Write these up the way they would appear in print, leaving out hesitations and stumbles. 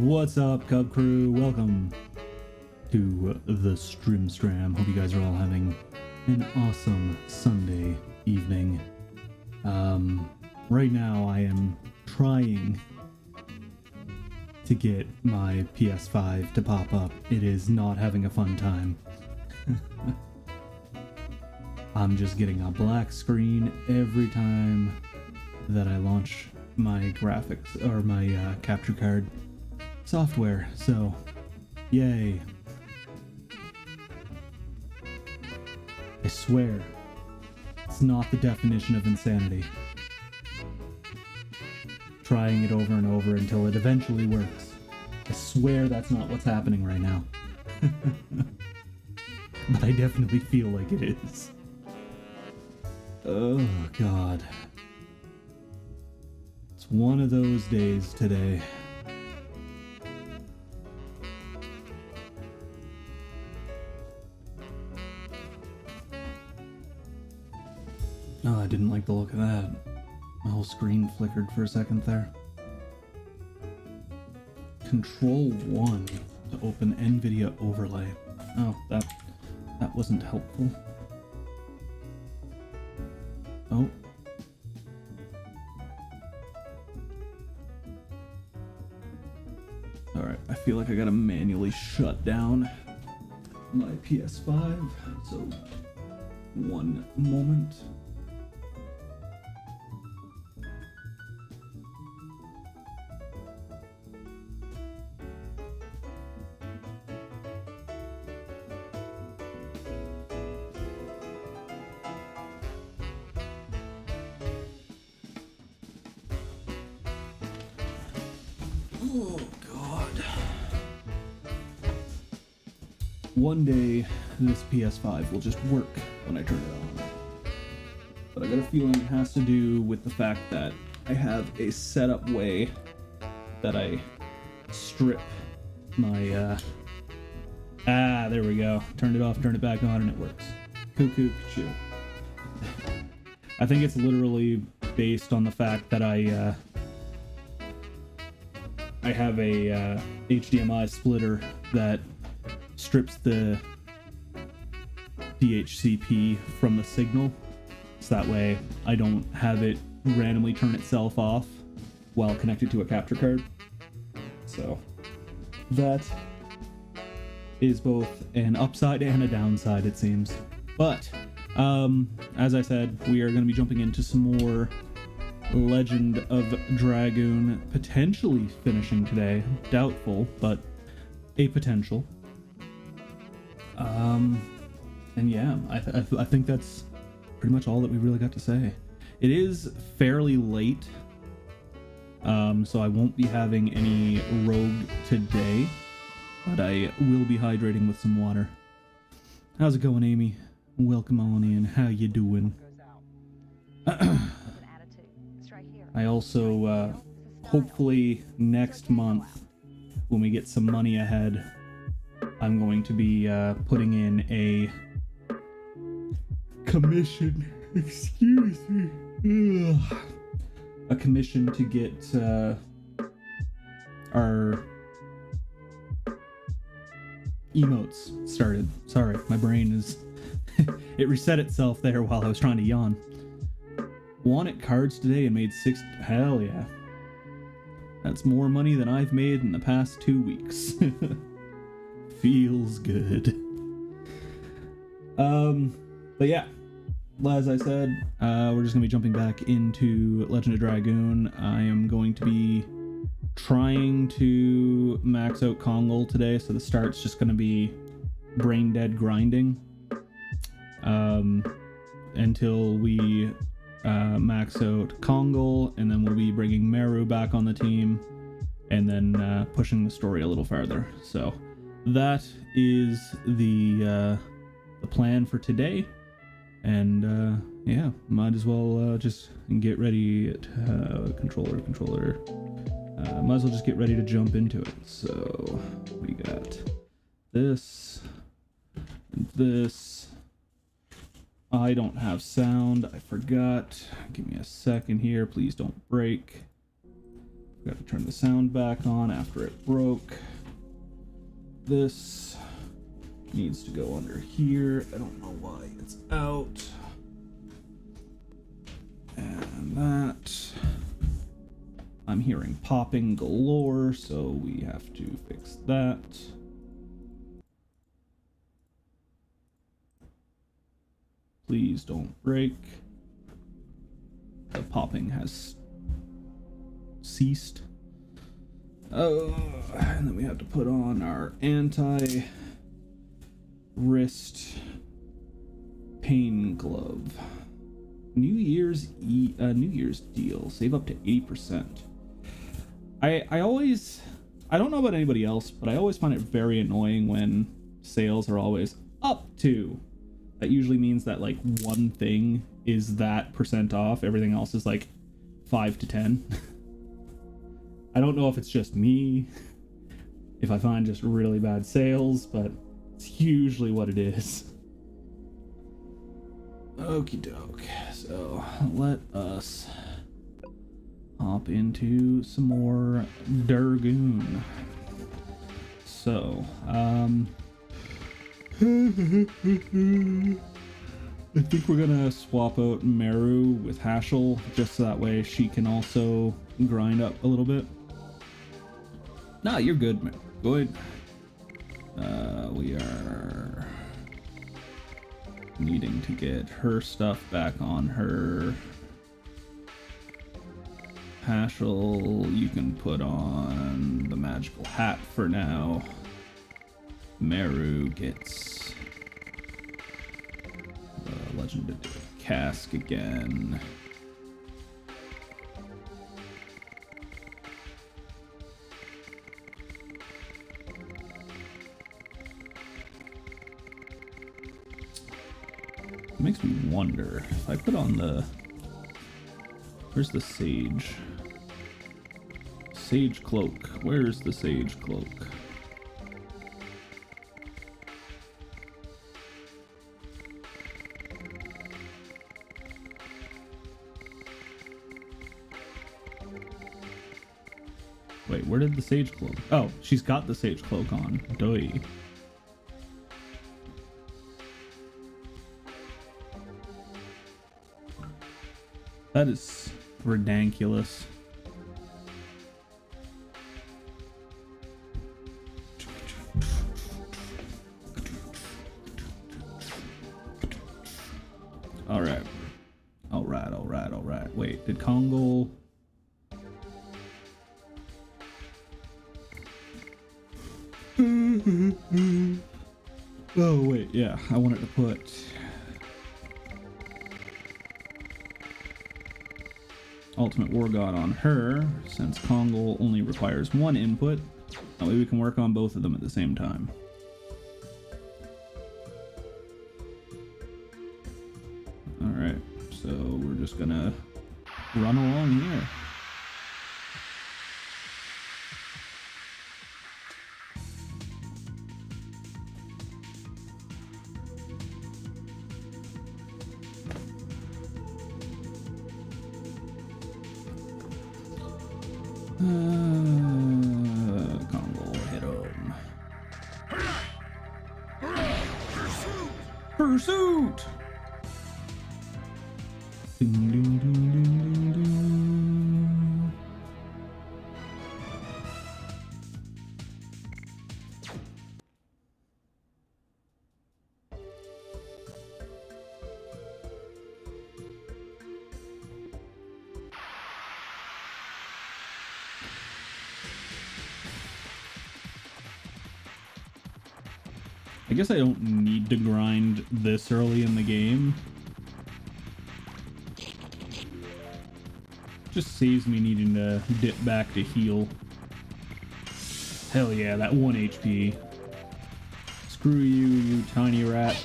What's up, Cub Crew? Welcome to the Stram. Hope you guys are all having an awesome Sunday evening. Right now I am trying to get my PS5 to pop up. It is not having a fun time. I'm just getting a black screen every time that I launch my graphics or my capture card software, so yay. I swear it's not the definition of insanity. Trying it over and over until it eventually works. I swear that's not what's happening right now. But I definitely feel like it is. Oh god. It's one of those days today. Oh, I didn't like the look of that. My whole screen flickered for a second there. Control 1 to open NVIDIA overlay. Oh, that wasn't helpful. Oh. Alright, I feel like I gotta manually shut down my PS5, so one moment. Oh, God. One day, this PS5 will just work when I turn it on. But I got a feeling it has to do with the fact that I have a setup way that I strip my, there we go. Turned it off, turned it back on, and it works. Cuckoo, choo. I think it's literally based on the fact that I have a HDMI splitter that strips the DHCP from the signal, so that way I don't have it randomly turn itself off while connected to a capture card. So that is both an upside and a downside, it seems. But as I said, we are going to be jumping into some more Legend of Dragoon, potentially finishing today. Doubtful, but a potential. And yeah, I think that's pretty much all that we really got to say. It is fairly late, so I won't be having any rogue today, but I will be hydrating with some water. How's it going, Amy? Welcome on in. How you doing? I also, hopefully next month, when we get some money ahead, I'm going to be putting in a commission. Excuse me. Ugh. A commission to get our emotes started. Sorry, my brain is... it reset itself there while I was trying to yawn. Won at cards today and made 6... Hell yeah. That's more money than I've made in the past 2 weeks. Feels good. But yeah, as I said, we're just gonna be jumping back into Legend of Dragoon. I am going to be trying to max out Kongol today, so the start's just gonna be brain dead grinding until we max out Kongol, and then we'll be bringing Meru back on the team, and then pushing the story a little farther. So that is the plan for today, and yeah, might as well just get ready to controller. Might as well just get ready to jump into it. So we got this and this. I don't have sound. I forgot. Give me a second here. Please don't break. Got to turn the sound back on after it broke. This needs to go under here. I don't know why it's out. And that. I'm hearing popping galore, so we have to fix that. Please don't break. The popping has ceased. Oh, and then we have to put on our anti-wrist pain glove. New Year's deal. Save up to 80%. I don't know about anybody else, but I always find it very annoying when sales are always up to. That usually means that like one thing is that percent off. Everything else is like 5 to 10. I don't know if it's just me, if I find just really bad sales, but it's usually what it is. Okie doke. So let us hop into some more Dragoon. So, I think we're gonna swap out Meru with Hashel, just so that way she can also grind up a little bit. Nah, you're good, man. Go ahead. We are needing to get her stuff back on her. Hashel, you can put on the magical hat for now. Meru gets the legendary cask again. makes me wonder if I put on the... Where's the sage? Sage cloak. Where's the sage cloak? Wait, where did the sage cloak? Oh, she's got the sage cloak on. Doy. That is ridiculous. Alright. Alright. Wait, did Kongal... Oh, wait, yeah. I wanted to put... Ultimate War God on her, since Kongal only requires one input. That way we can work on both of them at the same time. Alright, so we're just gonna run along here. Kongal, hit him. Pursuit! Ding, ding, ding, ding, ding, ding. I guess I don't need to grind this early in the game. Just saves me needing to dip back to heal. Hell yeah, that 1 HP. Screw you, you tiny rat.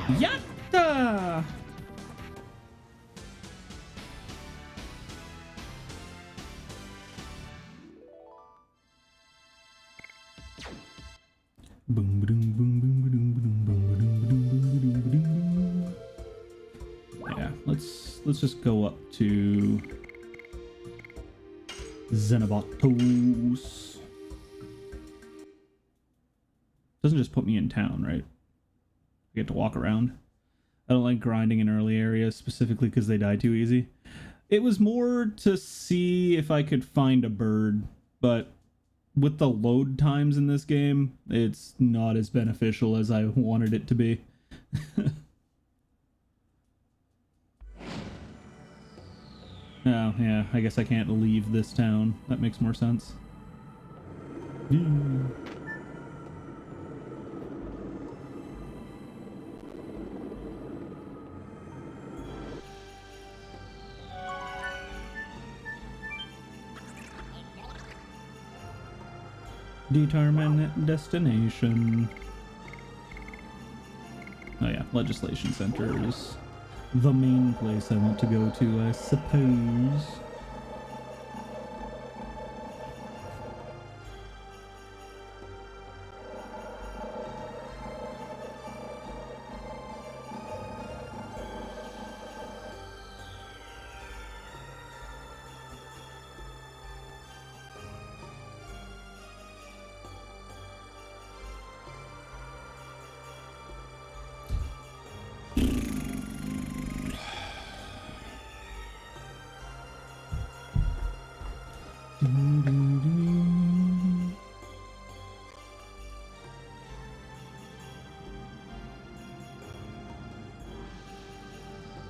Yatta! Boom, boom, boom, boom, boom, boom, boom, boom, boom, boom. Yeah, let's just go up to Xenobatos. Doesn't just put me in town, right? I get to walk around. I don't like grinding in early areas, specifically because they die too easy. It was more to see if I could find a bird, but with the load times in this game, it's not as beneficial as I wanted it to be. Oh, yeah, I guess I can't leave this town. That makes more sense. Determine destination. Oh yeah, Legislation Center is the main place I want to go to, I suppose.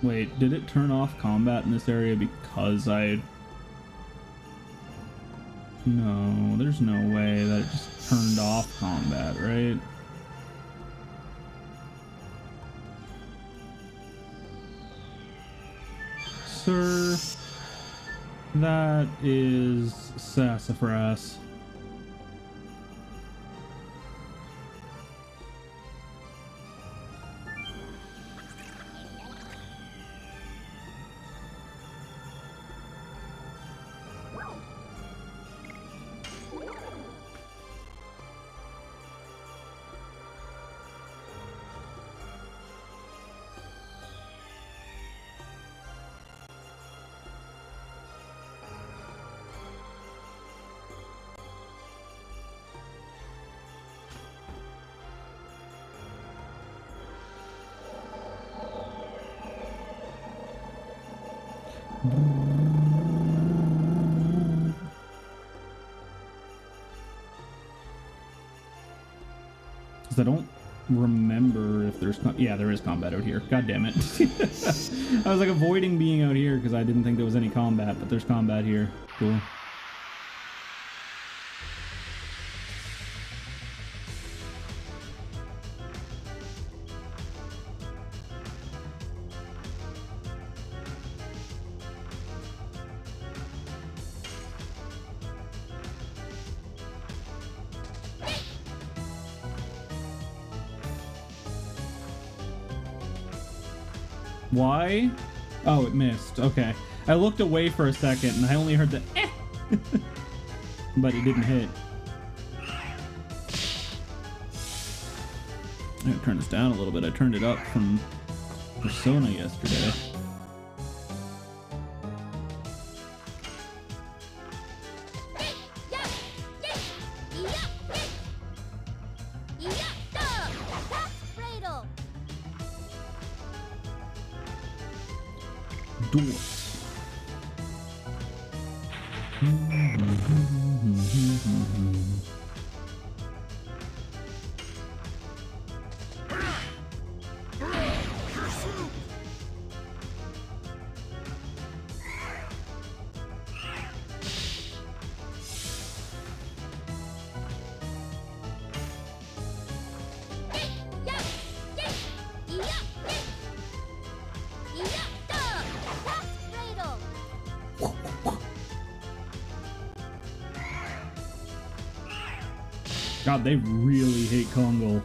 Wait, did it turn off combat in this area because I... No, there's no way that it just turned off combat, right? Sir, that is sassafras. Because I don't remember if there's... yeah, there is combat out here. God damn it. I was like avoiding being out here because I didn't think there was any combat, but there's combat here. Cool. Why? Oh, it missed. Okay. I looked away for a second and I only heard the eh! But it didn't hit. I gotta turn this down a little bit. I turned it up from Persona yesterday. Doors. God, they really hate Kongo.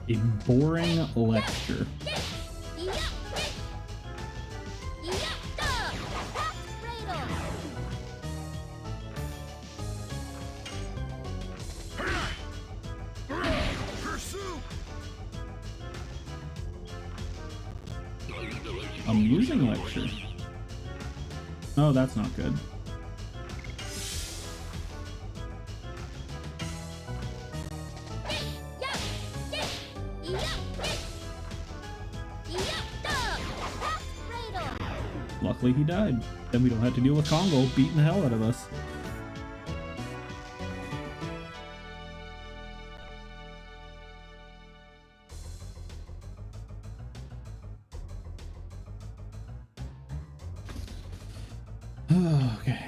A boring lecture. Amusing lecture. Oh, that's not good. Luckily he died. Then we don't have to deal with Kongo beating the hell out of us. Okay.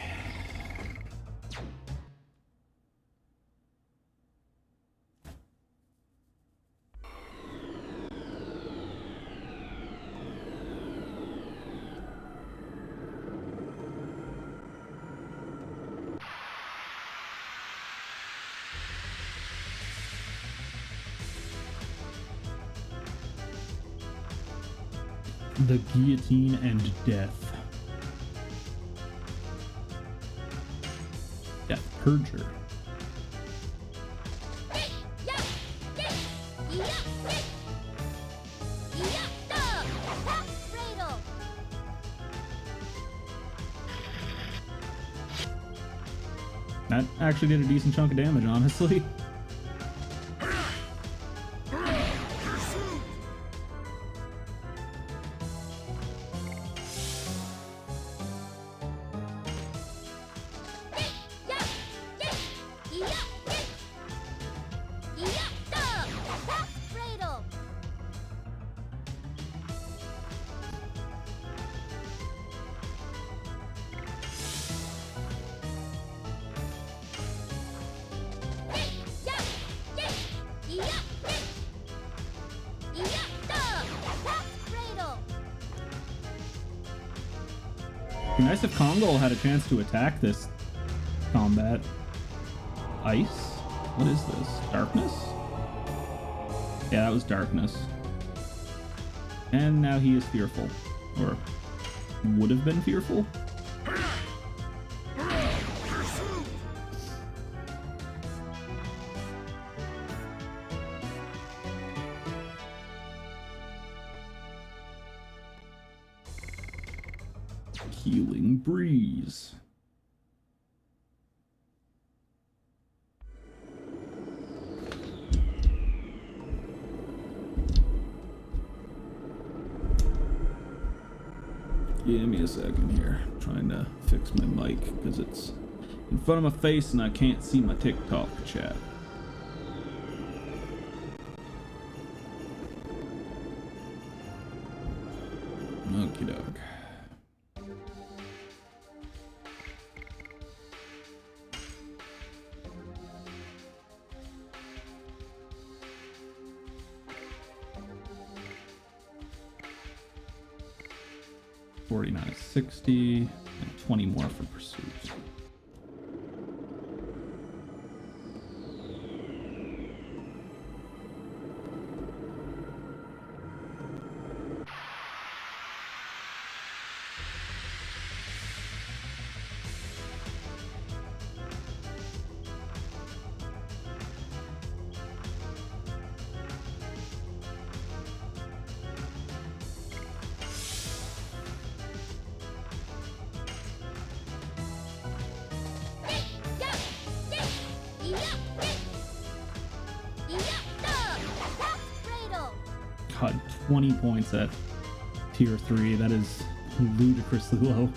The guillotine and death. Death Purger. That actually did a decent chunk of damage, honestly. It'd be nice if Kongo had a chance to attack this combat. Ice? What is this? Darkness? Yeah, that was darkness. And now he is fearful. Or would have been fearful? Healing breeze. Give me a second here. I'm trying to fix my mic because it's in front of my face and I can't see my TikTok chat. Okie doke. $49 is 60 and 20 more for pursuit. God, 20 points at tier 3. That is ludicrously low.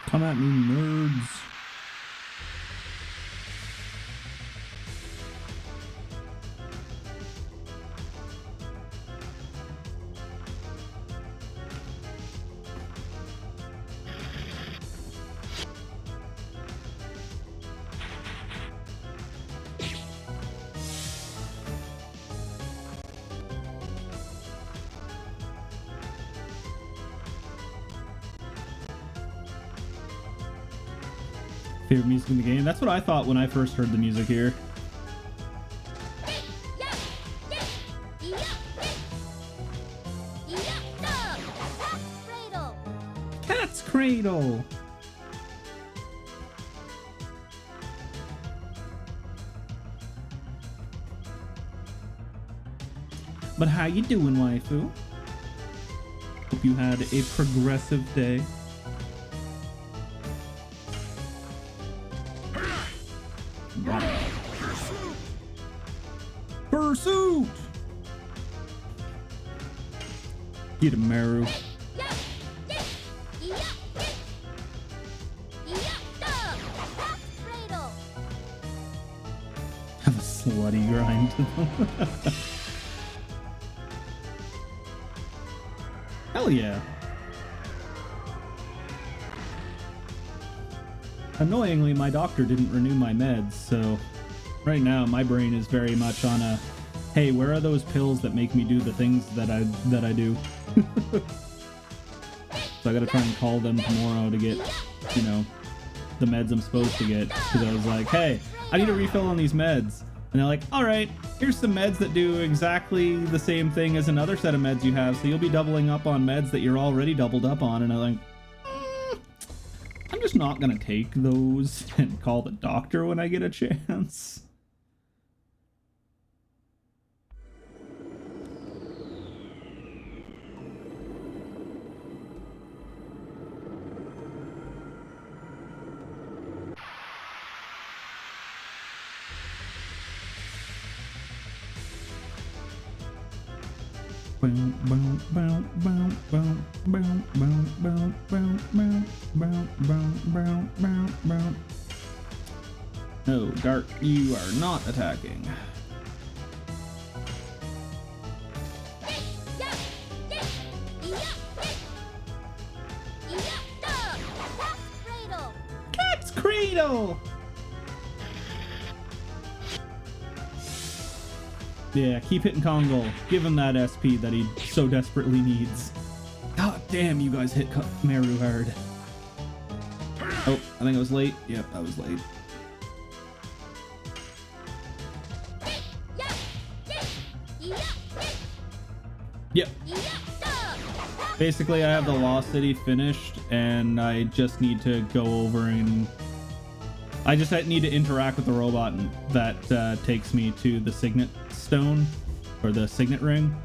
Come at me, nerds. Favorite music in the game? That's what I thought when I first heard the music here. Cat's Cradle! But how you doing, waifu? Hope you had a progressive day. Pursuit! Get him, Maru. Have a slutty grind to them. Hell yeah. Annoyingly, my doctor didn't renew my meds, so right now my brain is very much on a, hey, where are those pills that make me do the things that I do? So I gotta try and call them tomorrow to get, you know, the meds I'm supposed to get. Because I was like, hey, I need a refill on these meds. And they're like, all right, here's some meds that do exactly the same thing as another set of meds you have. So you'll be doubling up on meds that you're already doubled up on. And I'm like, I'm just not gonna take those and call the doctor when I get a chance. No, Dart, you are not attacking. Cradle! Yeah, keep hitting Kongol. Give him that SP that he so desperately needs. God damn, you guys hit Meru hard. Oh, I think I was late. Yep, I was late. Yep. Basically, I have the Lost City finished, and I just need to go over and... I just need to interact with the robot that takes me to the Signet Stone, or the Signet Ring,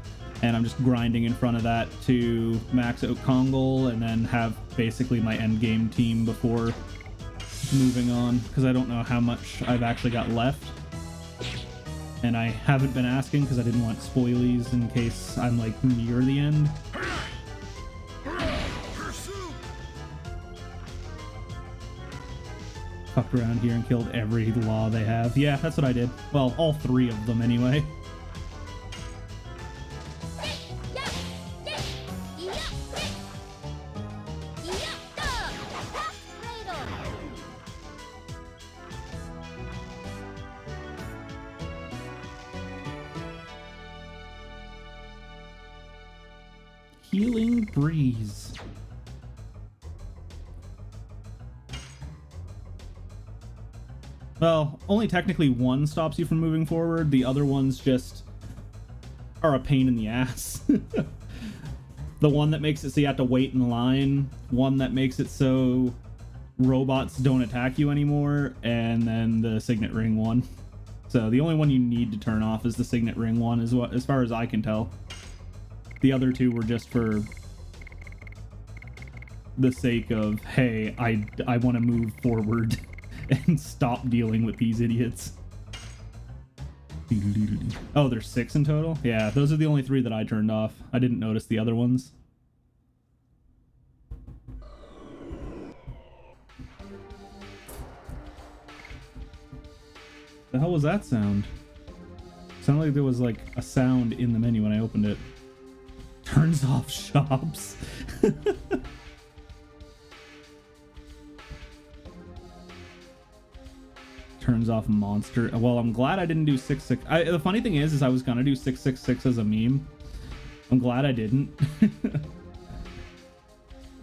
and I'm just grinding in front of that to max out Kongol, and then have basically my endgame team before moving on, because I don't know how much I've actually got left. And I haven't been asking because I didn't want spoilies in case I'm like near the end. Fucked around here and killed every law they have. Yeah, that's what I did. Well, all 3 of them anyway. Healing Breeze. Well, only technically one stops you from moving forward. The other ones just are a pain in the ass. The one that makes it so you have to wait in line, one that makes it so robots don't attack you anymore, and then the Signet Ring one. So the only one you need to turn off is the Signet Ring one, as far as I can tell. The other 2 were just for the sake of, hey, I want to move forward and stop dealing with these idiots. Oh, there's 6 in total? Yeah, those are the only 3 that I turned off. I didn't notice the other ones. The hell was that sound? Sounded like there was like a sound in the menu when I opened it. Turns off shops. Turns off monster. Well, I'm glad I didn't do 666. The funny thing is I was gonna do 666 as a meme. I'm glad I didn't.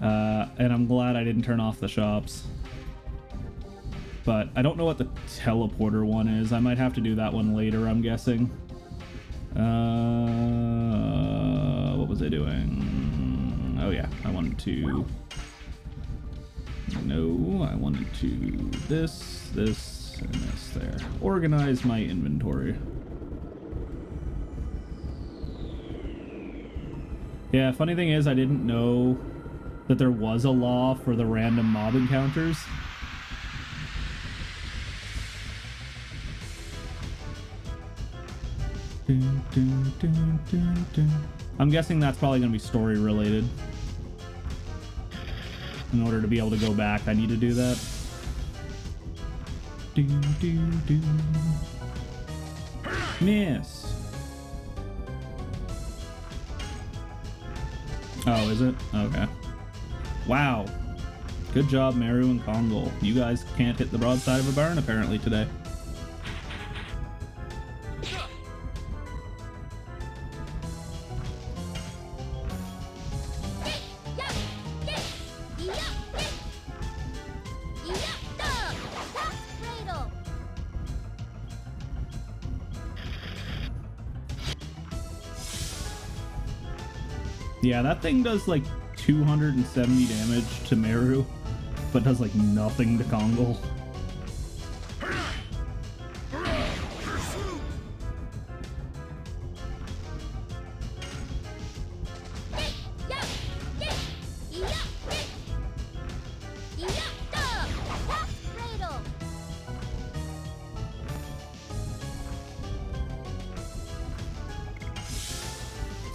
And I'm glad I didn't turn off the shops. But I don't know what the teleporter one is. I might have to do that one later, I'm guessing. What was I doing? Oh yeah, I wanted to... No, I wanted to... This, and this there. Organize my inventory. Yeah, funny thing is I didn't know that there was a law for the random mob encounters. I'm guessing that's probably going to be story related. In order to be able to go back, I need to do that. Miss. Oh, is it? Okay. Wow. Good job, Meru and Kongol. You guys can't hit the broadside of a barn apparently today. Yeah, that thing does like 270 damage to Meru, but does like nothing to Kongol.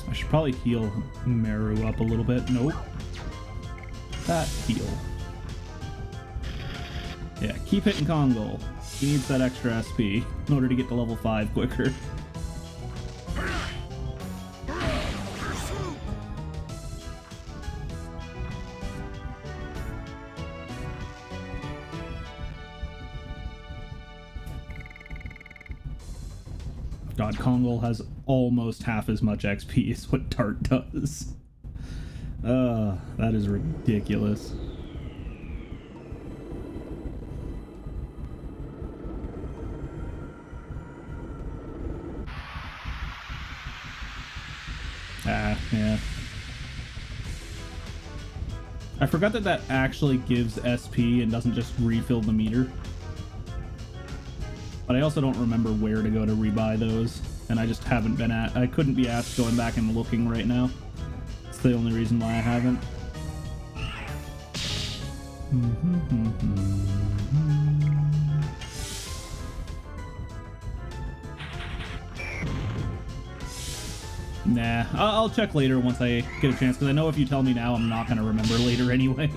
I should probably heal Meru up a little bit. Nope. That heal. Yeah, keep hitting Kongol. He needs that extra SP in order to get to level 5 quicker. God, Kongol has almost half as much XP as what Dart does. That is ridiculous. Yeah. I forgot that that actually gives SP and doesn't just refill the meter. But I also don't remember where to go to rebuy those, and I just haven't been I couldn't be asked going back and looking right now. It's the only reason why I haven't. Nah, I'll check later once I get a chance, because I know if you tell me now, I'm not going to remember later anyway.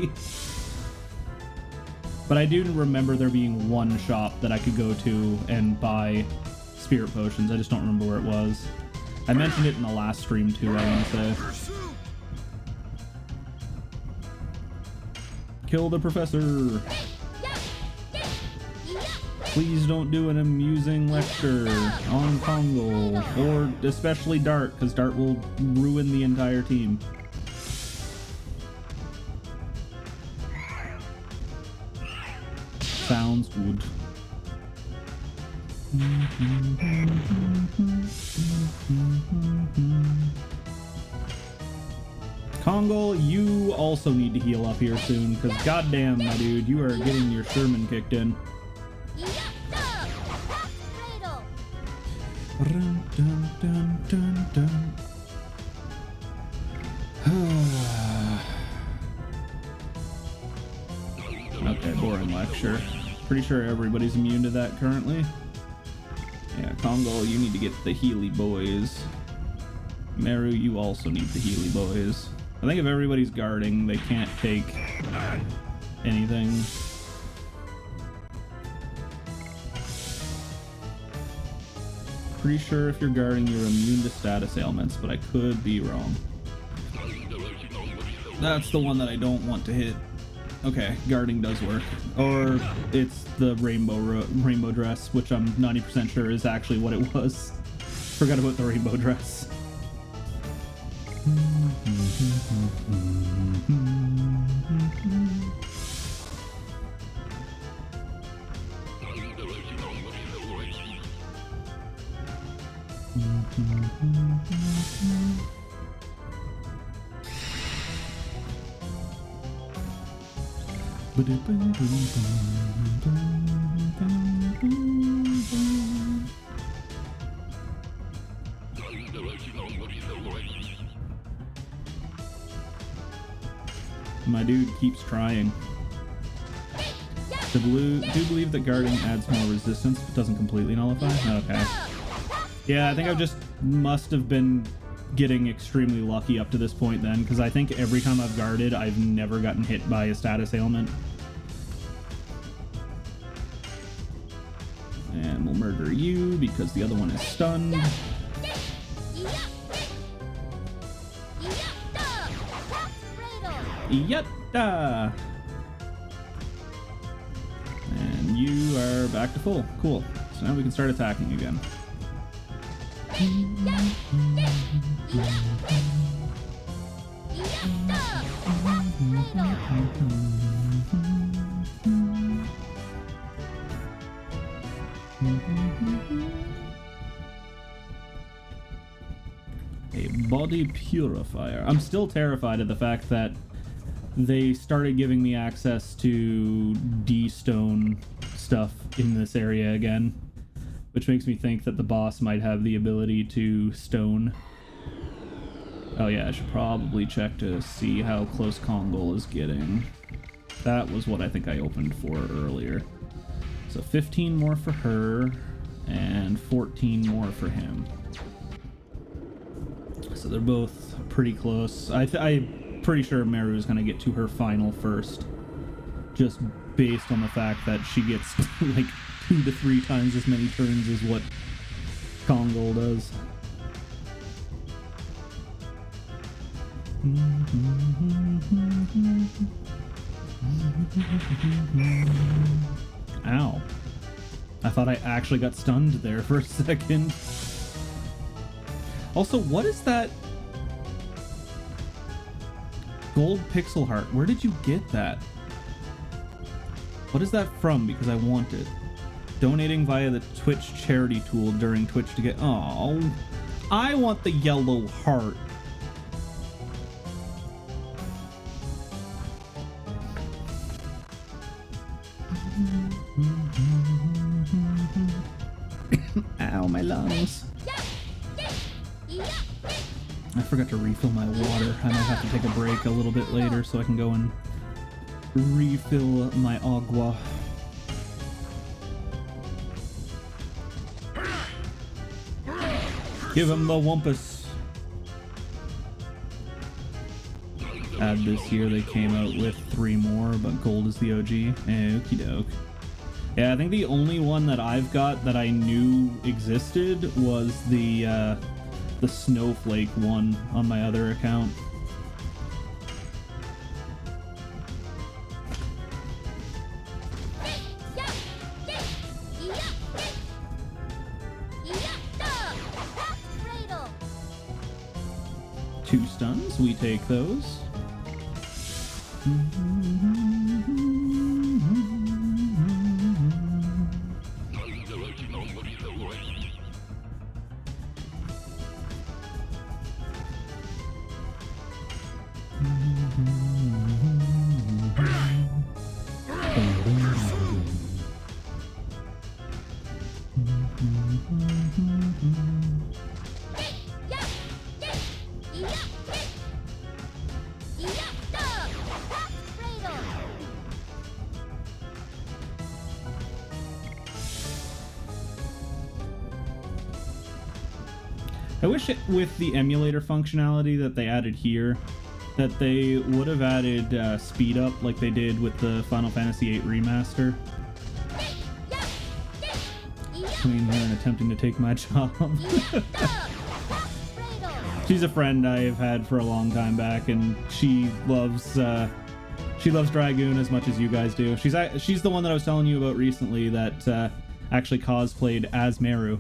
But I do remember there being one shop that I could go to and buy spirit potions. I just don't remember where it was. I mentioned it in the last stream too, I want to say. Kill the professor! Please don't do an amusing lecture on Kongol, or especially Dart, because Dart will ruin the entire team. Sounds good. Kongol, you also need to heal up here soon, because goddamn, my dude, you are getting your Sherman kicked in. Dun, dun, dun, dun, dun. Okay, boring lecture. Pretty sure everybody's immune to that currently. Yeah, Kongol, you need to get the Healy boys. Meru, you also need the Healy boys. I think if everybody's guarding, they can't take anything. Pretty sure if you're guarding, you're immune to status ailments, but I could be wrong. That's the one that I don't want to hit. Okay, guarding does work. Or it's the rainbow dress, which I'm 90% sure is actually what it was. Forgot about the rainbow dress. My dude keeps trying. Do believe that guarding adds more resistance but doesn't completely nullify? Okay. Yeah, I think I just must have been getting extremely lucky up to this point then, because I think every time I've guarded, I've never gotten hit by a status ailment. And we'll murder you because the other one is stunned. Yatta! And you are back to full. Cool. So now we can start attacking again. A body purifier. I'm still terrified of the fact that they started giving me access to D-stone stuff in this area again, which makes me think that the boss might have the ability to stone. Oh yeah, I should probably check to see how close Kongol is getting. That was what I think I opened for earlier. So 15 more for her, and 14 more for him. So they're both pretty close. I'm pretty sure Meru is going to get to her final first, just based on the fact that she gets like 2 to 3 times as many turns as what Kongol does. Ow. I thought I actually got stunned there for a second. Also, what is that gold pixel heart? Where did you get that? What is that from? Because I want it. Donating via the Twitch charity tool during Twitch to get... Oh, I want the yellow heart. Ow, my lungs. I forgot to refill my water. I might have to take a break a little bit later so I can go and refill my agua. Give him the wumpus. This year they came out with 3 more, but gold is the OG. Okie doke. Yeah, I think the only one that I've got that I knew existed was the snowflake one on my other account. Two stuns, we take those. I wish with the emulator functionality that they added here, that they would have added speed up like they did with the Final Fantasy VIII remaster. Queen here and attempting to take my job. She's a friend I've had for a long time back, and she loves Dragoon as much as you guys do. She's the one that I was telling you about recently that actually cosplayed as Meru.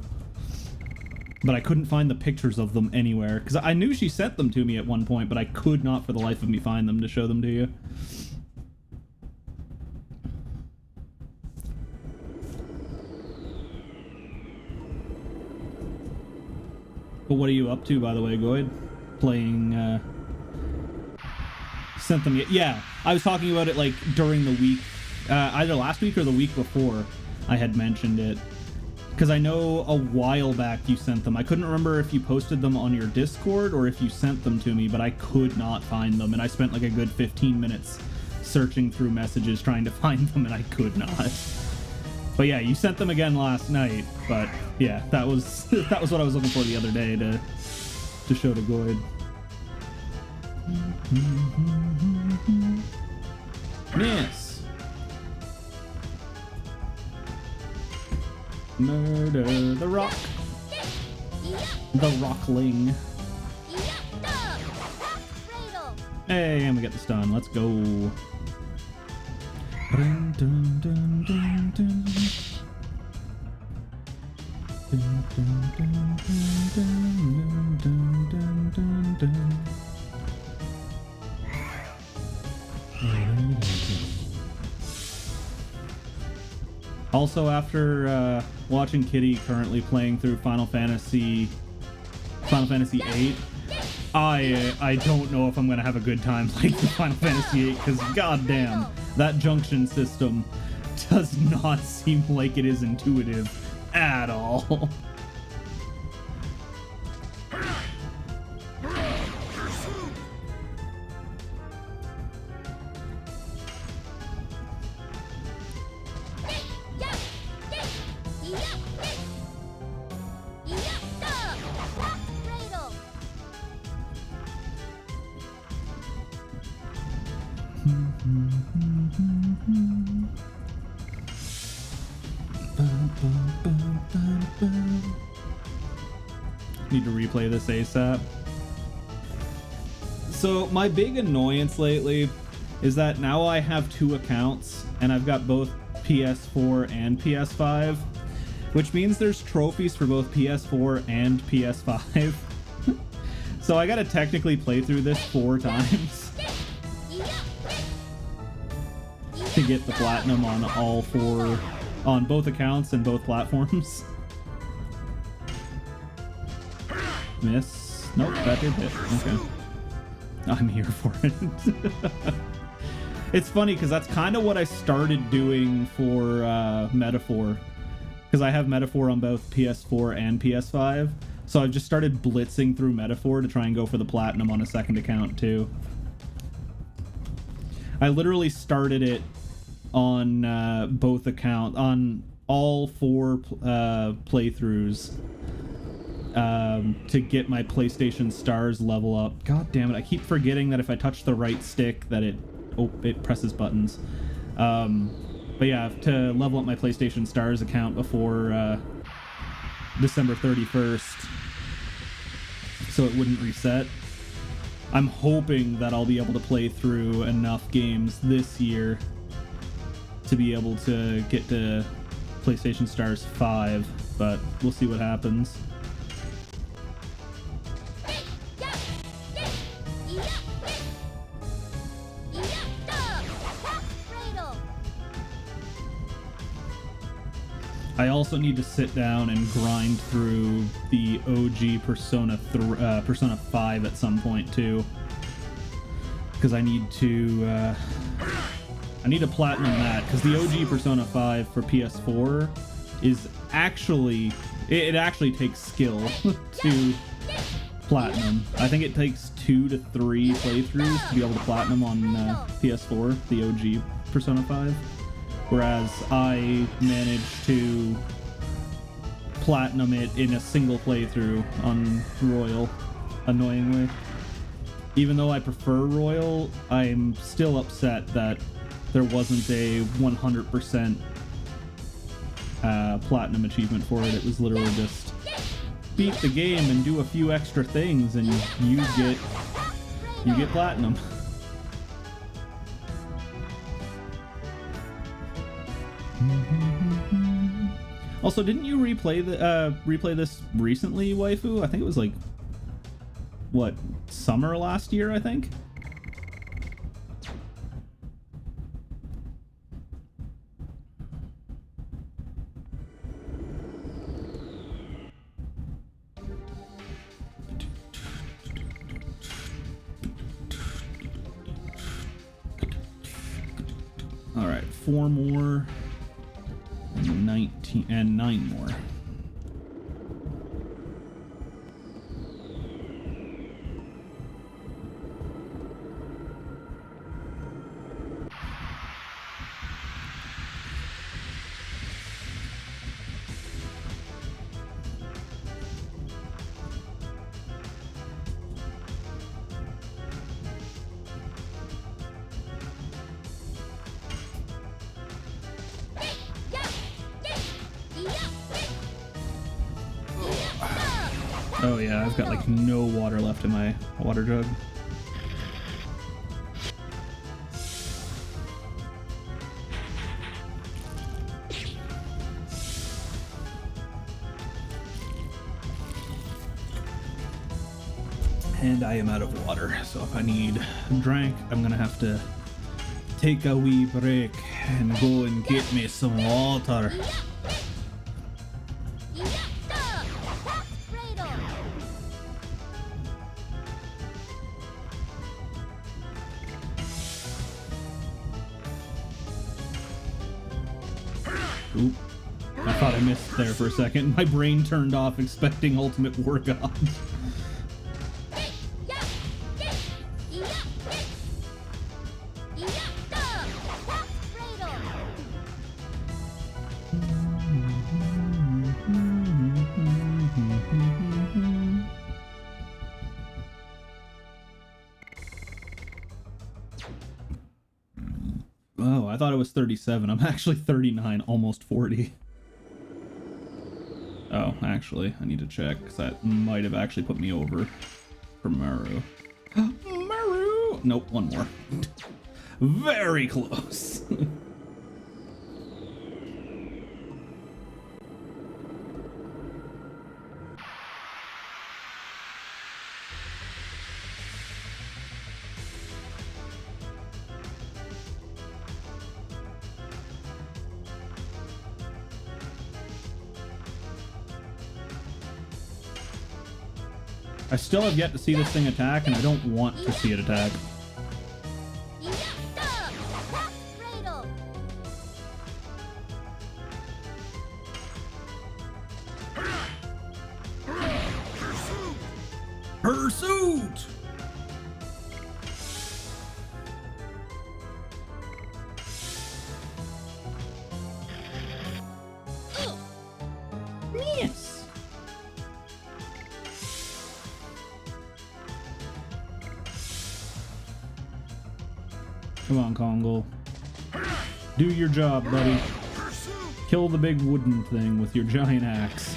But I couldn't find the pictures of them anywhere, because I knew she sent them to me at one point, but I could not for the life of me find them to show them to you. But what are you up to, by the way, Goyd? Playing, Sent them yet? Yeah, I was talking about it, like, during the week, either last week or the week before I had mentioned it. Because I know a while back you sent them. I couldn't remember if you posted them on your Discord or if you sent them to me, but I could not find them, and I spent like a good 15 minutes searching through messages trying to find them, and I could not. But yeah, you sent them again last night, but yeah, that was that was what I was looking for the other day to show to Goyd. Miss! Murder the rock. The rockling. Hey, and we get the stun. Let's go. Dun, dun, dun, dun, dun. Dun, dun, dun, dun, dun, dun, dun, dun. Also, after watching Kitty currently playing through Final Fantasy VIII, I don't know if I'm gonna have a good time playing through Final Fantasy VIII, because goddamn, that junction system does not seem like it is intuitive at all. Need to replay this ASAP. So my big annoyance lately is that now I have 2 accounts and I've got both PS4 and PS5, which means there's trophies for both PS4 and PS5. So I gotta technically play through this 4 times to get the platinum on all 4, on both accounts and both platforms. Miss. Nope, that did hit. Okay. I'm here for it. It's funny because that's kind of what I started doing for Metaphor. Because I have Metaphor on both PS4 and PS5. So I've just started blitzing through Metaphor to try and go for the platinum on a second account too. I literally started it on both accounts, on all 4 playthroughs to get my PlayStation Stars level up. God damn it, I keep forgetting that if I touch the right stick that it presses buttons. But yeah, to level up my PlayStation Stars account before December 31st so it wouldn't reset. I'm hoping that I'll be able to play through enough games this year to be able to get to PlayStation Stars 5, but we'll see what happens. I also need to sit down and grind through the OG Persona 5 at some point too, because I need to platinum that, because the OG Persona 5 for PS4 is actually it actually takes skill to platinum. I think it takes 2 to 3 playthroughs to be able to platinum on PS4, the OG Persona 5. Whereas I managed to platinum it in a single playthrough on Royal, annoyingly. Even though I prefer Royal, I'm still upset that there wasn't a 100% platinum achievement for it. It was literally just beat the game and do a few extra things and you get platinum. Also, didn't you replay this recently, waifu? I think it was like, what, summer last year, I think? All right, 4 more. 19 and 9 more. Oh yeah, I've got like no water left in my water jug. And I am out of water, so if I need a drink, I'm gonna have to take a wee break and go and get me some water. Oop. I thought I missed there for a second. My brain turned off expecting Ultimate War God. Oh, I thought it was 37. I'm actually 39, almost 40. Oh, actually, I need to check, because that might have actually put me over for Maru. Maru! Nope, one more. Very close. I still have yet to see this thing attack, and I don't want to see it attack. Pursuit! Yes! Come on, Kongo. Do your job, buddy. Kill the big wooden thing with your giant axe.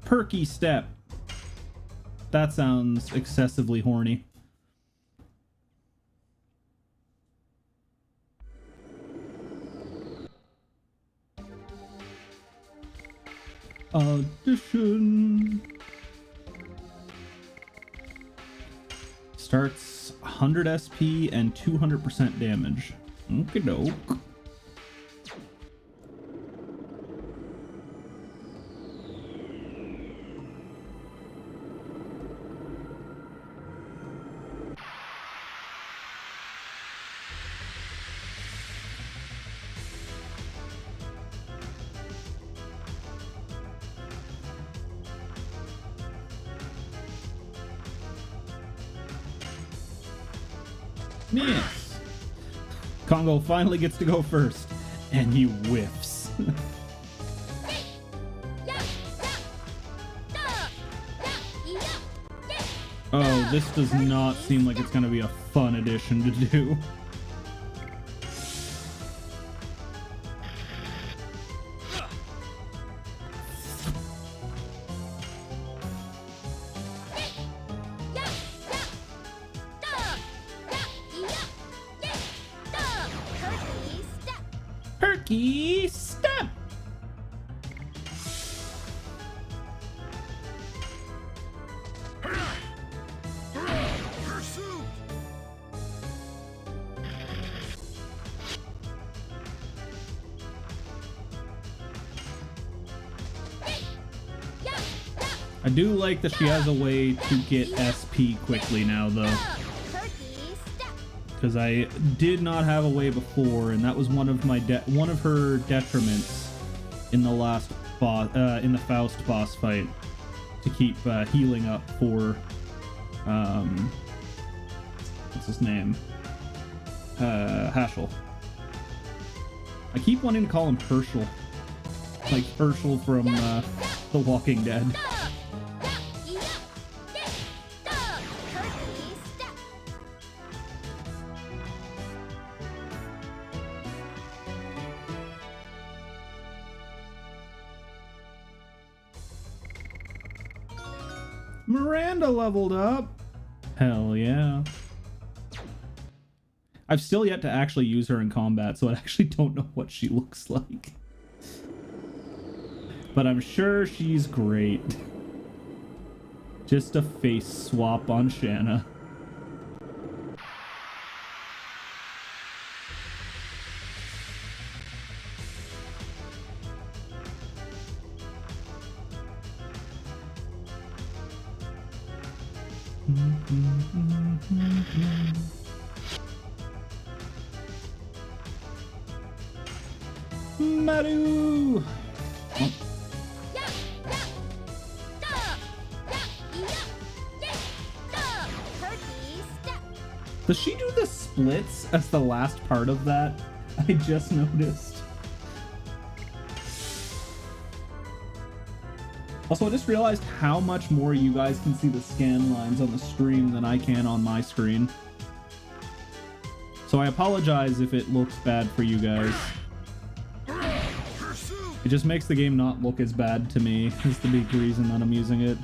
Perky step. That sounds excessively horny. Audition. Starts 100 SP and 200% damage. Okie doke. Yes. Kongo finally gets to go first, and he whiffs. Oh, this does not seem like it's going to be a fun addition to do. Perky step. I do like that she has a way to get SP quickly now, though. Because I did not have a way before, and that was one of my her detriments in the last boss, in the Faust boss fight, to keep healing up for what's his name, Haschel. I keep wanting to call him Herschel, like Herschel from The Walking Dead. Miranda leveled up. Hell yeah. I've still yet to actually use her in combat, so I actually don't know what she looks like. But I'm sure she's great. Just a face swap on Shanna. Maru! Oh. Does she do the splits as the last part of that? I just noticed. Also, I just realized how much more you guys can see the scan lines on the stream than I can on my screen. So I apologize if it looks bad for you guys. It just makes the game not look as bad to me, is the big reason that I'm using it.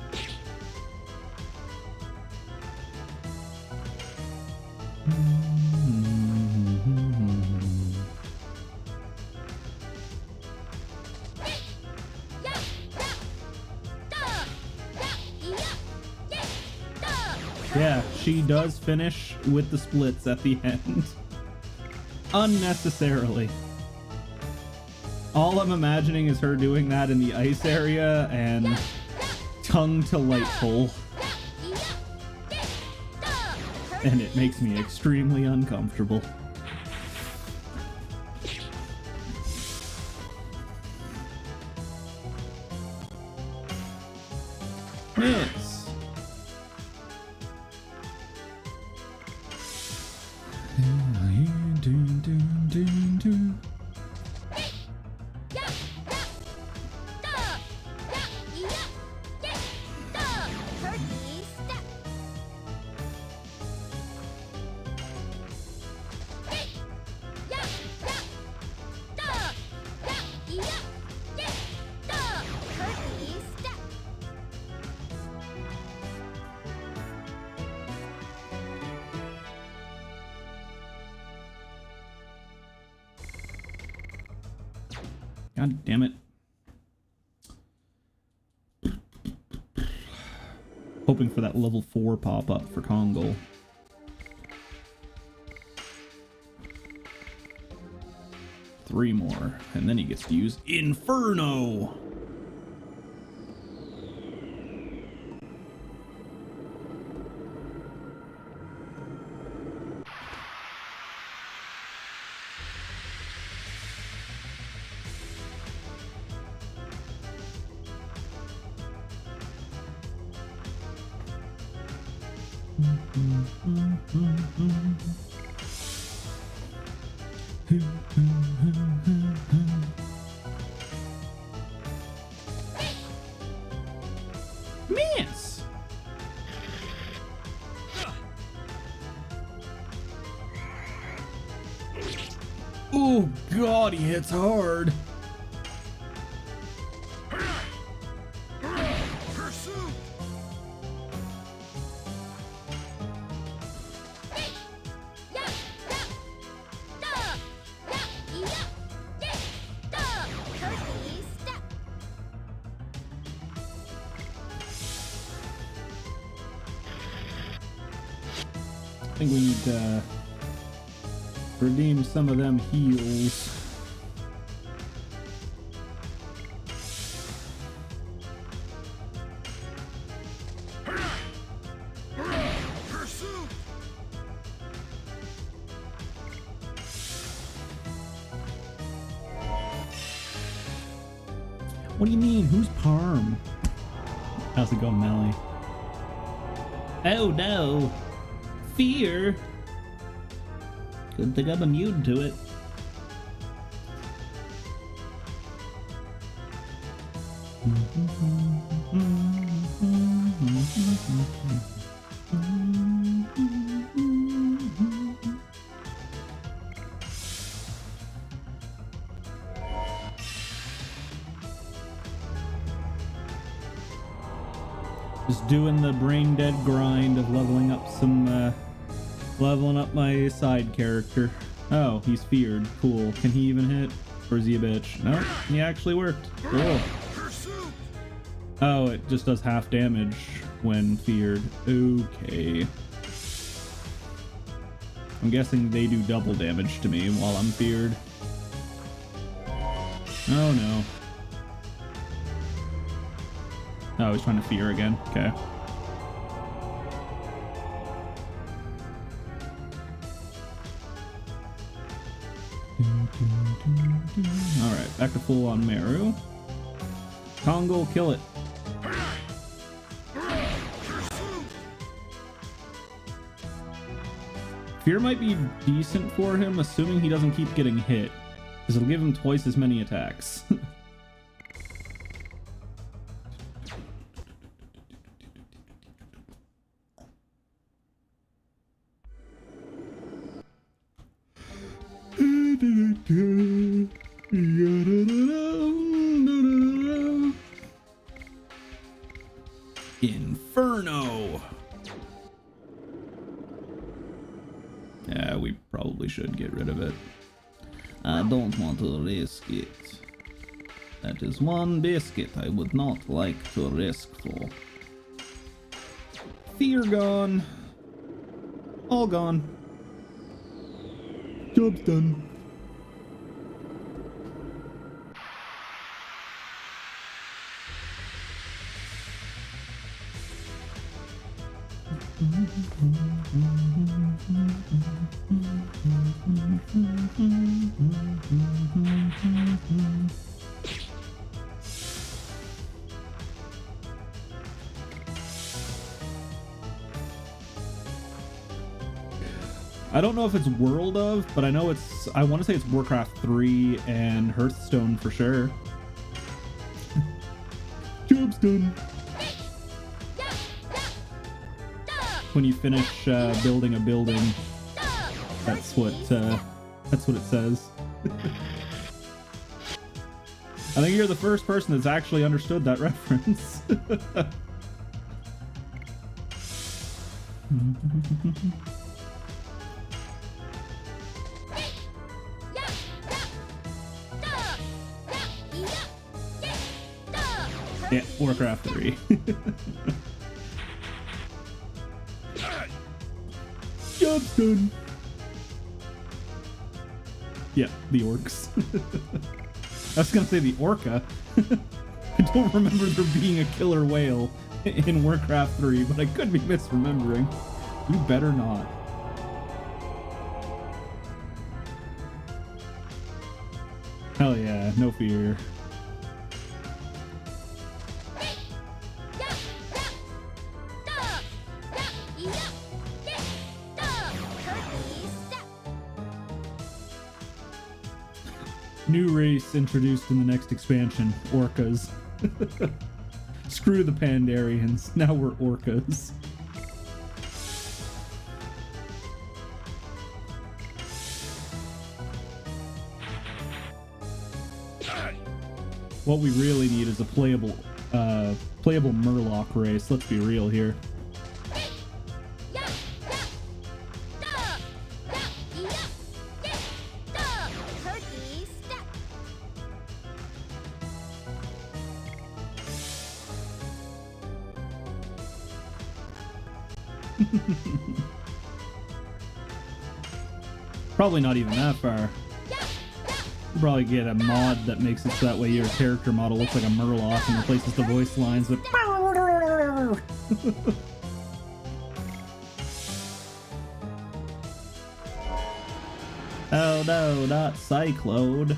Yeah, she does finish with the splits at the end. Unnecessarily. All I'm imagining is her doing that in the ice area and tongue to light pull. And it makes me extremely uncomfortable. Miss. God damn it. Hoping for that level 4 pop-up for Kongol. Three more, and then he gets to use Inferno! Miss! Oh god, he hits hard. I think we need to redeem some of them heals. What do you mean? Who's Parm? How's it going, Melly? Oh no! Fear? Good thing I'm immune to it. Just doing the brain dead grind of leveling up my side character. Oh, he's feared. Cool. Can he even hit? Or is he a bitch? No, he actually worked. Cool. Oh, it just does half damage when feared. Okay. I'm guessing they do double damage to me while I'm feared. Oh no. Oh, he's trying to fear again. Okay. Alright, back to full on Meru. Kongol, kill it. Fear might be decent for him, assuming he doesn't keep getting hit, because it'll give him twice as many attacks. Inferno! Yeah, we probably should get rid of it. I don't want to risk it. That is one biscuit I would not like to risk for. Fear gone. All gone. Job's done. I don't know if it's World of, but I know it's, I want to say it's Warcraft 3 and Hearthstone for sure. Job's done. When you finish building a building, that's what it says. I think you're the first person that's actually understood that reference. Yeah, Warcraft 3. Job's done. Yeah, the orcs. I was gonna say the orca. I don't remember there being a killer whale in Warcraft 3, but I could be misremembering. You better not. Hell yeah, no fear. New race introduced in the next expansion, orcas. Screw the Pandarians, now we're orcas. What we really need is a playable Murloc race, let's be real here. Probably not even that far. You'll probably get a mod that makes it so that way your character model looks like a Murloc and replaces the voice lines with oh no, not Cyclone.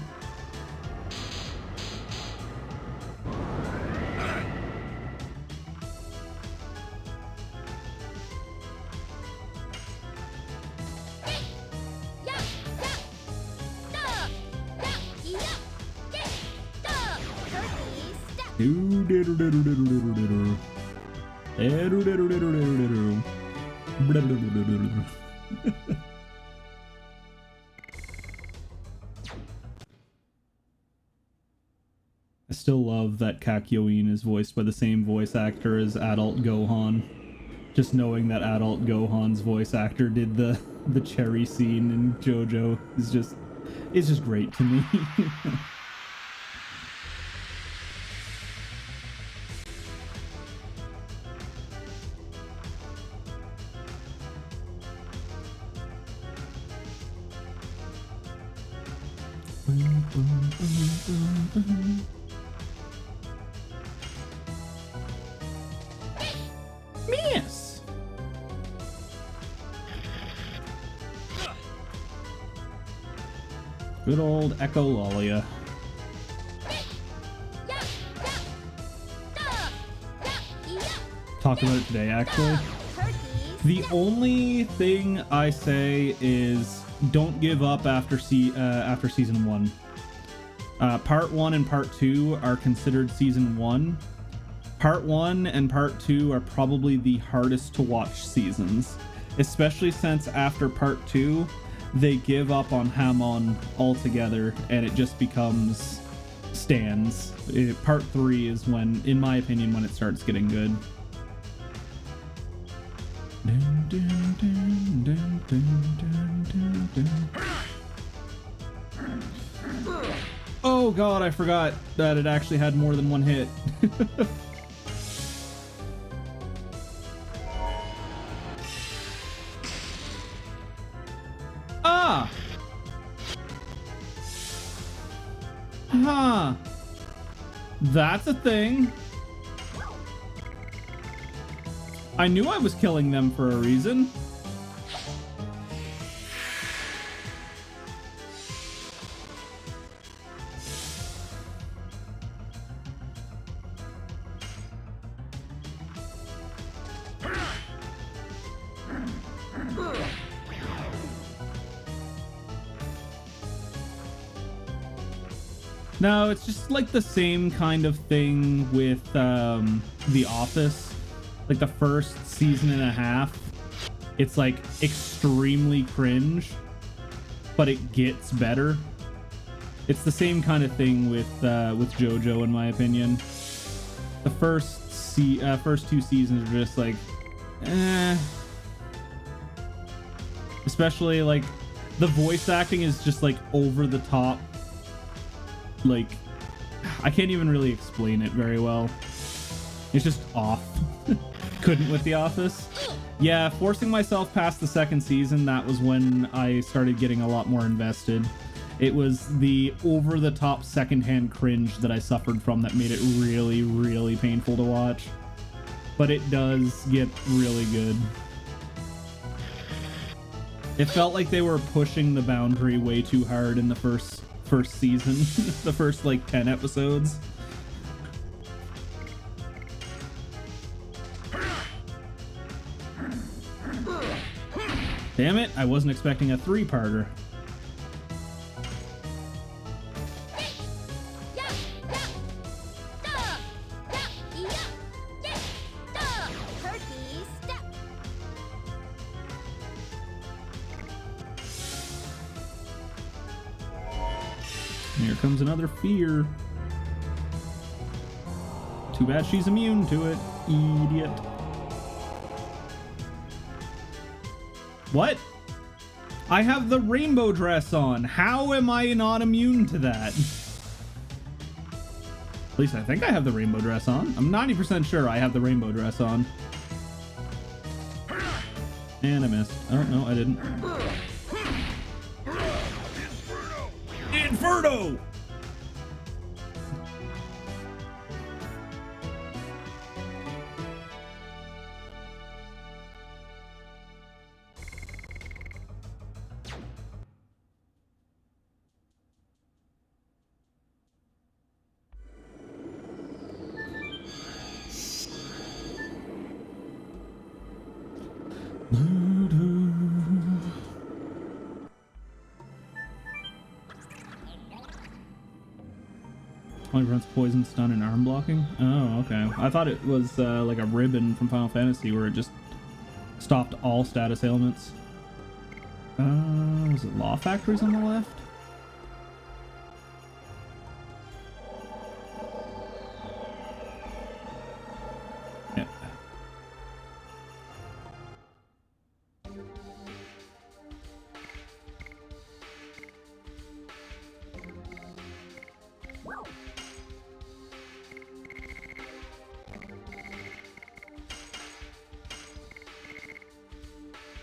I still love that Kakyoin is voiced by the same voice actor as Adult Gohan. Just knowing that Adult Gohan's voice actor did the cherry scene in JoJo is just, it's just great to me. Miss! Good old Echolalia. Talked about it today, actually. The only thing I say is don't give up after season 1. Part 1 and part 2 are considered season 1. Part 1 and part 2 are probably the hardest to watch seasons, especially since after part 2 they give up on Hamon altogether and it just becomes stands. Part 3 is when, in my opinion, when it starts getting good. Oh god, I forgot that it actually had more than one hit. That's a thing. I knew I was killing them for a reason. No, it's just like the same kind of thing with The Office. Like the first season and a half, it's like extremely cringe, but it gets better. It's the same kind of thing with JoJo, in my opinion. The first two seasons are just like, especially like the voice acting is just like over the top. Like, I can't even really explain it very well. It's just off. Couldn't with The Office. Yeah, forcing myself past the second season, that was when I started getting a lot more invested. It was the over-the-top secondhand cringe that I suffered from that made it really, really painful to watch. But it does get really good. It felt like they were pushing the boundary way too hard in the first season. The first like 10 episodes. Damn it, I wasn't expecting a 3-parter. Here comes another fear. Too bad she's immune to it, idiot. What? I have the rainbow dress on. How am I not immune to that? At least I think I have the rainbow dress on. I'm 90% sure I have the rainbow dress on. And I missed. Oh, no, I didn't. Inferno! Only runs poison, stun, and arm blocking? Oh, okay. I thought it was like a ribbon from Final Fantasy where it just stopped all status ailments. Was it Law Factories on the left? Yeah.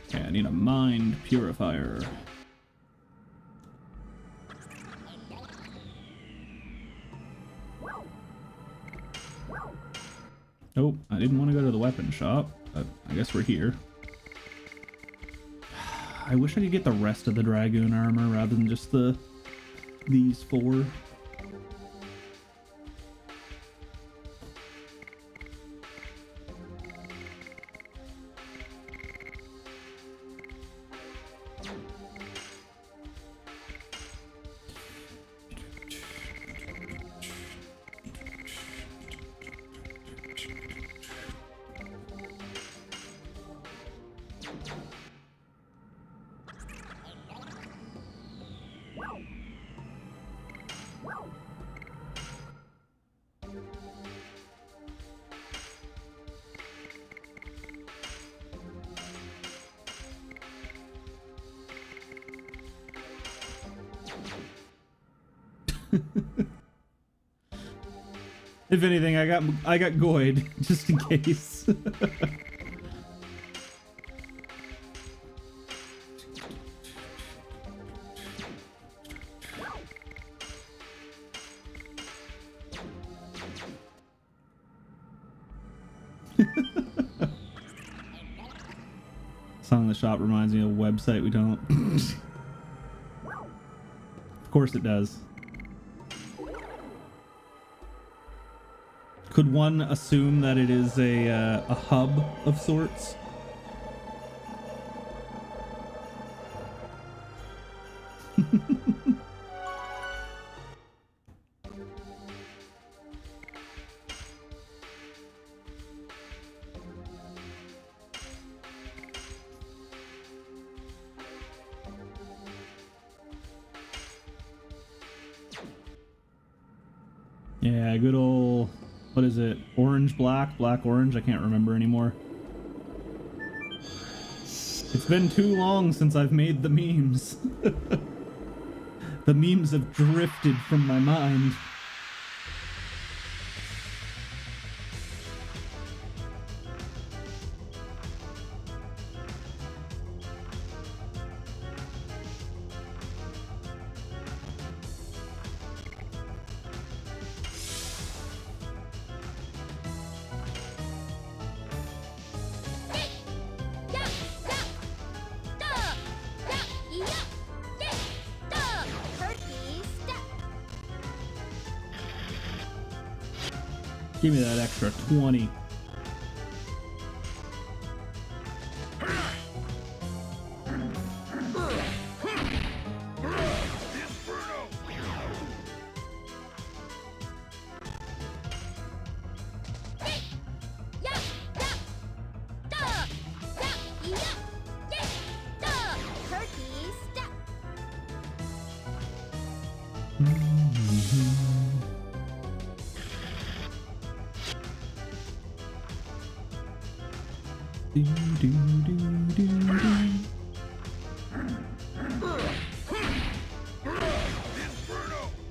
Okay, I need a mind purifier. Oh, I didn't want to go to the weapon shop, but I guess we're here. I wish I could get the rest of the Dragoon armor rather than just these 4. If anything, I got Goyd just in case. Song in the shop reminds me of a website we don't. Of course it does. Could one assume that it is a hub of sorts? Yeah, good old, what is it? Orange, black, black, orange? I can't remember anymore. It's been too long since I've made the memes. The memes have drifted from my mind. Give me that extra 20.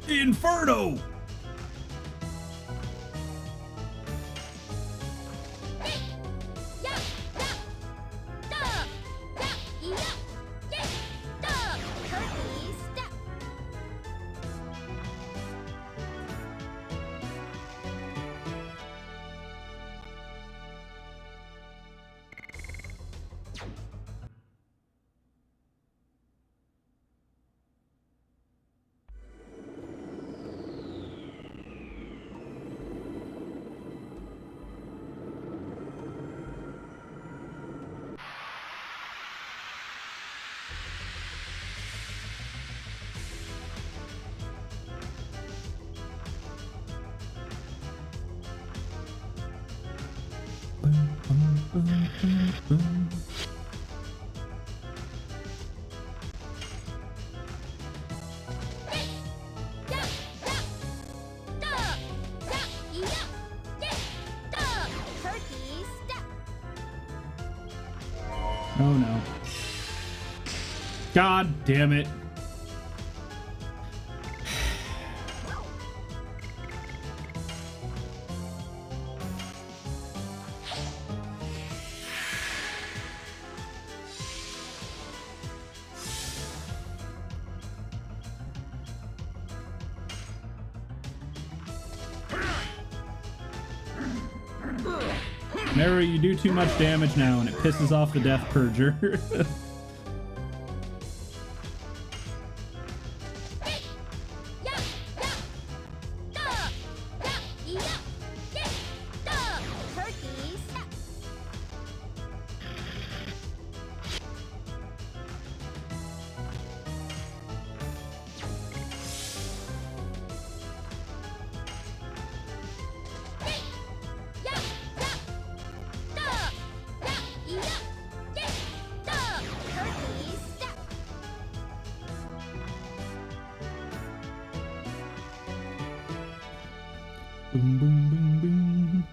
Inferno! Oh no. God damn it. Mary, you do too much damage now and it pisses off the Death Purger. Boom, boom, boom, boom.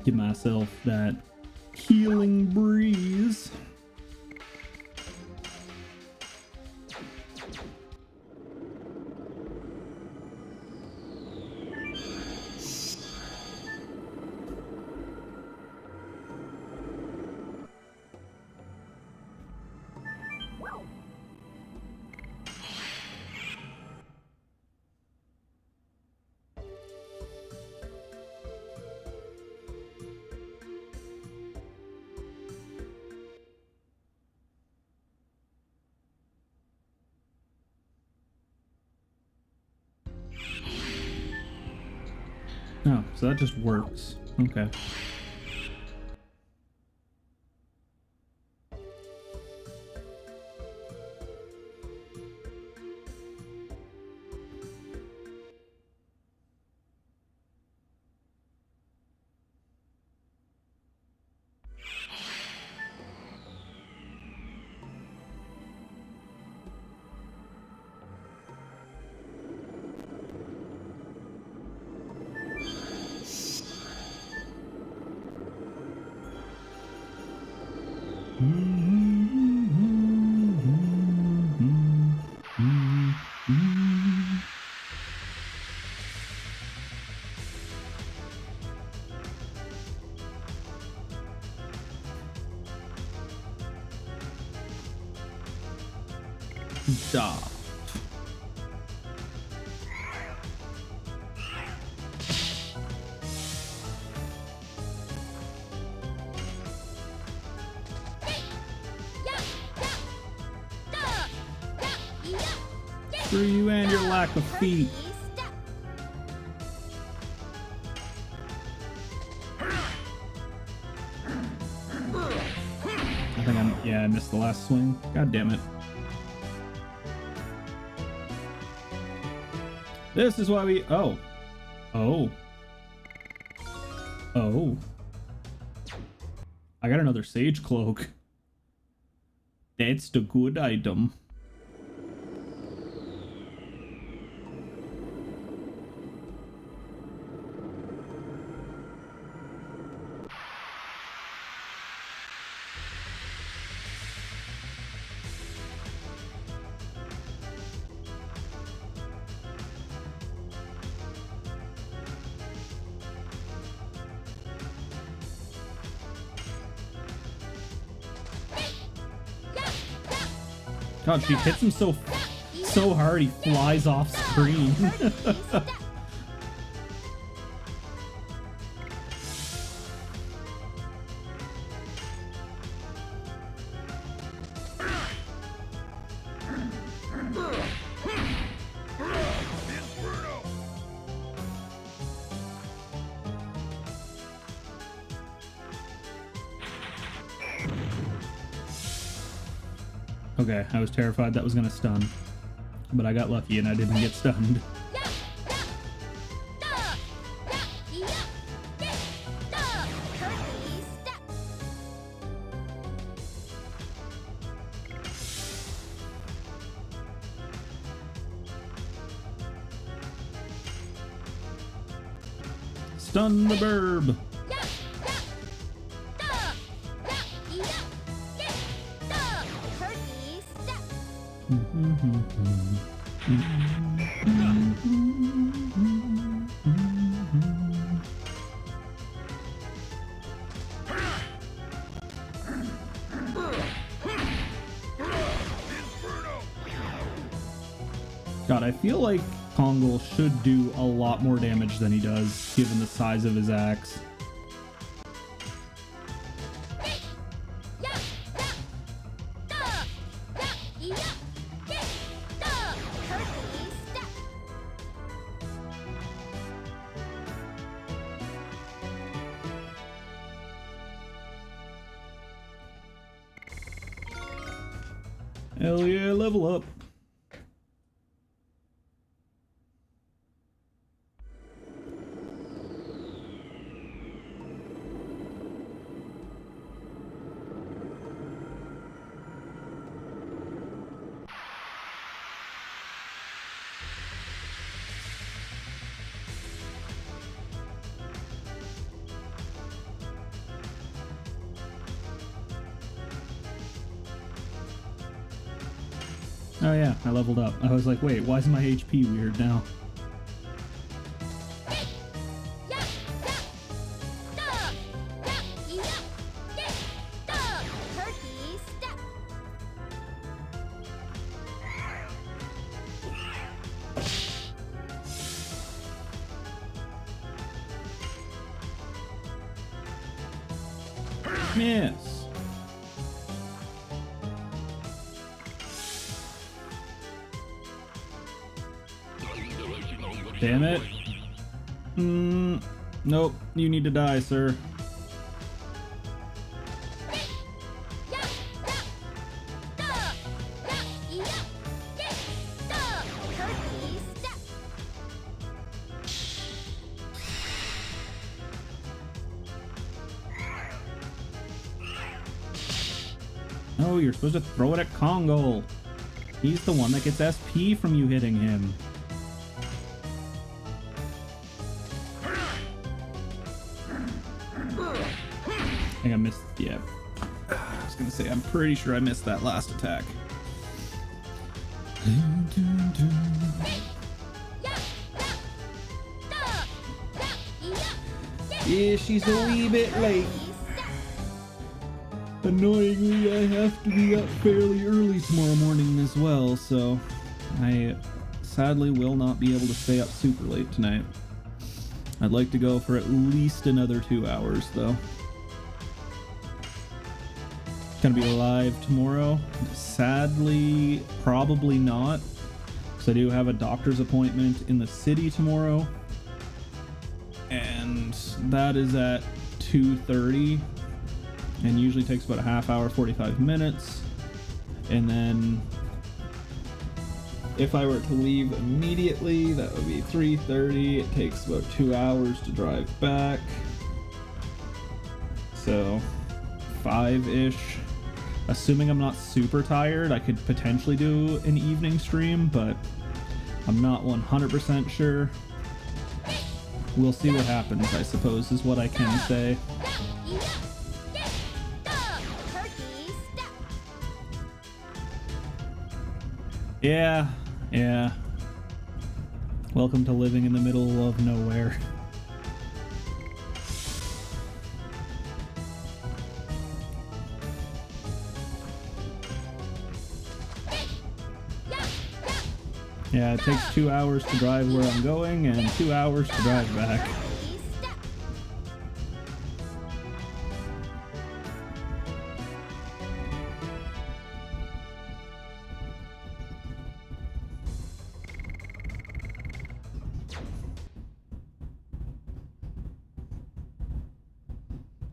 Give myself that healing breeze. Oh, so that just works. Okay. Stop. Screw you and your lack of feet. I missed the last swing. God damn it. This is why we... Oh. I got another sage cloak. That's the good item. God, she hits him so hard he flies off screen. Okay, I was terrified that was gonna stun, but I got lucky and I didn't get stunned. Stun the burb! God, I feel like Kongol should do a lot more damage than he does, given the size of his axe. Hell yeah, level up. Oh yeah, I leveled up. I was like, wait, why is my HP weird now? Miss. Damn it. Nope, you need to die, sir. No, you're supposed to throw it at Congo. He's the one that gets SP from you hitting him. I think I missed, yeah. I was gonna say, I'm pretty sure I missed that last attack. Yeah, she's a wee bit late. Annoyingly, I have to be up fairly early tomorrow morning as well, so I sadly will not be able to stay up super late tonight. I'd like to go for at least another 2 hours, though. Gonna be live tomorrow? Sadly, probably not, because I do have a doctor's appointment in the city tomorrow, and that is at 2:30. And usually takes about a half hour, 45 minutes. And then if I were to leave immediately, that would be 3:30. It takes about 2 hours to drive back. So 5-ish. Assuming I'm not super tired, I could potentially do an evening stream, but I'm not 100% sure. We'll see what happens, I suppose, is what I can say. Yeah. Welcome to living in the middle of nowhere. Yeah, it takes 2 hours to drive where I'm going and 2 hours to drive back.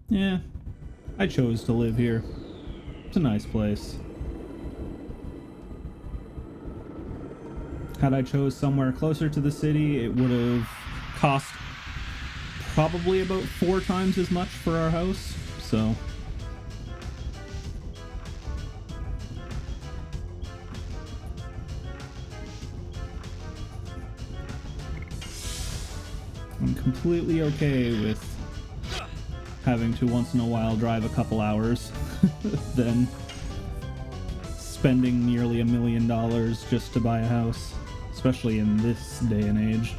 Yeah, I chose to live here. It's a nice place. Had I chose somewhere closer to the city, it would have cost probably about 4 times as much for our house, so... I'm completely okay with having to once in a while drive a couple hours than spending nearly $1 million just to buy a house, especially in this day and age.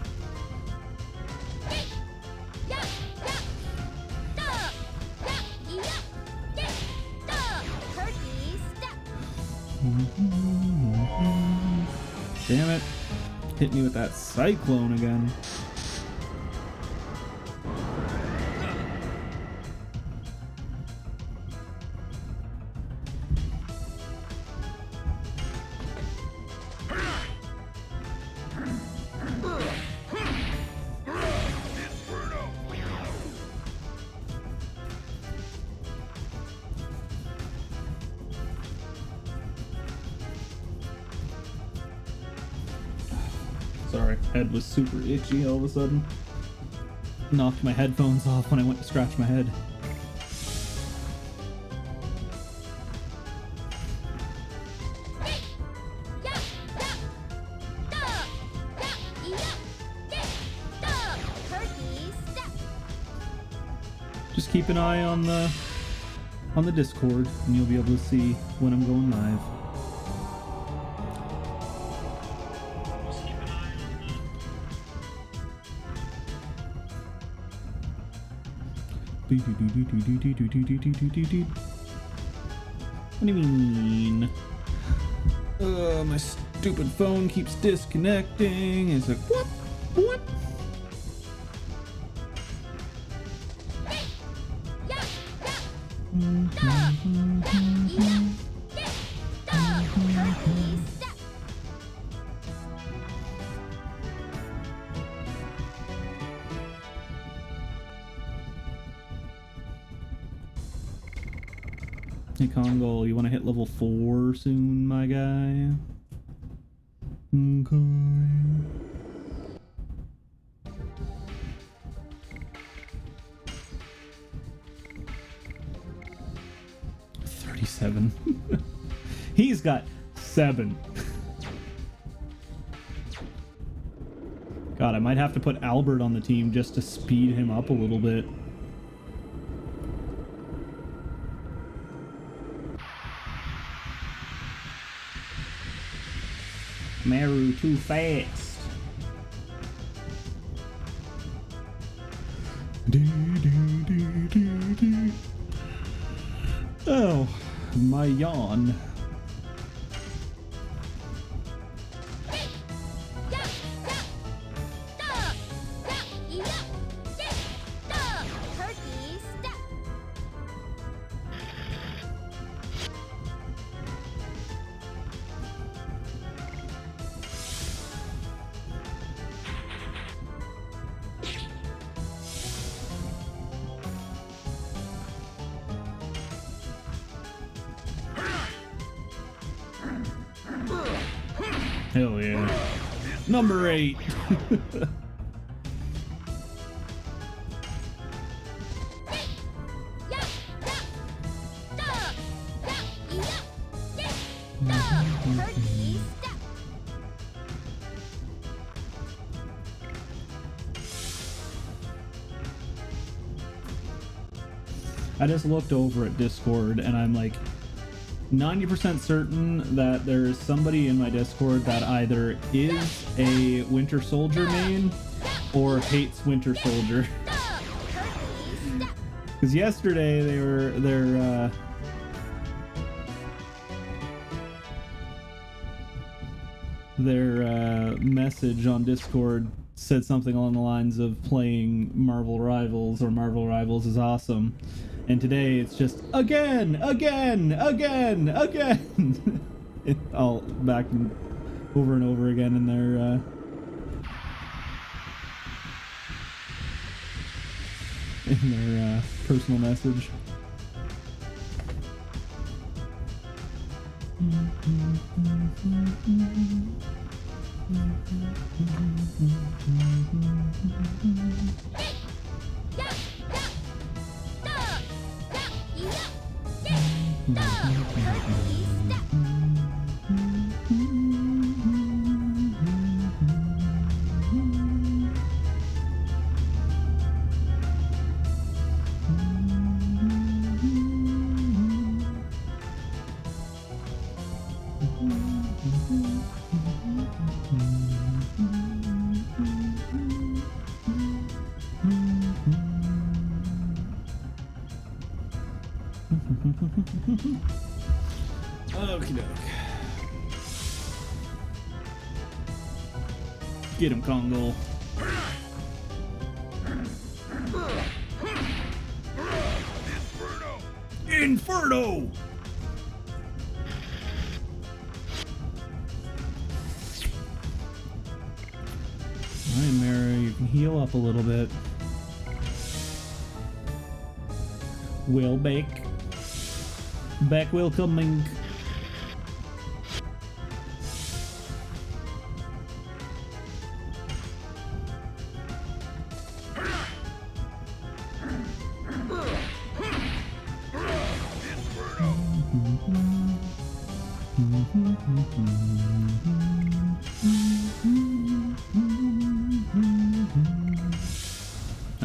Damn it, hit me with that cyclone again. Sorry, head was super itchy all of a sudden. Knocked my headphones off when I went to scratch my head. Just keep an eye on the Discord and you'll be able to see when I'm going live. What do you mean? My stupid phone keeps disconnecting. It's like, what? What? Hey Kongol, you want to hit level 4 soon, my guy? Okay. 37. He's got 7. God, I might have to put Albert on the team just to speed him up a little bit. Meru too fast. Oh, my yawn. Hell yeah. Number 8. I just looked over at Discord and I'm like 90% certain that there is somebody in my Discord that either is a Winter Soldier main or hates Winter Soldier. Because yesterday their message on Discord said something along the lines of playing Marvel Rivals or Marvel Rivals is awesome. And today it's just again. It's all back and over again in their personal message. Okie doke. Get him, Kongo. Inferno! Alright, Mara, you can heal up a little bit. Will bake. Back welcoming.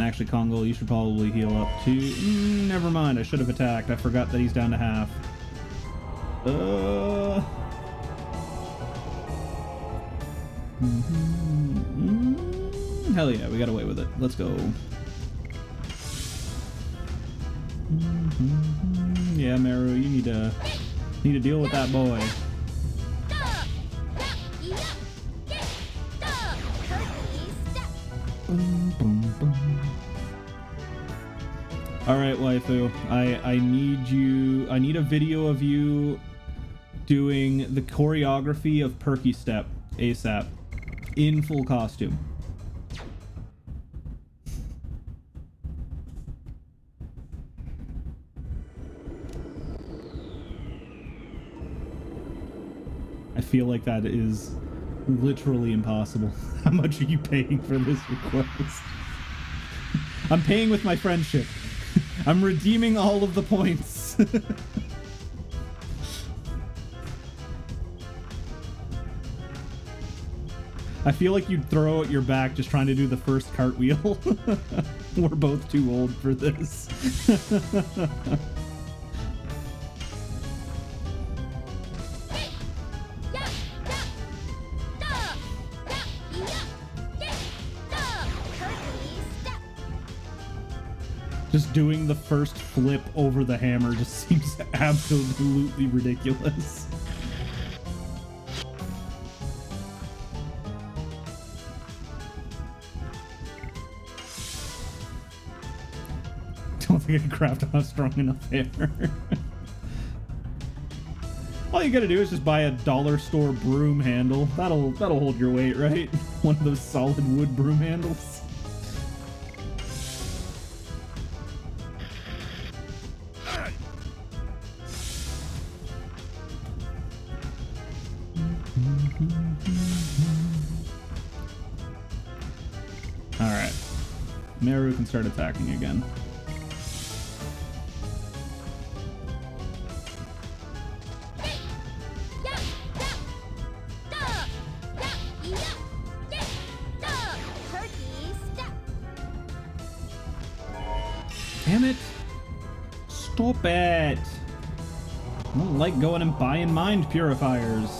Actually, Kongo, you should probably heal up too. Never mind, I should have attacked. I forgot that he's down to half. Hell yeah, we got away with it. Let's go. Yeah, Meru, you need to deal with that boy. Alright, waifu. I need a video of you doing the choreography of Perky Step ASAP in full costume. I feel like that is literally impossible. How much are you paying for this request? I'm paying with my friendship. I'm redeeming all of the points. I feel like you'd throw out your back just trying to do the first cartwheel. We're both too old for this. Just doing the first flip over the hammer just seems absolutely ridiculous. Don't think I can craft a strong enough hammer. All you gotta do is just buy a dollar store broom handle. That'll hold your weight, right? One of those solid wood broom handles. Alright. Meru can start attacking again. Damn it! Stop it! I don't like going and buying mind purifiers.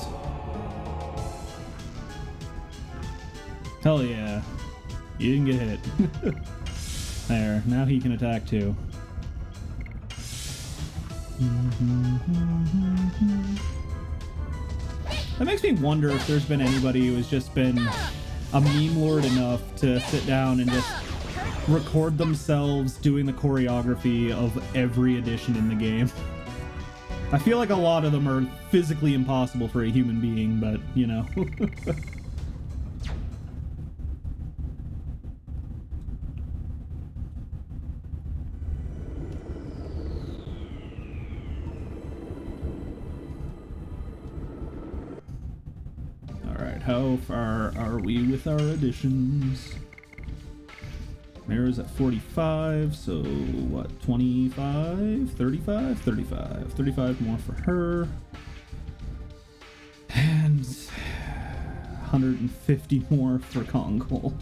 Hell yeah. You didn't get hit. There, now he can attack too. That makes me wonder if there's been anybody who has just been a meme lord enough to sit down and just record themselves doing the choreography of every edition in the game. I feel like a lot of them are physically impossible for a human being, but, you know. Alright, how far are we with our additions? Mara's at 45, so what, 25? 35? 35. 35 more for her. And 150 more for Kongol.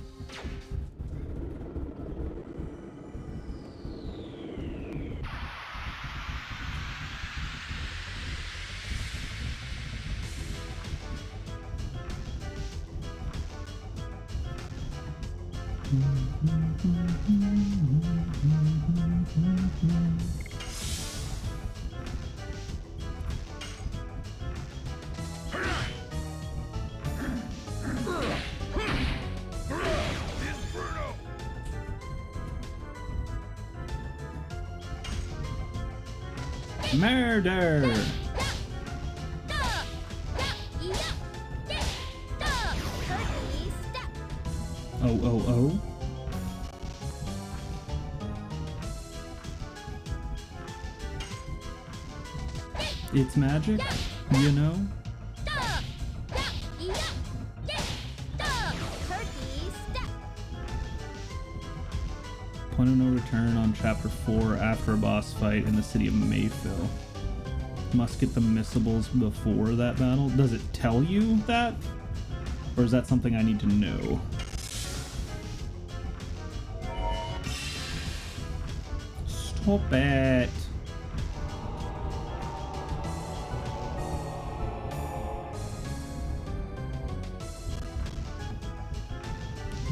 Murder! Oh. It's magic, you know? Point of no return on chapter 4 after a boss fight in the city of Mayfill. Must get the missables before that battle. Does it tell you that? Or is that something I need to know? Stop it.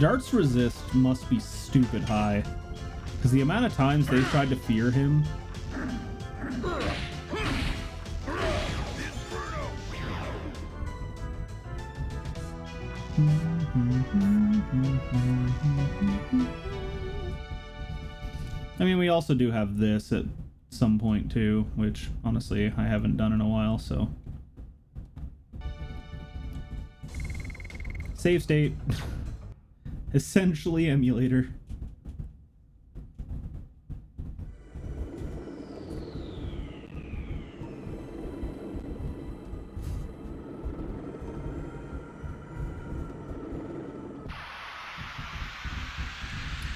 Dart's resist must be stupid high, because the amount of times they've tried to fear him. I mean, we also do have this at some point too, which honestly I haven't done in a while, so. Save state. Essentially emulator.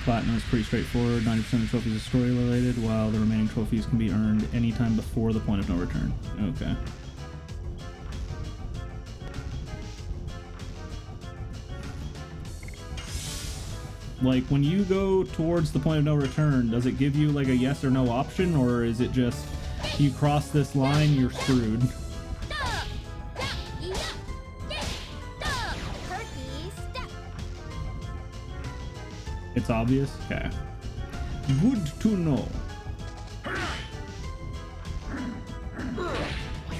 Platinum is pretty straightforward. 90% of the trophies are story related, while the remaining trophies can be earned anytime before the point of no return. Okay. Like, when you go towards the point of no return, does it give you like a yes or no option, or is it just you cross this line, you're screwed? It's obvious? Okay. Good to know.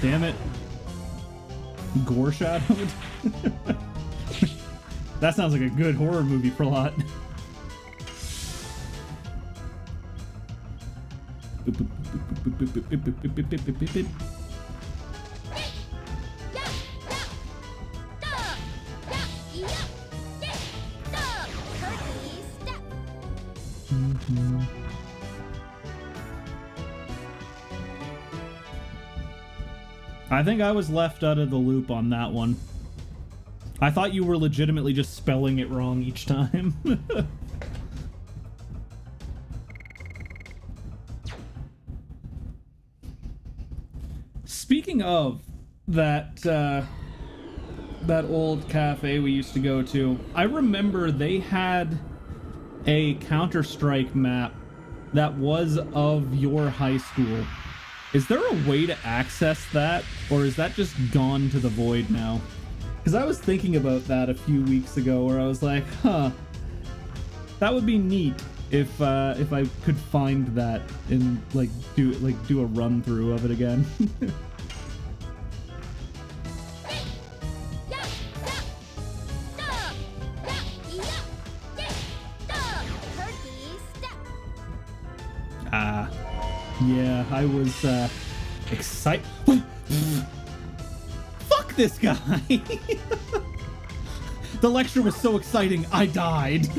Damn it. Gore shadowed? That sounds like a good horror movie plot. I think I was left out of the loop on that one. I thought you were legitimately just spelling it wrong each time. Speaking of that old cafe we used to go to, I remember they had a Counter-Strike map that was of your high school. Is there a way to access that, or is that just gone to the void now? Because I was thinking about that a few weeks ago, where I was like, huh, that would be neat if I could find that and do a run through of it again. Yeah, I was excited. Fuck this guy! The lecture was so exciting, I died.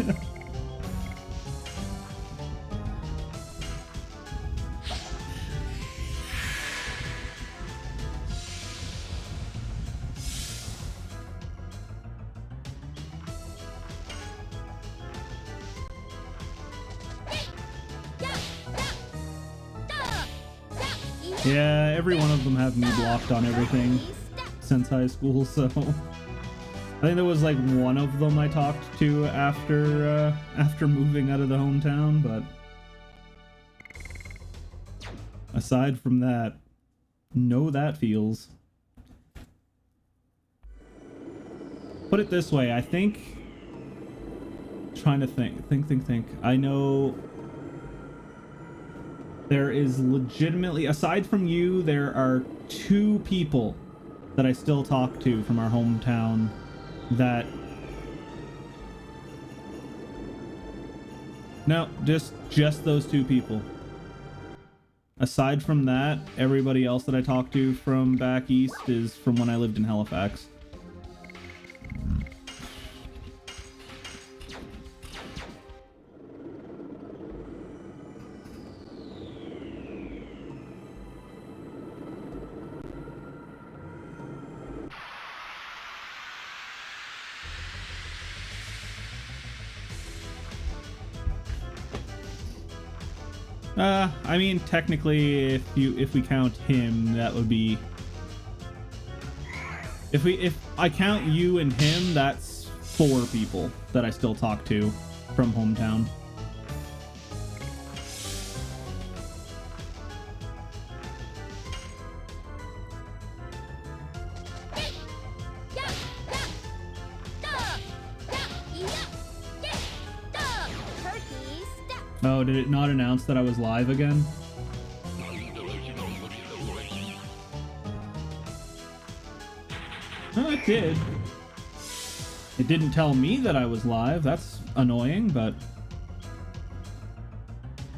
Yeah, every one of them have me blocked on everything since high school, so I think there was like one of them I talked to after moving out of the hometown, but aside from that, no that feels. Put it this way, I think, trying to think. I know there is legitimately, aside from you, there are 2 people that I still talk to from our hometown that... No, just those 2 people. Aside from that, everybody else that I talk to from back east is from when I lived in Halifax. I mean, technically, if we count him, that would be... If I count you and him, that's 4 people that I still talk to from hometown. Oh, did it not announce that I was live again? No, it did. It didn't tell me that I was live. That's annoying, but...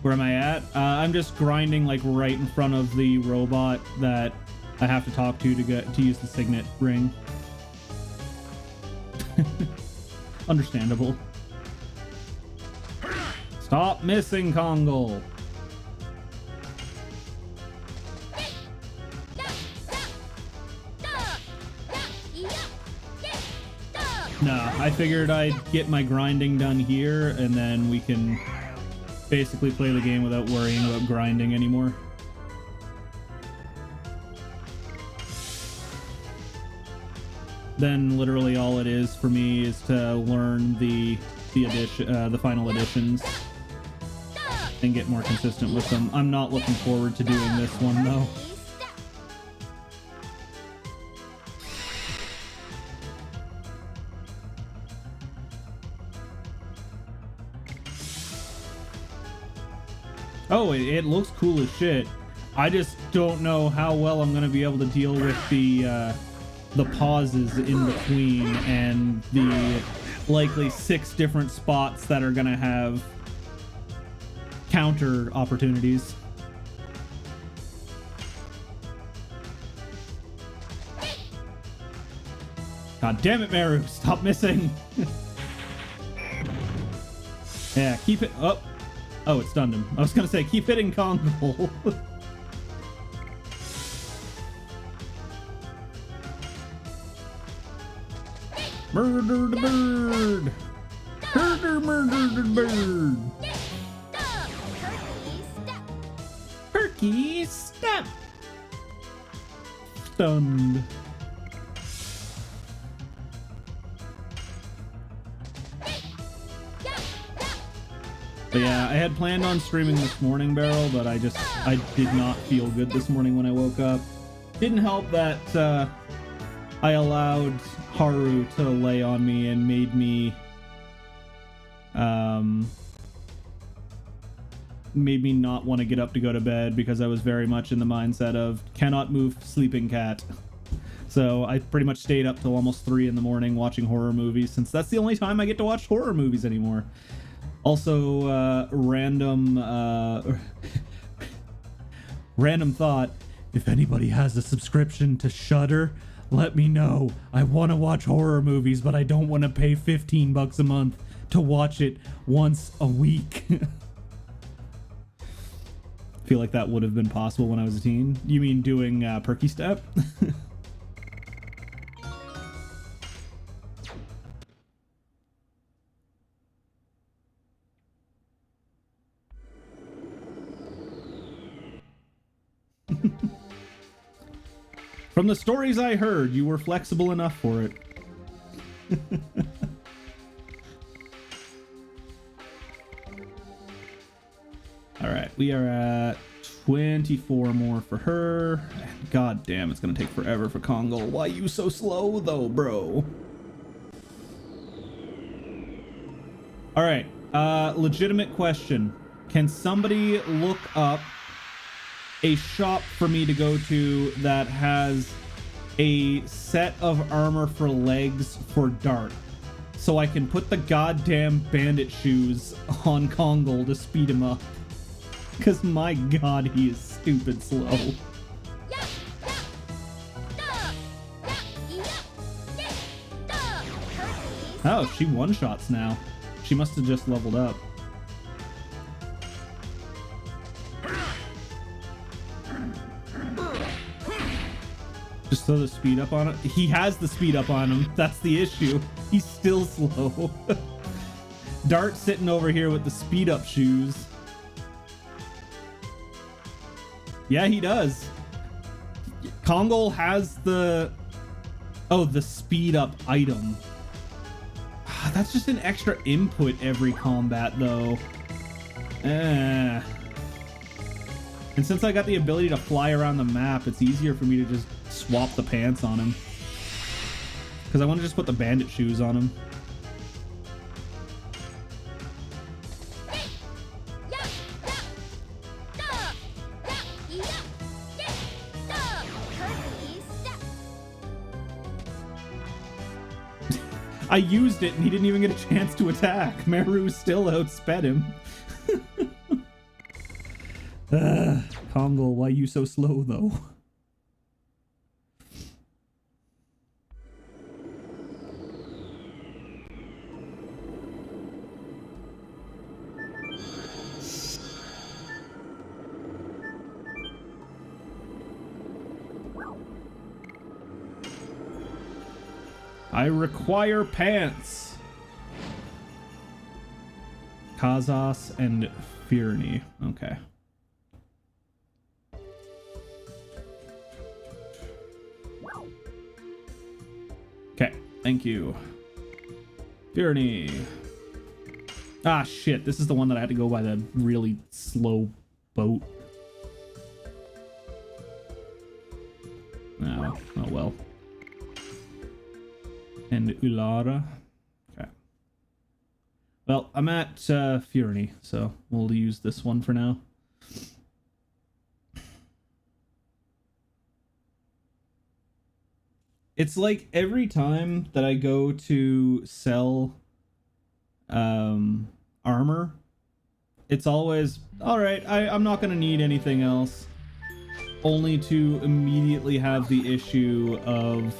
Where am I at? I'm just grinding like right in front of the robot that I have to talk to use the signet ring. Understandable. Stop missing, Kongle! Nah, I figured I'd get my grinding done here, and then we can basically play the game without worrying about grinding anymore. Then literally all it is for me is to learn the final editions and get more consistent with them. I'm not looking forward to doing this one though. Oh, it looks cool as shit. I just don't know how well I'm gonna be able to deal with the pauses in between and the likely 6 different spots that are gonna have counter opportunities. God damn it, Meru, stop missing. Yeah, keep it up. Oh, it stunned him. I was gonna say, keep hitting Kongo. Murder the bird! Murder the bird! Perky step! Stunned. But yeah, I had planned on streaming this morning, Barrel, but I did not feel good this morning when I woke up. Didn't help that I allowed Haru to lay on me and made me not want to get up to go to bed because I was very much in the mindset of cannot move, sleeping cat. So I pretty much stayed up till almost 3 in the morning watching horror movies, since that's the only time I get to watch horror movies anymore. Also, random thought, if anybody has a subscription to Shudder, let me know. I want to watch horror movies, but I don't want to pay $15 a month to watch it once a week. Feel like that would have been possible when I was a teen. You mean doing Perky Step? From the stories I heard, you were flexible enough for it. Alright, we are at 24 more for her. God damn, it's gonna take forever for Kongo. Why you so slow though, bro? Alright, legitimate question. Can somebody look up a shop for me to go to that has a set of armor for legs for Dart, so I can put the goddamn bandit shoes on Kongo to speed him up? Because my god, he is stupid slow. Oh, she one-shots now. She must have just leveled up. Just throw the speed up on it. He has the speed up on him. That's the issue. He's still slow. Dart sitting over here with the speed up shoes. Yeah, he does. Kongo has the speed up item. That's just an extra input every combat though. And since I got the ability to fly around the map, it's easier for me to just swap the pants on him. Because I want to just put the bandit shoes on him. I used it and he didn't even get a chance to attack. Meru still outsped him. Kongo, why you so slow though? I require pants. Kazas and Firni. Okay. Okay, thank you. Firni. Ah, shit. This is the one that I had to go by the really slow boat. Oh, oh well. And Ulara. Okay. Well, I'm at Firni, so we'll use this one for now. It's like every time that I go to sell armor, it's always, all right, I'm not going to need anything else, only to immediately have the issue of,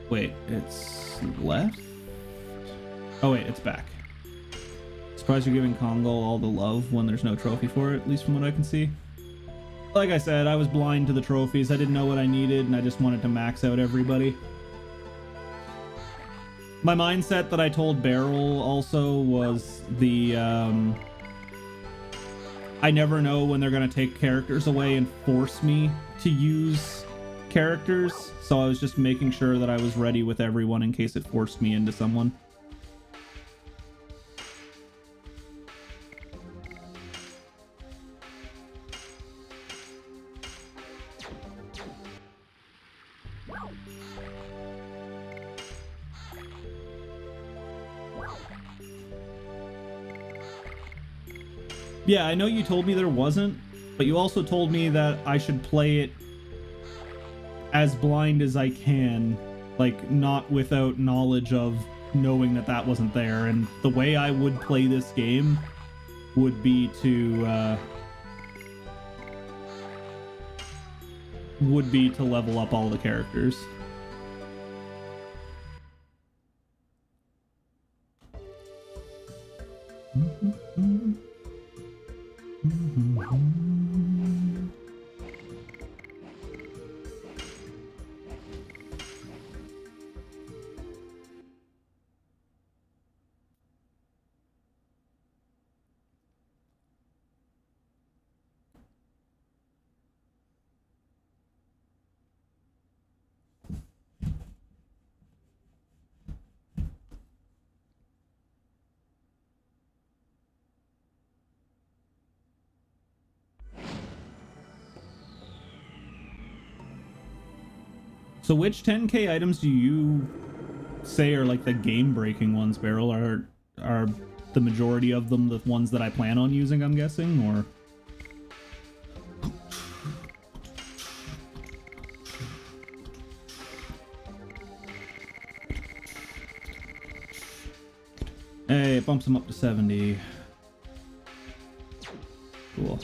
wait, it's left? Oh wait, it's back. Surprised you're giving Congo all the love when there's no trophy for it, at least from what I can see. Like I said, I was blind to the trophies. I didn't know what I needed, and I just wanted to max out everybody. My mindset that I told Beryl also was the, I never know when they're going to take characters away and force me to use characters, so I was just making sure that I was ready with everyone in case it forced me into someone. Yeah, I know you told me there wasn't, but you also told me that I should play it as blind as I can, like not without knowledge of knowing that that wasn't there. And the way I would play this game would be to level up all the characters. So which 10k items do you say are like the game-breaking ones, Beryl? Are the majority of them the ones that I plan on using, I'm guessing, or? Hey, it bumps them up to 70. Cool.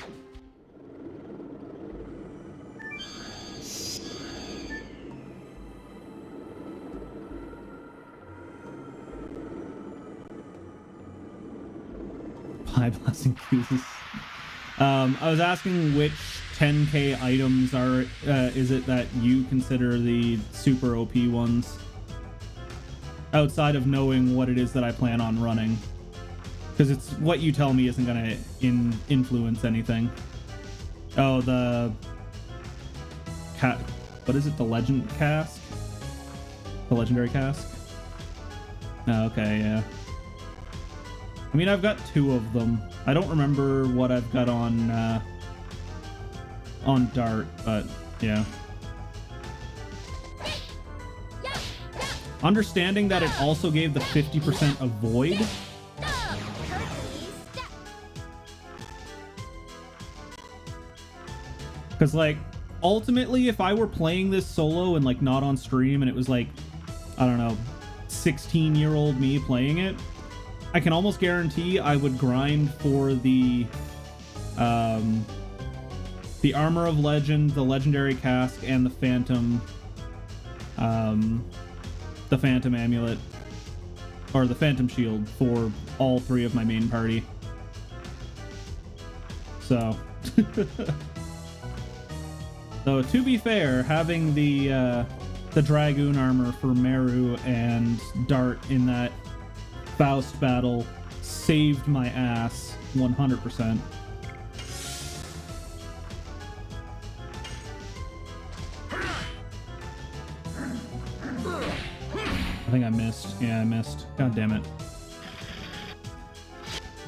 Pie blasting fuses. I was asking which 10k items are is it that you consider the super OP ones, outside of knowing what it is that I plan on running, because it's what you tell me isn't gonna influence anything. Oh, the what is it? The legend cask? The legendary cask? Oh, okay, yeah. I mean, I've got 2 of them. I don't remember what I've got on Dart, but yeah. Understanding that it also gave the 50% avoid. Because, like, ultimately, if I were playing this solo and, like, not on stream and it was, like, I don't know, 16-year-old me playing it, I can almost guarantee I would grind for the Armor of Legend, the Legendary Cask, and the Phantom Amulet, or the Phantom Shield for all 3 of my main party. So, so to be fair, having the the Dragoon armor for Meru and Dart in that Faust battle saved my ass 100%. I think I missed. Yeah, I missed. God damn it.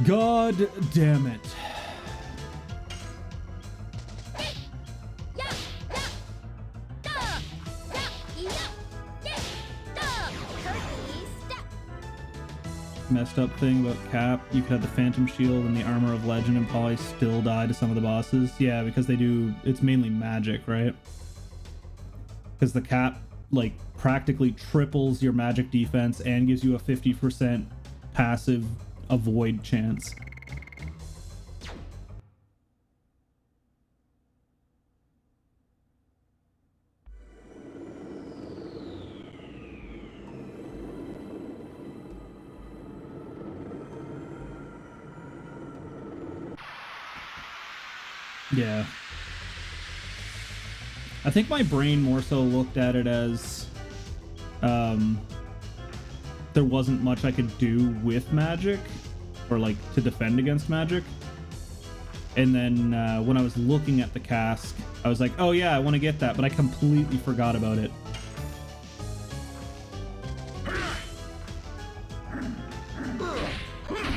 God damn it. Messed up thing about Cap, you could have the Phantom Shield and the Armor of Legend and probably still die to some of the bosses. Yeah, because they do, it's mainly magic, right? Because the Cap, like, practically triples your magic defense and gives you a 50% passive avoid chance. Yeah. I think my brain more so looked at it as there wasn't much I could do with magic or like to defend against magic. And then when I was looking at the cask, I was like, oh yeah, I want to get that, but I completely forgot about it.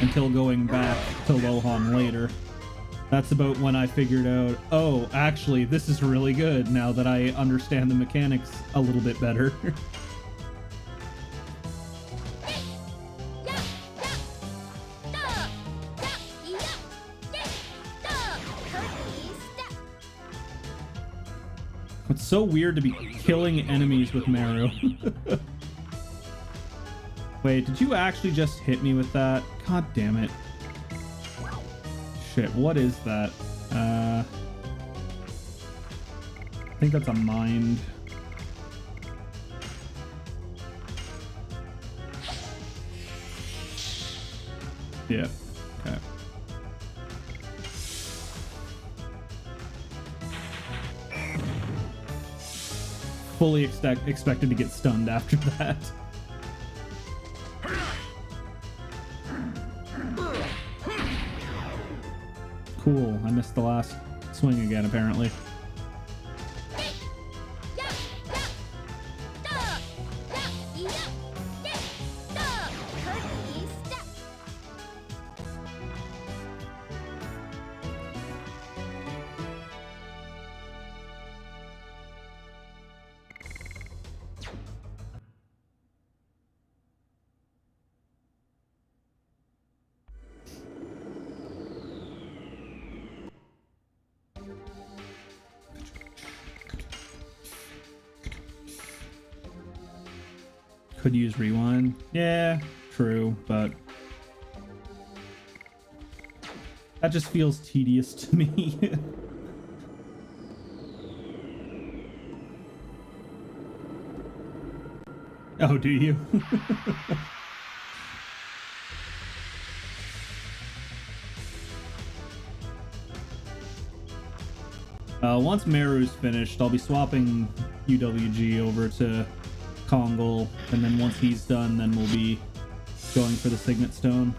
Until going back to Lohan later. That's about when I figured out, oh, actually, this is really good now that I understand the mechanics a little bit better. It's so weird to be killing enemies with Meru. Wait, did you actually just hit me with that? God damn it. Shit, what is that? I think that's a mind. Yeah, okay. Fully expected to get stunned after that. Cool, I missed the last swing again, apparently. Could use rewind. Yeah, true, but that just feels tedious to me. Oh, do you? Once Meru's finished, I'll be swapping UWG over to Kongol, and then once he's done, then we'll be going for the Signet Stone.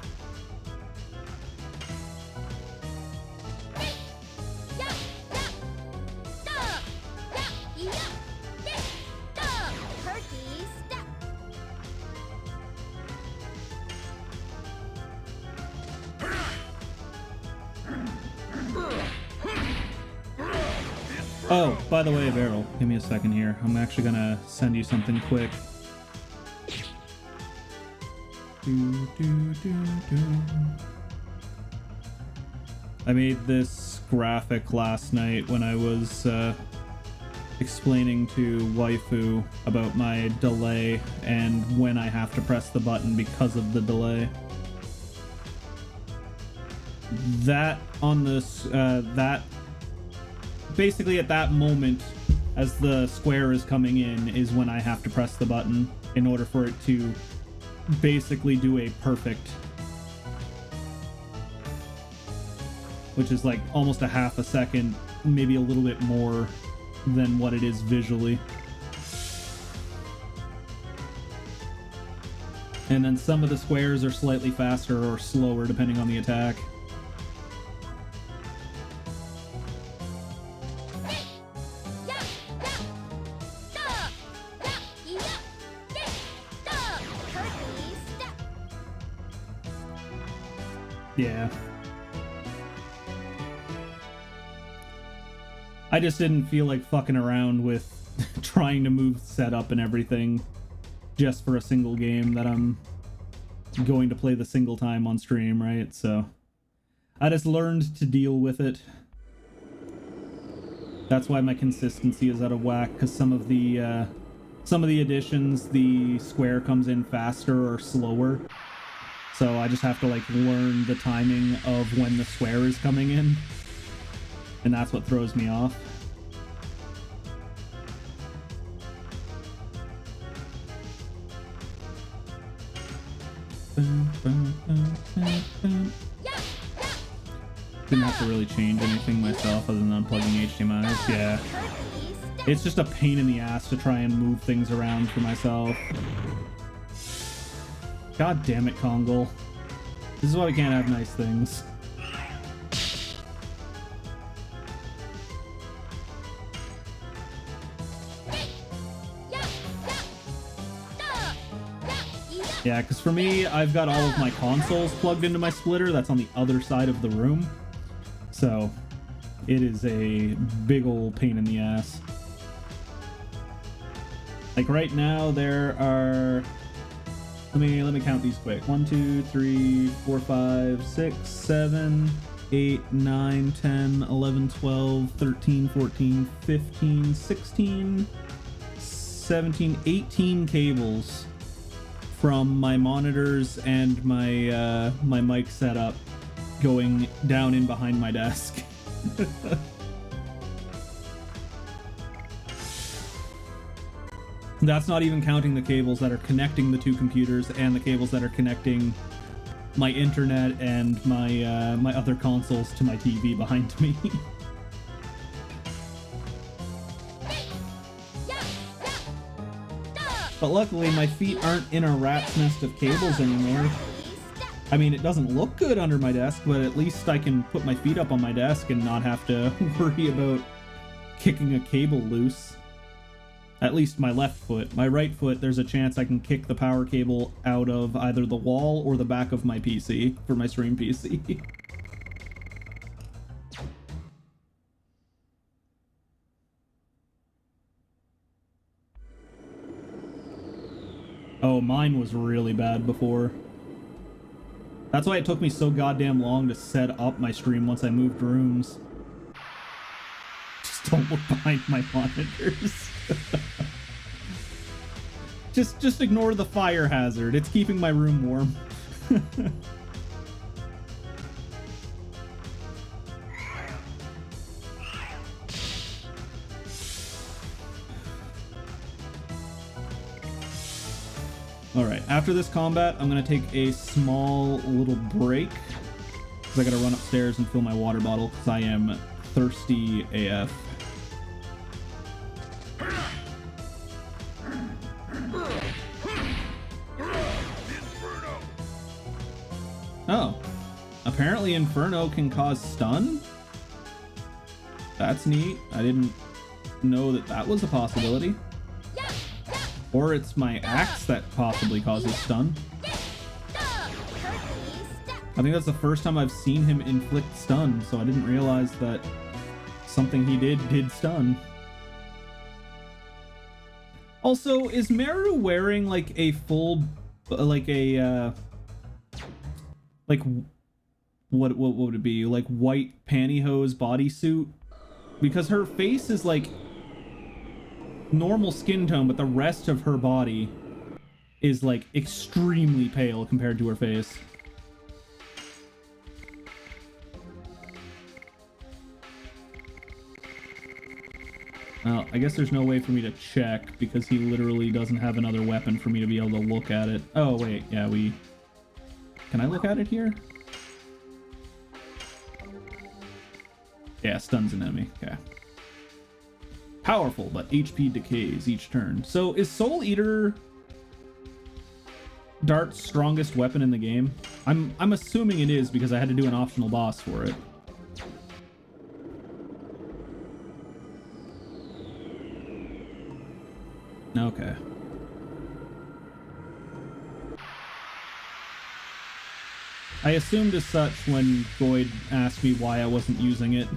Oh, by the way, Beryl, give me a second here. I'm actually gonna send you something quick. I made this graphic last night when I was explaining to Waifu about my delay and when I have to press the button because of the delay. That on this, basically at that moment as the square is coming in is when I have to press the button in order for it to basically do a perfect, which is like almost a half a second, maybe a little bit more than what it is visually. And then some of the squares are slightly faster or slower depending on the attack. Yeah. I just didn't feel like fucking around with trying to move setup and everything just for a single game that I'm going to play the single time on stream, right? So I just learned to deal with it. That's why my consistency is out of whack, because some of the additions, the square comes in faster or slower. So I just have to like learn the timing of when the square is coming in. And that's what throws me off. Didn't have to really change anything myself other than unplugging HDMIs. Yeah. It's just a pain in the ass to try and move things around for myself. God damn it, Kongol. This is why we can't have nice things. Yeah, because for me, I've got all of my consoles plugged into my splitter. That's on the other side of the room. So, it is a big old pain in the ass. Like right now, there are... Let me count these quick. 1, 2, 3, 4, 5, 6, 7, 8, 9, 10, 11, 12, 13, 14, 15, 16, 17, 18 cables from my monitors and my my mic setup going down in behind my desk. That's not even counting the cables that are connecting the two computers and the cables that are connecting my internet and my my other consoles to my TV behind me. But luckily, my feet aren't in a rat's nest of cables anymore. I mean, it doesn't look good under my desk, but at least I can put my feet up on my desk and not have to worry about kicking a cable loose. At least my left foot. My right foot, there's a chance I can kick the power cable out of either the wall or the back of my PC for my stream PC. Oh, mine was really bad before. That's why it took me so goddamn long to set up my stream once I moved rooms. Just don't look behind my monitors. Just ignore the fire hazard. It's keeping my room warm. Alright, after this combat, I'm going to take a small little break. Because I got to run upstairs and fill my water bottle because I am thirsty AF. Oh. Apparently Inferno can cause stun? That's neat. I didn't know that that was a possibility. Or it's my axe that possibly causes stun. I think that's the first time I've seen him inflict stun, so I didn't realize that something he did stun. Also, is Meru wearing like a full, like a, like, what would it be? Like white pantyhose bodysuit? Because her face is like normal skin tone, but the rest of her body is like extremely pale compared to her face. Well, I guess there's no way for me to check because he literally doesn't have another weapon for me to be able to look at it. Oh, wait, yeah, can I look at it here? Yeah, stuns an enemy. Okay. Powerful, but HP decays each turn. So is Soul Eater Dart's strongest weapon in the game? I'm assuming it is because I had to do an optional boss for it. Okay. I assumed as such when Goyd asked me why I wasn't using it.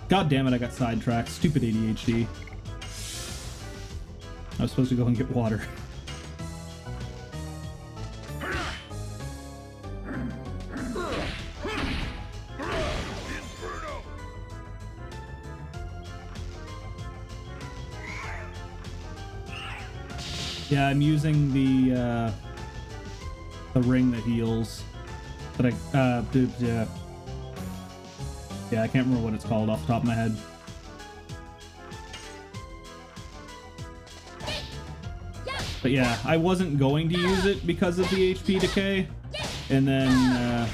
God damn it, I got sidetracked. Stupid ADHD. I was supposed to go and get water. Yeah, I'm using the ring that heals. But yeah, I can't remember what it's called off the top of my head. But yeah, I wasn't going to use it because of the HP decay. And then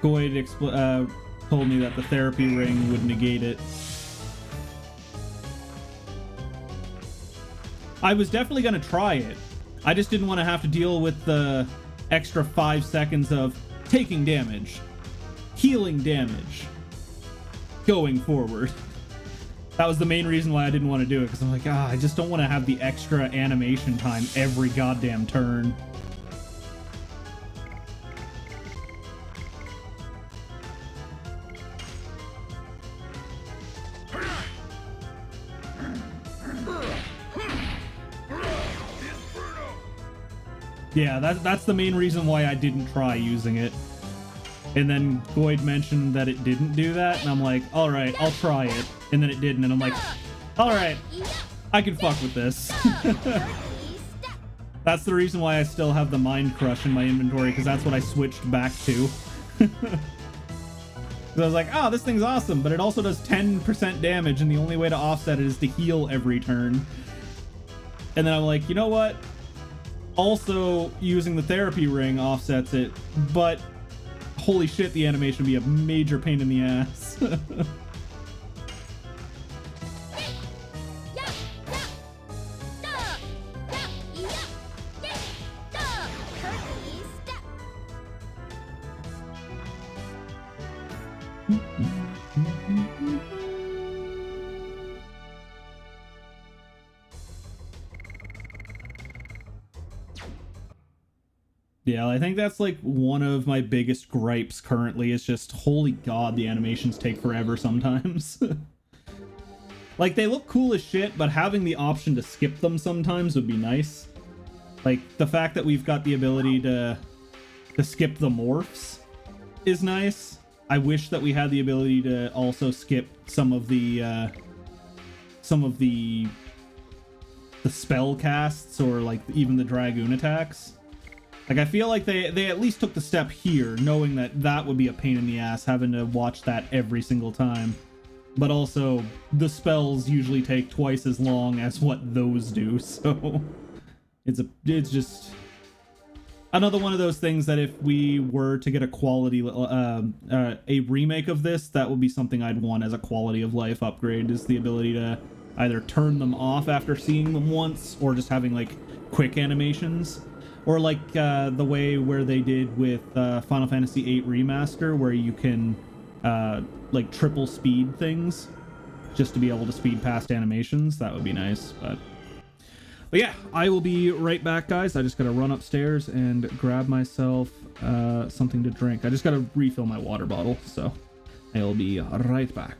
Goyd told me that the therapy ring would negate it. I was definitely going to try it. I just didn't want to have to deal with the extra 5 seconds of taking damage, healing damage, going forward. That was the main reason why I didn't want to do it, because I'm like, I just don't want to have the extra animation time every goddamn turn. Yeah, that's the main reason why I didn't try using it. And then Goyd mentioned that it didn't do that, and I'm like, alright, I'll try it. And then it didn't, and I'm like, alright, I can fuck with this. That's the reason why I still have the Mind Crush in my inventory, because that's what I switched back to. Because I was like, this thing's awesome, but it also does 10% damage, and the only way to offset it is to heal every turn. And then I'm like, you know what? Also, using the therapy ring offsets it, but holy shit, the animation would be a major pain in the ass. Yeah, I think that's like one of my biggest gripes currently is just, holy god, the animations take forever sometimes. Like, they look cool as shit, but having the option to skip them sometimes would be nice. Like, the fact that we've got the ability to skip the morphs is nice. I wish that we had the ability to also skip some of the spell casts, or like even the Dragoon attacks. Like, I feel like they at least took the step here, knowing that that would be a pain in the ass, having to watch that every single time. But also, the spells usually take twice as long as what those do, so it's just another one of those things that if we were to get a quality, a remake of this, that would be something I'd want as a quality of life upgrade, is the ability to either turn them off after seeing them once, or just having, like, quick animations. Or like the way where they did with Final Fantasy VIII Remaster, where you can like triple speed things just to be able to speed past animations. That would be nice. But yeah, I will be right back, guys. I just gotta run upstairs and grab myself something to drink. I just gotta refill my water bottle, so I'll be right back.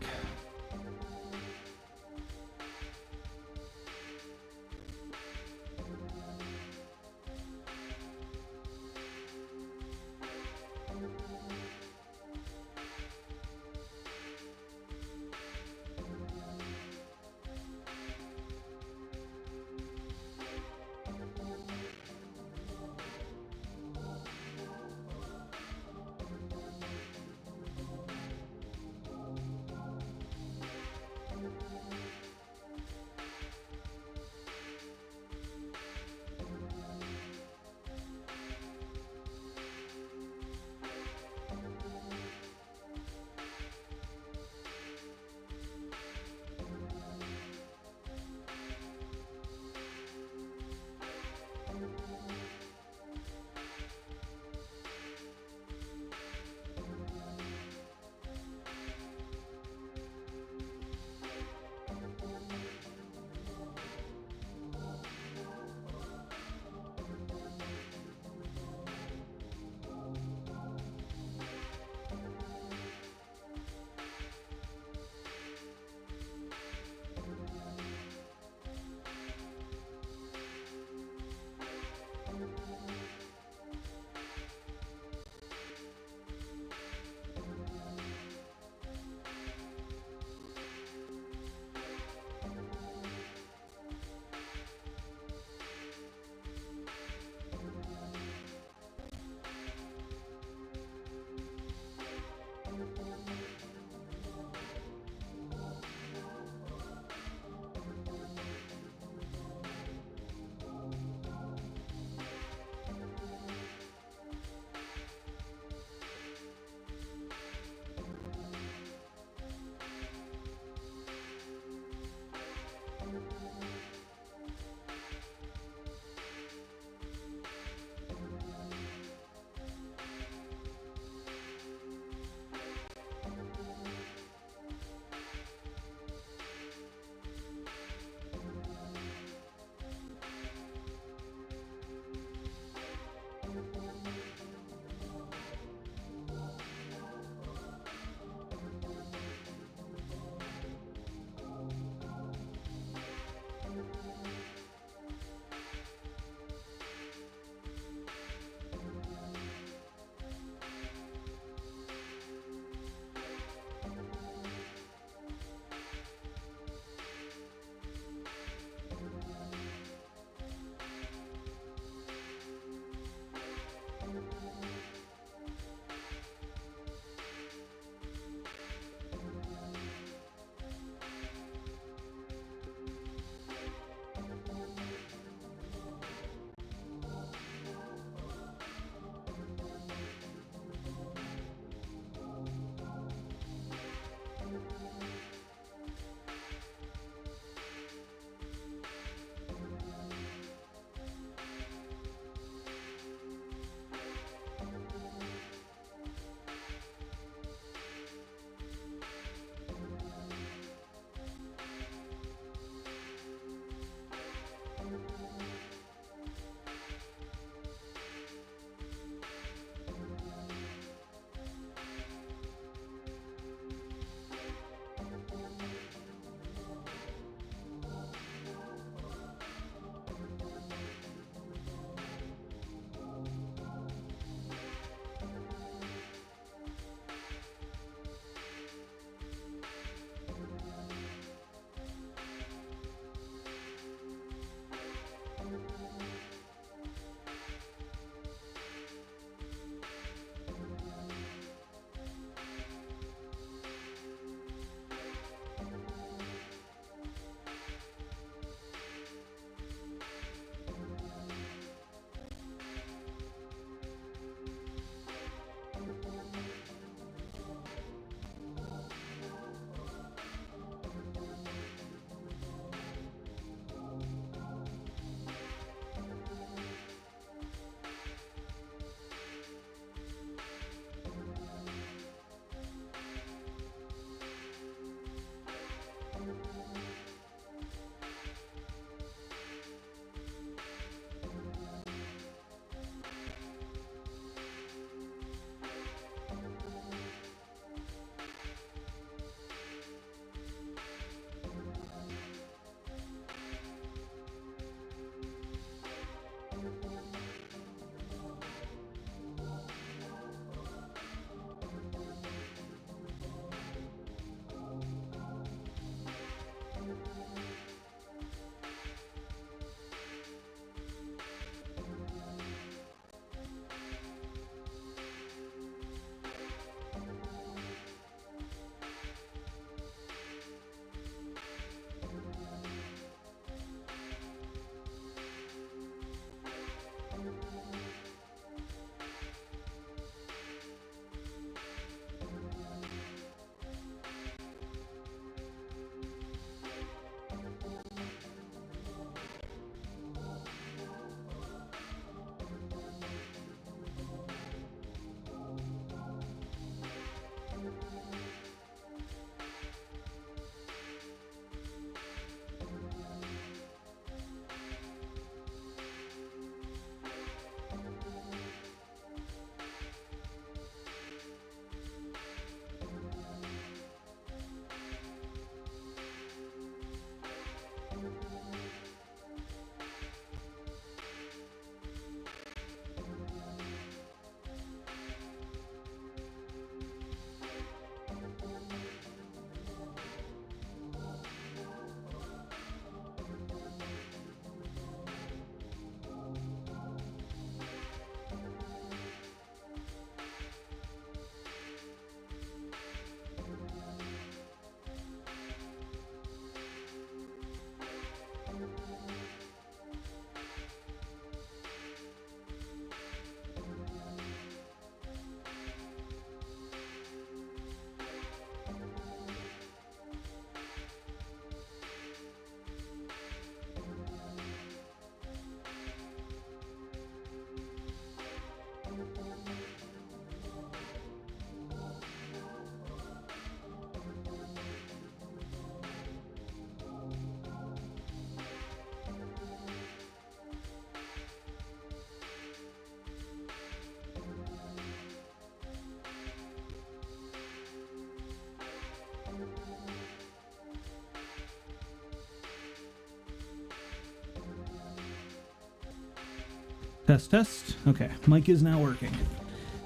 Test, test. Okay, mic is now working.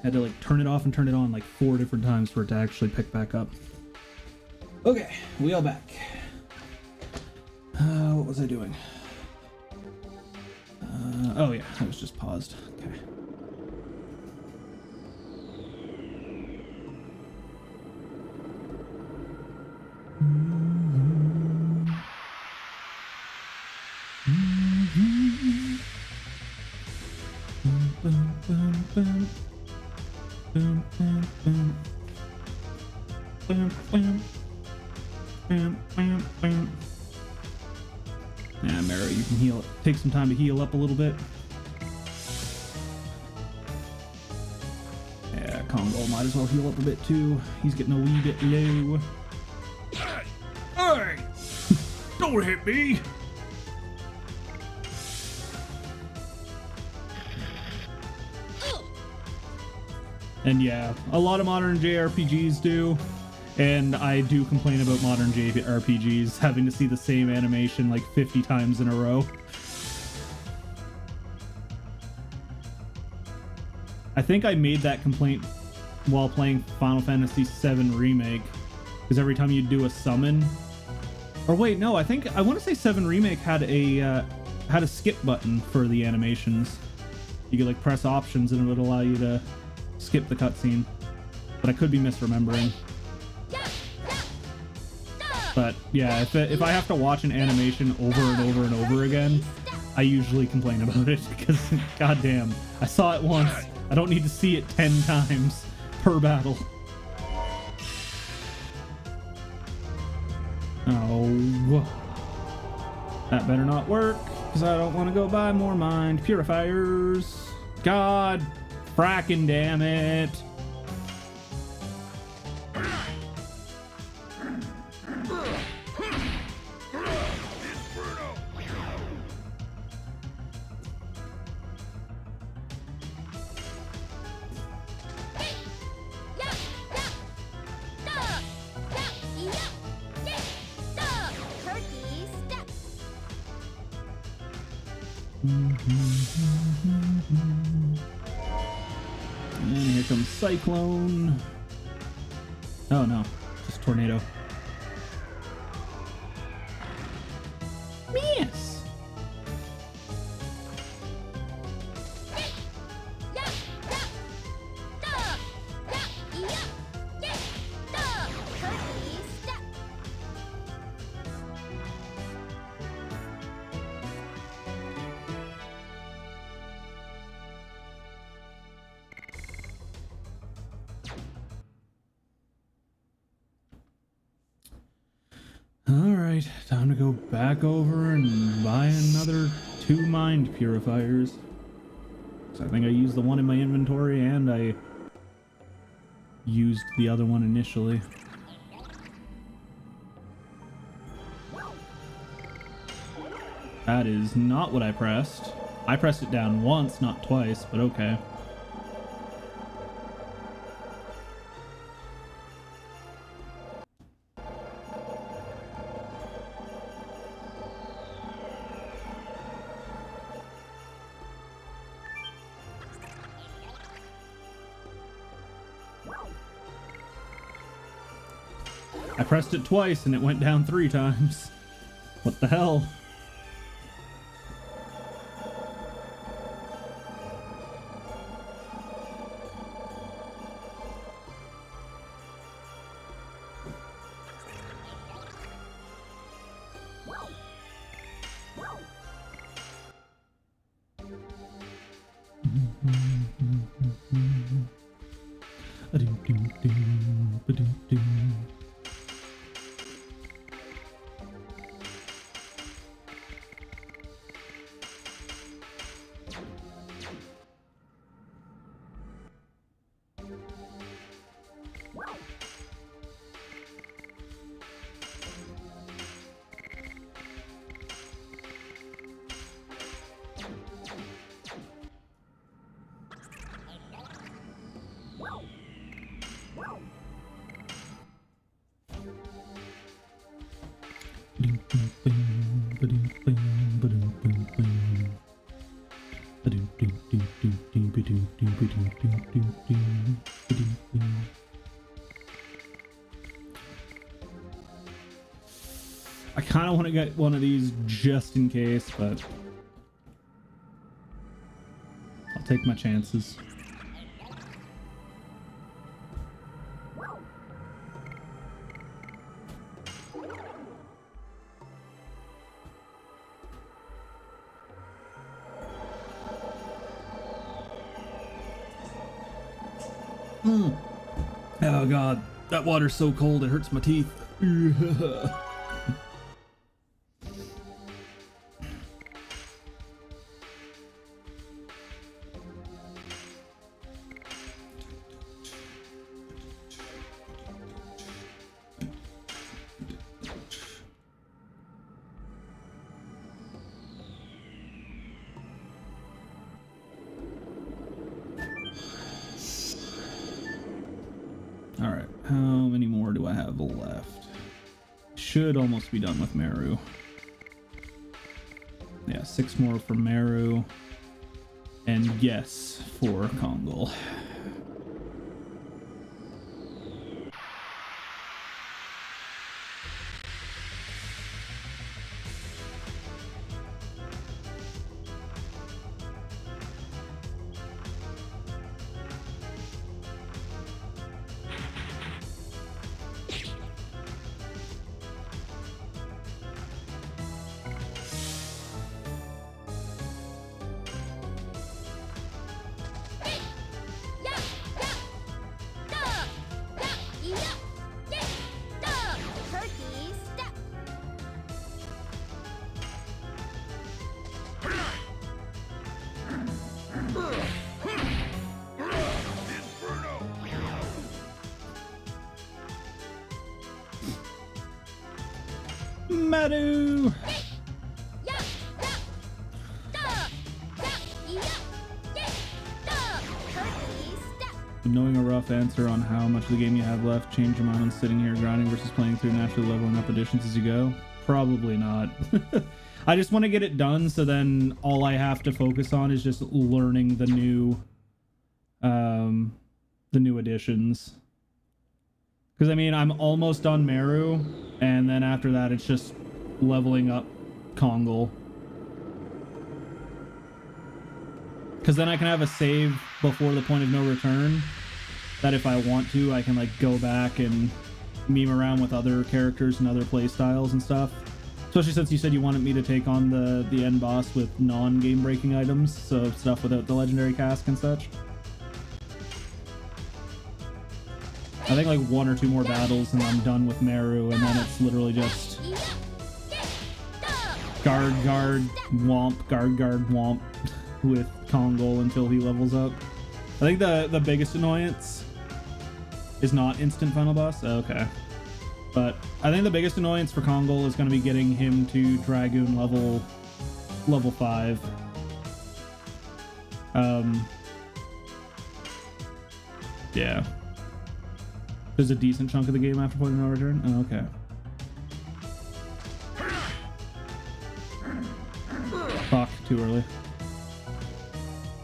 Had to like turn it off and turn it on like 4 different times for it to actually pick back up. Okay, we are back. What was I doing? Oh yeah, I was just paused. Okay. Yeah, Mara, you can heal. Take some time to heal up a little bit. Yeah, Congo might as well heal up a bit too. He's getting a wee bit low. Hey! Don't hit me! And yeah, a lot of modern JRPGs do. And I do complain about modern JRPGs having to see the same animation like 50 times in a row. I think I made that complaint while playing Final Fantasy VII Remake. Because every time you do a summon... Or wait, no, I want to say 7 Remake had a skip button for the animations. You could like press options and it would allow you to skip the cutscene. But I could be misremembering. But yeah, if I have to watch an animation over and over and over again, I usually complain about it because goddamn, I saw it once. I don't need to see it 10 times per battle. Oh, that better not work because I don't want to go buy more mind purifiers. God fracking damn it. And here comes Cyclone. Oh no, just Tornado. Miss! Alright, time to go back over and buy another 2 mind purifiers. So I think I used the one in my inventory and I used the other one initially. That is not what I pressed. I pressed it down once, not twice, but okay. I pressed it twice and it went down 3 times. What the hell? I kind of want to get one of these just in case, but I'll take my chances. Oh god, that water's so cold it hurts my teeth. Alright, how many more do I have left? Should almost be done with Meru. Yeah, 6 more for Meru. And yes, for Kongol. Meru! Knowing a rough answer on how much of the game you have left, change your mind on sitting here grinding versus playing through naturally leveling up additions as you go? Probably not. I just want to get it done, so then all I have to focus on is just learning the new additions. Because I mean, I'm almost done Meru, and then after that, it's just leveling up Kongol. Because then I can have a save before the point of no return, that if I want to, I can like go back and meme around with other characters and other playstyles and stuff. Especially since you said you wanted me to take on the end boss with non-game breaking items, so stuff without the legendary cask and such. I think like 1 or 2 more battles and I'm done with Meru, and then it's literally just guard, womp, guard, womp with Kongol until he levels up. I think the biggest annoyance is not instant final boss. Okay. But I think the biggest annoyance for Kongol is going to be getting him to Dragoon level 5. Yeah. There's a decent chunk of the game after point of no return. Oh, okay. Fuck, too early.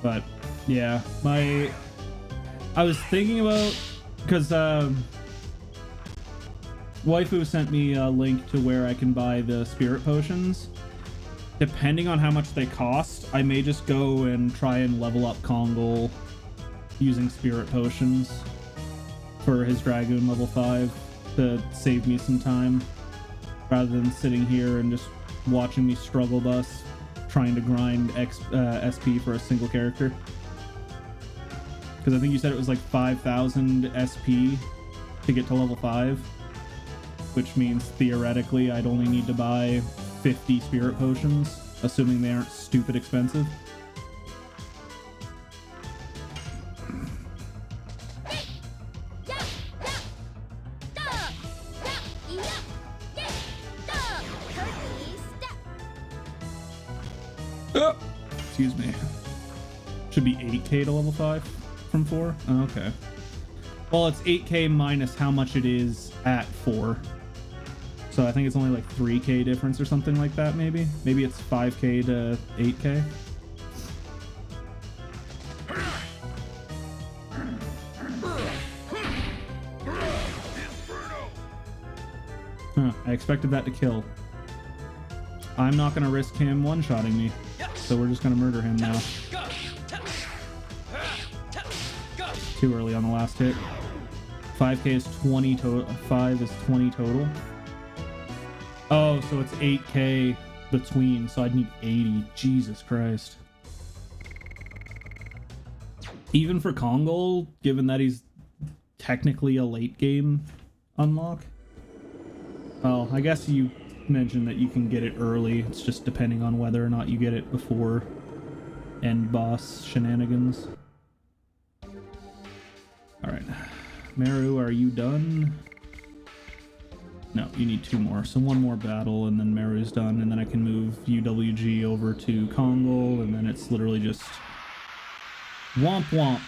But yeah, I was thinking about, because waifu sent me a link to where I can buy the spirit potions. Depending on how much they cost, I may just go and try and level up Kongol using spirit potions for his Dragoon level 5 to save me some time, rather than sitting here and just watching me struggle bus trying to grind SP for a single character. Because I think you said it was like 5,000 SP to get to level 5, which means theoretically I'd only need to buy 50 spirit potions, assuming they aren't stupid expensive. Excuse me. Should be 8k to level 5 from 4? Oh, okay. Well, it's 8k minus how much it is at 4. So I think it's only like 3k difference or something like that, maybe. Maybe it's 5k to 8k. Huh, I expected that to kill. I'm not gonna risk him one-shotting me, so we're just gonna murder him now. Too early on the last hit. 5k is 20 total. 5 is 20 total. Oh, so it's 8k between, so I'd need 80. Jesus Christ. Even for Kongol, given that he's technically a late game unlock. Well, I guess you mentioned that you can get it early. It's just depending on whether or not you get it before end boss shenanigans. Alright. Meru, are you done? No, you need 2 more. So 1 more battle and then Meru's done, and then I can move UWG over to Kongol, and then it's literally just womp womp.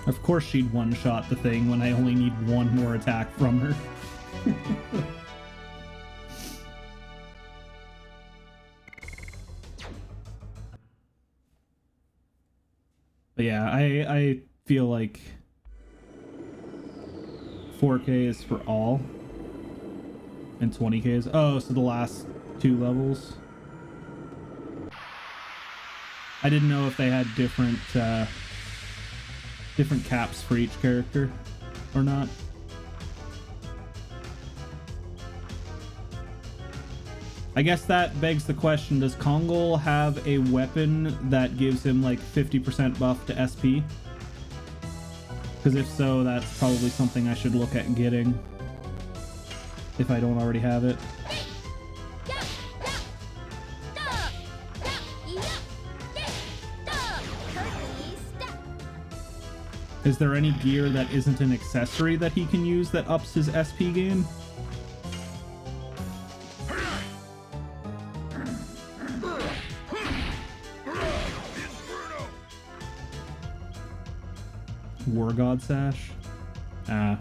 Of course she'd one-shot the thing when I only need 1 more attack from her. But yeah, I feel like 4k is for all. And 20k is... Oh, so the last 2 levels. I didn't know if they had different caps for each character or not. I guess that begs the question, does Kongol have a weapon that gives him like 50% buff to SP? Because if so, that's probably something I should look at getting if I don't already have it. Is there any gear that isn't an accessory that he can use that ups his SP gain? War God Sash? Ah.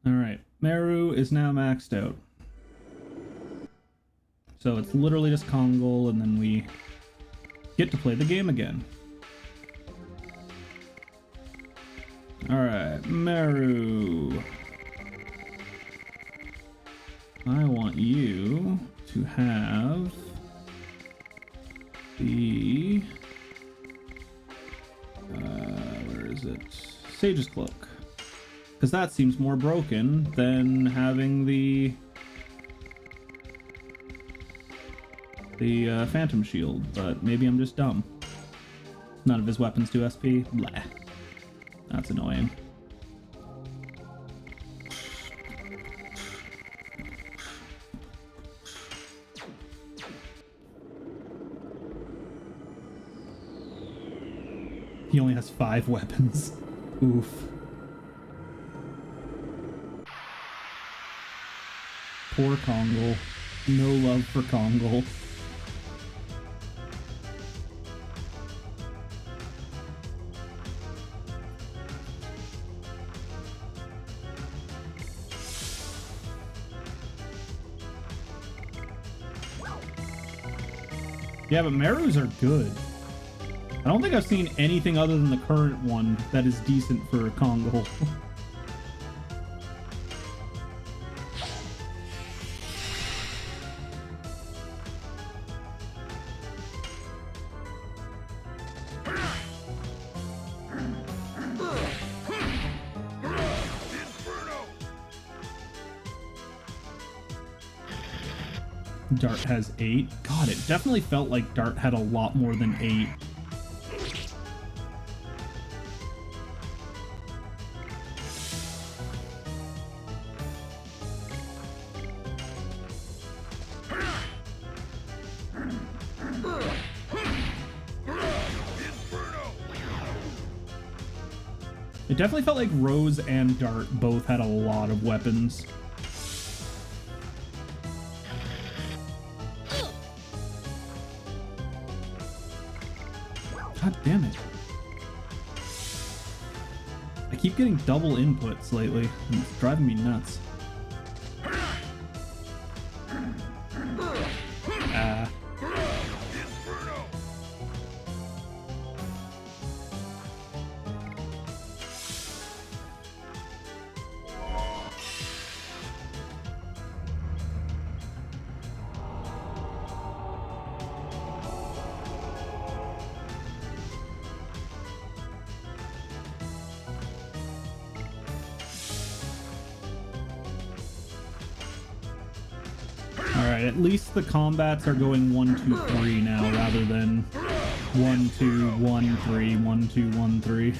Alright, Meru is now maxed out. So it's literally just Kongol, and then we get to play the game again. Alright, Meru. I want you to have the... where is it? Sage's Cloak. Because that seems more broken than having the Phantom Shield, but maybe I'm just dumb. None of his weapons do SP? Blah. That's annoying. He only has 5 weapons. Oof. Poor Kongol. No love for Kongol. Yeah, but Merus are good. I don't think I've seen anything other than the current one that is decent for Kongol. Dart has 8. God, it definitely felt like Dart had a lot more than 8. It definitely felt like Rose and Dart both had a lot of weapons. God damn it. I keep getting double inputs lately, and it's driving me nuts. Ah. Alright, at least the combats are going 1, 2, 3 now, rather than 1, 2, 1, 3, 1, 2, 1, 3.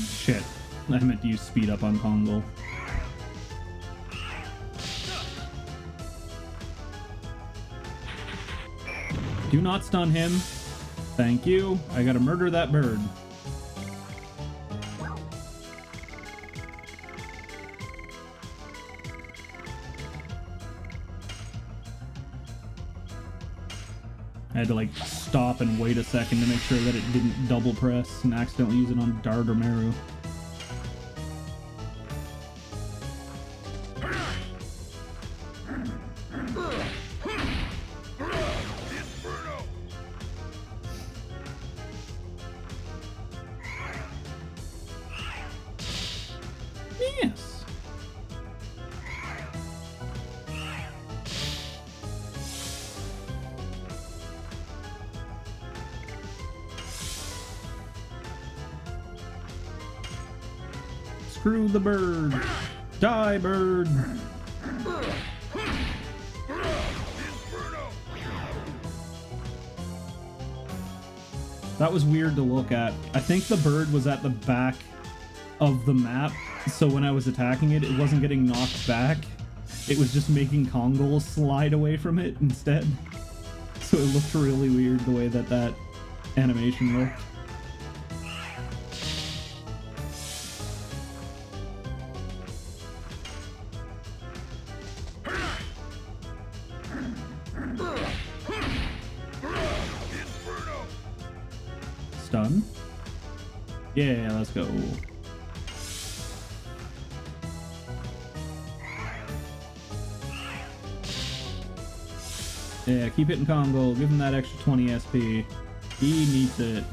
Shit, I meant to use speed up on Kongol. Do not stun him. Thank you. I gotta murder that bird. I had to like stop and wait a second to make sure that it didn't double press and accidentally use it on Dart or Meru. Yes. Screw the bird. Die, bird. That was weird to look at. I think the bird was at the back of the map, so when I was attacking it, it wasn't getting knocked back. It was just making Kongol slide away from it instead. So it looked really weird the way that that animation looked. Stun? Yeah, let's go. Yeah, keep hitting Kongol. Give him that extra 20 SP. He needs it.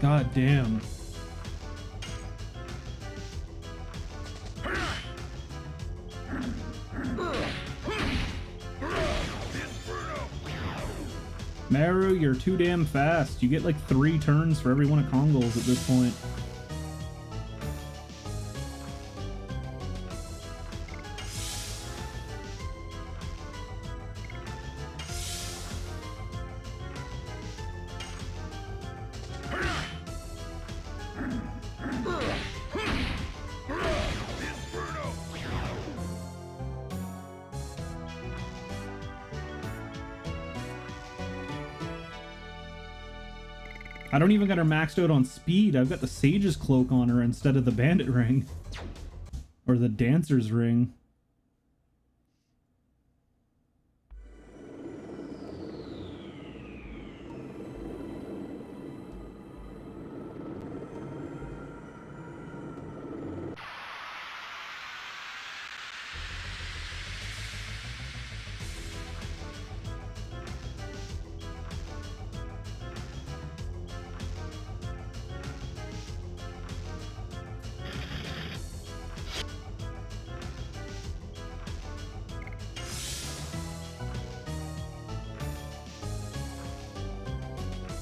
God damn. Maru, you're too damn fast. You get like 3 turns for every one of Kongol's at this point. I don't even got her maxed out on speed. I've got the Sage's Cloak on her instead of the Bandit Ring. Or the Dancer's Ring.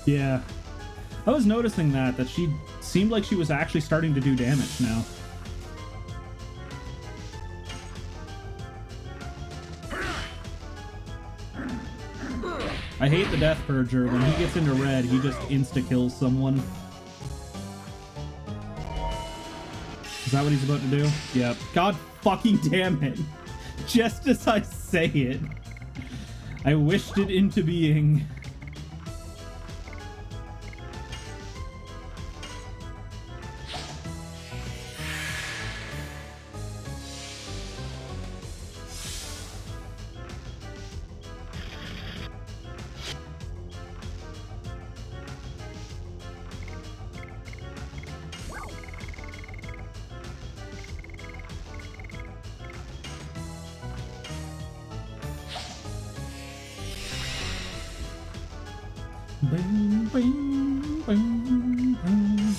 Yeah, I was noticing that she seemed like she was actually starting to do damage now. I hate the Death Purger. When he gets into red, he just insta-kills someone. Is that what he's about to do? Yep. God fucking damn it. Just as I say it, I wished it into being. Bing, bing, bing, bing, bing.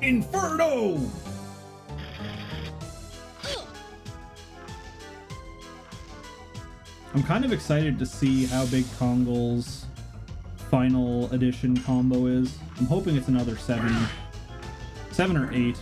Inferno! I'm kind of excited to see how big Kongol's final edition combo is. I'm hoping it's another 7 or 8.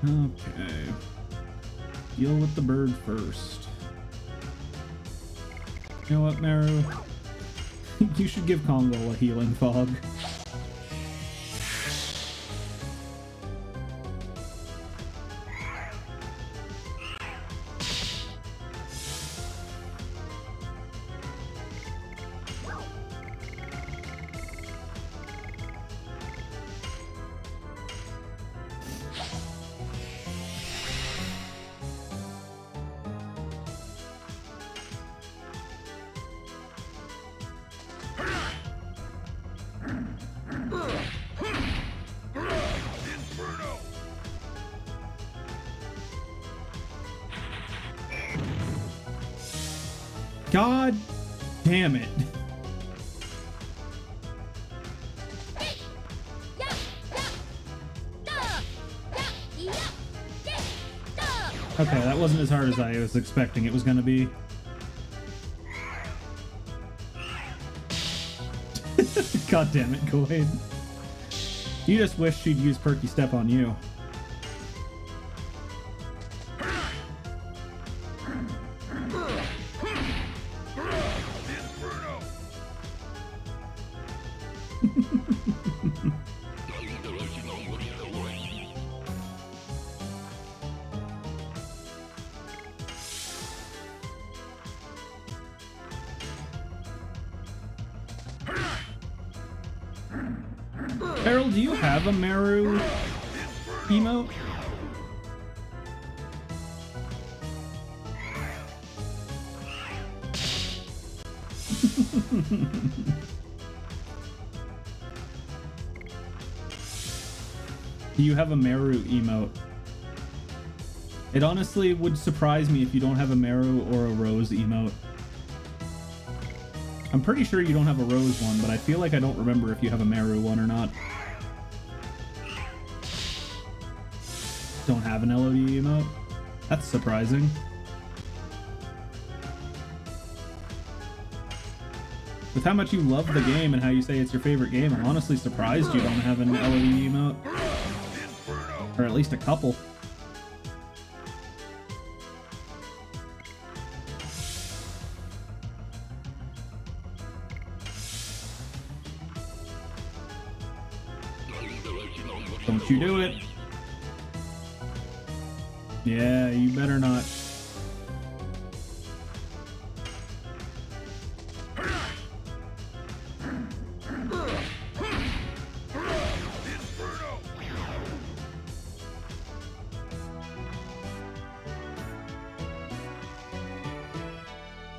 Okay. Deal with the bird first. You know what, Maru? You should give Kongo a healing fog. God damn it. Okay, that wasn't as hard as I was expecting it was gonna be. God damn it, Goyde. You just wish she'd use Perky Step on you. Carol, do you have a Meru emote? Do you have a Meru emote? It honestly would surprise me if you don't have a Meru or a Rose emote. I'm pretty sure you don't have a Rose one, but I feel like I don't remember if you have a Meru one or not. Don't have an LOD emote? That's surprising. With how much you love the game and how you say it's your favorite game, I'm honestly surprised you don't have an LOD emote. Or at least a couple. Don't you do it. Yeah, you better not.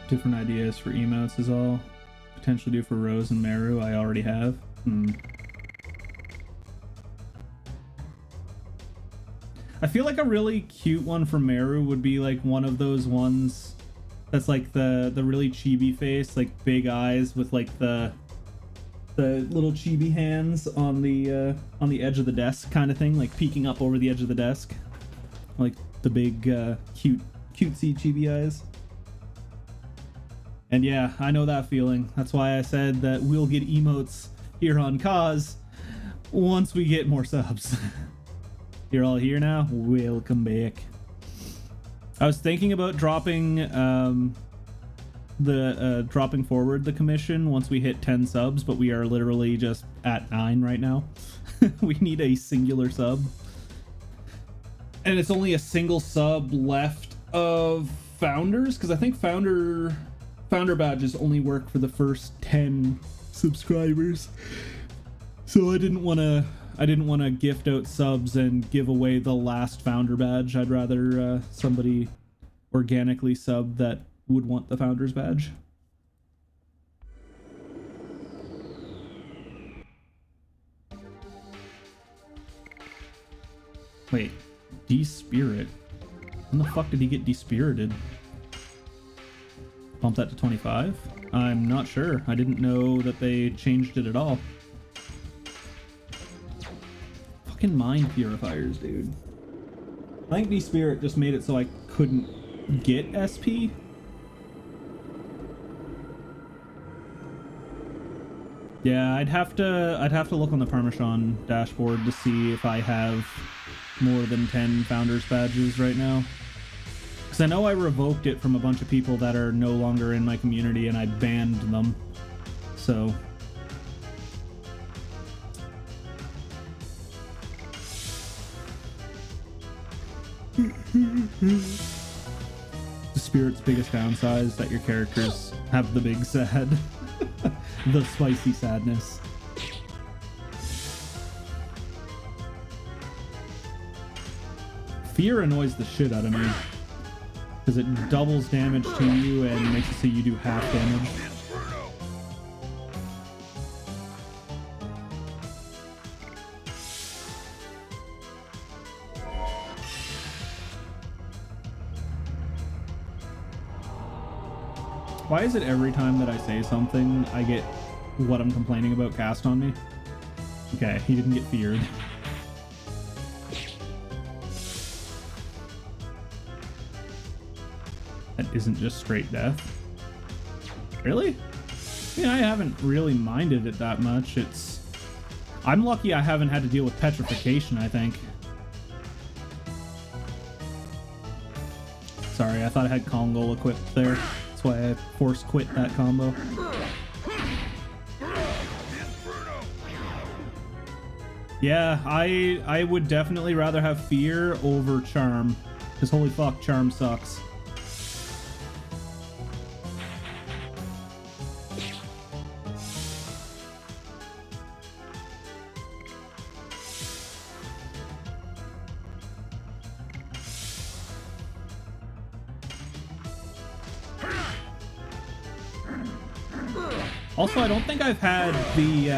Different ideas for emotes is all. Potentially do for Rose and Meru, I already have. I feel like a really cute one for Meru would be like one of those ones that's like the really chibi face, like big eyes with like the little chibi hands on the edge of the desk kind of thing, like peeking up over the edge of the desk, like the big cutesy chibi eyes. And yeah, I know that feeling. That's why I said that we'll get emotes here on Cause once we get more subs. You're all here now? Welcome back. I was thinking about dropping dropping forward the commission once we hit 10 subs, but we are literally just at 9 right now. We need a singular sub. And it's only a single sub left of founders, because I think founder badges only work for the first 10 subscribers. So I didn't want to gift out subs and give away the last founder badge. I'd rather somebody organically sub that would want the founder's badge. Wait, despirit? When the fuck did he get despirited? Bump that to 25? I'm not sure. I didn't know that they changed it at all. Fucking mind purifiers, dude. I think despirit just made it so I couldn't get SP. Yeah, I'd have to look on the Parmesan dashboard to see if I have more than 10 founders badges right now. Because I know I revoked it from a bunch of people that are no longer in my community and I banned them. So the spirit's biggest downside is that your characters have the big sad. The spicy sadness. Fear annoys the shit out of me, because it doubles damage to you and makes it so you do half damage. Why is it every time that I say something, I get what I'm complaining about cast on me? Okay, he didn't get feared. That isn't just straight death. Really? I mean, I haven't really minded it that much. I'm lucky I haven't had to deal with petrification, I think. Sorry, I thought I had Kongol equipped there. That's why I force quit that combo. Yeah, I would definitely rather have fear over charm, because holy fuck, charm sucks. Also, I don't think I've had the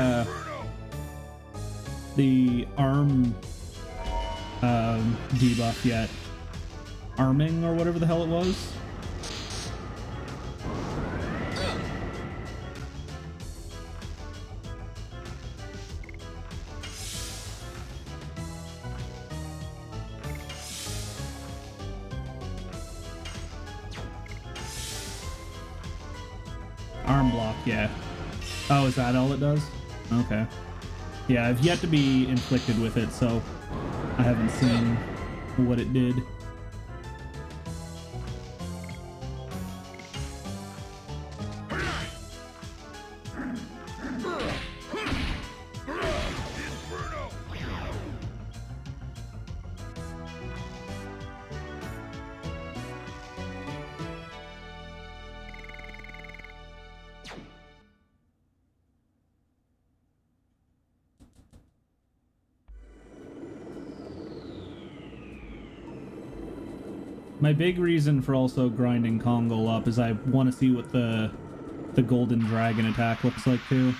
arm debuff yet. Arming or whatever the hell it was. Arm block, yeah. Oh, is that all it does? Okay. Yeah, I've yet to be inflicted with it, so I haven't seen what it did. My big reason for also grinding Kongol up is I want to see what the golden dragon attack looks like too.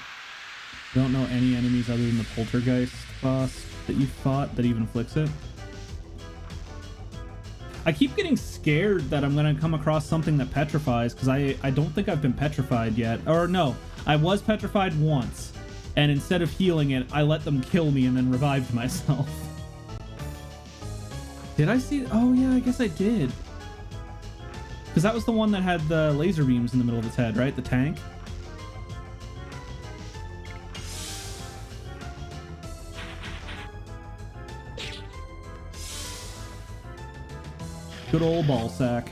I don't know any enemies other than the poltergeist boss that you fought that even inflicts it. I keep getting scared that I'm gonna come across something that petrifies, because I don't think I've been petrified yet. Or no, I was petrified once, and instead of healing it, I let them kill me and then revived myself. Did I see? Oh yeah, I guess I did. Because that was the one that had the laser beams in the middle of its head, right? The tank? Good old ball sack.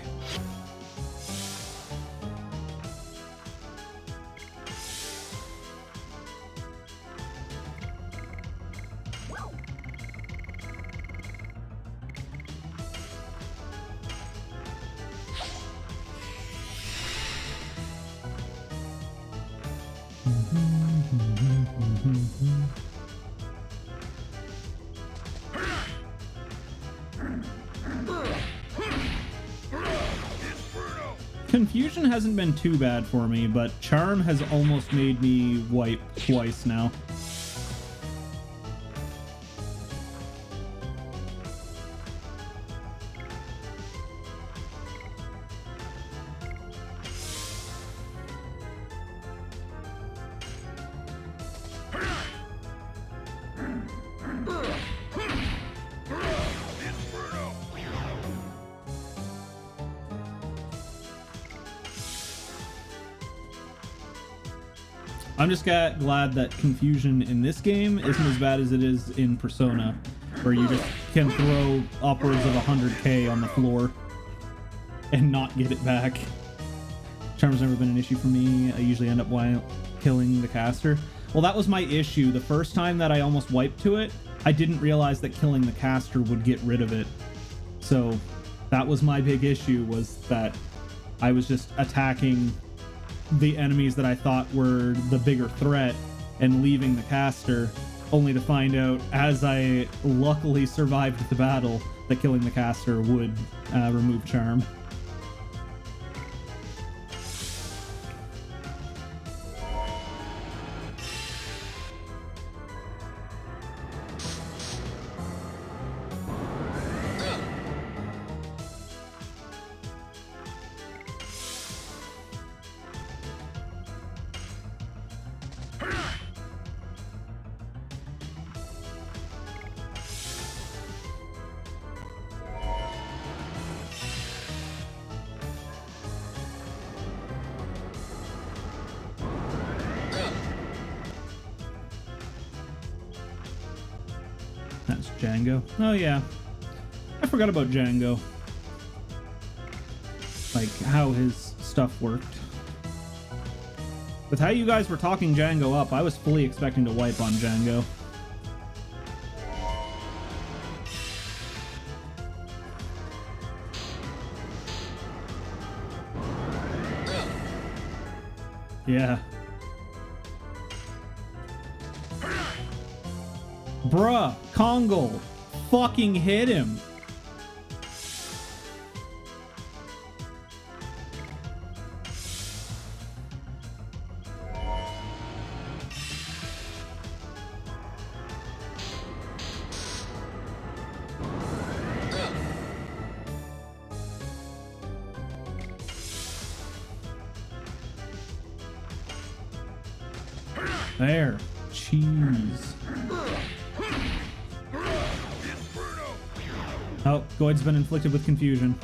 Confusion hasn't been too bad for me, but Charm has almost made me wipe twice now. I'm just glad that confusion in this game isn't as bad as it is in Persona, where you just can throw upwards of 100k on the floor and not get it back. Charm's never been an issue for me. I usually end up killing the caster. Well, that was my issue. The first time that I almost wiped to it, I didn't realize that killing the caster would get rid of it. So that was my big issue, was that I was just attacking the enemies that I thought were the bigger threat and leaving the caster, only to find out, as I luckily survived the battle, that killing the caster would remove Charm. That's Django. Oh yeah, I forgot about Django. Like how his stuff worked. With how you guys were talking Django up, I was fully expecting to wipe on Django. Yeah. Bruh, Kongle. Fucking hit him. There. Cheese. Oh, Goyd's been inflicted with confusion.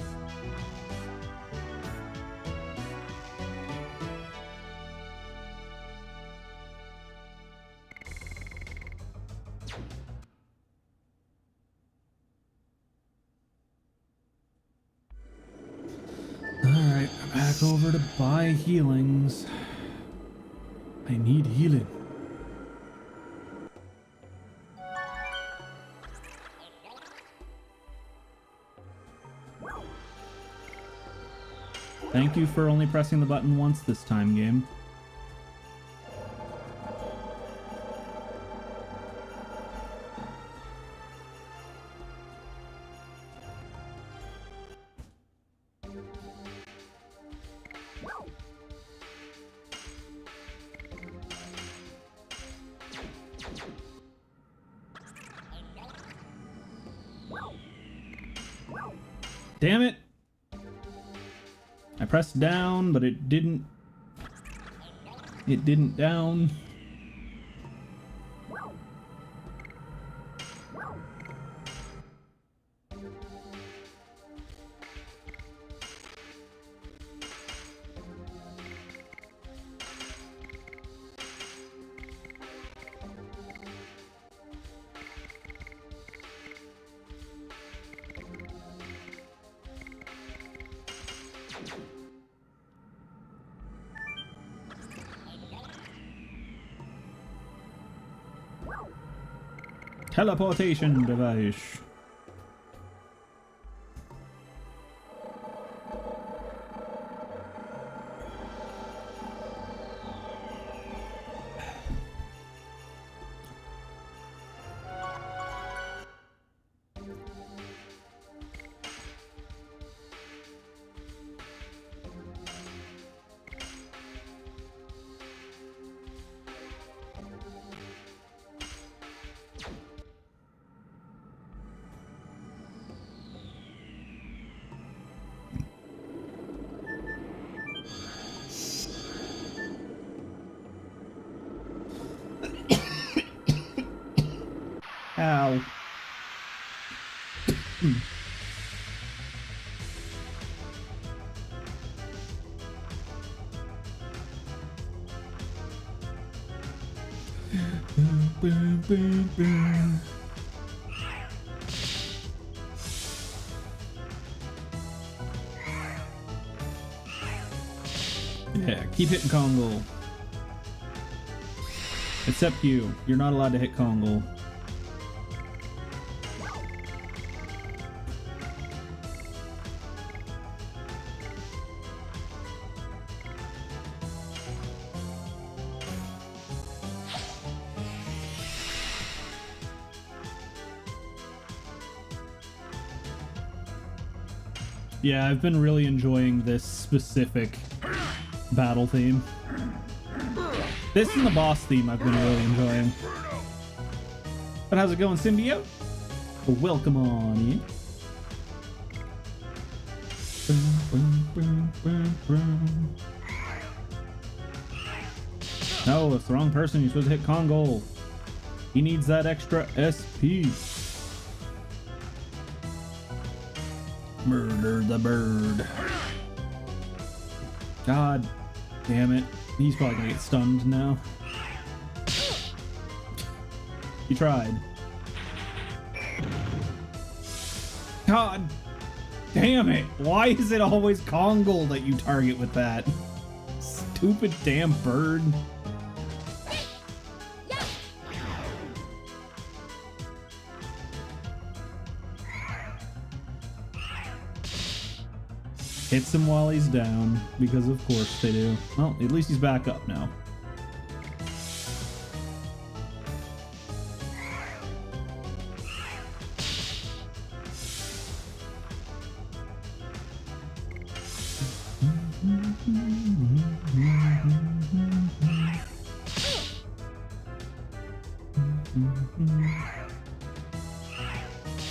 Alright, back over to buy healings. I need healing. Thank you for only pressing the button once this time, game. Damn it! I pressed down, but it didn't. It didn't down. Teleportation device. Ow. Boom, boom, boom. Yeah, keep hitting Kongle. Except you. You're not allowed to hit Kongle. Yeah, I've been really enjoying this specific battle theme. This and the boss theme I've been really enjoying. But how's it going, Symbiote? Welcome on in. No, it's the wrong person. You're supposed to hit Kongle. He needs that extra SP. Murder the bird. God damn it. He's probably gonna get stunned now. He tried. God damn it. Why is it always Kongle that you target with that? Stupid damn bird. Hits him while he's down, because of course they do. Well, at least he's back up now.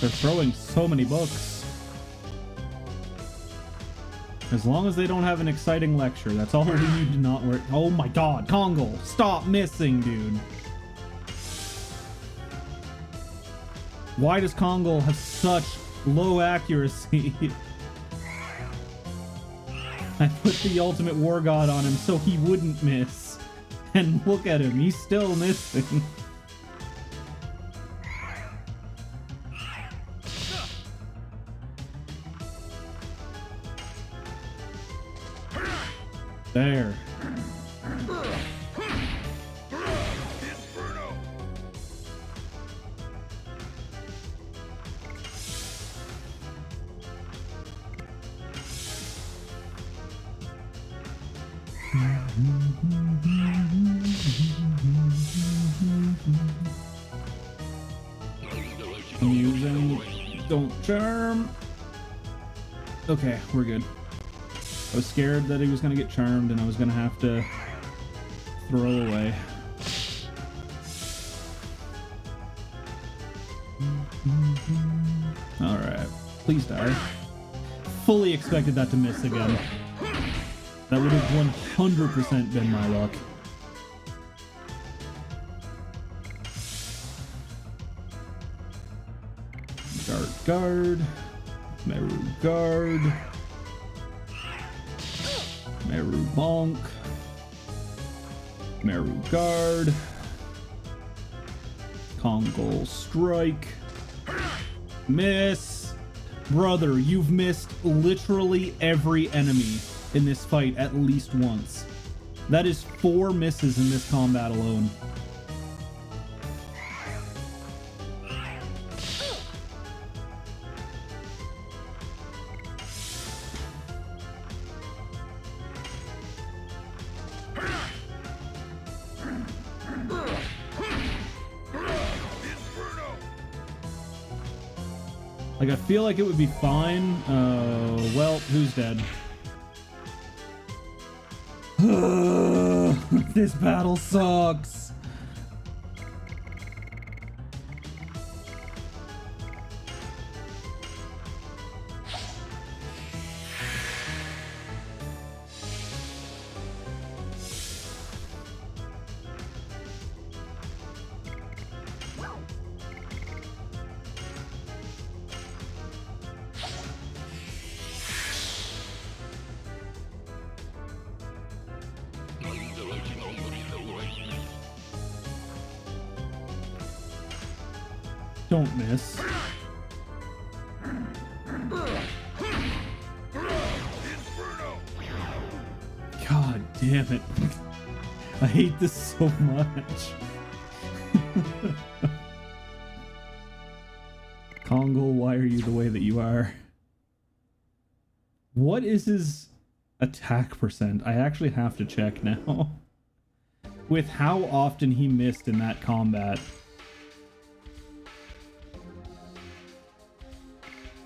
They're throwing so many books. As long as they don't have an exciting lecture, that's all we need to not worry. Oh my god, Kongol, stop missing, dude. Why does Kongol have such low accuracy? I put the ultimate war god on him so he wouldn't miss. And look at him, he's still missing. There. I'm using don't charm. Okay, we're good. I was scared that he was going to get charmed and I was going to have to throw away. Alright, please die. Fully expected that to miss again. That would have 100% been my luck. Guard. Meru guard. Meru bonk. Meru guard. Kongol strike. Miss. Brother, you've missed literally every enemy in this fight at least once. That is 4 misses in this combat alone. Like, I feel like it would be fine. Well, who's dead? This battle sucks. Don't miss. God damn it. I hate this so much. Kongol, why are you the way that you are? What is his attack percent? I actually have to check now. With how often he missed in that combat.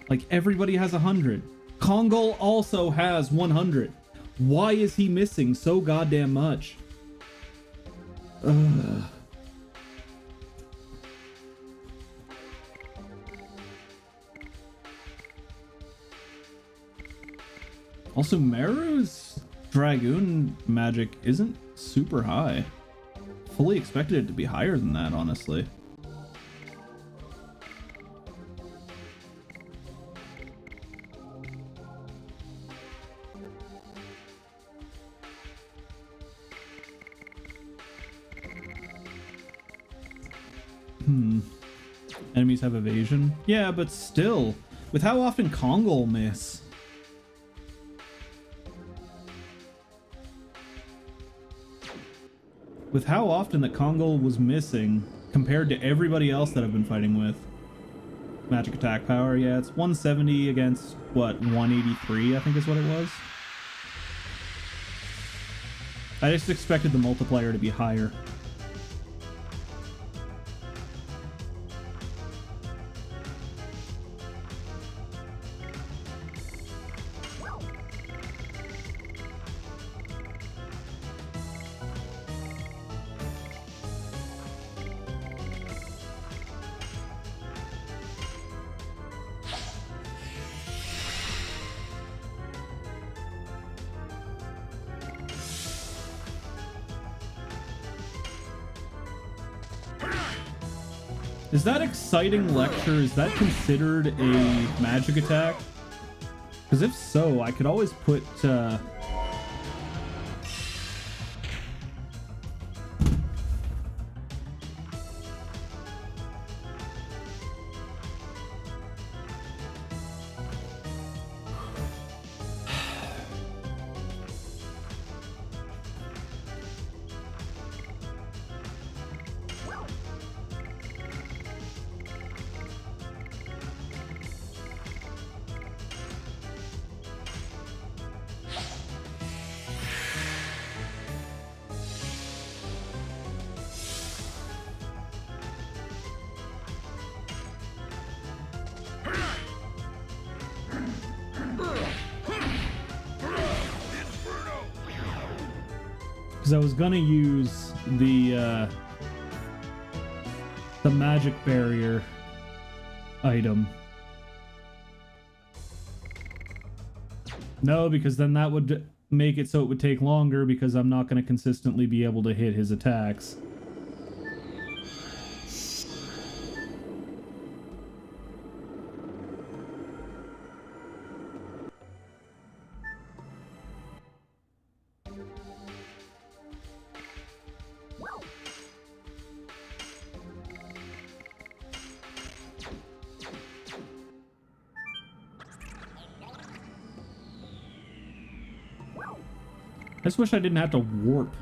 Like, everybody has 100. Kongol also has 100. Why is he missing so goddamn much? Ugh. Also, Meru's Dragoon magic isn't super high. Fully expected it to be higher than that, honestly. Enemies have evasion. Yeah, but still, with how often Kongol miss. With how often that Kongol was missing compared to everybody else that I've been fighting with. magic attack power. Yeah, it's 170 against, what, 183, I think is what it was. I just expected the multiplier to be higher. Is that exciting lecture? Is that considered a magic attack? Because if so, I could always put because I was gonna use the magic barrier item. No, because then that would make it so it would take longer because I'm not going to consistently be able to hit his attacks. I just wish I didn't have to warp,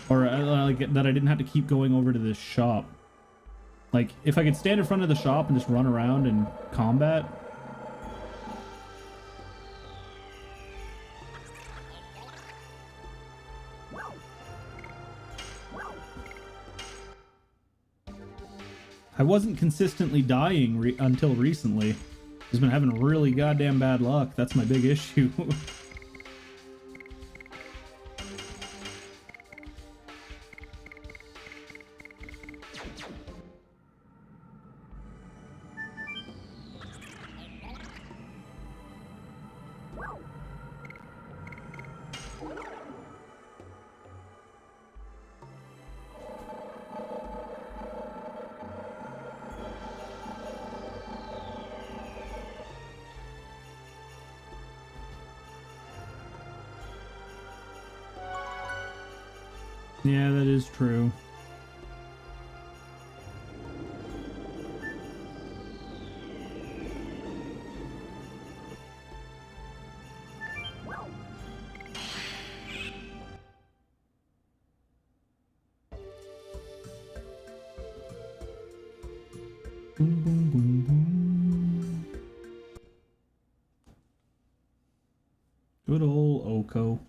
or like that I didn't have to keep going over to this shop. Like, if I could stand in front of the shop and just run around and combat. I wasn't consistently dying until recently. I've been having really goddamn bad luck. That's my big issue. Yeah, that is true. Boom, boom, boom, boom. Good old Oko.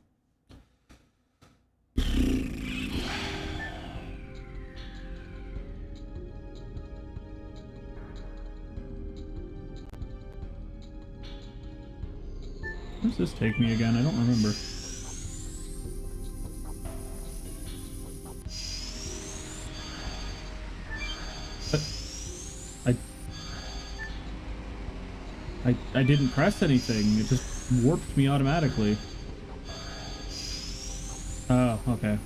Where does this take me again? I don't remember. I didn't press anything. It just warped me automatically. Oh, okay.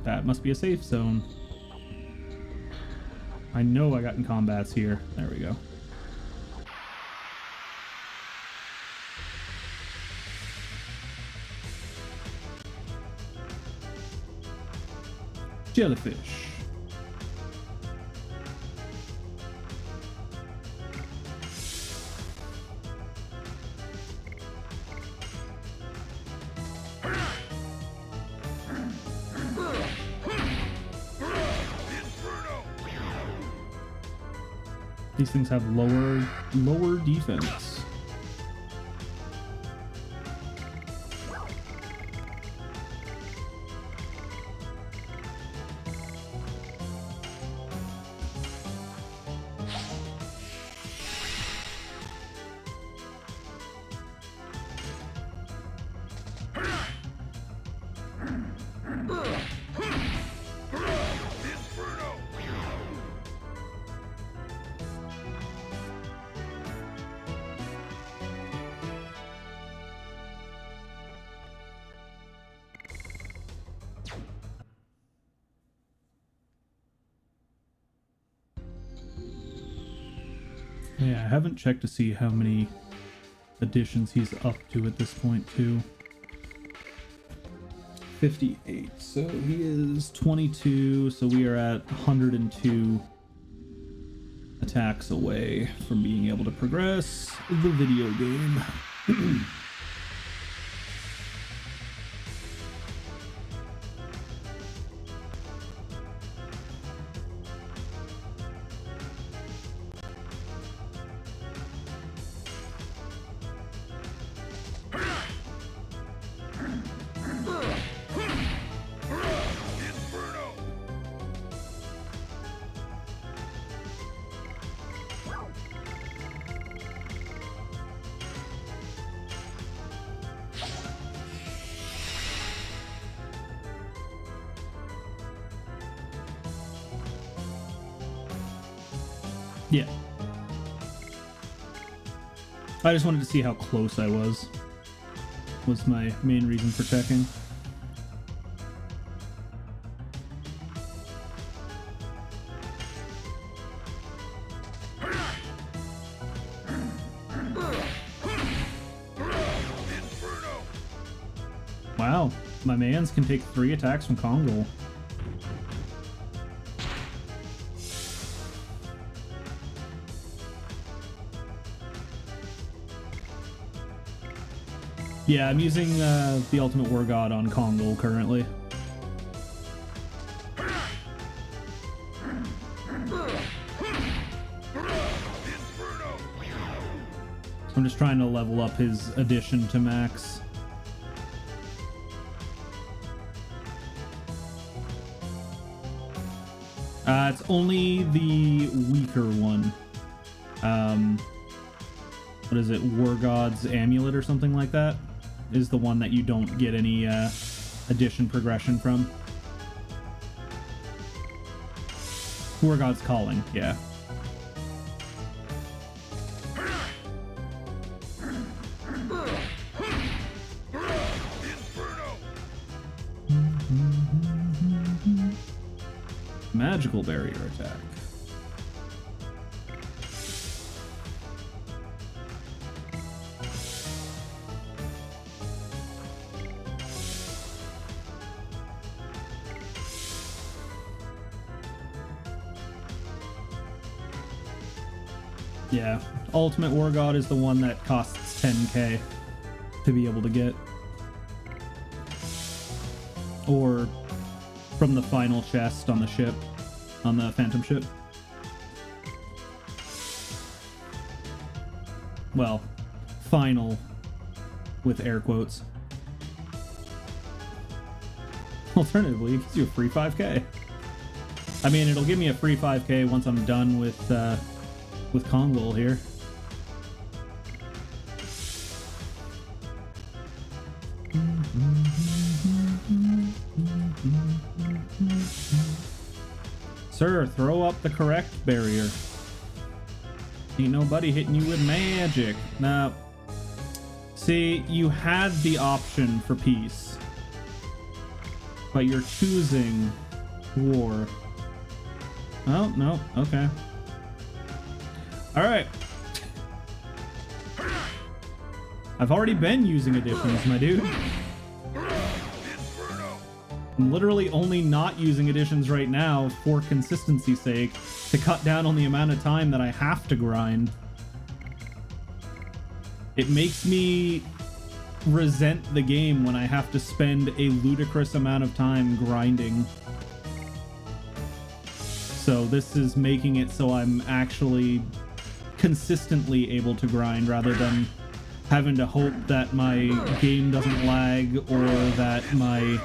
That must be a safe zone. I know I got in combats here. There we go. Jellyfish. These things have lower defense. Yeah, I haven't checked to see how many additions he's up to at this point, too. 58. So he is 22, so we are at 102 attacks away from being able to progress the video game. Yeah. I just wanted to see how close I was my main reason for checking. Wow, my mans can take 3 attacks from Kongol. Yeah, I'm using the Ultimate War God on Kongol currently. I'm just trying to level up his addition to max. It's only the weaker one. What is it? War God's Amulet or something like that is the one that you don't get any addition progression from. War God's Calling, yeah. Magical barrier attack. Yeah, Ultimate War God is the one that costs 10k to be able to get. Or from the final chest on the ship, on the Phantom ship. Well, final with air quotes. Alternatively, it gives you a free 5k. I mean, it'll give me a free 5k once I'm done with Kongol here. Sir, throw up the correct barrier. Ain't nobody hitting you with magic. Now, see, you had the option for peace, but you're choosing war. Oh, no, okay. Alright. I've already been using additions, my dude. I'm literally only not using additions right now for consistency's sake, to cut down on the amount of time that I have to grind. It makes me resent the game when I have to spend a ludicrous amount of time grinding. So this is making it so I'm actually consistently able to grind rather than having to hope that my game doesn't lag or that my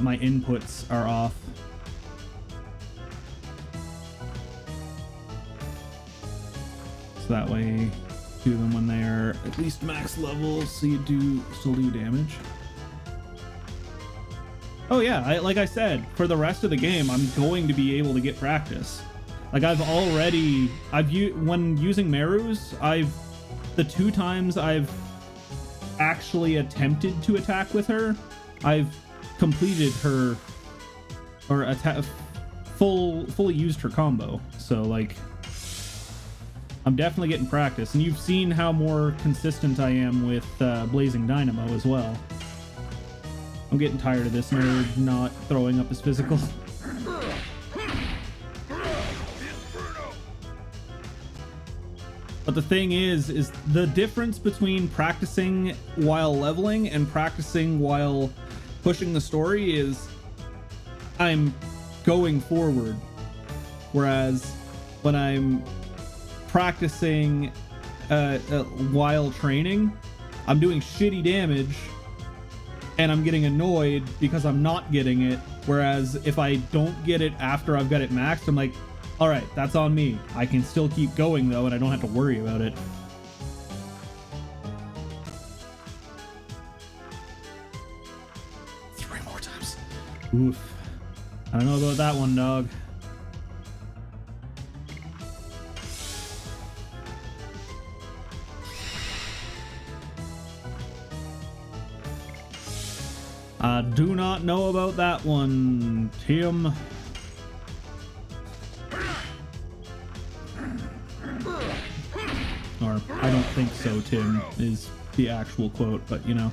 my inputs are off. So that way do them when they are at least max level so you still do damage. Oh yeah, like I said, for the rest of the game, I'm going to be able to get practice. Like when using Merus, the 2 times I've actually attempted to attack with her, I've completed her, or fully used her combo. So like, I'm definitely getting practice. And you've seen how more consistent I am with Blazing Dynamo as well. I'm getting tired of this nerd not throwing up his physical. But the thing is the difference between practicing while leveling and practicing while pushing the story is I'm going forward. Whereas when I'm practicing while training, I'm doing shitty damage and I'm getting annoyed because I'm not getting it. Whereas if I don't get it after I've got it maxed, I'm like, all right, that's on me. I can still keep going though, and I don't have to worry about it. Three more times. Oof. I don't know about that one, dog. I do not know about that one, Tim. Or, I don't think so, Tim, is the actual quote, but you know.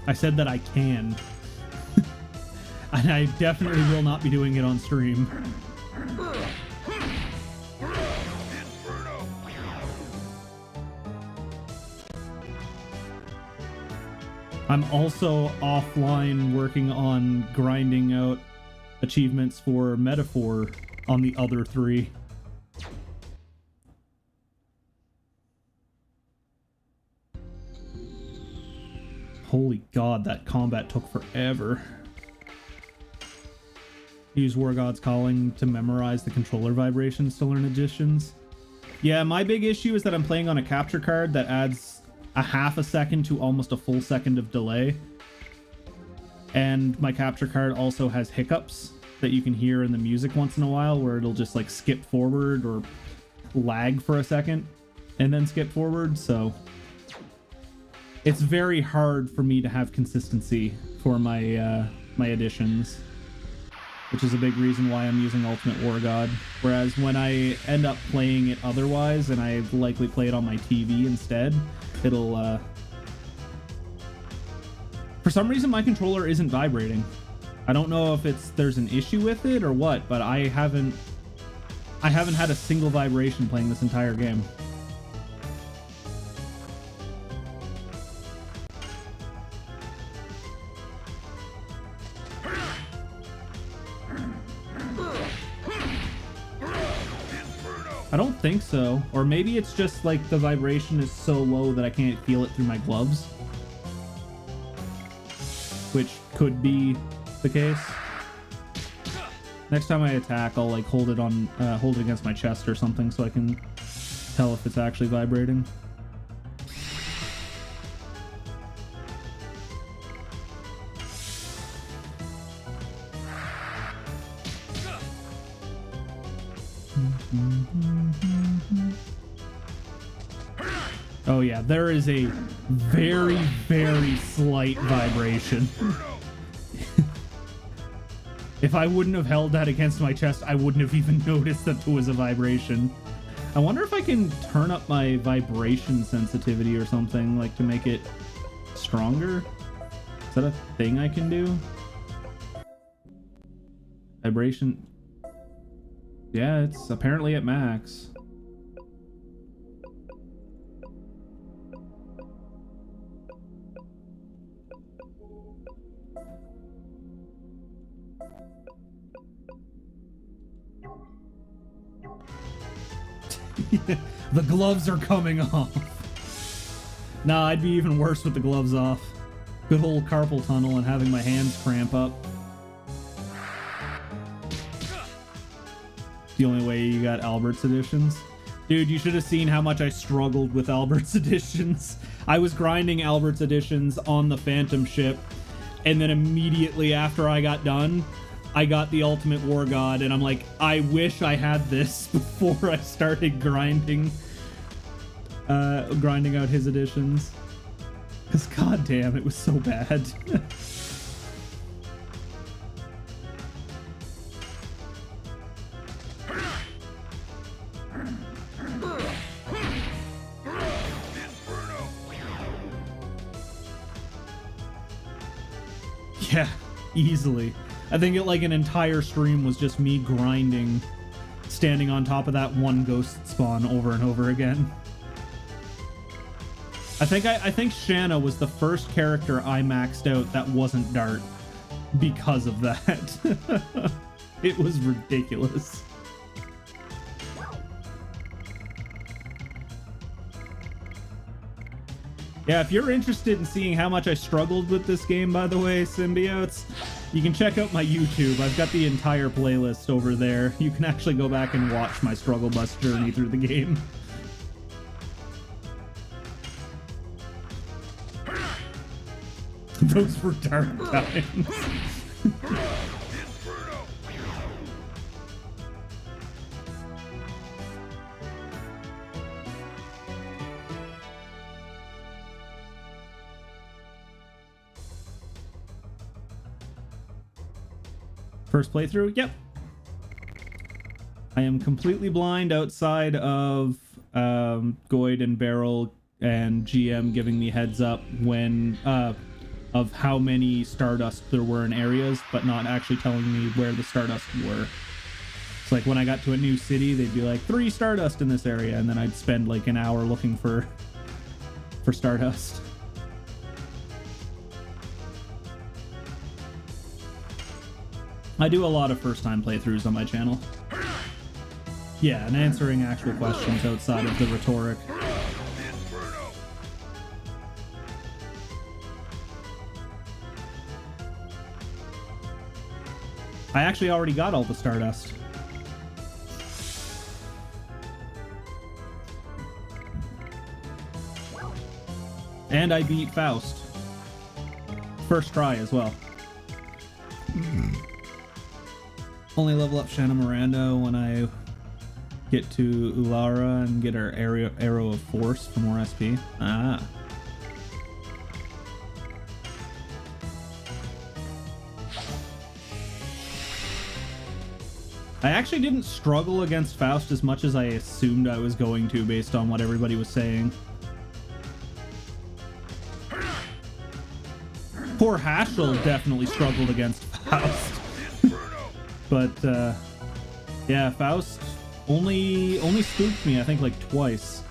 I said that I can. And I definitely will not be doing it on stream. I'm also offline working on grinding out achievements for Metaphor on the other 3. Holy God, that combat took forever. Use War God's Calling to memorize the controller vibrations to learn additions. Yeah, my big issue is that I'm playing on a capture card that adds a half a second to almost a full second of delay. And my capture card also has hiccups that you can hear in the music once in a while, where it'll just like skip forward or lag for a second and then skip forward. So it's very hard for me to have consistency for my my additions, which is a big reason why I'm using Ultimate War God. Whereas when I end up playing it otherwise, and I likely play it on my TV instead, it'll for some reason my controller isn't vibrating. I don't know if there's an issue with it or what, but I haven't had a single vibration playing this entire game. I don't think so. Or maybe it's just like the vibration is so low that I can't feel it through my gloves. Which could be the case. Next time I attack, I'll like hold it against my chest or something so I can tell if it's actually vibrating. Oh yeah, there is a very, very slight vibration. If I wouldn't have held that against my chest, I wouldn't have even noticed that there was a vibration. I wonder if I can turn up my vibration sensitivity or something, like to make it stronger. Is that a thing I can do? Vibration. Yeah, it's apparently at max. The gloves are coming off. Nah, I'd be even worse with the gloves off. Good old carpal tunnel and having my hands cramp up. The only way you got Albert's editions. Dude, you should have seen how much I struggled with Albert's editions. I was grinding Albert's editions on the Phantom ship, and then immediately after I got done, I got the Ultimate War God, and I'm like, I wish I had this before I started grinding out his editions. Because goddamn, it was so bad. Yeah, easily. I think like an entire stream was just me grinding, standing on top of that one ghost spawn over and over again. I think Shanna was the first character I maxed out that wasn't Dart because of that. It was ridiculous. Yeah, if you're interested in seeing how much I struggled with this game, by the way, Symbiotes, you can check out my YouTube. I've got the entire playlist over there. You can actually go back and watch my struggle bus journey through the game. Those were dark times. First playthrough? Yep. I am completely blind outside of Goyd and Beryl and GM giving me heads up when of how many Stardust there were in areas, but not actually telling me where the Stardust were. It's like when I got to a new city, they'd be like, 3 Stardust in this area, and then I'd spend like an hour looking for Stardust. I do a lot of first-time playthroughs on my channel. Yeah, and answering actual questions outside of the rhetoric. I actually already got all the Stardust. And I beat Faust. First try as well. Only level up Shanna Miranda when I get to Ulara and get our Arrow of Force for more SP. Ah. I actually didn't struggle against Faust as much as I assumed I was going to based on what everybody was saying. Poor Haschel definitely struggled against Faust. But, yeah, Faust only spooked me, I think, like twice.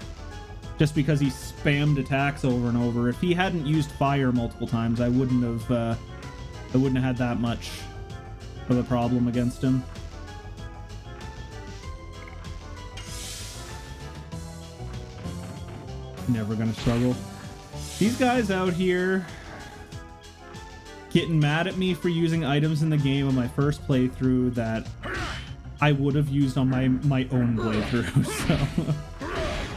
Just because he spammed attacks over and over. If he hadn't used fire multiple times, I wouldn't have had that much of a problem against him. Never gonna struggle. These guys out here getting mad at me for using items in the game on my first playthrough that I would have used on my own playthrough. So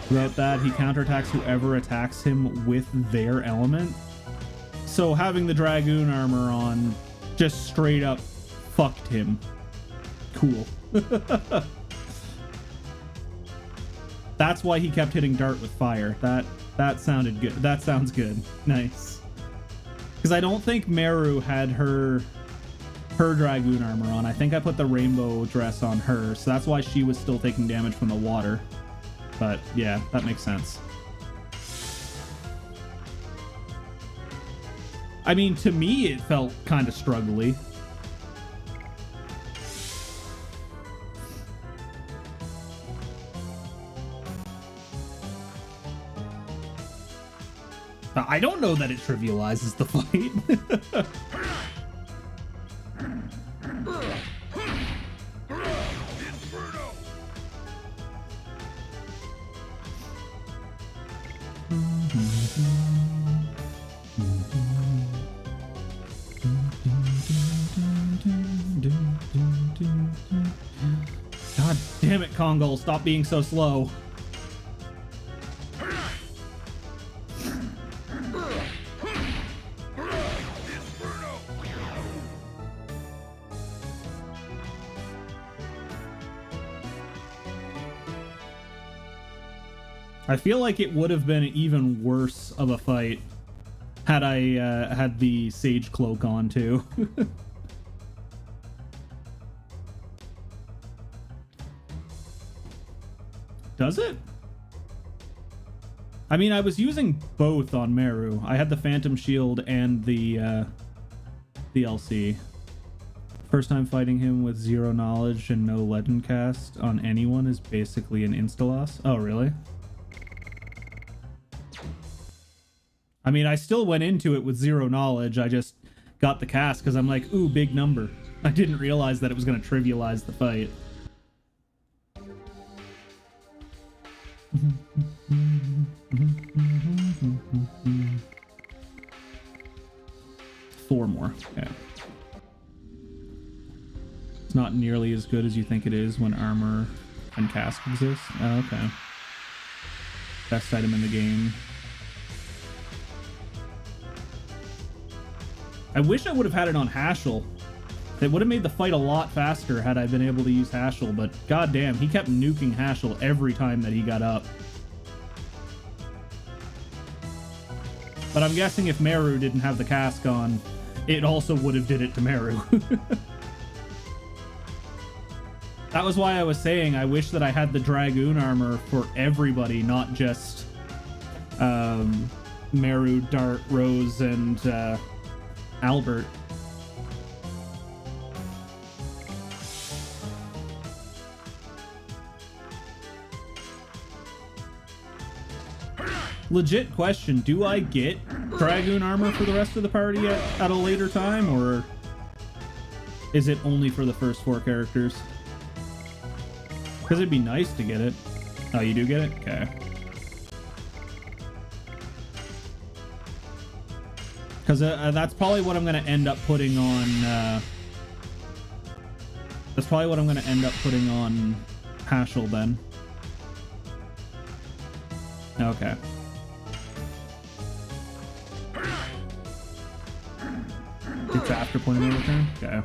throughout that, he counterattacks whoever attacks him with their element. So having the Dragoon armor on just straight up fucked him. Cool. That's why he kept hitting Dart with fire. That sounded good. That sounds good. Nice. Because I don't think Meru had her Dragoon armor on. I think I put the rainbow dress on her, so that's why she was still taking damage from the water. But yeah, that makes sense. I mean, to me, it felt kind of struggly. I don't know that it trivializes the fight. God damn it, Kongol, stop being so slow. I feel like it would have been even worse of a fight had I had the Sage Cloak on too. Does it? I mean, I was using both on Meru. I had the Phantom Shield and the DLC. First time fighting him with 0 knowledge and no legend cast on anyone is basically an insta-loss. Oh, really? I mean, I still went into it with 0 knowledge. I just got the cast because I'm like, ooh, big number. I didn't realize that it was going to trivialize the fight. Four more. Okay. It's not nearly as good as you think it is when armor and cast exist. Oh, okay. Best item in the game. I wish I would have had it on Hashel. It would have made the fight a lot faster had I been able to use Hashel, but goddamn, he kept nuking Hashel every time that he got up. But I'm guessing if Meru didn't have the cask on, it also would have did it to Meru. That was why I was saying I wish that I had the Dragoon armor for everybody, not just Meru, Dart, Rose, and Albert. Legit question, do I get Dragoon armor for the rest of the party at a later time, or is it only for the first 4 characters? Because it'd be nice to get it. Oh, you do get it? Okay. Because that's probably what I'm going to end up putting on... that's probably what I'm going to end up putting on Hashel then. Okay. It's after point of no return? Okay.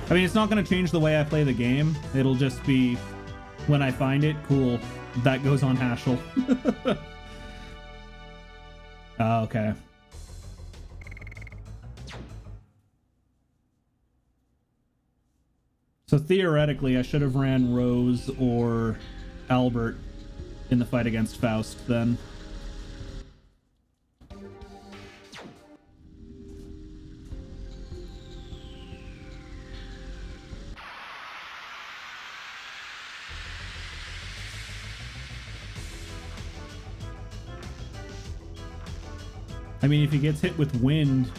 I mean, it's not going to change the way I play the game. It'll just be, when I find it, cool, that goes on Hashel. Oh, okay. So theoretically, I should have ran Rose or Albert in the fight against Faust then. I mean, if he gets hit with wind,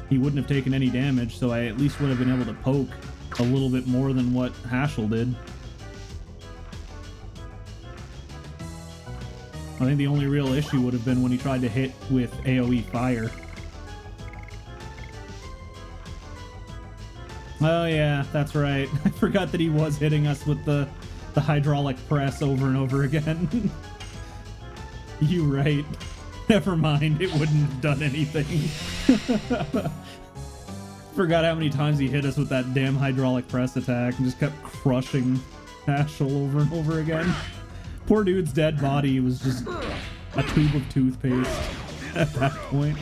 he wouldn't have taken any damage, so I at least would have been able to poke a little bit more than what Hashel did. I think the only real issue would have been when he tried to hit with AoE fire. Oh yeah, that's right. I forgot that he was hitting us with the hydraulic press over and over again. You right. Never mind, it wouldn't have done anything. Forgot how many times he hit us with that damn hydraulic press attack and just kept crushing Hashel over and over again. Poor dude's dead body was just a tube of toothpaste at that point.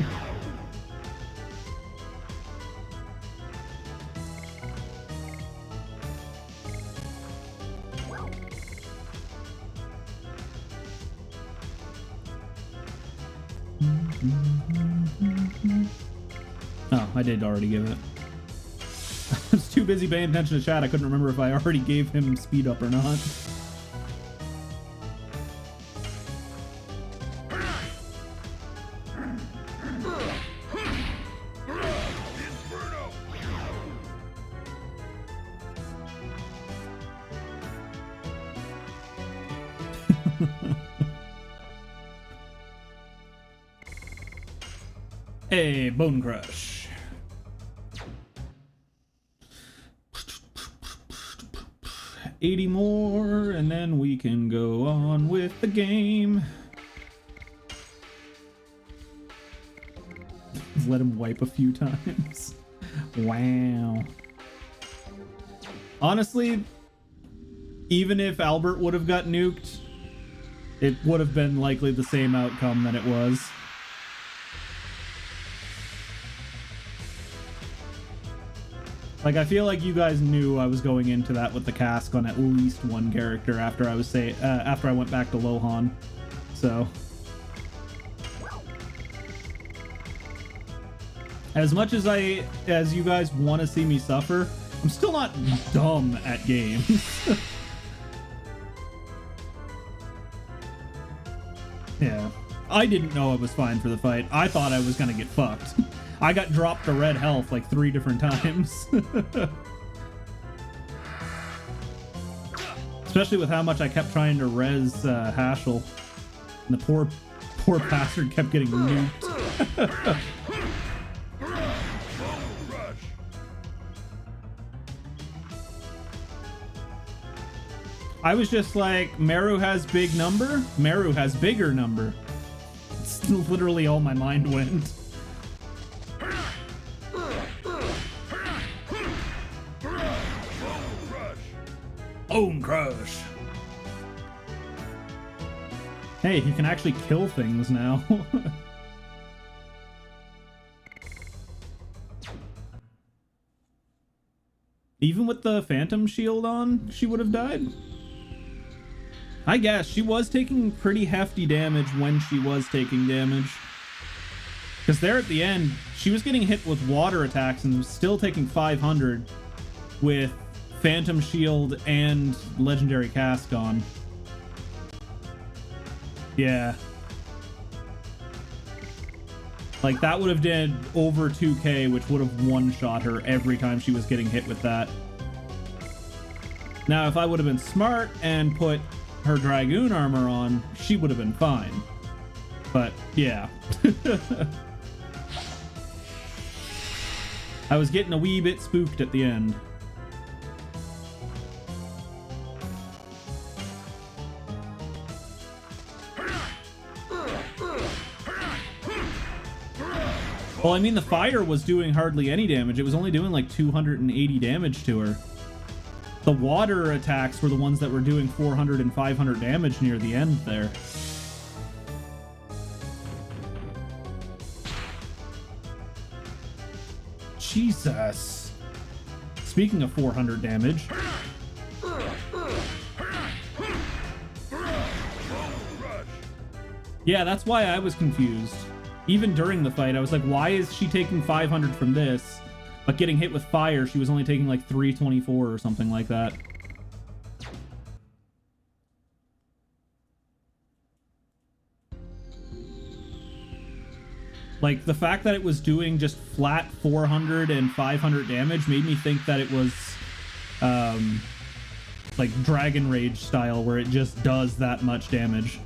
Oh, I did already give it. I was too busy paying attention to chat, I couldn't remember if I already gave him speed up or not. Hey, Bone Crush. $80 more, and then we can go on with the game. Let him wipe a few times. Wow. Honestly, even if Albert would have got nuked, it would have been likely the same outcome than it was. Like, I feel like you guys knew I was going into that with the cask on at least one character after I was after I went back to Lohan. So, as much as you guys want to see me suffer, I'm still not dumb at games. Yeah, I didn't know I was fine for the fight. I thought I was gonna get fucked. I got dropped to red health like 3 different times. Especially with how much I kept trying to res Haschel. And the poor bastard kept getting nuked. I was just like, Meru has big number, Meru has bigger number. It's literally all my mind went. Bone Crush. Hey, he can actually kill things now. Even with the Phantom Shield on, she would have died. I guess she was taking pretty hefty damage when she was taking damage. Because there at the end, she was getting hit with water attacks and was still taking 500 with Phantom Shield and Legendary Cask on. Yeah. Like, that would have did over 2k, which would have one-shot her every time she was getting hit with that. Now, if I would have been smart and put her Dragoon armor on, she would have been fine. But, yeah. I was getting a wee bit spooked at the end. Well, I mean, the fire was doing hardly any damage. It was only doing like 280 damage to her. The water attacks were the ones that were doing 400 and 500 damage near the end there. Jesus. Speaking of 400 damage. Yeah, that's why I was confused. Even during the fight, I was like, why is she taking 500 from this, but getting hit with fire, she was only taking like 324 or something like that. Like, the fact that it was doing just flat 400 and 500 damage made me think that it was, like, Dragon Rage style, where it just does that much damage.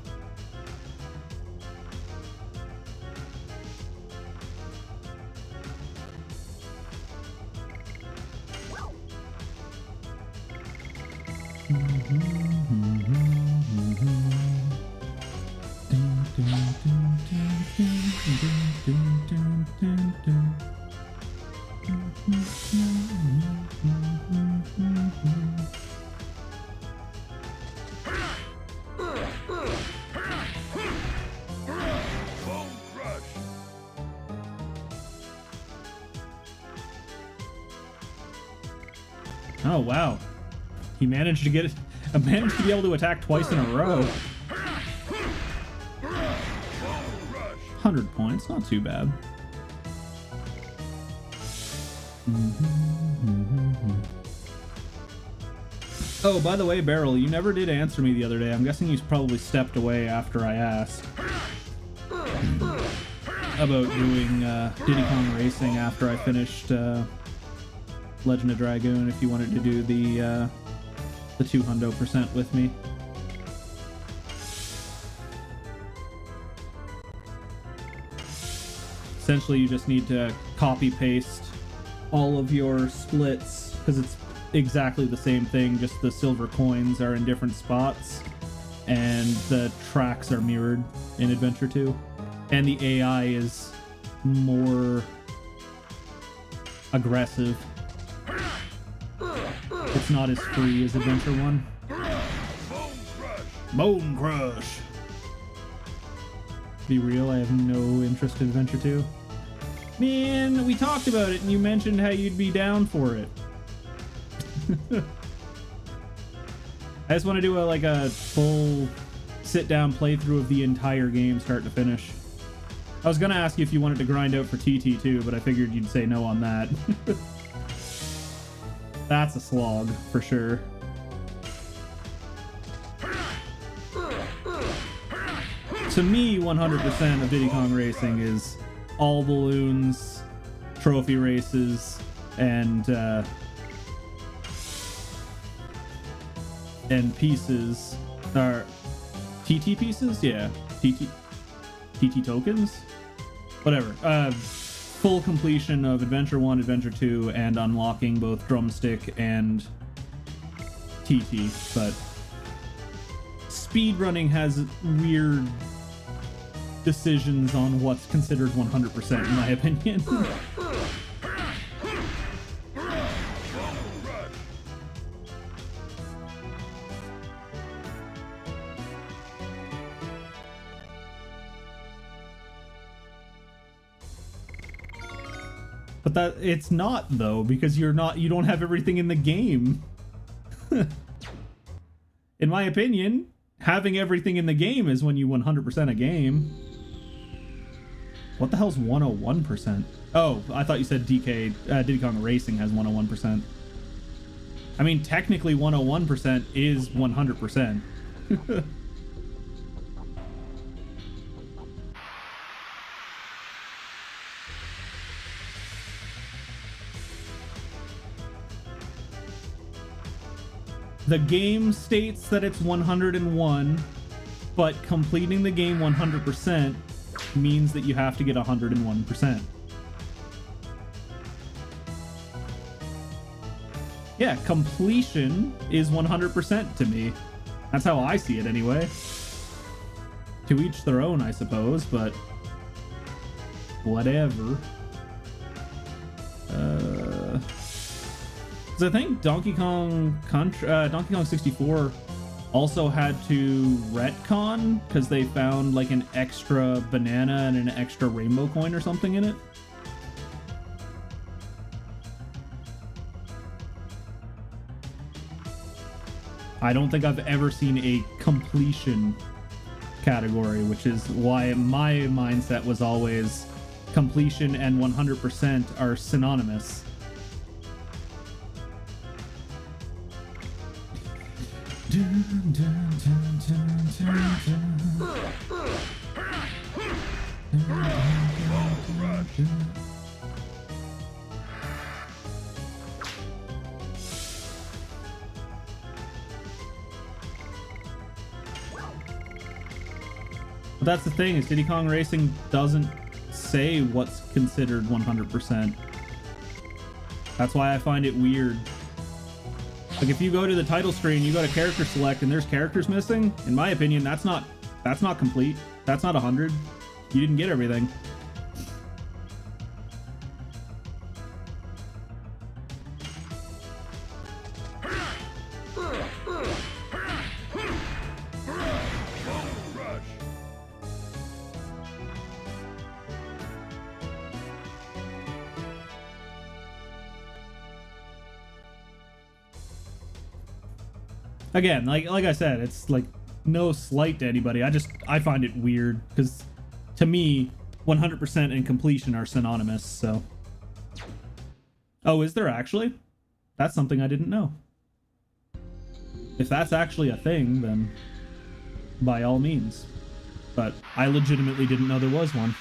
Oh wow, he managed to get it. Managed to be able to attack twice in a row. 100 points, not too bad. Oh, by the way, Beryl, you never did answer me the other day. I'm guessing you probably stepped away after I asked about doing Diddy Kong Racing after I finished Legend of Dragoon, if you wanted to do the 200% with me. Essentially, you just need to copy paste all of your splits because it's exactly the same thing, just the silver coins are in different spots and the tracks are mirrored in Adventure 2. And the AI is more aggressive. It's not as free as Adventure 1. Bone Crush! Be real, I have no interest in Adventure 2. Man, we talked about it and you mentioned how you'd be down for it. I just want to do a full sit-down playthrough of the entire game, start to finish. I was gonna ask you if you wanted to grind out for TT too, but I figured you'd say no on that. That's a slog, for sure. To me, 100% of Diddy Kong Racing is all balloons, trophy races, and pieces. Are TT pieces? Yeah. TT tokens? Whatever. Full completion of Adventure 1, Adventure 2, and unlocking both Drumstick and TT. But speedrunning has weird decisions on what's considered 100% in my opinion. But that it's not though, because you don't have everything in the game. In my opinion, having everything in the game is when you 100% a game. What the hell's 101%? Oh, I thought you said Diddy Kong Racing has 101%. I mean, technically 101% is 100%. The game states that it's 101, but completing the game 100% means that you have to get 101%. Yeah, completion is 100% to me. That's how I see it anyway. To each their own, I suppose, but whatever. So I think Donkey Kong 64 also had to retcon because they found like an extra banana and an extra rainbow coin or something in it. I don't think I've ever seen a completion category, which is why my mindset was always completion and 100% are synonymous. But that's the thing, is Diddy Kong Racing doesn't say what's considered 100%. That's why I find it weird. Like if you go to the title screen, you go to character select and there's characters missing, in my opinion, that's not complete. That's not 100. You didn't get everything. Again, like I said, it's like no slight to anybody. I find it weird because to me, 100% and completion are synonymous. So, oh, is there actually? That's something I didn't know. If that's actually a thing, then by all means. But I legitimately didn't know there was one.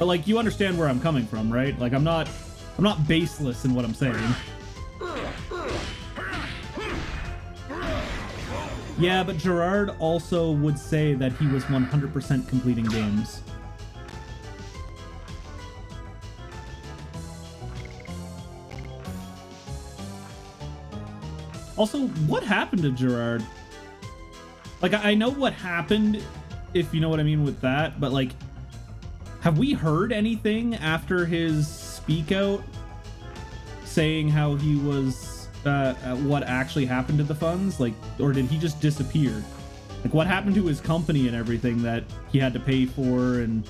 But like, you understand where I'm coming from, right? Like, I'm not baseless in what I'm saying. Yeah, but Gerard also would say that he was 100% completing games. Also, what happened to Gerard? Like, I know what happened, if you know what I mean with that, but like, have we heard anything after his speak out saying how he was, what actually happened to the funds? Like, or did he just disappear? Like, what happened to his company and everything that he had to pay for, and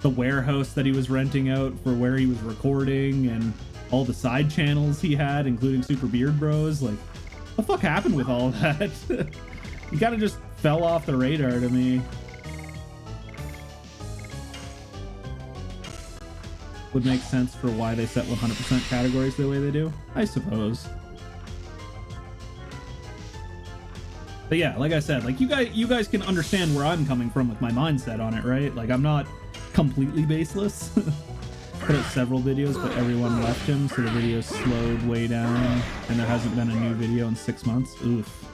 the warehouse that he was renting out for where he was recording, and all the side channels he had, including Super Beard Bros? Like, what the fuck happened with all that? He kind of just fell off the radar to me. Would make sense for why they set 100% categories the way they do, I suppose. But yeah, like I said, like you guys can understand where I'm coming from with my mindset on it, right? Like, I'm not completely baseless. Put out several videos, but everyone left him, so the video slowed way down, and there hasn't been a new video in 6 months. Oof.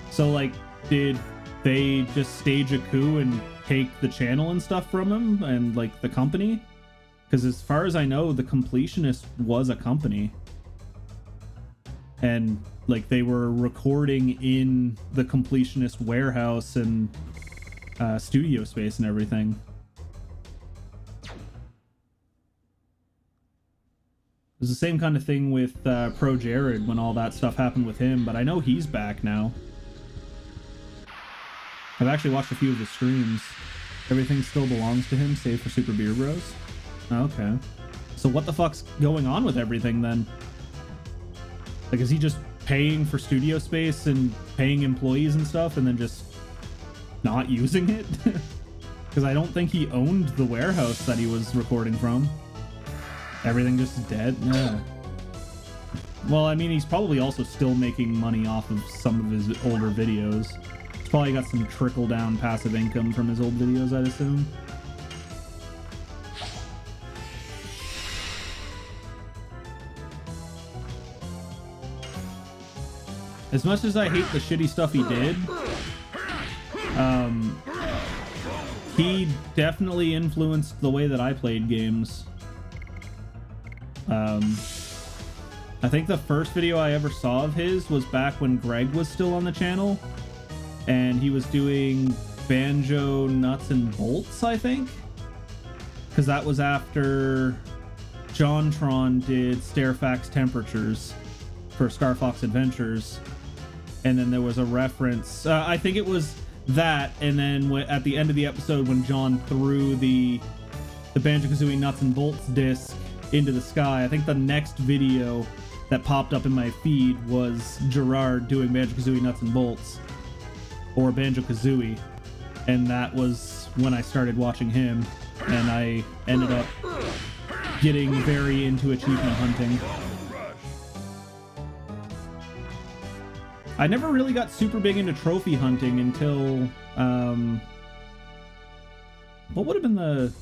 So like, did they just stage a coup and take the channel and stuff from him and like the company? Because as far as I know, the Completionist was a company, and like, they were recording in the Completionist warehouse and studio space and everything. It was the same kind of thing with Pro Jared when all that stuff happened with him, but I know he's back now. I've actually watched a few of his streams. Everything still belongs to him, save for Super Beer Bros. Okay. So what the fuck's going on with everything then? Like, is he just paying for studio space and paying employees and stuff and then just not using it? Because I don't think he owned the warehouse that he was recording from. Everything just dead? Yeah. Well, I mean, he's probably also still making money off of some of his older videos. He's probably got some trickle-down passive income from his old videos, I'd assume. As much as I hate the shitty stuff he did, he definitely influenced the way that I played games. I think the first video I ever saw of his was back when Greg was still on the channel, and he was doing Banjo Nuts and Bolts, I think, because that was after JonTron did Stairfax Temperatures for Star Fox Adventures. And then there was a reference, I think it was that, and then at the end of the episode when John threw the Banjo-Kazooie Nuts and Bolts disc into the sky, I think the next video that popped up in my feed was Gerard doing Banjo-Kazooie Nuts and Bolts, or Banjo-Kazooie, and that was when I started watching him, and I ended up getting very into achievement hunting. I never really got super big into trophy hunting until, what would have been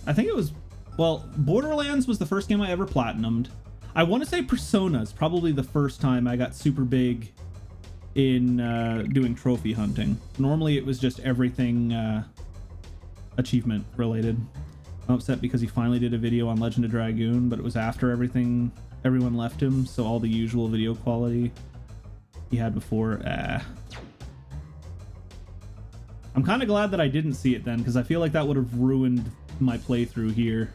I think it was, well, Borderlands was the first game I ever platinumed. I want to say Persona's probably the first time I got super big in doing trophy hunting. Normally it was just everything achievement related. I'm upset because he finally did a video on Legend of Dragoon, but it was after everyone left him, so all the usual video quality he had before. I'm kind of glad that I didn't see it then, because I feel like that would have ruined my playthrough here.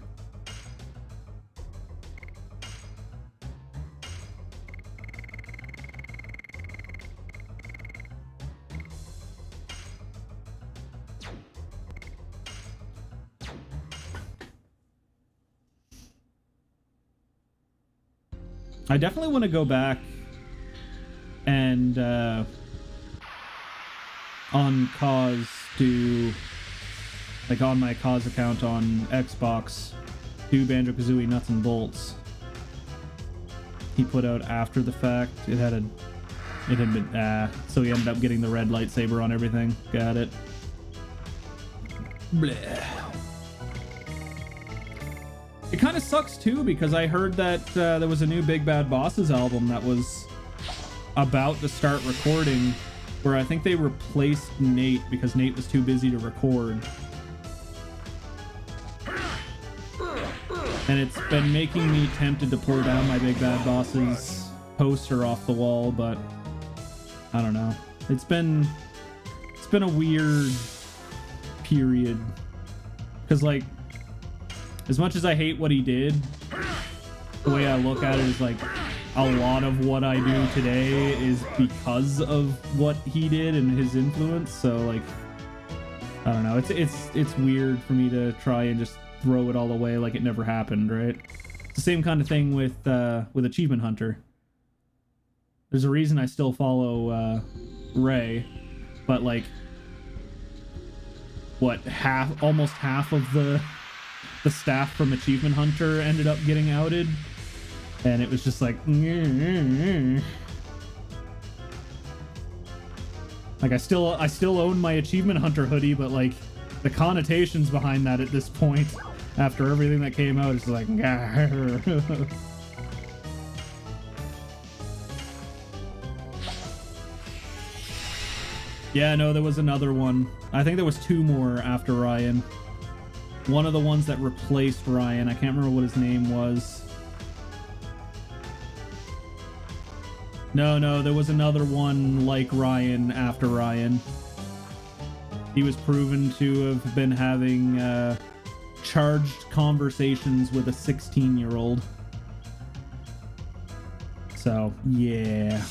I definitely want to go back and on Cause do, like on my Cause account on Xbox, do Banjo-Kazooie Nuts and Bolts. He put out after the fact. It had been so he ended up getting the red lightsaber on everything. Got it. Bleh. It kind of sucks too, because I heard that there was a new Big Bad Bosses album that was about to start recording, where I think they replaced Nate because Nate was too busy to record. And it's been making me tempted to pull down my Big Bad Bosses poster off the wall, but I don't know. It's been a weird period, because like, as much as I hate what he did, the way I look at it is like a lot of what I do today is because of what he did and his influence. So like, I don't know. It's weird for me to try and just throw it all away like it never happened, right? It's the same kind of thing with Achievement Hunter. There's a reason I still follow Ray, but like, what, almost half of the staff from Achievement Hunter ended up getting outed, and it was just like, like I still own my Achievement Hunter hoodie, but like the connotations behind that at this point, after everything that came out, is like, yeah, no, there was another one. I think there was two more after Ryan. One of the ones that replaced Ryan, I can't remember what his name was. No, there was another one like Ryan after Ryan. He was proven to have been having charged conversations with a 16-year-old. So, yeah.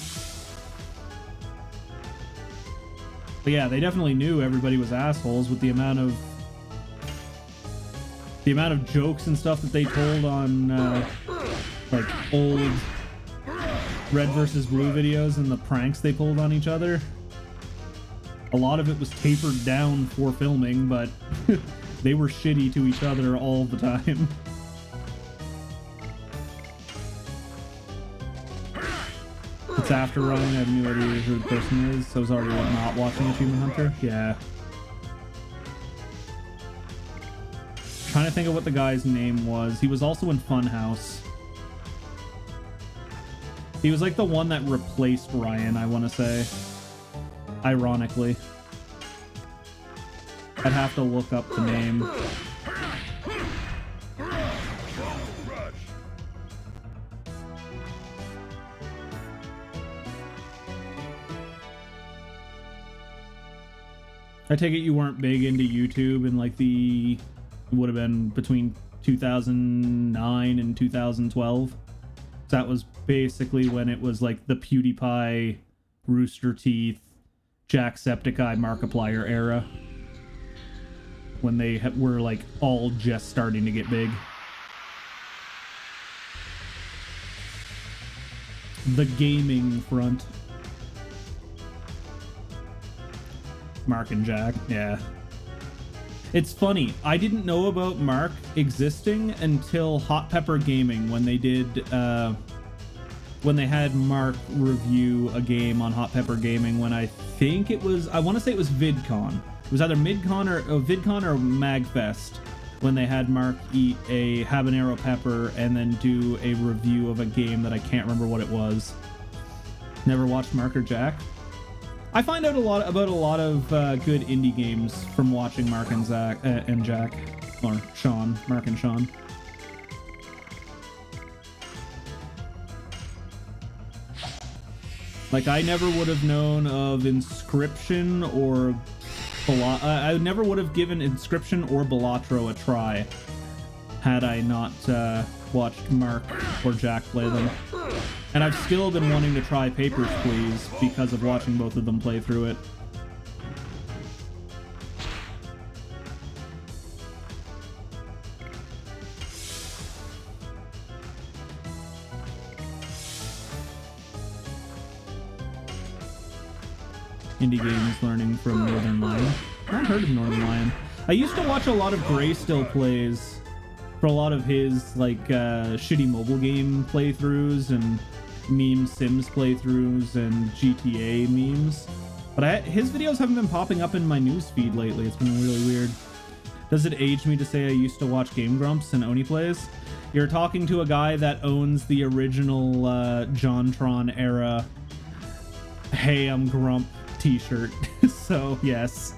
But yeah, they definitely knew everybody was assholes with the amount of jokes and stuff that they told on like old Red versus Blue videos and the pranks they pulled on each other. A lot of it was tapered down for filming, but they were shitty to each other all the time. It's after Ryan. I have no idea who the person is. So I was already not watching Achievement Hunter. Yeah. Trying to think of what the guy's name was. He was also in Funhouse. He was like the one that replaced Ryan, I want to say. Ironically. I'd have to look up the name. I take it you weren't big into YouTube in like it would have been between 2009 and 2012. That was basically when it was like the PewDiePie, Rooster Teeth, Jacksepticeye, Markiplier era. When they were like all just starting to get big. The gaming front. Mark and Jack, yeah. It's funny, I didn't know about Mark existing until Hot Pepper Gaming, when they did, when they had Mark review a game on Hot Pepper Gaming, when I think it was, I want to say it was VidCon. It was either VidCon or MagFest, when they had Mark eat a habanero pepper and then do a review of a game that I can't remember what it was. Never watched Mark or Jack? I find out about a lot of good indie games from watching Mark and Jack, or Sean, Mark and Sean. Like, I never would have known of Inscription or I never would have given Inscription or Balatro a try had I not watched Mark or Jack play them. And I've still been wanting to try Papers, Please because of watching both of them play through it. Indie games learning from Northern Lion. I haven't heard of Northern Lion. I used to watch a lot of Graystill plays for a lot of his like shitty mobile game playthroughs and meme Sims playthroughs and GTA memes, but his videos haven't been popping up in my newsfeed lately. It's been really weird. Does it age me to say I used to watch Game Grumps and Oni Plays? You're talking to a guy that owns the original JonTron era Hey I'm Grump t-shirt. So yes.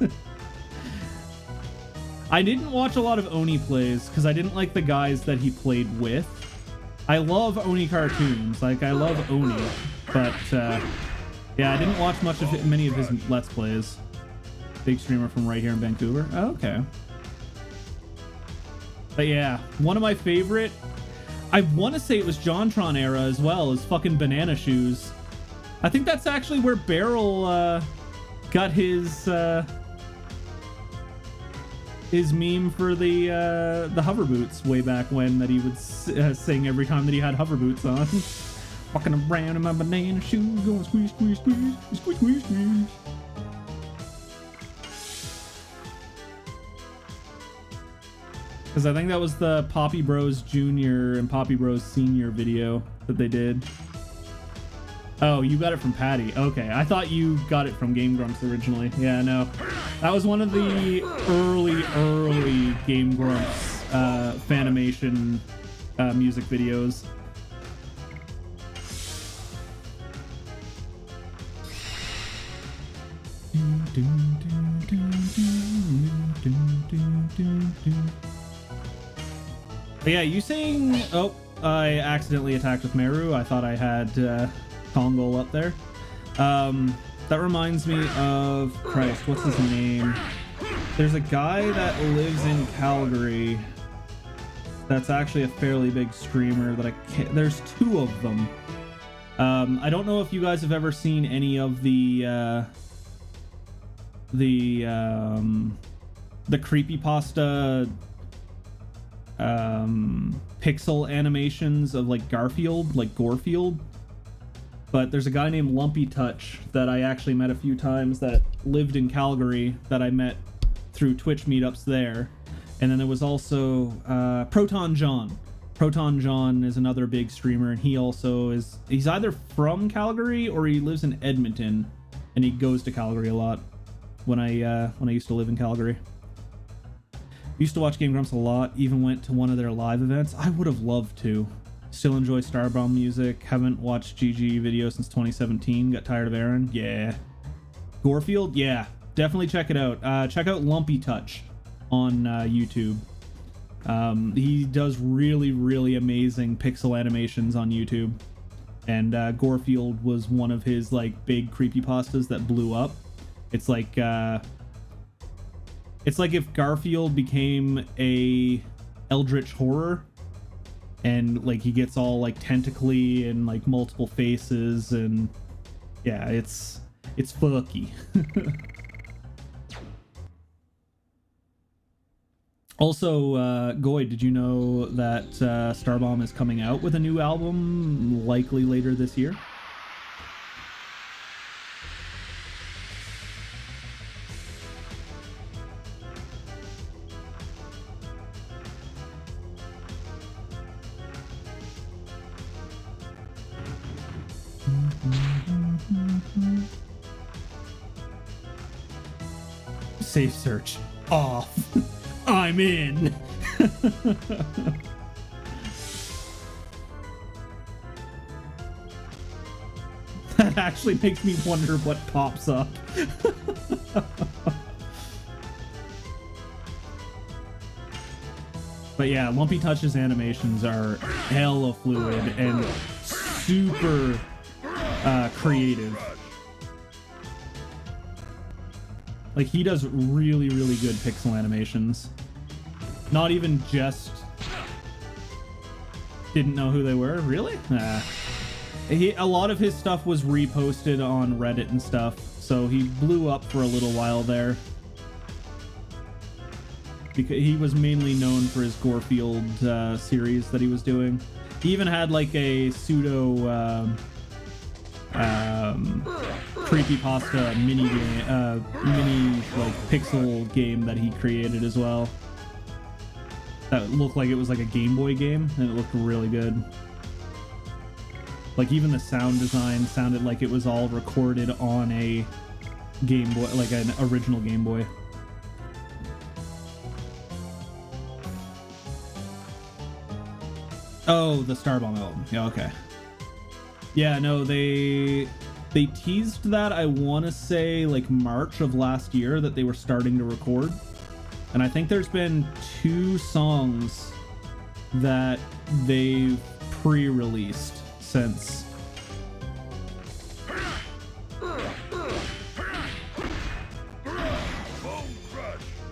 I didn't watch a lot of Oni Plays because I didn't like the guys that he played with. I love Oni cartoons, like I love Oni, but yeah, I didn't watch many of his Let's Plays. Big streamer from right here in Vancouver. Oh, okay. But yeah, one of my favorite, I want to say it was JonTron era as well, as fucking Banana Shoes. I think that's actually where Beryl got his meme for the hover boots way back when, that he would sing every time that he had hover boots on. Walking around in my banana shoes, going squeeze, squeeze, squeeze, squeeze, squeeze, squeeze. Because I think that was the Poppy Bros Jr. and Poppy Bros Sr. video that they did. Oh, you got it from Patty. Okay, I thought you got it from Game Grumps originally. Yeah, no. That was one of the early Game Grumps Fanimation music videos. But yeah, you saying... Oh, I accidentally attacked with Meru. I thought I had Kongol up there. That reminds me of... Christ, what's his name? There's a guy that lives in Calgary that's actually a fairly big streamer that I can't... There's two of them. I don't know if you guys have ever seen any of the creepypasta pixel animations of like Garfield, like Gorefield. But there's a guy named Lumpy Touch that I actually met a few times that lived in Calgary that I met through Twitch meetups there. And then there was also Proton John. Proton John is another big streamer, and he also is... He's either from Calgary or he lives in Edmonton, and he goes to Calgary a lot when I used to live in Calgary. Used to watch Game Grumps a lot, even went to one of their live events. I would have loved to. Still enjoy Starbomb music. Haven't watched GG videos since 2017. Got tired of Aaron. Yeah. Gorefield? Yeah. Definitely check it out. Check out Lumpy Touch on YouTube. He does really amazing pixel animations on YouTube. And Gorefield was one of his like big creepypastas that blew up. It's like if Garfield became a eldritch horror, and like he gets all like tentacly and like multiple faces, and yeah, it's fucky. Also, Goy, did you know that Starbomb is coming out with a new album likely later this year? Safe search off. I'm in. That actually makes me wonder what pops up. But yeah, Lumpy Touch's animations are hella fluid and super creative. Like, he does really good pixel animations. Not even just... Didn't know who they were? Really? Nah. A lot of his stuff was reposted on Reddit and stuff, so he blew up for a little while there. Because he was mainly known for his Gorefield series that he was doing. He even had like a pseudo... creepypasta mini like pixel game that he created as well. That looked like it was like a Game Boy game, and it looked really good. Like even the sound design sounded like it was all recorded on a Game Boy, like an original Game Boy. Oh, the Starbomb album. Yeah, okay. Yeah, no, they teased that, I want to say, like March of last year, that they were starting to record. And I think there's been 2 songs that they've pre-released since.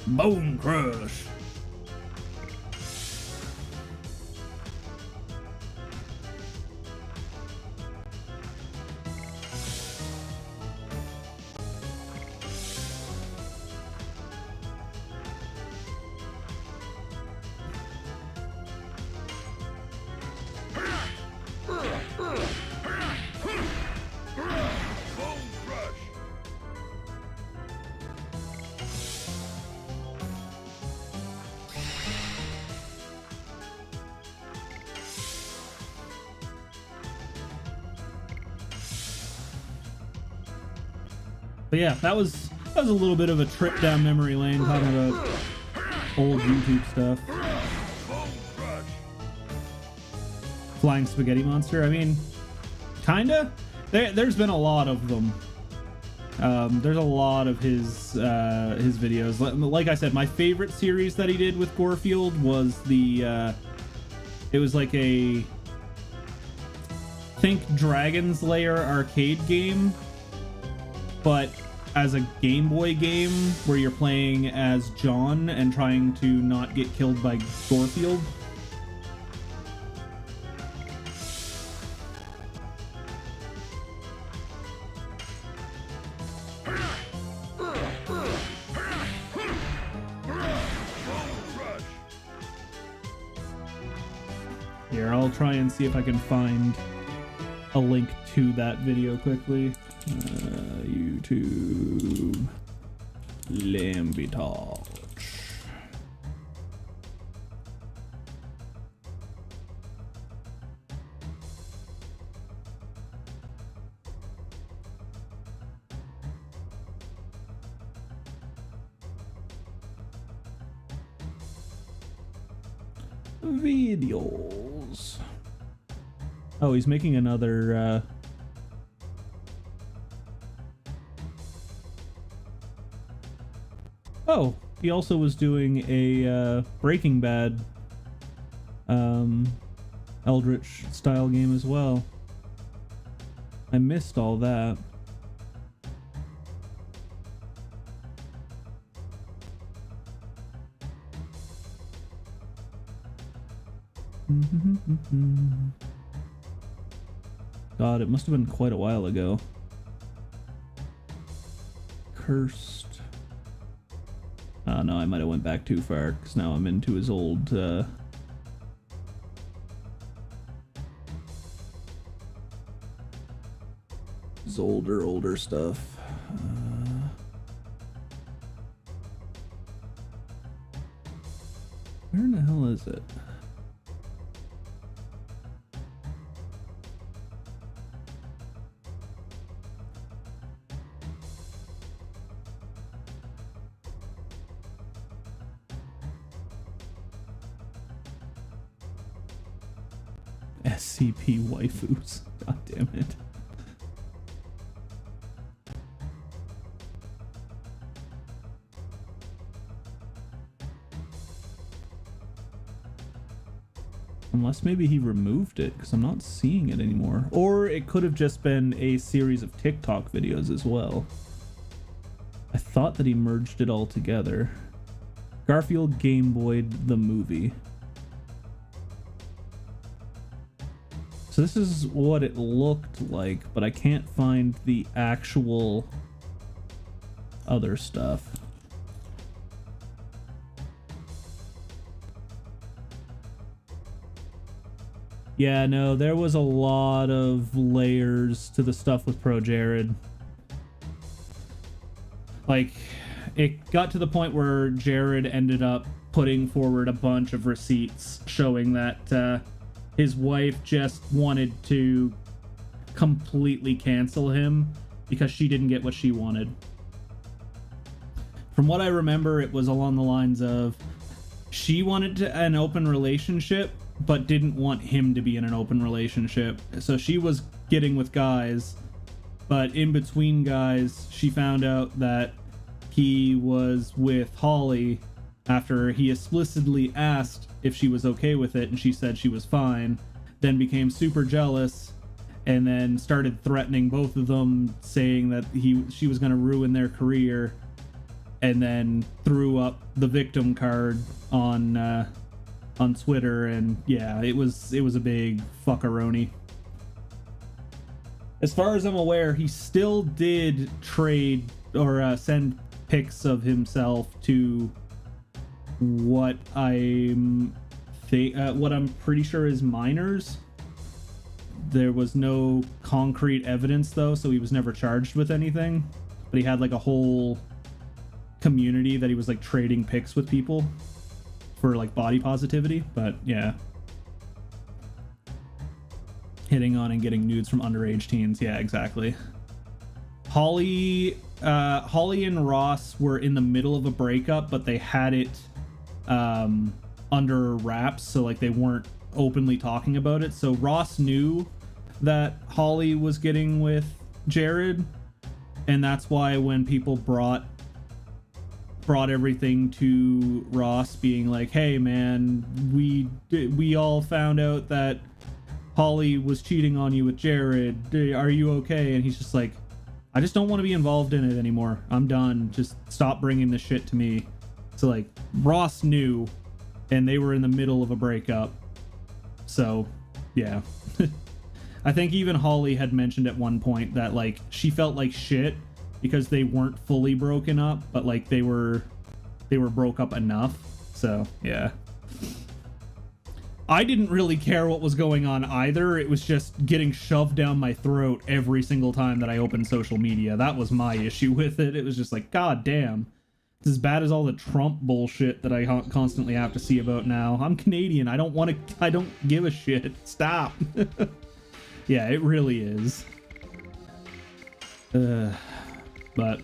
Bone Crush. But yeah, that was a little bit of a trip down memory lane, talking about old YouTube stuff. Flying Spaghetti Monster. I mean, kinda. There's been a lot of them. There's a lot of his videos. Like I said, my favorite series that he did with Gorefield was the. It was like a think Dragon's Lair arcade game, but as a Game Boy game where you're playing as John and trying to not get killed by Gorefield. Here, I'll try and see if I can find a link to that video quickly. YouTube Lambitage. Videos. Oh, he's making another Oh, he also was doing a Breaking Bad Eldritch style game as well. I missed all that. God, it must have been quite a while ago. Cursed. No, I might have went back too far, because now I'm into his old, his older stuff. Where in the hell is it? SCP waifus. God damn it. Unless maybe he removed it, because I'm not seeing it anymore. Or it could have just been a series of TikTok videos as well. I thought that he merged it all together. Garfield Game Boy the movie. So this is what it looked like, but I can't find the actual other stuff. Yeah, no, there was a lot of layers to the stuff with Pro Jared. Like, it got to the point where Jared ended up putting forward a bunch of receipts showing that his wife just wanted to completely cancel him because she didn't get what she wanted. From what I remember, it was along the lines of she wanted an open relationship, but didn't want him to be in an open relationship. So she was getting with guys, but in between guys, she found out that he was with Holly after he explicitly asked if she was okay with it, and she said she was fine, then became super jealous, and then started threatening both of them, saying that she was going to ruin their career, and then threw up the victim card on Twitter, and yeah, it was a big fuckaroni. As far as I'm aware, he still did trade or send pics of himself to what I'm pretty sure is minors. There was no concrete evidence though, so he was never charged with anything. But he had like a whole community that he was like trading pics with people for like body positivity. But yeah, hitting on and getting nudes from underage teens. Yeah, exactly. Holly and Ross were in the middle of a breakup, but they had it under wraps, so like they weren't openly talking about it. So Ross knew that Holly was getting with Jared, and that's why when people brought everything to Ross, being like, hey man, we all found out that Holly was cheating on you with Jared, are you okay? And he's just like, I just don't want to be involved in it anymore, I'm done, just stop bringing this shit to me. So like Ross knew, and they were in the middle of a breakup. So yeah. I think even Holly had mentioned at one point that like she felt like shit because they weren't fully broken up, but like they were broke up enough. So yeah, I didn't really care what was going on either. It was just getting shoved down my throat every single time that I opened social media. That was my issue with it. It was just like, god damn, it's as bad as all the Trump bullshit that I constantly have to see about now. I'm Canadian. I don't give a shit. Stop. Yeah, it really is. But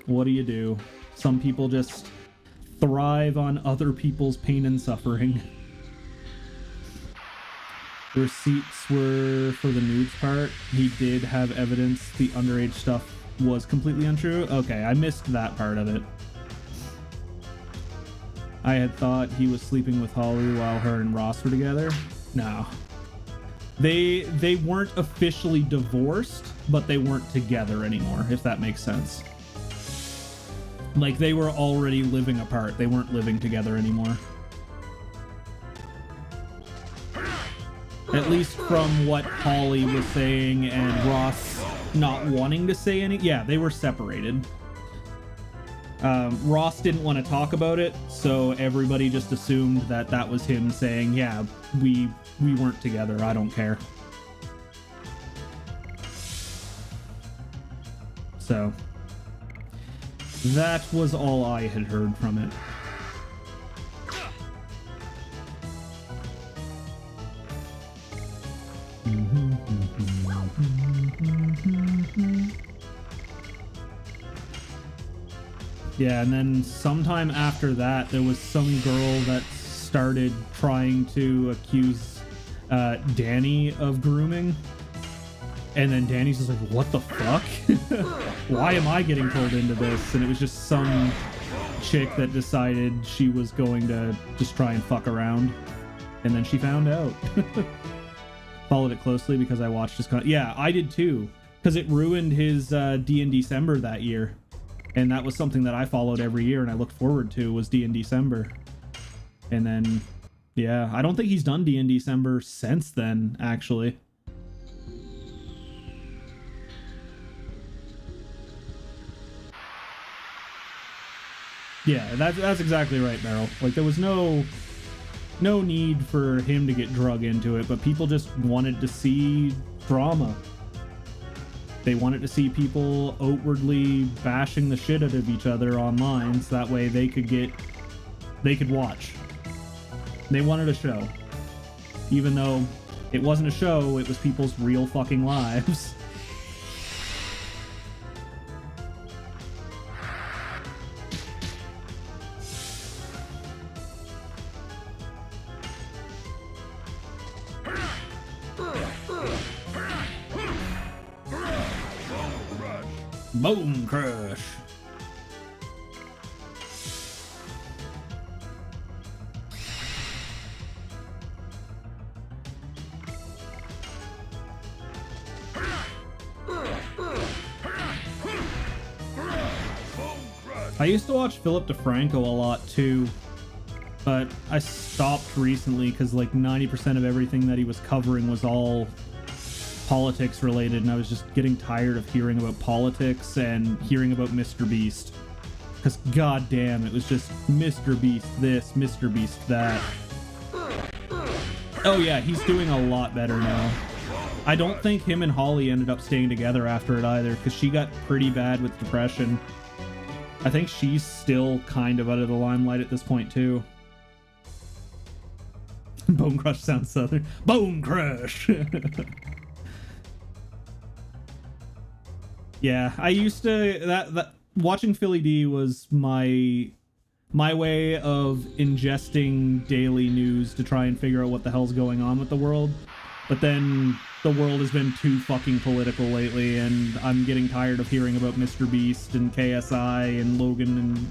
what do? Some people just thrive on other people's pain and suffering. The receipts were for the nudes part. He did have evidence the underage stuff was completely untrue. Okay, I missed that part of it. I had thought he was sleeping with Holly while her and Ross were together. No. They weren't officially divorced, but they weren't together anymore, if that makes sense. Like, they were already living apart. They weren't living together anymore. At least from what Holly was saying and Ross not wanting to say any. Yeah, they were separated. Ross didn't want to talk about it, so everybody just assumed that that was him saying, yeah, we weren't together, I don't care. So that was all I had heard from it. Yeah, and then sometime after that, there was some girl that started trying to accuse Danny of grooming. And then Danny's just like, what the fuck? Why am I getting pulled into this? And it was just some chick that decided she was going to just try and fuck around. And then she found out. Followed it closely because I watched his yeah, I did too. Because it ruined his D in December that year. And that was something that I followed every year and I looked forward to, was D in December. And then, yeah, I don't think he's done D in December since then, actually. Yeah, that's exactly right, Meryl. Like, there was no need for him to get drug into it, but people just wanted to see drama. They wanted to see people outwardly bashing the shit out of each other online, so that way they could watch. They wanted a show. Even though it wasn't a show, it was people's real fucking lives. Bone Crush. I used to watch Pt.13 a lot too, but I stopped recently because like 90% of everything that he was covering was all politics related, and I was just getting tired of hearing about politics and hearing about Mr. Beast. Because goddamn, it was just Mr. Beast this, Mr. Beast that. Oh yeah, he's doing a lot better now. I don't think him and Holly ended up staying together after it either, because she got pretty bad with depression. I think she's still kind of out of the limelight at this point too. Bone Crush sounds southern. Bone Crush! Yeah, I used to... That watching Philly D was my way of ingesting daily news to try and figure out what the hell's going on with the world. But then the world has been too fucking political lately, and I'm getting tired of hearing about Mr. Beast and KSI and Logan and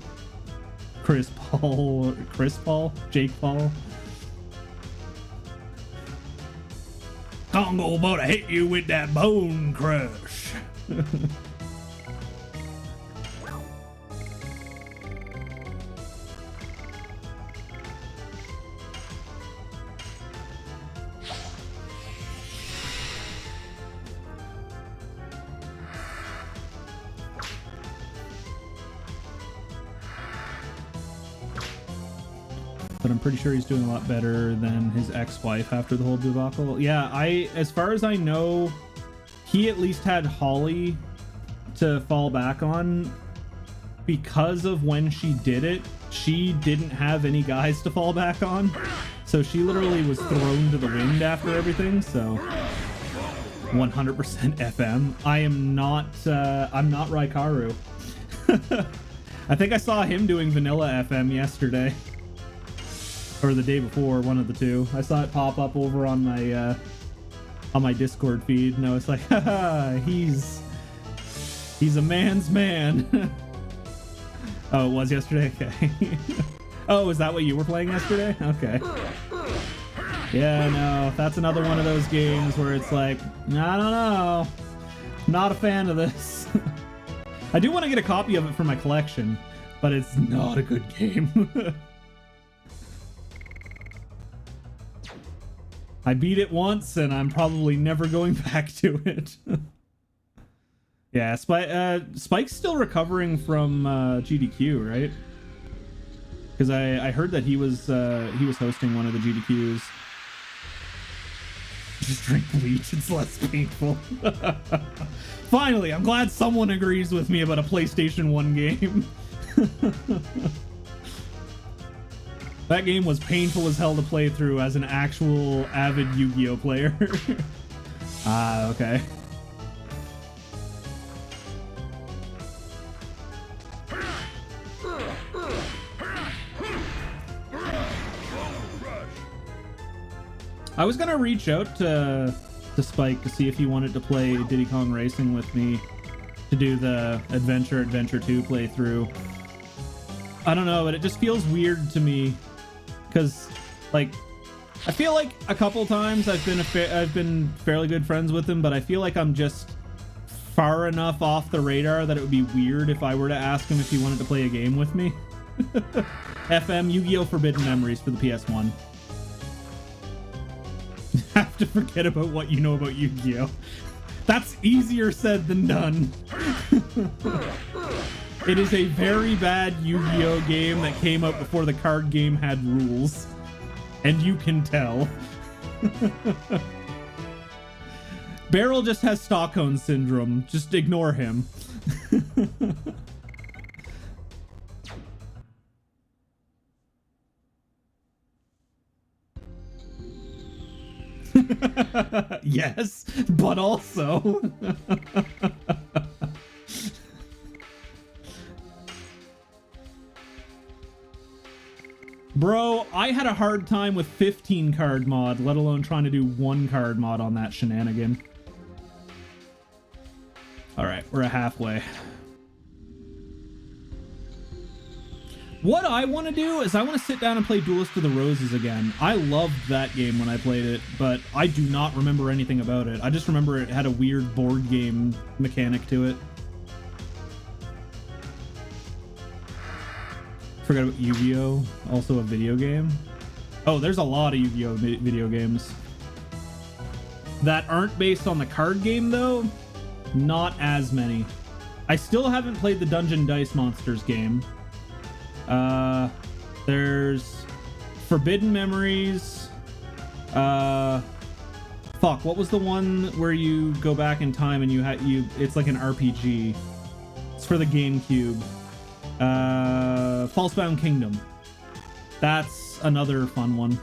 Jake Paul. Congo about to hit you with that Bone Crush. But I'm pretty sure he's doing a lot better than his ex-wife after the whole debacle. Yeah, as far as I know, he at least had Holly to fall back on. Because of when she did it, she didn't have any guys to fall back on. So she literally was thrown to the wind after everything, so 100% FM. I'm not Raikaru. I think I saw him doing Vanilla FM yesterday. Or the day before, one of the two. I saw it pop up over on my Discord feed, and I was like, haha, he's a man's man. Oh, it was yesterday? Okay. Oh, is that what you were playing yesterday? Okay. Yeah, no, that's another one of those games where it's like, I don't know. Not a fan of this. I do want to get a copy of it for my collection, but it's not a good game. I beat it once, and I'm probably never going back to it. Yeah, Spike's still recovering from GDQ, right? Because I heard that he was hosting one of the GDQs. Just drink bleach; it's less painful. Finally, I'm glad someone agrees with me about a PlayStation 1 game. That game was painful as hell to play through as an actual avid Yu-Gi-Oh player. Ah, okay. I was gonna reach out to Spike to see if he wanted to play Diddy Kong Racing with me to do the Adventure 2 playthrough. I don't know, but it just feels weird to me. Because, like, I feel like a couple times I've been fairly good friends with him, but I feel like I'm just far enough off the radar that it would be weird if I were to ask him if he wanted to play a game with me. FM Yu-Gi-Oh! Forbidden Memories for the PS1. Have to forget about what you know about Yu-Gi-Oh! That's easier said than done. It is a very bad Yu-Gi-Oh! Game that came out before the card game had rules. And you can tell. Beryl just has Stockholm Syndrome. Just ignore him. Yes, but also... Bro, I had a hard time with 15 card mod, let alone trying to do 1 card mod on that shenanigan. All right. We're at halfway. What I want to do is I want to sit down and play Duelist of the Roses again. I loved that game when I played it, but I do not remember anything about it. I just remember it had a weird board game mechanic to it. Forgot about Yu-Gi-Oh! Also a video game. Oh, there's a lot of Yu-Gi-Oh! Video games that aren't based on the card game, though. Not as many. I still haven't played the Dungeon Dice Monsters game. There's Forbidden Memories. Fuck, what was the one where you go back in time and it's like an RPG. It's for the GameCube. Falsebound Kingdom. That's another fun one.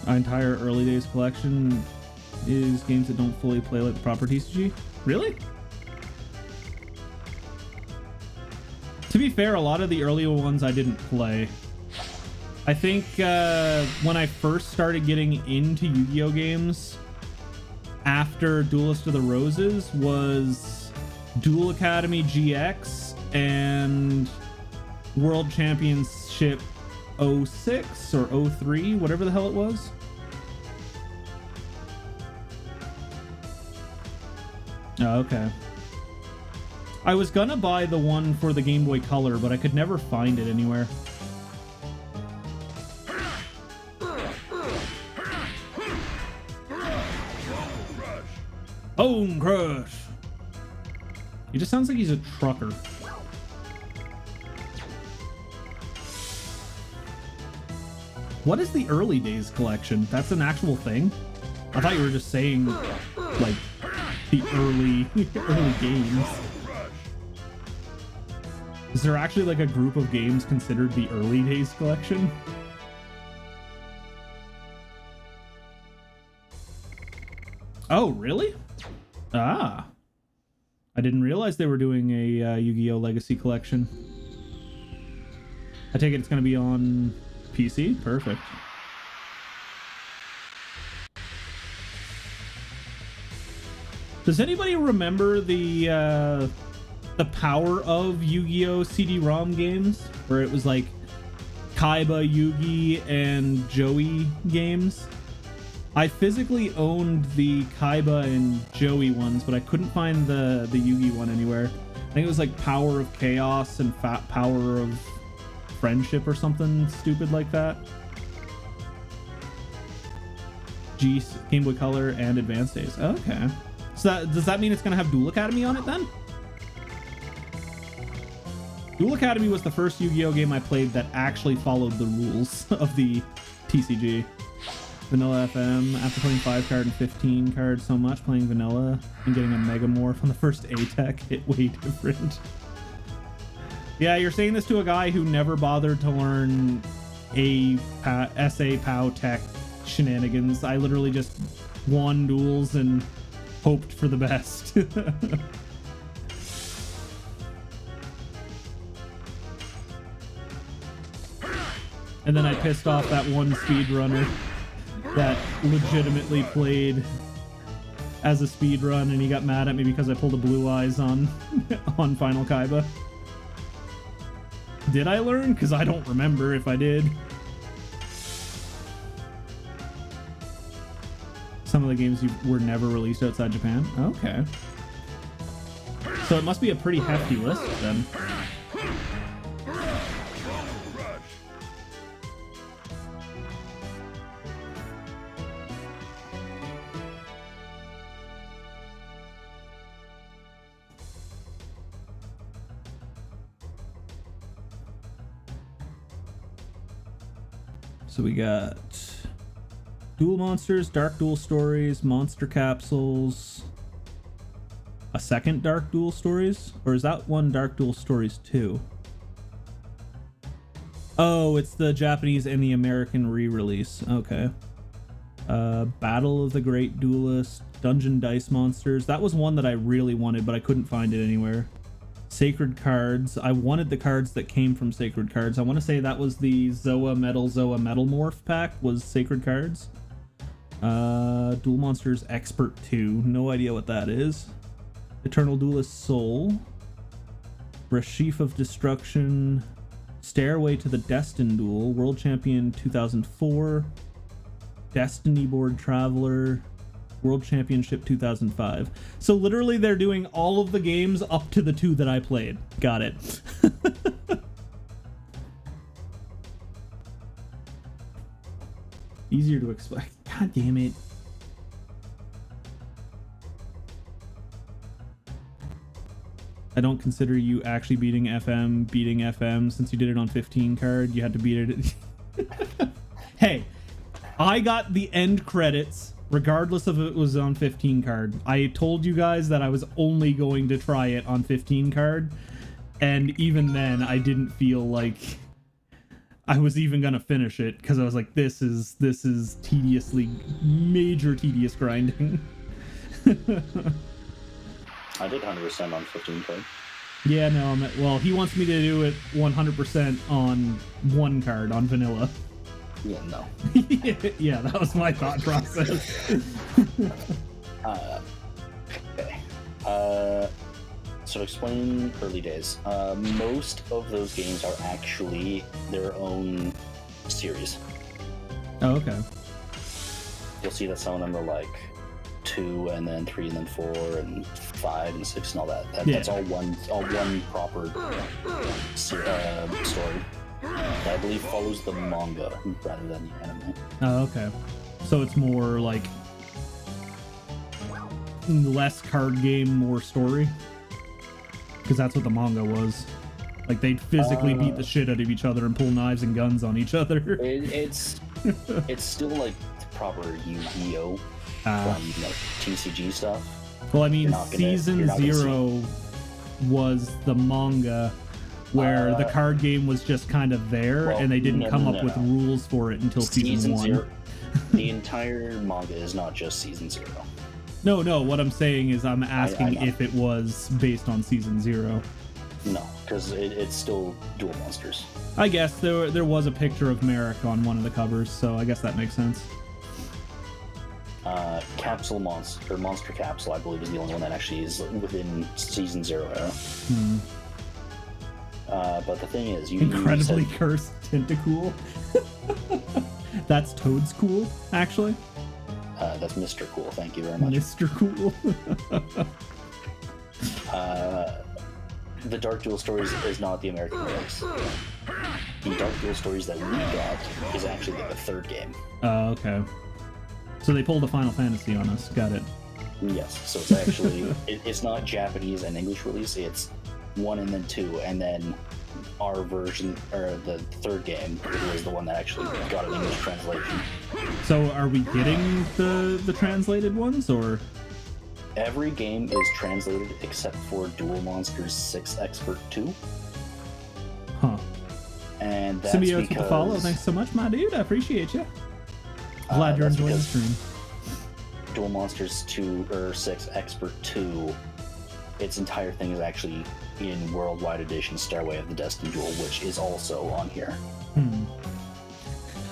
Our entire early days collection is games that don't fully play like the proper TCG. Really? To be fair, a lot of the earlier ones I didn't play. I think when I first started getting into Yu-Gi-Oh! Games after Duelist of the Roses was Duel Academy GX and World Championship 06 or 03, whatever the hell it was. Oh, okay. I was gonna buy the one for the Game Boy Color, but I could never find it anywhere. Bone Crush! He just sounds like he's a trucker. What is the early days collection? That's an actual thing? I thought you were just saying, like, the early games. Is there actually like a group of games considered the early days collection? Oh, really? Ah. I didn't realize they were doing a Yu-Gi-Oh! Legacy collection. I take it it's going to be on PC? Perfect. Does anybody remember the power of Yu-Gi-Oh! CD-ROM games? Where it was like Kaiba, Yugi, and Joey games? I physically owned the Kaiba and Joey ones, but I couldn't find the Yugi one anywhere. I think it was like Power of Chaos and Power of Friendship or something stupid like that. Game Boy Color and Advanced Days. Okay. So does that mean it's going to have Duel Academy on it then? Duel Academy was the first Yu-Gi-Oh! Game I played that actually followed the rules of the TCG. Vanilla FM, after playing 5 card and 15 cards so much, playing Vanilla and getting a Mega Morph on the first A-Tech hit way different. Yeah, you're saying this to a guy who never bothered to learn SA POW Tech shenanigans. I literally just won duels and hoped for the best. And then I pissed off that one speedrunner that legitimately played as a speedrun, and he got mad at me because I pulled a Blue Eyes on Final Kaiba. Did I learn? Because I don't remember if I did. Some of the games were never released outside Japan. Okay. So it must be a pretty hefty list then. So we got Duel Monsters, Dark Duel Stories, Monster Capsules, a second Dark Duel Stories? Or is that one Dark Duel Stories 2? Oh, it's the Japanese and the American re-release. Okay. Battle of the Great Duelist, Dungeon Dice Monsters. That was one that I really wanted, but I couldn't find it anywhere. Sacred Cards. I wanted the cards that came from Sacred Cards. I want to say that was the Zoa Metal Morph pack was Sacred Cards. Duel Monsters Expert 2. No idea what that is. Eternal Duelist Soul. Rashif of Destruction. Stairway to the Destined Duel. World Champion 2004. Destiny Board Traveler. World Championship 2005. So literally they're doing all of the games up to the 2 that I played. Got it. Easier to explain. God damn it. I don't consider you actually beating FM since you did it on 15 card. You had to beat it. Hey, I got the end credits regardless of if it was on 15 card. I told you guys that I was only going to try it on 15 card, and even then I didn't feel like I was even gonna finish it because I was like, this is tedious grinding. I did 100% on 15 card. Yeah, no, well, he wants me to do it 100% on 1 card on vanilla. Yeah, no. Yeah, that was my thought process. Okay. So explain early days. Most of those games are actually their own series. Oh, okay. You'll see that some of them are like 2 and then 3 and then 4 and 5 and 6 and all that. That's all one proper story. That I believe follows the manga rather than the anime. Oh, okay. So it's more like less card game, more story? Because that's what the manga was. Like, they'd physically beat the shit out of each other and pull knives and guns on each other. It's still like the proper Yu-Gi-Oh! From TCG stuff. Well, I mean, Season 0 was the manga where the card game was just kind of there, and they didn't come up with rules for it until Season 1. The entire manga is not just Season 0. No, what I'm saying is I'm asking if it was based on Season 0. No, because it's still Duel Monsters. I guess there was a picture of Merrick on one of the covers, so I guess that makes sense. Monster Capsule, I believe, is the only one that actually is within Season 0 era. But the thing is, Incredibly Cursed Tentacool. That's Toad's Cool, actually. That's Mr. Cool, thank you very much. Mr. Cool. The Dark Duel Stories is not the American release. The Dark Duel Stories that we got is actually the 3rd game. Oh, okay. So they pulled a Final Fantasy on us. Got it. Yes, so it's actually... it's not Japanese and English release, it's 1 and then 2, and then our version, or the 3rd game, was the one that actually got an English translation. So are we getting the translated ones, or...? Every game is translated except for Duel Monsters 6 Expert 2. Huh. And that's Symbiote because... with the follow. Thanks so much, my dude. I appreciate you. Glad you're enjoying the stream. Duel Monsters 2 or 6 Expert 2, its entire thing is actually in Worldwide Edition Stairway of the Destined Duel, which is also on here.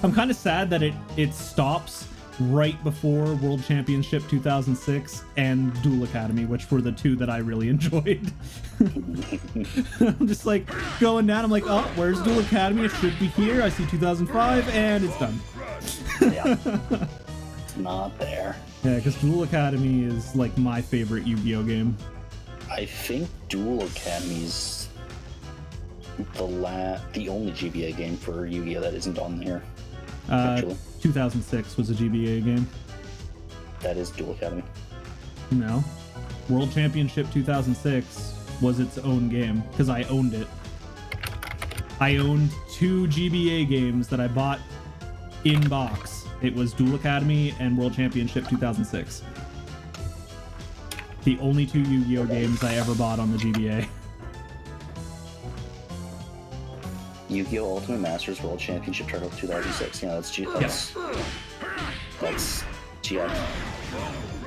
I'm kind of sad that it stops right before World Championship 2006 and Duel Academy, which were the 2 that I really enjoyed. I'm just like going down, I'm like, oh, where's Duel Academy? It should be here. I see 2005 and it's done. Yeah. It's not there. Yeah, because Duel Academy is like my favorite Yu-Gi-Oh game. I think Duel Academy's the only GBA game for Yu-Gi-Oh that isn't on here. 2006 was a GBA game. That is Duel Academy. No. World Championship 2006 was its own game, because I owned it. I owned 2 GBA games that I bought in box. It was Duel Academy and World Championship 2006. The only 2 Yu-Gi-Oh games I ever bought on the GBA. Yu-Gi-Oh! Ultimate Masters World Championship Turtle 2006. Yeah, that's GX.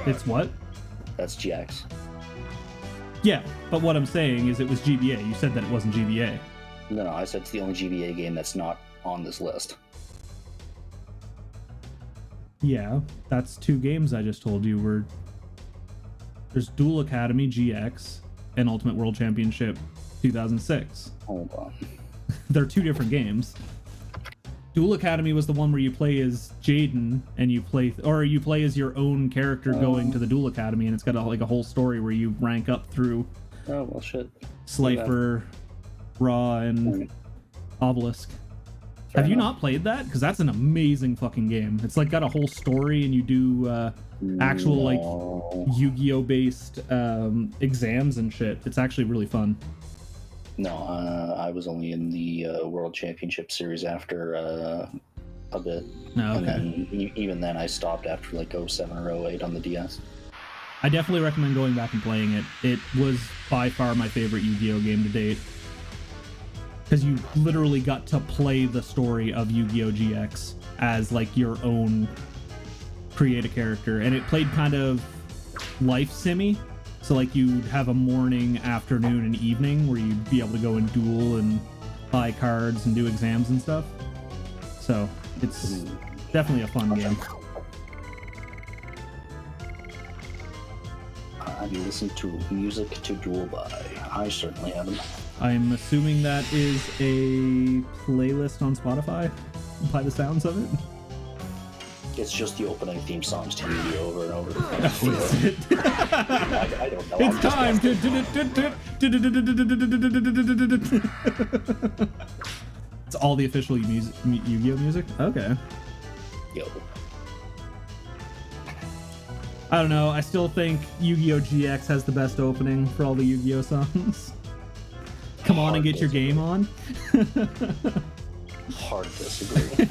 It's what? That's GX. Yeah, but what I'm saying is it was GBA. You said that it wasn't GBA. No, I said it's the only GBA game that's not on this list. Yeah, that's 2 games I just told you were. There's Duel Academy GX and Ultimate World Championship 2006. Hold on. They're 2 different games. Duel Academy was the one where you play as Jaden and you play as your own character going to the Duel Academy, and it's got a whole story where you rank up through. Oh well, shit. Slifer, Raw, and Obelisk. Have you not played that? Because that's an amazing fucking game. It's like got a whole story, and you do actual like Yu-Gi-Oh based exams and shit. It's actually really fun. No, I was only in the World Championship series after a bit. Oh, okay. And then even then I stopped after like 07 or 08 on the DS. I definitely recommend going back and playing it. It was by far my favorite Yu-Gi-Oh game to date. Because you literally got to play the story of Yu-Gi-Oh! GX as like your own create a character. And it played kind of life simmy. So like you'd have a morning, afternoon, and evening where you'd be able to go and duel and buy cards and do exams and stuff. So it's definitely a fun game. Have you listened to Music to Duel by? I certainly haven't. I'm assuming that is a playlist on Spotify by the sounds of it. It's just the opening theme songs to Yu-Gi-Oh! Over and over. I don't know. It's time! It's all the official Yu-Gi-Oh! music? Okay. Yo. I don't know. I still think Yu-Gi-Oh! GX has the best opening for all the Yu-Gi-Oh! songs. Come on and get your game on. Hard disagree.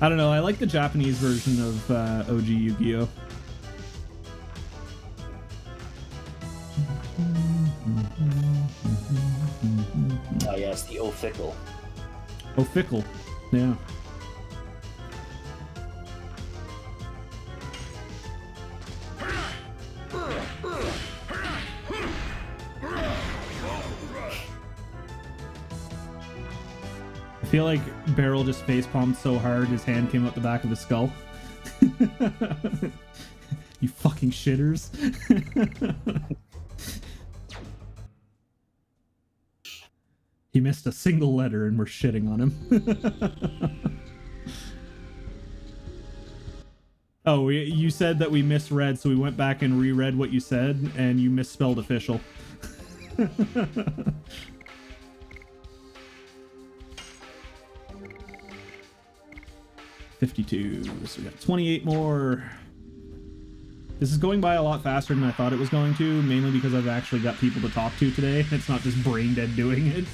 I don't know. I like the Japanese version of OG Yu-Gi-Oh! Oh yes, the Fickle. Oh, Fickle. Yeah. I feel like Beryl just facepalmed so hard his hand came out the back of his skull. You fucking shitters. He missed a single letter and we're shitting on him. Oh, you said that we misread, so we went back and reread what you said, and you misspelled official. 52. So we got 28 more. This is going by a lot faster than I thought it was going to, mainly because I've actually got people to talk to today. It's not just brain dead doing it.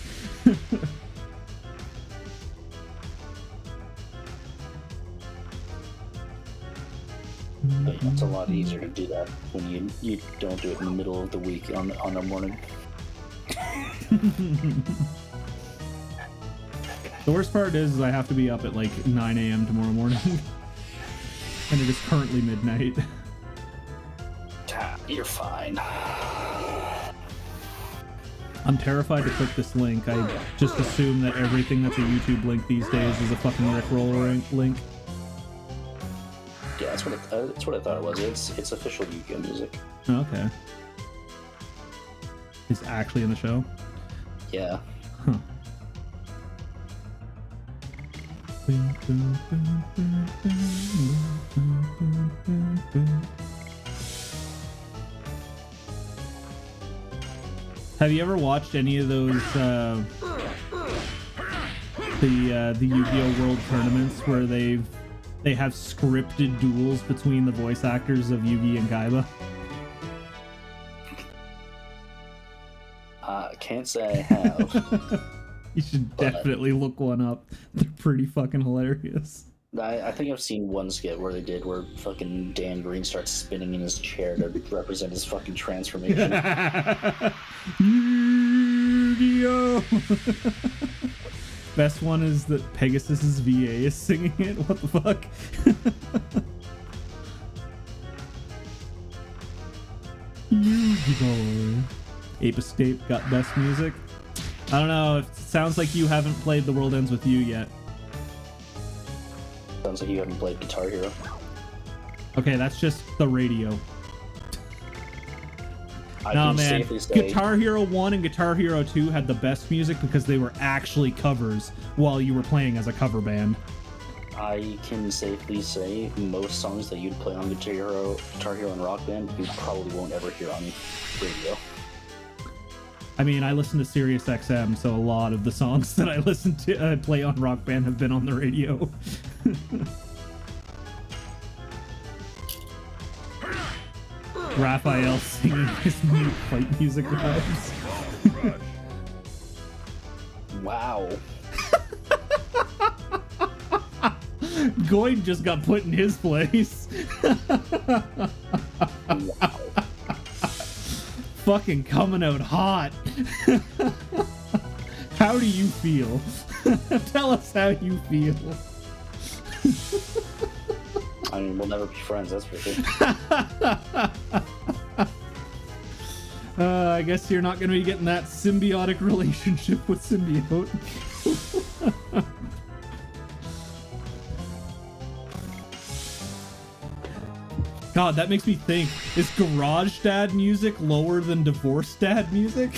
But it's a lot easier to do that when you don't do it in the middle of the week on a morning. The worst part is I have to be up at like 9 a.m. tomorrow morning. And it is currently midnight. You're fine. I'm terrified to click this link. I just assume that everything that's a YouTube link these days is a fucking Rickroller link. Yeah, that's what I thought it was. It's official Yu-Gi-Oh! music. Okay. It's actually in the show? Yeah. Huh. Have you ever watched any of those the Yu-Gi-Oh! World tournaments where they have scripted duels between the voice actors of Yugi and Kaiba? Can't say I have. You should definitely look one up. They're pretty fucking hilarious. I think I've seen one skit where fucking Dan Green starts spinning in his chair to represent his fucking transformation. Yu-Gi-Oh! Best one is that Pegasus's VA is singing it. What the fuck? Ape Escape got best music. I don't know. It sounds like you haven't played The World Ends With You yet. Sounds like you haven't played Guitar Hero. Okay, that's just the radio. I Nah, can man. safely say, Guitar Hero 1 and Guitar Hero 2 had the best music because they were actually covers while you were playing as a cover band. I can safely say most songs that you'd play on Guitar Hero and Rock Band, you probably won't ever hear on radio. I mean, I listen to Sirius XM, so a lot of the songs that I listen to play on Rock Band have been on the radio. Raphael singing his new fight music vibes. Wow. Goyd just got put in his place. Wow. Fucking coming out hot. How do you feel? Tell us how you feel. I mean, we'll never be friends, that's for sure. I guess you're not going to be getting that symbiotic relationship with Symbiote. God, that makes me think, is Garage Dad music lower than Divorce Dad music?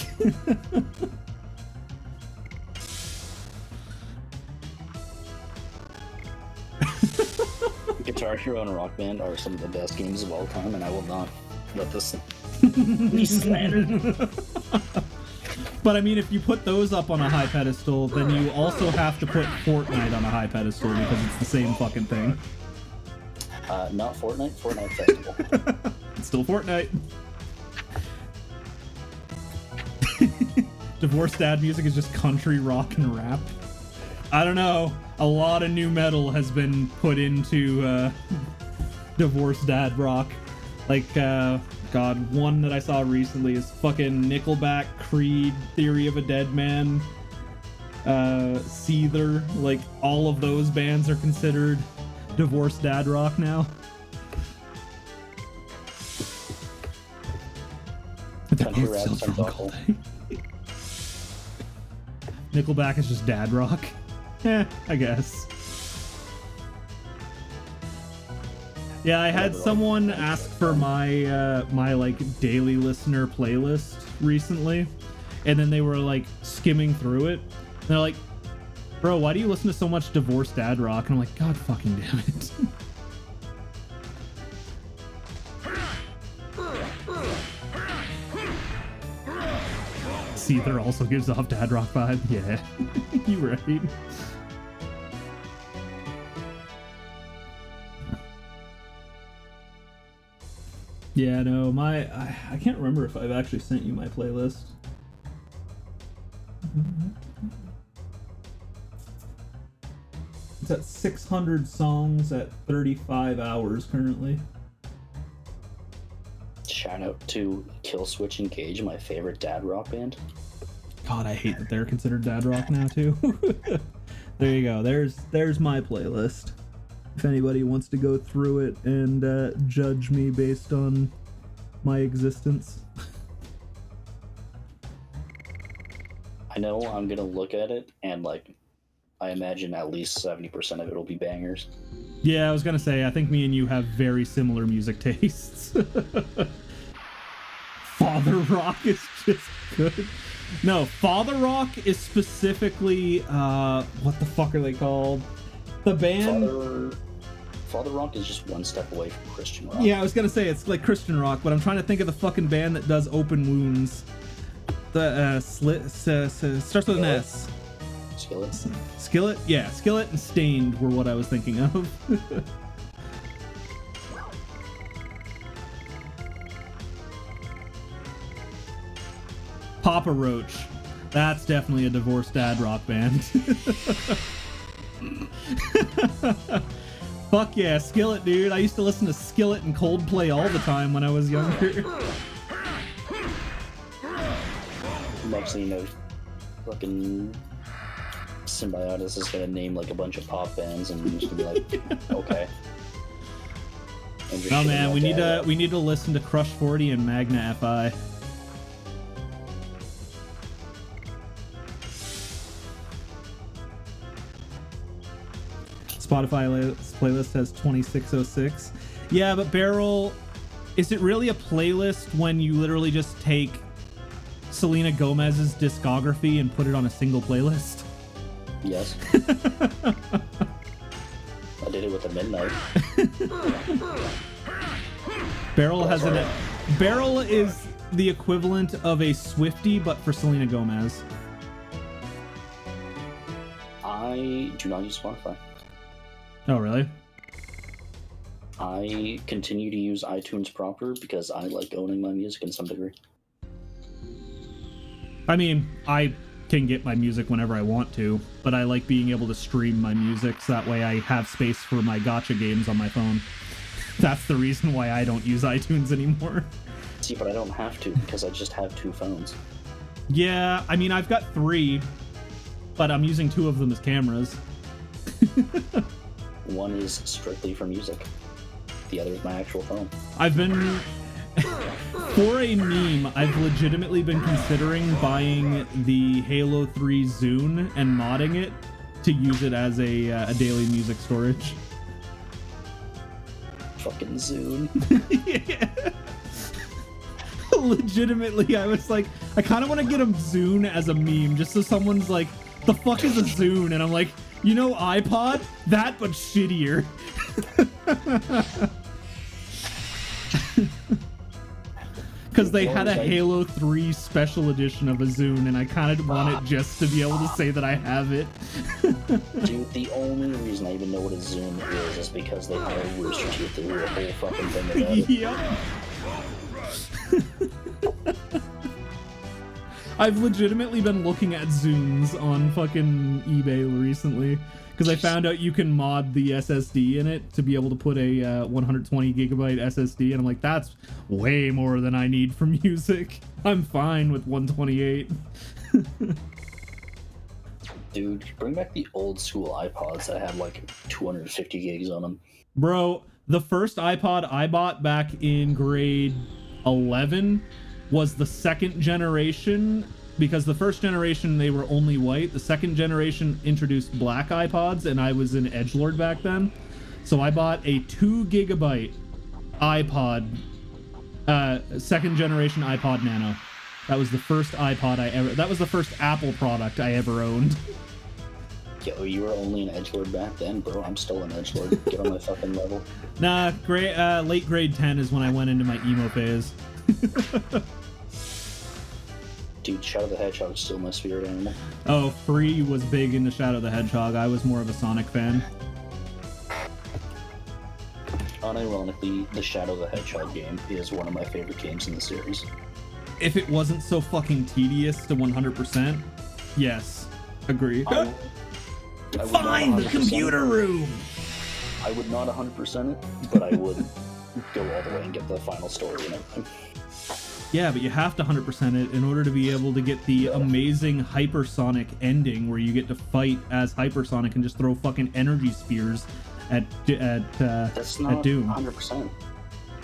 Guitar Hero and Rock Band are some of the best games of all time, and I will not let this be slandered. But I mean, if you put those up on a high pedestal, then you also have to put Fortnite on a high pedestal because it's the same fucking thing. Not Fortnite, Fortnite Festival. It's still Fortnite. Divorce Dad music is just country rock and rap. I don't know. A lot of new metal has been put into Divorce Dad rock. Like, God, one that I saw recently is fucking Nickelback, Creed, Theory of a Dead Man, Seether. Like, all of those bands are considered Divorce Dad rock now. Country rap sounds awful. Nickelback is just dad rock. I guess. Yeah, I had someone ask for my my like daily listener playlist recently, and then they were like skimming through it. And they're like, "Bro, why do you listen to so much divorced dad rock?" And I'm like, "God fucking damn it." Seether also gives off dad rock vibe. Yeah, you right. Yeah, no, I can't remember if I've actually sent you my playlist. It's at 600 songs at 35 hours currently. Shout out to Killswitch Engage, my favorite dad rock band. God, I hate that they're considered dad rock now too. There you go. There's my playlist. If anybody wants to go through it and judge me based on my existence. I know I'm gonna look at it and like I imagine at least 70% of it will be bangers. Yeah, I was gonna say, I think me and you have very similar music tastes. Father Rock is just good. No, Father Rock is specifically, what the fuck are they called? The band... Father Rock is just one step away from Christian rock. Yeah, I was gonna say, it's like Christian rock, but I'm trying to think of the fucking band that does Open Wounds. The, starts with an S. Skillet? Skillet? Yeah, Skillet and Stained were what I was thinking of. Papa Roach. That's definitely a divorced dad rock band. Fuck yeah, Skillet, dude. I used to listen to Skillet and Coldplay all the time when I was younger. Next thing you know, fucking Symbiotis is gonna name like a bunch of pop bands and you're just gonna be like, okay. Oh man, we need to listen to Crush 40 and Magna FI. Spotify playlist has 2606. Yeah, but Barrel, is it really a playlist when you literally just take Selena Gomez's discography and put it on a single playlist? Yes. I did it with the Midnight. Barrel is the equivalent of a Swiftie, but for Selena Gomez. I do not use Spotify. Oh, really? I continue to use iTunes proper because I like owning my music in some degree. I mean, I can get my music whenever I want to, but I like being able to stream my music so that way I have space for my gacha games on my phone. That's the reason why I don't use iTunes anymore. See, but I don't have to because I just have 2 phones. Yeah, I mean, I've got 3, but I'm using 2 of them as cameras. One is strictly for music. The other is my actual phone. I've been... For a meme, I've legitimately been considering buying the Halo 3 Zune and modding it to use it as a daily music storage. Fucking Zune. Yeah. Legitimately, I was like, I kind of want to get him Zune as a meme, just so someone's like, the fuck is a Zune? And I'm like, you know iPod? That, but shittier. Because they had a Halo 3 special edition of a Zune, and I kind of want it just to be able to say that I have it. Dude, the only reason I even know what a Zune is because they had a Rooster Teeth to do a whole fucking thing about it. Yep. I've legitimately been looking at Zunes on fucking eBay recently because I found out you can mod the SSD in it to be able to put a 120 gigabyte SSD, and I'm like, that's way more than I need for music. I'm fine with 128. Dude, bring back the old school iPods that had like 250 gigs on them. Bro, the first iPod I bought back in grade 11 was the second generation, because the first generation they were only white. The second generation introduced black iPods, and I was an edgelord back then, so I bought a 2 gigabyte iPod, second generation iPod Nano. That was the first iPod that was the first Apple product I ever owned. Yo, you were only an edgelord back then, bro. I'm still an edgelord. Get on my fucking level. Nah, late grade 10 is when I went into my emo phase. Dude, Shadow the Hedgehog is still my spirit animal. Oh, Free was big into Shadow the Hedgehog. I was more of a Sonic fan. Unironically, the Shadow the Hedgehog game is one of my favorite games in the series. If it wasn't so fucking tedious to 100%, yes, agree. Find the computer room! I would not 100% it, but I would go all the way and get the final story and everything. Yeah, but you have to 100% it in order to be able to get the amazing Hypersonic ending where you get to fight as Hypersonic and just throw fucking energy spears at That's not Doom. 100%.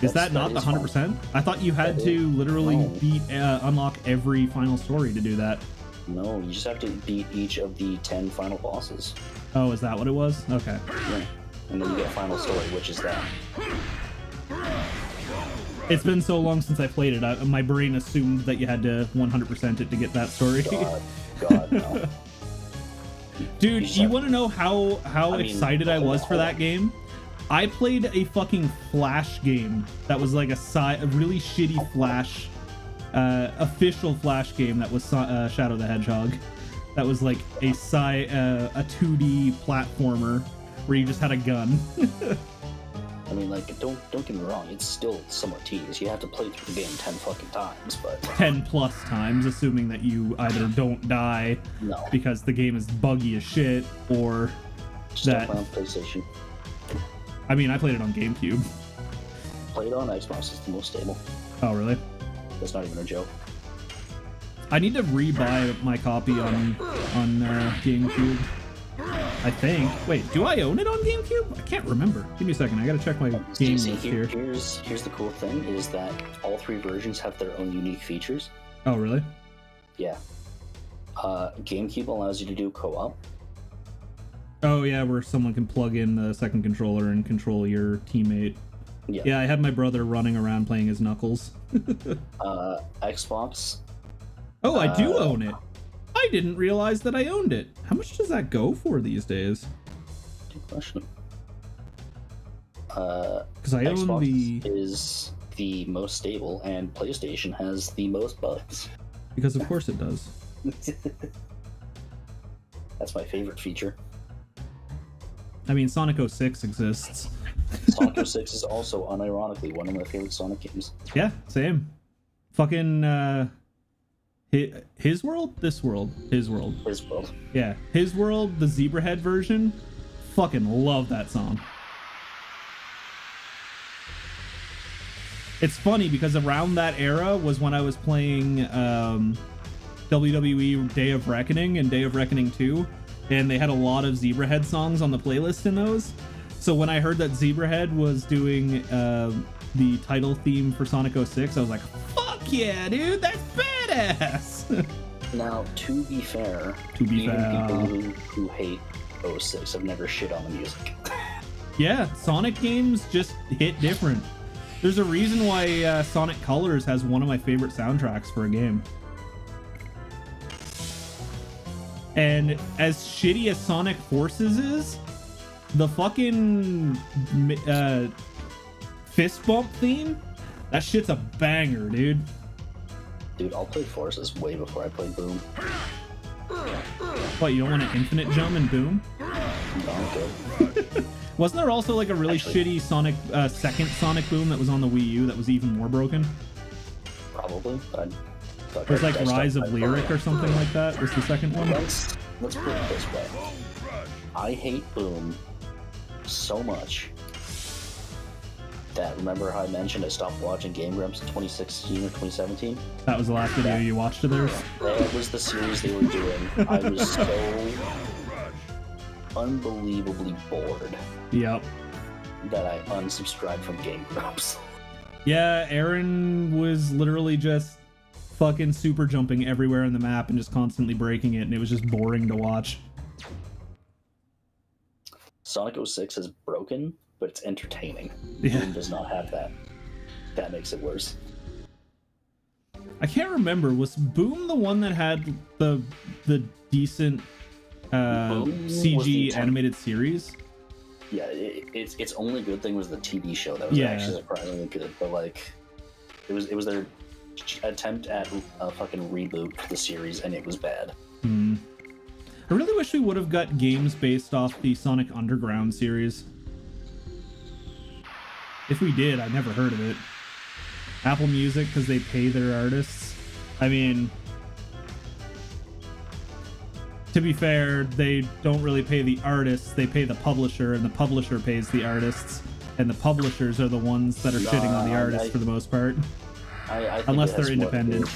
Is that not the 100%? I thought you had to literally unlock every final story to do that. No, you just have to beat each of the 10 final bosses. Oh, is that what it was? Okay. Yeah. And then you get a final story, which is that. It's been so long since I played it, my brain assumed that you had to 100% it to get that story. God, no. Dude, you want to know how excited I was for that game? I played a fucking Flash game that was like a really shitty Flash, official Flash game that was Shadow the Hedgehog. That was like a 2D platformer where you just had a gun. I mean, like, don't get me wrong, it's still somewhat tedious. You have to play through the game 10 fucking times, but... 10 plus times, assuming that you either don't die because the game is buggy as shit, or Still play on PlayStation. I mean, I played it on GameCube. Played on Xbox, it's the most stable. Oh, really? That's not even a joke. I need to re-buy my copy on GameCube. I think. Wait, do I own it on GameCube? I can't remember. Give me a second. I gotta check my game list here. Here's the cool thing, is that all 3 versions have their own unique features. Oh, really? Yeah. GameCube allows you to do co-op. Oh yeah, where someone can plug in the second controller and control your teammate. Yeah. Yeah, I had my brother running around playing as Knuckles. Xbox. Oh, I do own it. I didn't realize that I owned it. How much does that go for these days? Good question. Because I own Xbox is the most stable, and PlayStation has the most bugs. Because of course it does. That's my favorite feature. I mean, Sonic 06 exists. Sonic 06 is also unironically one of my favorite Sonic games. Yeah, same. Fucking his world, this world, his world. His world. Yeah, his world, the Zebrahead version. Fucking love that song. It's funny because around that era was when I was playing WWE Day of Reckoning and Day of Reckoning 2, and they had a lot of Zebrahead songs on the playlist in those. So when I heard that Zebrahead was doing the title theme for Sonic 06, I was like, fuck yeah, dude, that's badass! Now, to be fair, people who hate 06 have never shit on the music. Yeah, Sonic games just hit different. There's a reason why Sonic Colors has one of my favorite soundtracks for a game. And as shitty as Sonic Forces is, the fucking fist bump theme, that shit's a banger, dude. Dude, I'll play Forces way before I play Boom. What, you don't want an infinite jump in Boom? No, good. Wasn't there also like a really shitty Sonic second Sonic Boom that was on the Wii U that was even more broken? Probably. It was like Rise of Lyric or something like that was the second one. Let's put it this way. I hate Boom so much that, remember how I mentioned I stopped watching Game Grumps in 2016 or 2017? That was the last video you watched of theirs? That was the series they were doing. I was so unbelievably bored. Yep. That I unsubscribed from Game Grumps. Yeah, Aaron was literally just fucking super jumping everywhere on the map and just constantly breaking it, and it was just boring to watch. Sonic 06 is broken, but it's entertaining. Yeah. Boom does not have that. That makes it worse. I can't remember, was Boom the one that had the decent CG animated series? Yeah, its only good thing was the TV show. That was actually surprisingly good, but like it was their attempt at a fucking reboot for the series, and it was bad. I really wish we would have got games based off the Sonic Underground series. If we did, I'd never heard of it. Apple Music, because they pay their artists. I mean, to be fair, they don't really pay the artists, they pay the publisher, and the publisher pays the artists, and the publishers are the ones that are shitting on the artists for the most part. I think unless they're independent.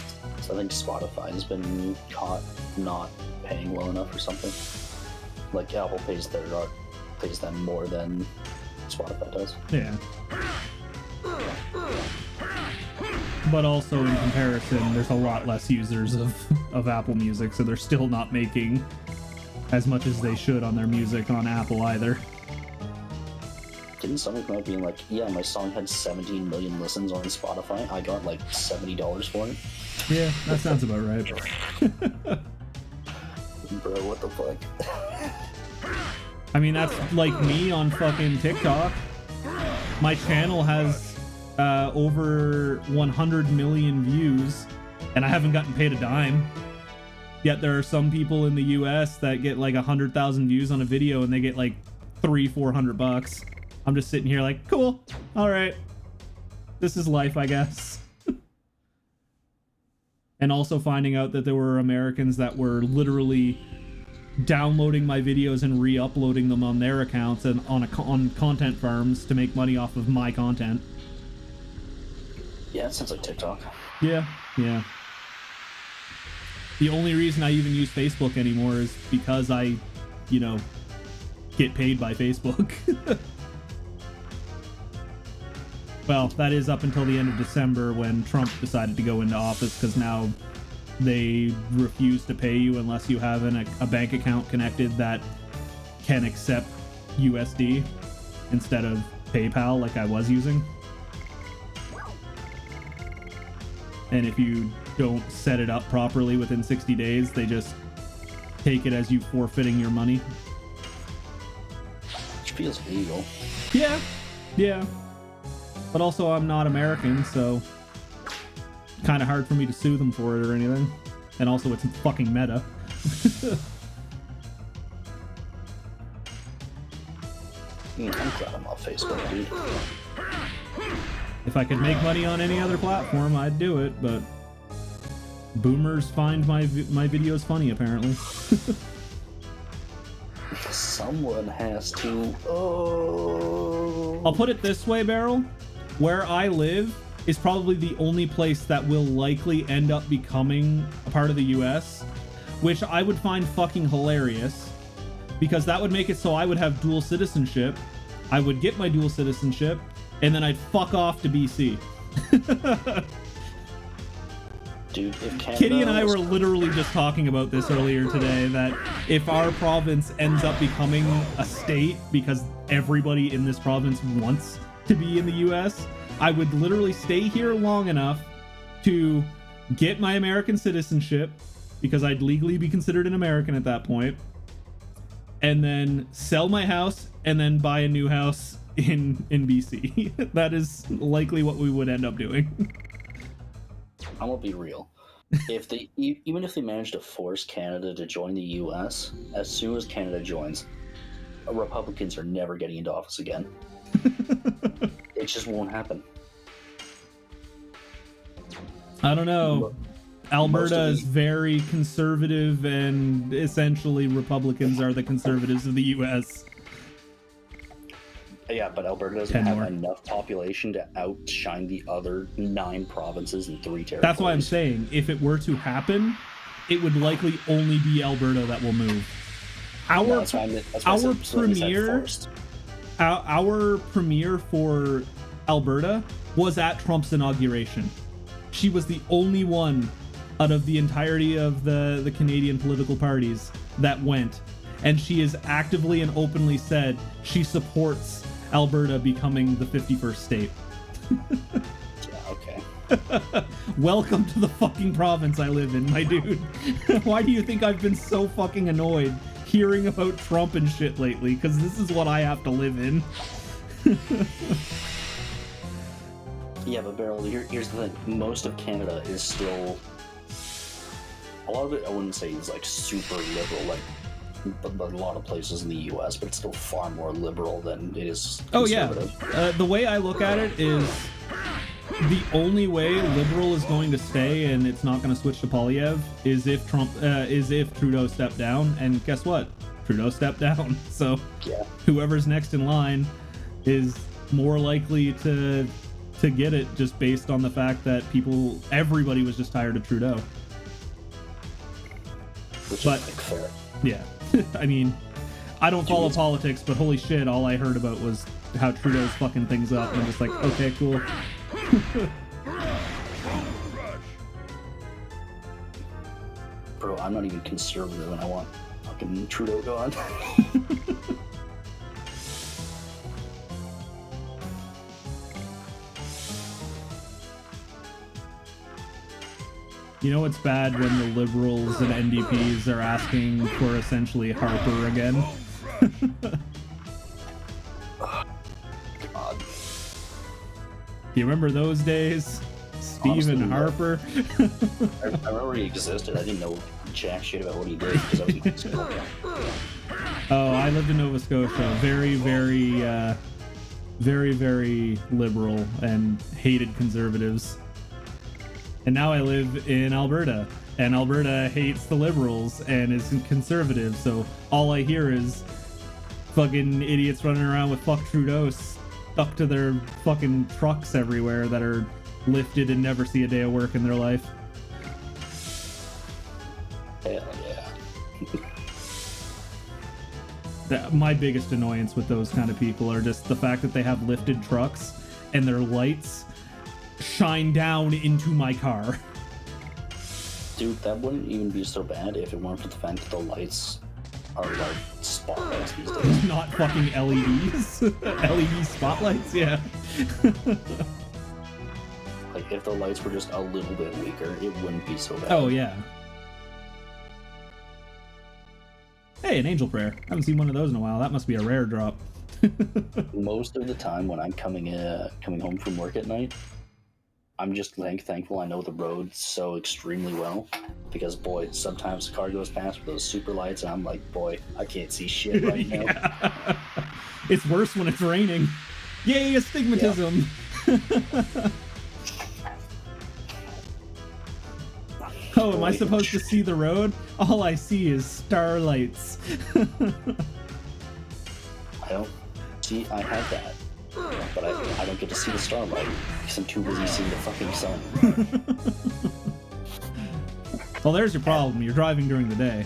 So I think Spotify has been caught not paying well enough or something. Like Apple pays them more than Spotify does. Yeah. But also in comparison, there's a lot less users of Apple Music, so they're still not making as much as they should on their music on Apple either. Didn't someone come out being like, yeah, my song had 17 million listens on Spotify, I got like $70 for it? Yeah, that sounds about right. Bro, what the fuck? I mean, that's like me on fucking TikTok. My channel has over 100 million views, and I haven't gotten paid a dime. Yet there are some people in the US that get like 100,000 views on a video, and they get like $300-400. I'm just sitting here like, cool, all right, this is life, I guess. And also finding out that there were Americans that were literally downloading my videos and re-uploading them on their accounts and on content farms to make money off of my content. Yeah, it sounds like TikTok. Yeah. The only reason I even use Facebook anymore is because I, get paid by Facebook. Well, that is up until the end of December when Trump decided to go into office, because now they refuse to pay you unless you have a bank account connected that can accept USD instead of PayPal like I was using. And if you don't set it up properly within 60 days, they just take it as you forfeiting your money. Which feels legal. Yeah. But also I'm not American, so kind of hard for me to sue them for it or anything. And also it's fucking meta. I'm glad I'm off Facebook, dude. If I could make money on any other platform, I'd do it, but boomers find my videos funny, apparently. Someone has to. Oh. I'll put it this way, Beryl. Where I live is probably the only place that will likely end up becoming a part of the US, which I would find fucking hilarious, because that would make it so I would have dual citizenship. I would get my dual citizenship, and then I'd fuck off to BC. Dude, if Canada Kitty and I were literally just talking about this earlier today, that if our province ends up becoming a state because everybody in this province wants to be in the US, I would literally stay here long enough to get my American citizenship, because I'd legally be considered an American at that point, and then sell my house and then buy a new house in BC. That is likely what we would end up doing. I'm gonna be real. Even if they manage to force Canada to join the US, as soon as Canada joins, Republicans are never getting into office again. It just won't happen. I don't know. Alberta is very conservative, and essentially Republicans are the conservatives of the US. Yeah, but Alberta doesn't have enough population to outshine the other 9 provinces and 3 territories. That's why I'm saying, if it were to happen, it would likely only be Alberta that will move. Our premier for Alberta was at Trump's inauguration. She was the only one out of the entirety of the Canadian political parties that went, and she has actively and openly said she supports Alberta becoming the 51st state. Yeah, okay. Welcome to the fucking province I live in, my dude. Why do you think I've been so fucking annoyed hearing about Trump and shit lately? Because this is what I have to live in. Yeah, but Beryl, here's the thing. Most of Canada is still... A lot of it, I wouldn't say is like super liberal, like a lot of places in the US, but it's still far more liberal than it is conservative. Oh yeah. The way I look at it is the only way liberal is going to stay and it's not going to switch to Polyev is if Trudeau stepped down, and guess what? Trudeau stepped down. So yeah, whoever's next in line is more likely to get it, just based on the fact that everybody was just tired of Trudeau. Which is like fair. Yeah. I mean, I don't follow politics, but holy shit, all I heard about was how Trudeau's fucking things up, and I'm just like, okay, cool. Bro, I'm not even conservative and I want fucking Trudeau gone. You know what's bad? When the Liberals and NDPs are asking for essentially Harper again. God. Do you remember those days? Stephen Harper? I remember he existed. I didn't know jack shit about what he did because I was in high school. Oh, I lived in Nova Scotia. Very, very liberal and hated conservatives. And now I live in Alberta, and Alberta hates the Liberals and is conservative, so all I hear is fucking idiots running around with fuck Trudeau stuck to their fucking trucks everywhere that are lifted and never see a day of work in their life. Hell yeah. My biggest annoyance with those kind of people are just the fact that they have lifted trucks and their lights shine down into my car. Dude, that wouldn't even be so bad if it weren't for the fact that the lights are like spotlights these days. Not fucking LEDs. LED spotlights, yeah. Like, if the lights were just a little bit weaker, it wouldn't be so bad. Oh, yeah. Hey, an angel prayer. Haven't seen one of those in a while. That must be a rare drop. Most of the time when I'm coming home from work at night, I'm just thankful I know the road so extremely well, because boy, sometimes the car goes past with those super lights and I'm like, boy, I can't see shit right now. Yeah. It's worse when it's raining. Yay, astigmatism! Yeah. Oh, am I supposed to see the road? All I see is starlights. I have that. But I don't get to see the starlight because I'm too busy seeing the fucking sun. Well, there's your problem. You're driving during the day.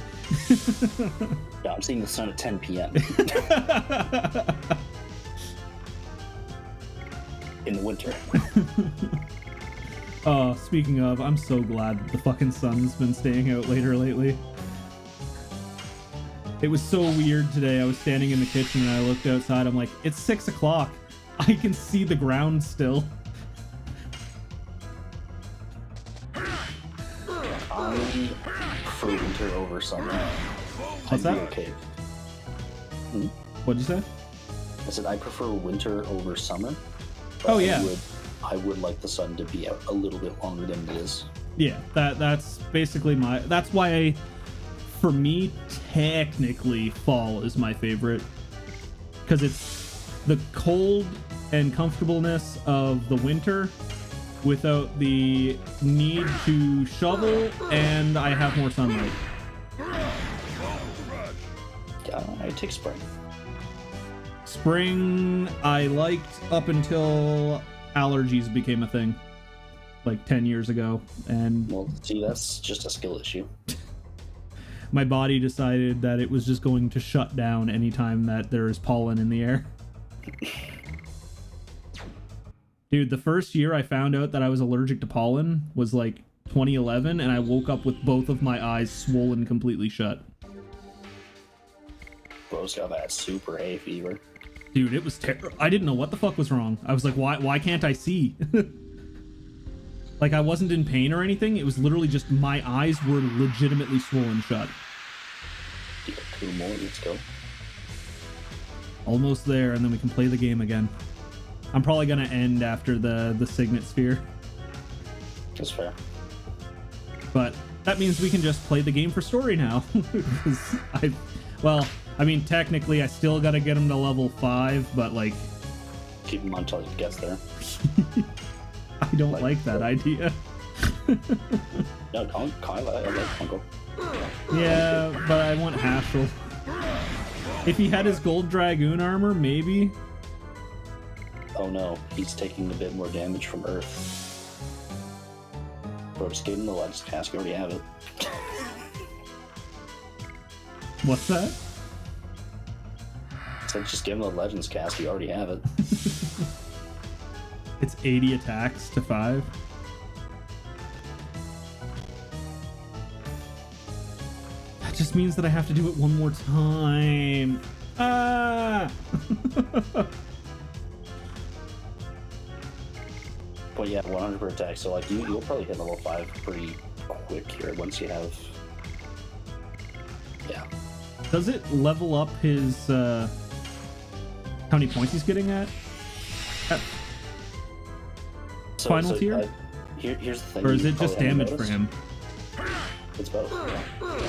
Yeah, I'm seeing the sun at 10 p.m. in the winter. Speaking of, I'm so glad that the fucking sun's been staying out later lately. It was so weird today. I was standing in the kitchen and I looked outside. I'm like, it's 6 o'clock. I can see the ground still. I prefer winter over summer. What's that? Okay. What'd you say? I said I prefer winter over summer. Oh, yeah. I would like the sun to be out a little bit longer than it is. Yeah, that's basically that's why, for me, technically, fall is my favorite. Because it's the cold and comfortableness of the winter without the need to shovel, and I have more sunlight. Yeah, I take spring. Spring, I liked up until allergies became a thing, like 10 years ago, and Well, see, that's just a skill issue. my body decided that it was just going to shut down anytime that there is pollen in the air. Dude, the first year I found out that I was allergic to pollen was like 2011, and I woke up with both of my eyes swollen completely shut. Bro's got that super hay fever. Dude, it was terrible. I didn't know what the fuck was wrong. I was like, why can't I see? Like, I wasn't in pain or anything. It was literally just my eyes were legitimately swollen shut. You got 2 more, let's go. Almost there, and then we can play the game again. I'm probably gonna end after the Signet Sphere. That's fair. But that means we can just play the game for story now. I mean, technically, I still gotta get him to level 5, but, like... Keep him on until he gets there. I don't like that idea. No, Kyle, I like Uncle. Yeah, but I want Haschel. If he had his gold Dragoon armor, maybe. Oh no, he's taking a bit more damage from Earth. Bro, just gave him the Legends Cask, you already have it. What's that? I said just give him the Legends Cask, you already have it. It's 80 attacks to 5. That just means that I have to do it one more time. Ah! But yeah, 100 per attack, so like you'll probably hit level 5 pretty quick here once you have... Yeah. Does it level up his, how many points he's getting at final tier? Here's the thing. Or is it just damage for him? It's both.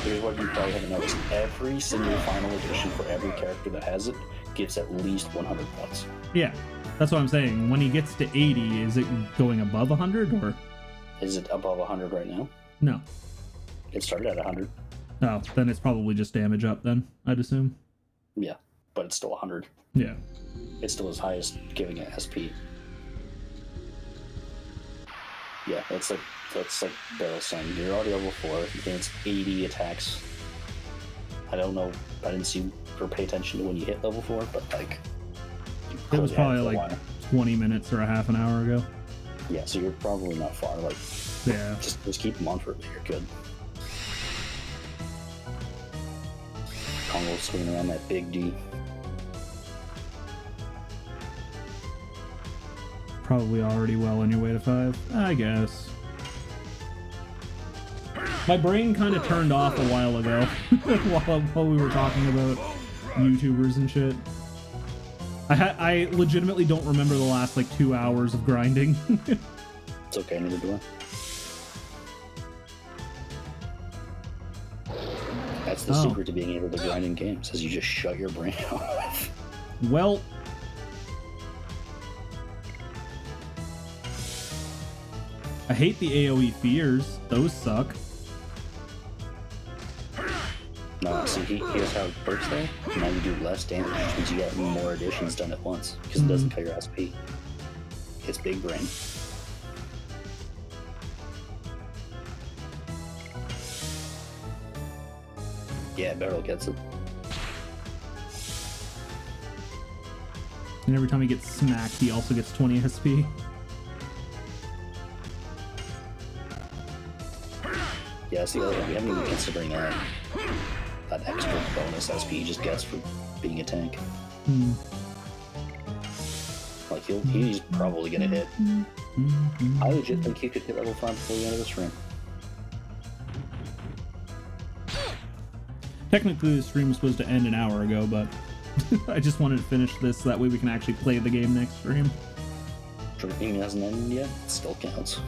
Here's what you probably haven't noticed. Every single final edition for every character that has it gives at least 100 points. Yeah, that's what I'm saying. When he gets to 80, is it going above 100 or? Is it above 100 right now? No. It started at 100. Oh, then it's probably just damage up then, I'd assume. Yeah, but it's still 100. Yeah. It's still his highest giving it SP. Yeah, that's like Barrel saying. You're already level 4, and it's 80 attacks. I don't know, I didn't see or pay attention to when you hit level 4, but like... It was probably like 20 minutes or a half an hour ago. Yeah, so you're probably not far, like... Yeah. Just keep them on for a bit, you're good. Congo swinging around that big D. Probably already well on your way to 5, I guess. My brain kind of turned off a while ago while we were talking about YouTubers and shit. I legitimately don't remember the last like 2 hours of grinding. It's okay, neither do I. That's the secret to being able to grind in games, is you just shut your brain off. Well, I hate the AoE fears. Those suck. No, see, here's how it works though. Now you do less damage, which means you get more additions done at once, because it doesn't cut your SP. It's big brain. Yeah, Barrel gets it. And every time he gets smacked, he also gets 20 SP. Yeah, see, we haven't even considering that extra bonus SP he just gets for being a tank. Like, he's probably gonna hit. I legit think he could hit level 5 before the end of this stream. Technically, the stream was supposed to end an hour ago, but I just wanted to finish this so that way we can actually play the game next stream. Stream hasn't ended yet, it still counts.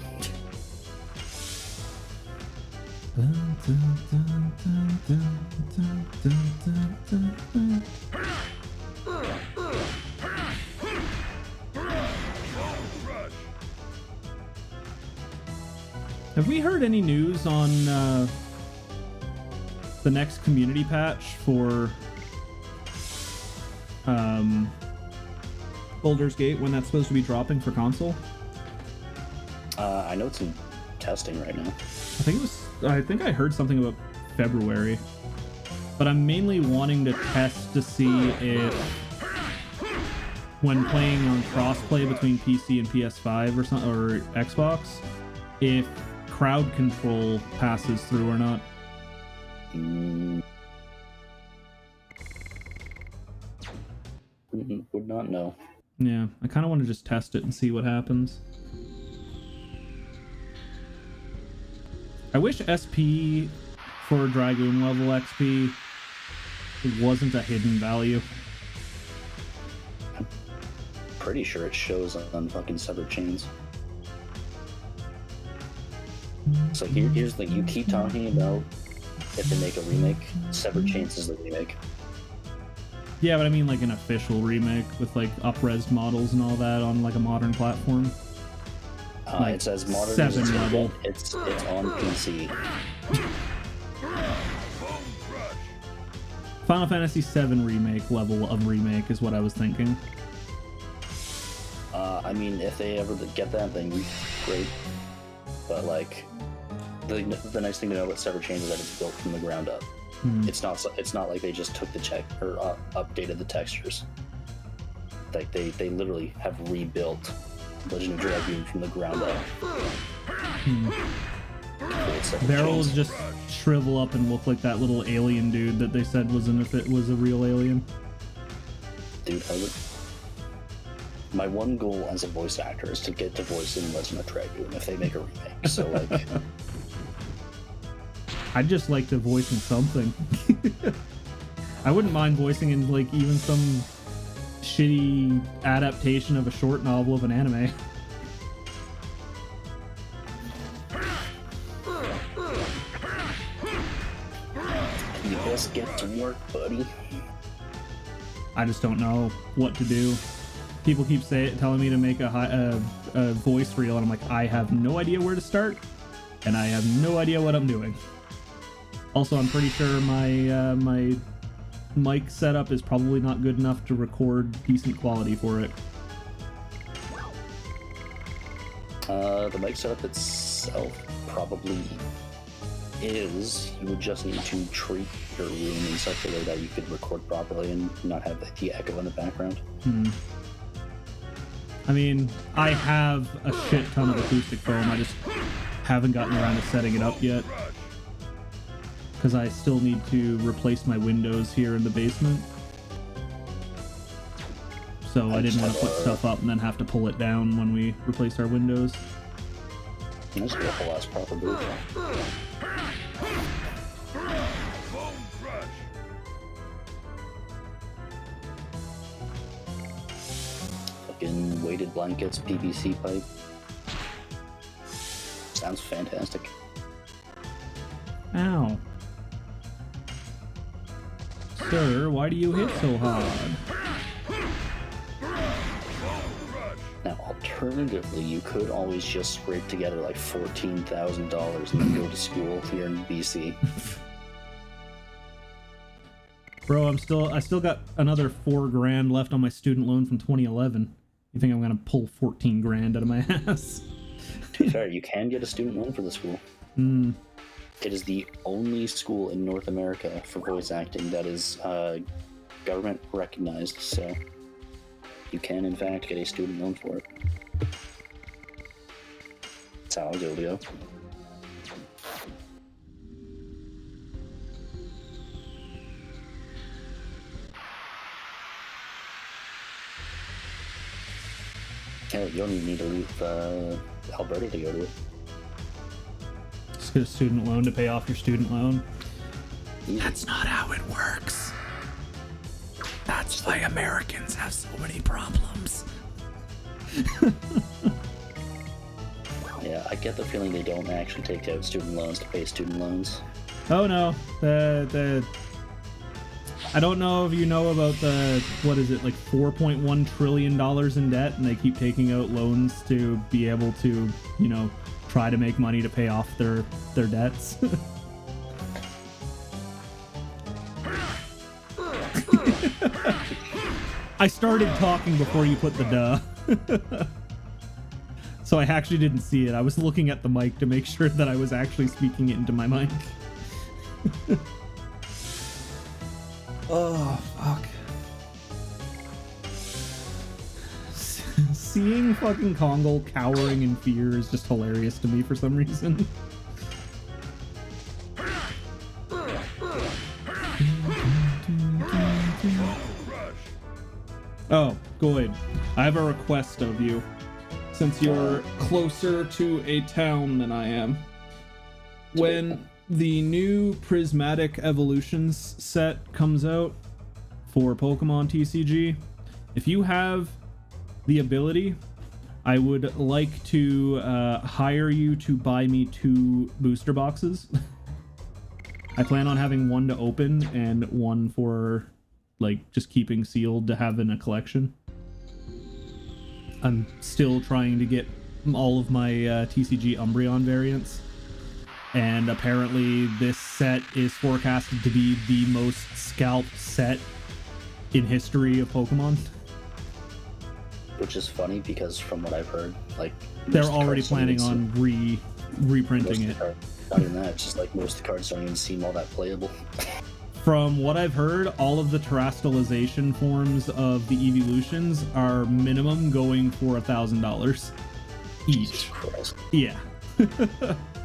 Have we heard any news on the next community patch for Baldur's Gate, when that's supposed to be dropping for console? I know it's in testing right now. I think I heard something about February, but I'm mainly wanting to test to see if, when playing on crossplay between PC and PS5 or Xbox, if crowd control passes through or not. Would not know. Yeah, I kind of want to just test it and see what happens. I wish SP for Dragoon level XP wasn't a hidden value. I'm pretty sure it shows on fucking Severed Chains. So here's the thing, you keep talking about if they make a remake, Severed Chains is the remake. Yeah, but I mean like an official remake with like up-res models and all that on like a modern platform. Like it says modern 7 level. It's on PC. Final Fantasy VII remake level of remake is what I was thinking. I mean, if they ever get that, then great. But like, the nice thing to know about Severed Chains is that it's built from the ground up. It's not like they just took the check or updated the textures. Like they literally have rebuilt Legend of Dragoon from the ground up. Barrels just shrivel up and look like that little alien dude that they said wasn't, if it was a real alien. Dude, my one goal as a voice actor is to get to voice in Legend of Dragoon if they make a remake. So like, I'd just like to voice in something. I wouldn't mind voicing in like even some shitty adaptation of a short novel of an anime. you just get to work, buddy. I just don't know what to do. People keep telling me to make a voice reel, and I'm like, I have no idea where to start, and I have no idea what I'm doing. Also, I'm pretty sure my mic setup is probably not good enough to record decent quality for it. The mic setup itself probably is. You would just need to treat your room in such a way that you could record properly and not have the echo in the background. I mean, I have a shit ton of acoustic foam. I just haven't gotten around to setting it up yet. because I still need to replace my windows here in the basement. So I didn't want to put stuff up and then have to pull it down when we replace our windows. That's a whole ass proper booth. Fucking weighted blankets, PVC pipe. Sounds fantastic. Ow. Sir, why do you hit so hard? Now, alternatively, you could always just scrape together like $14,000 and then go to school here in BC. Bro, I still got another $4,000 left on my student loan from 2011. You think I'm gonna pull 14 grand out of my ass? To be fair, you can get a student loan for the school. Hmm. It is the only school in North America for voice acting that is government recognized, so you can in fact get a student loan for it. That's how I was able to go. Yeah, you don't even need to leave Alberta to go to it. Just get a student loan to pay off your student loan. Easy. That's not how it works. That's why Americans have so many problems. Yeah, I get the feeling they don't actually take out student loans to pay student loans. Oh no, I don't know if you know about the, what is it, like $4.1 trillion in debt, and they keep taking out loans to be able to, you know, try to make money to pay off their debts. I started talking before you put the duh. So I actually didn't see it. I was looking at the mic to make sure that I was actually speaking it into my mic. Oh, fuck. Seeing fucking Kongal cowering in fear is just hilarious to me for some reason. Oh, Goyd, I have a request of you. Since you're closer to a town than I am. When the new Prismatic Evolutions set comes out for Pokemon TCG, if you have the ability, I would like to hire you to buy me 2 booster boxes. I plan on having one to open and one for like just keeping sealed to have in a collection. I'm still trying to get all of my TCG Umbreon variants. And apparently this set is forecasted to be the most scalped set in history of Pokemon. Which is funny because from what I've heard, like they're already planning on reprinting it. Not even that, it's just like most of the cards don't even seem all that playable. From what I've heard, all of the terrestrialization forms of the evolutions are minimum going for $1,000 each. Jesus Christ. Yeah.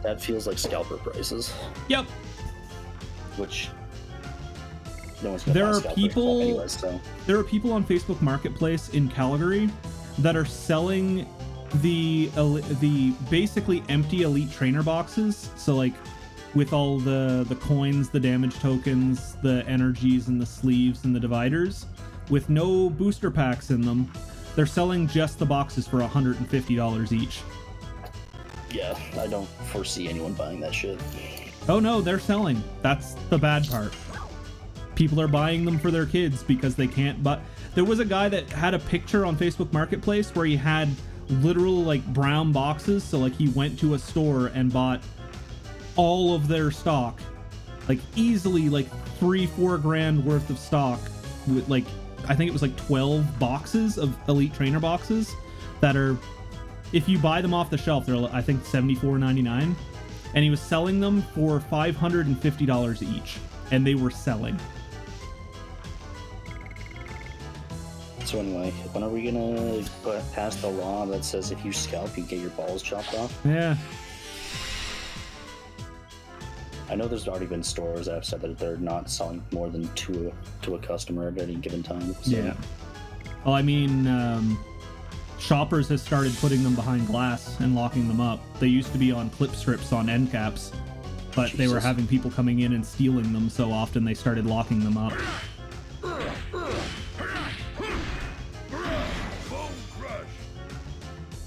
That feels like scalper prices. Yep. Which no one's gonna There buy are scalper people. anyway, so. There are people on Facebook Marketplace in Calgary that are selling the basically empty Elite Trainer boxes. So like with all the coins, the damage tokens, the energies, and the sleeves and the dividers, with no booster packs in them. They're selling just the boxes for $150 each. Yeah, I don't foresee anyone buying that shit. Oh no, they're selling. That's the bad part. People are buying them for their kids because they can't buy. There was a guy that had a picture on Facebook Marketplace where he had literal like brown boxes. So like he went to a store and bought all of their stock, like easily like $3-4 grand worth of stock with like, I think it was like 12 boxes of Elite Trainer boxes that are, if you buy them off the shelf, they're I think $74.99, and he was selling them for $550 each, and they were selling. So anyway, when are we gonna pass the law that says if you scalp, you get your balls chopped off? Yeah. I know there's already been stores that have said that they're not selling more than two to a customer at any given time. So. Yeah. Well, I mean, Shoppers has started putting them behind glass and locking them up. They used to be on clip strips on end caps, but Jesus. they were having people coming in and stealing them so often they started locking them up.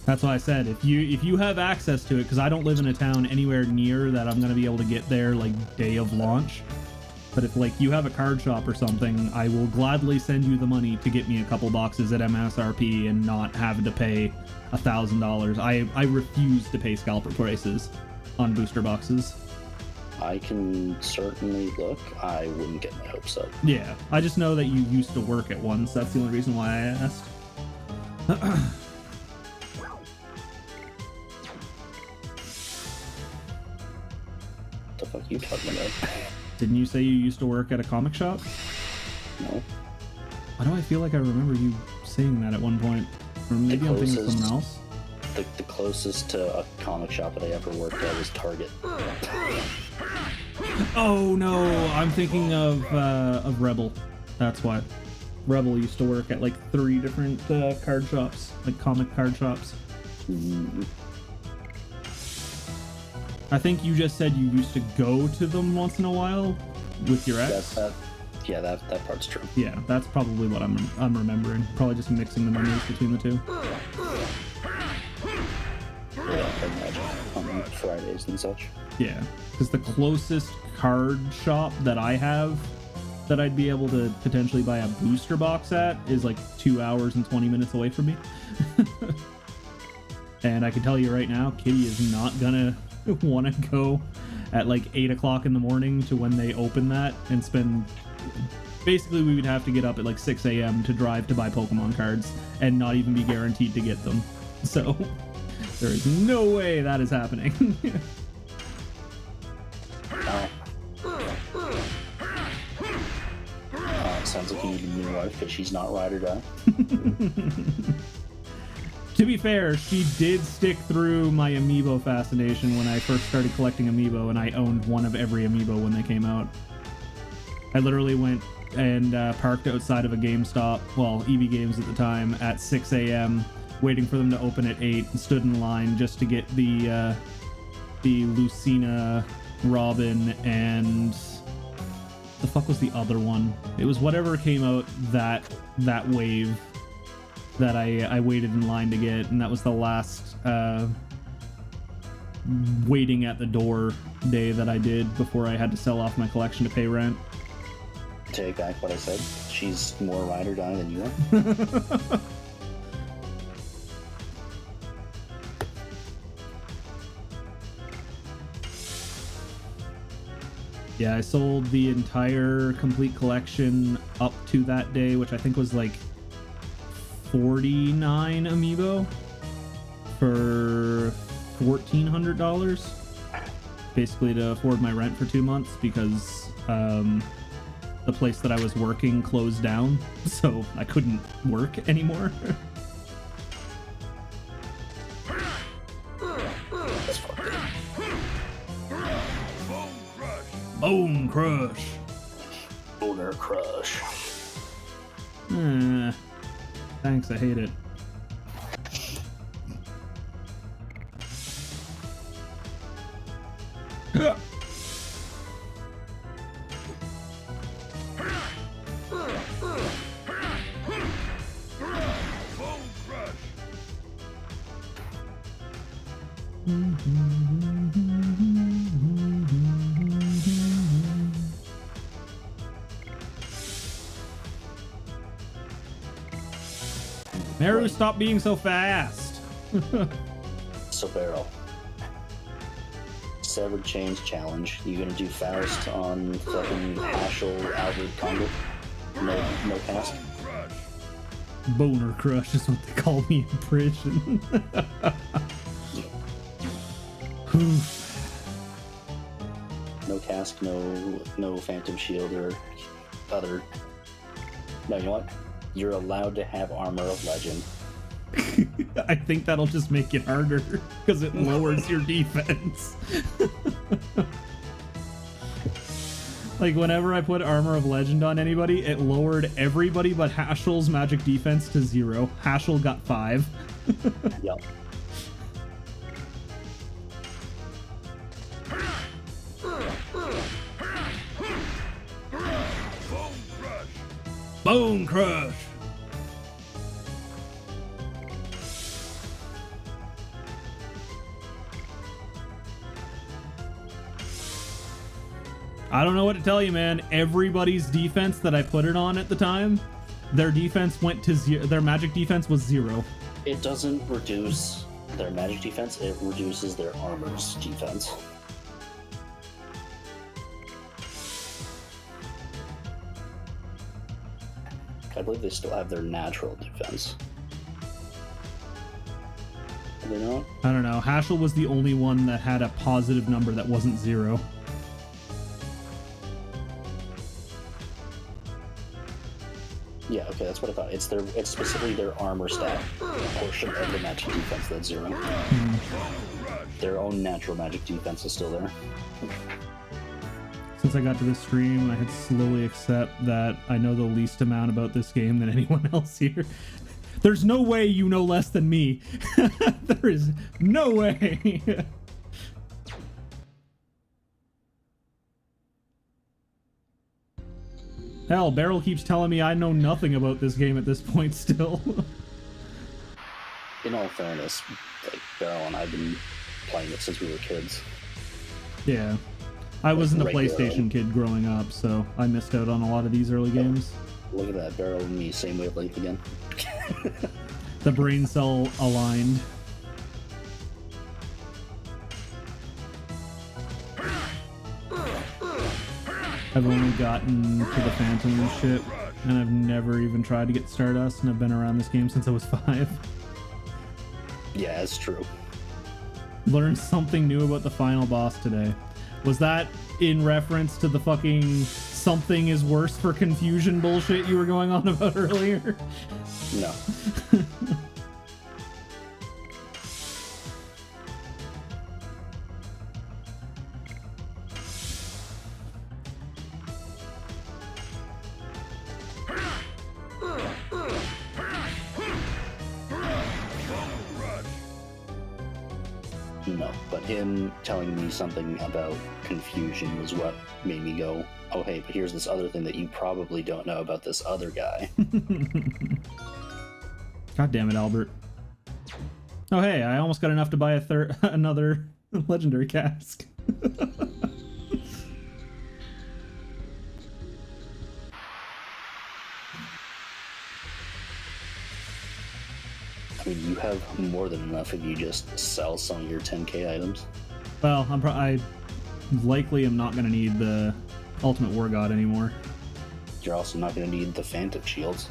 That's why I said if you have access to it, because I don't live in a town anywhere near that I'm gonna be able to get there like day of launch. But if like you have a card shop or something, I will gladly send you the money to get me a couple boxes at MSRP and not having to pay $1,000. I refuse to pay scalper prices on booster boxes. I can certainly look. I wouldn't get my hopes up. Yeah, I just know that you used to work at one, so that's the only reason why I asked. What the fuck are you talking about? Didn't you say you used to work at a comic shop? No. Why do I feel like I remember you saying that at one point? Or maybe I'm thinking of someone else? The closest to a comic shop that I ever worked at was Target. Oh no, I'm thinking of Rebel. That's why. Rebel used to work at like 3 different card shops, like comic card shops. Mm-hmm. I think you just said you used to go to them once in a while with your ex. That part's true. Yeah, that's probably what I'm remembering. Probably just mixing the memories between the two. Yeah, I imagine on Fridays and such. Yeah, because the closest card shop that I have that I'd be able to potentially buy a booster box at is like 2 hours and 20 minutes away from me. And I can tell you right now, Kitty is not gonna want to go at like 8 o'clock in the morning to when they open that and spend... Basically, we would have to get up at like 6 a.m. to drive to buy Pokemon cards and not even be guaranteed to get them. So, there is no way that is happening. Sounds like you need a new wife, but she's not ride or die. To be fair, she did stick through my amiibo fascination when I first started collecting amiibo, and I owned one of every amiibo when they came out. I literally went and parked outside of a GameStop, well, EB Games at the time, at 6 a.m., waiting for them to open at 8, and stood in line just to get the Lucina, Robin, and... the fuck was the other one? It was whatever came out that wave that I waited in line to get, and that was the last waiting at the door day that I did before I had to sell off my collection to pay rent. Take back what I said. She's more ride or die than you are. Yeah, I sold the entire complete collection up to that day, which I think was like 49 amiibo for $1,400, basically to afford my rent for 2 months because the place that I was working closed down, so I couldn't work anymore. That's fucked up. Bone Crush. Boner Crush. Thanks, I hate it. Meru, stop being so fast. So Barrel. Severed Chains Challenge. You gonna do Faust on fucking Hashel Albert Congo? No cast? Boner Crush is what they call me in prison. No cask, no Phantom Shield or other. No, you know what? You're allowed to have Armor of Legend. I think that'll just make it harder because it lowers your defense. Like, whenever I put Armor of Legend on anybody, it lowered everybody but Hashel's magic defense to 0. Hashel got 5. Yep. Bone Crush! I don't know what to tell you, man. Everybody's defense that I put it on at the time, their defense went to 0. Their magic defense was 0. It doesn't reduce their magic defense, it reduces their armor's defense. I believe they still have their natural defense. Do they not? I don't know. Hashel was the only one that had a positive number that wasn't 0. Yeah, okay, that's what I thought. It's specifically their armor stat portion of the magic defense that's 0. Their own natural magic defense is still there. Since I got to this stream, I had to slowly accept that I know the least amount about this game than anyone else here. There's no way you know less than me. There is no way. Hell, Beryl keeps telling me I know nothing about this game at this point still. In all fairness, like, Beryl and I have been playing it since we were kids. Yeah. I wasn't a Regularly. PlayStation kid growing up, so I missed out on a lot of these early games. Look at that, Beryl and me, same wavelength again. The brain cell aligned. I've only gotten to the Phantom ship, and I've never even tried to get Stardust, and I've been around this game since I was 5. Yeah, it's true. Learned something new about the final boss today. Was that in reference to the fucking something is worse for confusion bullshit you were going on about earlier? No. No, but him telling me something about confusion was what made me go, oh hey, but here's this other thing that you probably don't know about this other guy. God damn it, Albert. Oh hey, I almost got enough to buy another legendary cask. I mean, you have more than enough if you just sell some of your 10k items. Well, I likely am not going to need the Ultimate War God anymore. You're also not going to need the Phantom Shields,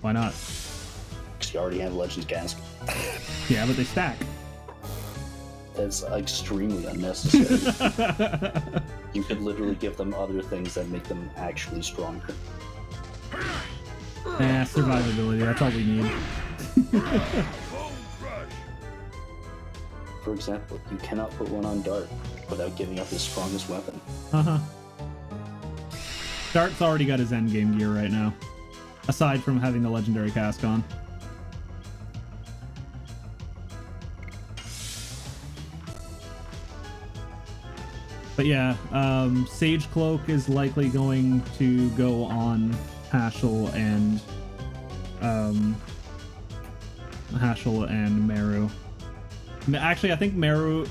Why not? because you already have Legends Cask. Yeah, but they stack. That's extremely unnecessary. You could literally give them other things that make them actually stronger. Survivability, that's all we need. For example, you cannot put one on Dart without giving up his strongest weapon. Uh-huh. Dart's already got his endgame gear right now. Aside from having the legendary cask on. But yeah, Sage Cloak is likely going to go on Hashel and Meru. Actually, I think Meru...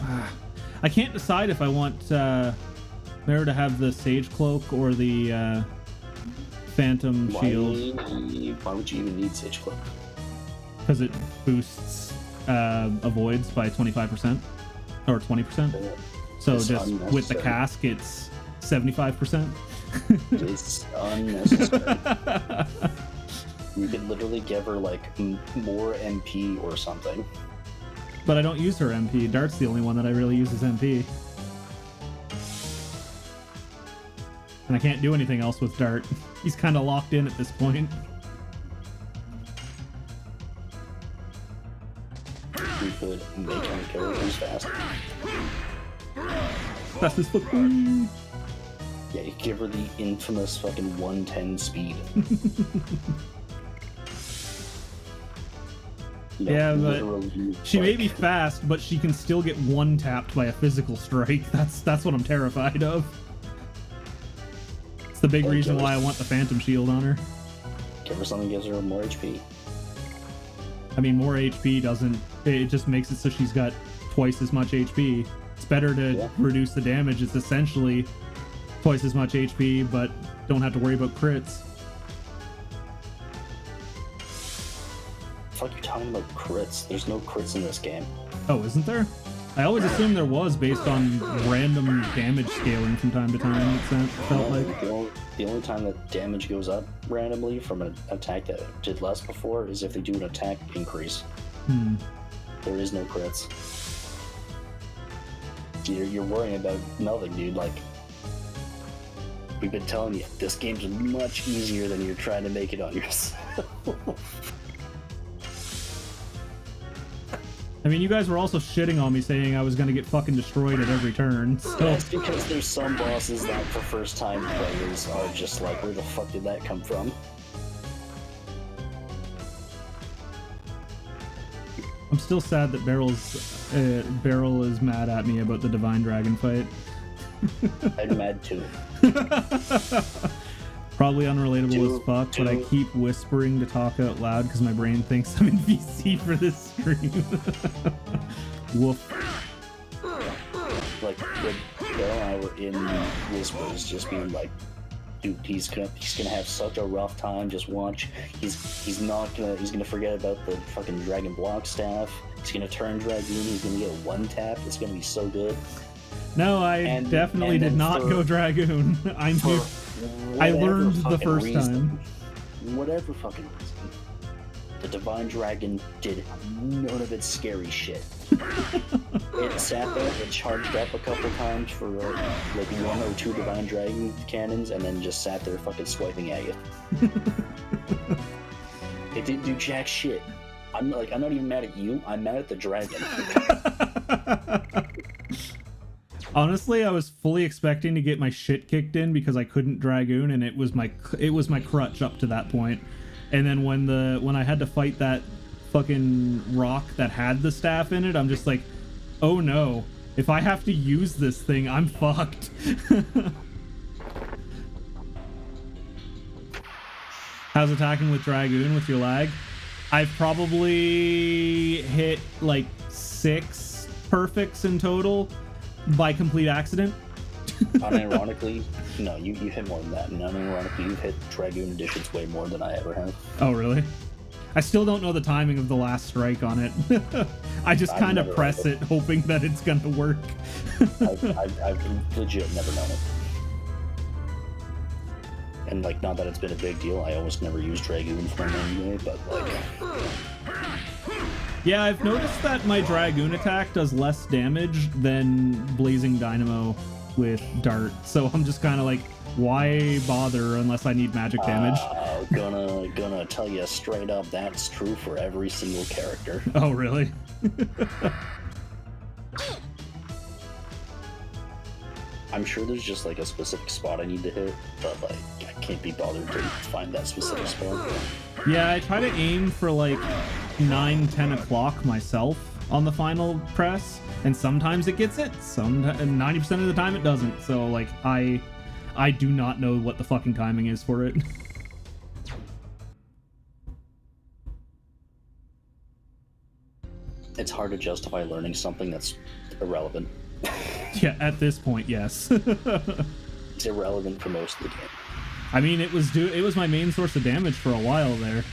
I can't decide if I want Meru to have the Sage Cloak or the Phantom Shield. Why would you even need Sage Cloak? Because it boosts avoids by 25%. Or 20%. So It's just with the unnecessary. cask, it's 75%. It's unnecessary. You could literally give her like more MP or something. But I don't use her MP. Dart's the only one that I really use as MP. And I can't do anything else with Dart. He's kind of locked in at this point. You could make him characters faster. That's his foot. Yeah, you give her the infamous fucking 110 speed. Yeah, but she may be fast, but she can still get one-tapped by a physical strike. That's what I'm terrified of. It's the big reason why I want the Phantom Shield on her. Give her something that gives her more HP. I mean, more HP doesn't... It just makes it so she's got twice as much HP. It's better to reduce the damage. It's essentially twice as much HP, but don't have to worry about crits. Fuck, you're talking about crits. There's no crits in this game. Oh, isn't there? I always assumed there was based on random damage scaling from time to time, it felt like. The only time that damage goes up randomly from an attack that did less before is if they do an attack increase. There is no crits. You're worrying about nothing, dude. Like, we've been telling you, this game's much easier than you're trying to make it on yourself. I mean, you guys were also shitting on me saying I was going to get fucking destroyed at every turn, so... That's because there's some bosses that for first-time players are just like, where the fuck did that come from? I'm still sad that Beryl is mad at me about the Divine Dragon fight. I'm mad too. Probably unrelatable as fuck, but I keep whispering to talk out loud because my brain thinks I'm in VC for this stream. Woof. Like, Beryl and I were in whispers, just being like, dude, he's gonna have such a rough time. Just watch. He's gonna forget about the fucking Dragon Block staff. He's gonna turn Dragoon. He's gonna get one tap. It's gonna be so good. No, I definitely did not go Dragoon. I learned the first time. Whatever fucking reason, the Divine Dragon did none of its scary shit. It sat there, it charged up a couple times for like 1 or 2 Divine Dragon cannons, and then just sat there fucking swiping at you. It didn't do jack shit. I'm not even mad at you. I'm mad at the dragon. Honestly, I was fully expecting to get my shit kicked in because I couldn't Dragoon, and it was my crutch up to that point. And then when I had to fight that fucking rock that had the staff in it, I'm just like, oh no, if I have to use this thing, I'm fucked. How's attacking with Dragoon with your lag? I've probably hit like 6 perfects in total by complete accident. Unironically, no, you hit more than that. And unironically, you've hit Dragoon additions way more than I ever have. Oh, really? I still don't know the timing of the last strike on it. I just kind of press it, hoping that it's going to work. I've legit never known it. And, like, not that it's been a big deal. I almost never use Dragoon for him anyway, but, like... Yeah, I've noticed that my Dragoon attack does less damage than Blazing Dynamo with Dart. So I'm just kind of like, why bother unless I need magic damage? Gonna tell you straight up, that's true for every single character. Oh, really? I'm sure there's just like a specific spot I need to hit, but like I can't be bothered to find that specific spot. Yeah, I try to aim for like 9-10 o'clock myself on the final press, and sometimes it gets it, 90% of the time it doesn't. So like I do not know what the fucking timing is for it. It's hard to justify learning something that's irrelevant. Yeah, at this point, yes. It's irrelevant for most of the game. I mean, it was my main source of damage for a while there,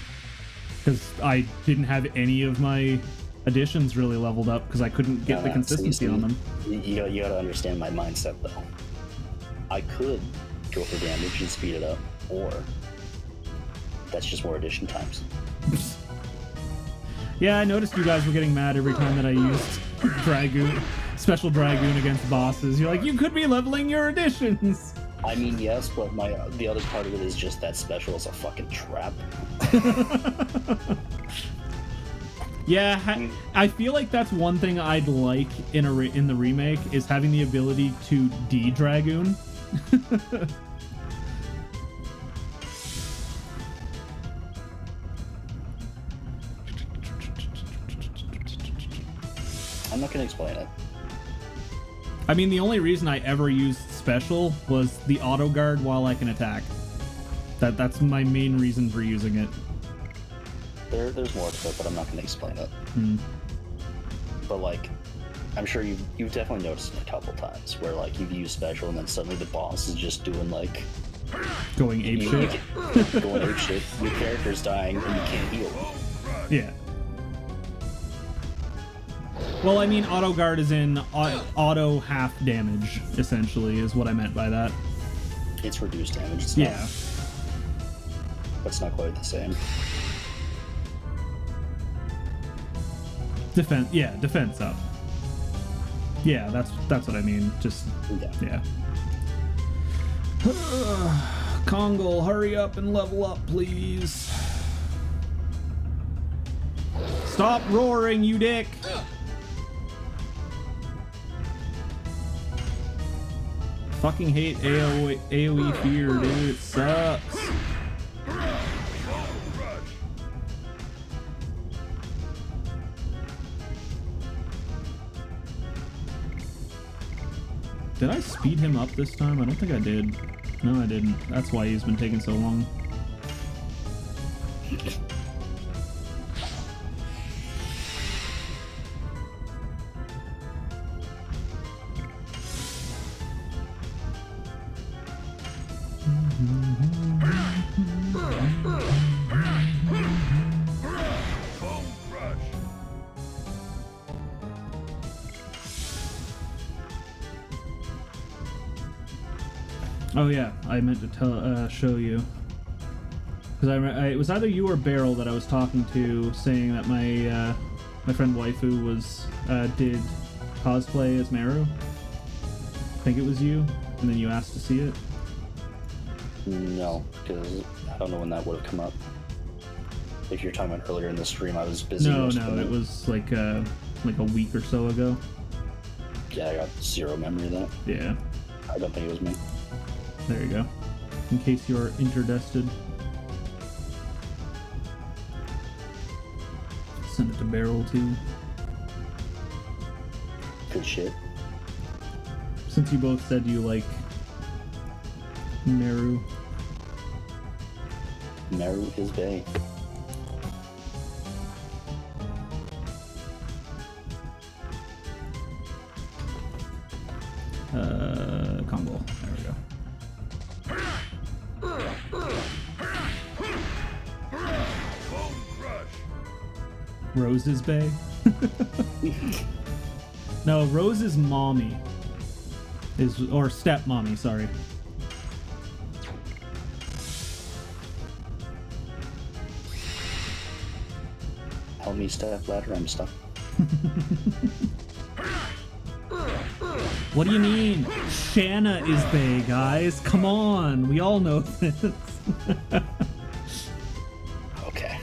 because I didn't have any of my additions really leveled up because I couldn't get the consistency on them. You gotta understand my mindset though. I could go for damage and speed it up, or that's just more addition times. Yeah, I noticed you guys were getting mad every time that I used Dragoon, special Dragoon against bosses. You're like, you could be leveling your additions. I mean, yes, but the other part of it is just that special is a fucking trap. Yeah, I feel like that's one thing I'd like in the remake is having the ability to de-Dragoon. I'm not gonna explain it. I mean, the only reason I ever used special was the auto guard while I can attack. That's my main reason for using it. There's more to it, but I'm not gonna explain it. But like, I'm sure you've definitely noticed it a couple times where like you've used special and then suddenly the boss is just doing like Going apeshit. Going apeshit. Your character's dying and you can't heal. Yeah. Well, I mean, auto guard is in auto half damage, essentially, is what I meant by that. It's reduced damage. It's Yeah. not, but it's not quite the same. Defense up. Yeah, that's what I mean. Just yeah. Kongol, hurry up and level up, please. Stop roaring, you dick. Fucking hate AoE fear, dude. It sucks. Did I speed him up this time? I don't think I did. No, I didn't. That's why he's been taking so long. Oh yeah, I meant to show you. Because it was either you or Beryl that I was talking to, saying that my friend Waifu did cosplay as Meru. I think it was you, and then you asked to see it. No, because I don't know when that would have come up. If you're talking about earlier in the stream, I was busy. No, it was like a week or so ago. Yeah, I got zero memory of that. Yeah. I don't think it was me. There you go. In case you're interdested. Send it to Beryl too. Good shit. Since you both said you like Meru. Meru is bae. Combo. There we go. Rose's bae? No, Rose's mommy. Or stepmommy, sorry. Help me step ladder, I'm stuck. What do you mean? Shanna is bae, guys. Come on. We all know this. Okay.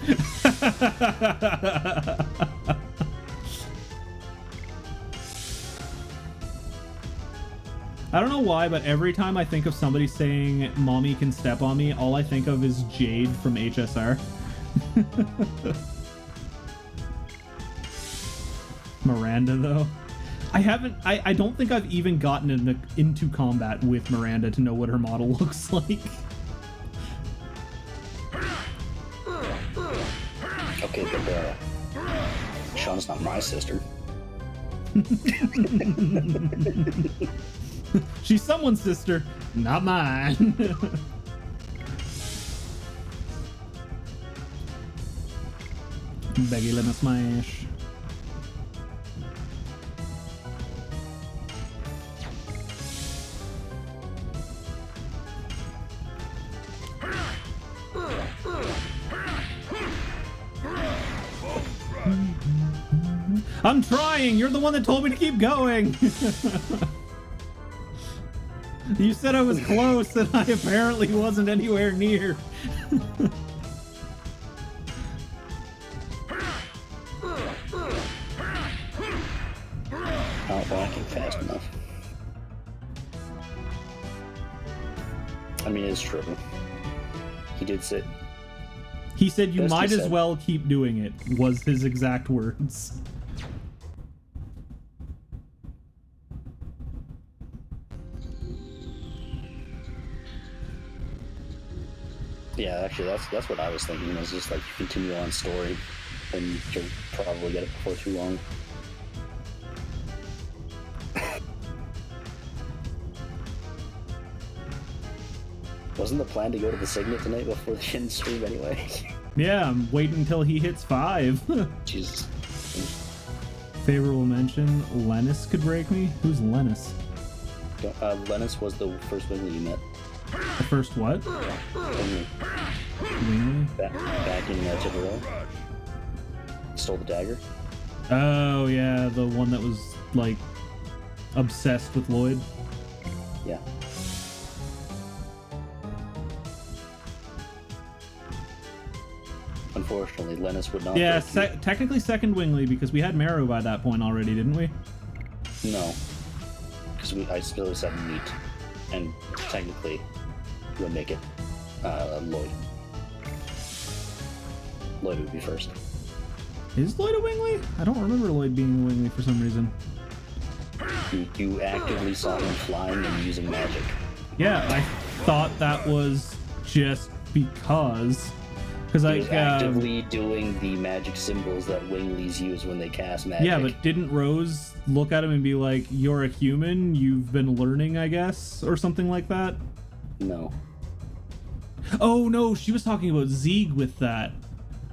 I don't know why, but every time I think of somebody saying mommy can step on me, all I think of is Jade from HSR. Miranda, though. I don't think I've even gotten into combat with Miranda to know what her model looks like. Okay, but Sean's not my sister. She's someone's sister, not mine. Beggy, let me smash. I'm trying! You're the one that told me to keep going! You said I was close, and I apparently wasn't anywhere near. Not walking fast enough. I mean, it's true. He did say... He said you Best he might as said. well keep doing it, was his exact words. Yeah, actually, that's what I was thinking. Is just like you continue on story, and you'll probably get it before too long. Wasn't the plan to go to the Signet tonight before the end stream anyway? Yeah, I'm waiting until he hits 5. Jesus. Favorable mention, Lennis could break me? Who's Lennis? Lennis was the first Wingley you met. The first what? Wingley. Wingley? Back in Tiburon. Stole the dagger. Oh, yeah, the one that was, like, obsessed with Lloyd. Yeah. Unfortunately, Lennis would not. Yeah, break you. technically second Wingley, because we had Marrow by that point already, didn't we? No, because I still said meat, and technically, we'll make it Lloyd. Lloyd would be first. Is Lloyd a Wingley? I don't remember Lloyd being a Wingley for some reason. You actively saw him flying and using magic. Yeah, I thought that was just because He was like actively doing the magic symbols that Wingleys use when they cast magic. yeah, but didn't Rose look at him and be like, "You're a human. You've been learning, I guess," or something like that? No. Oh no, she was talking about Zeeg with that,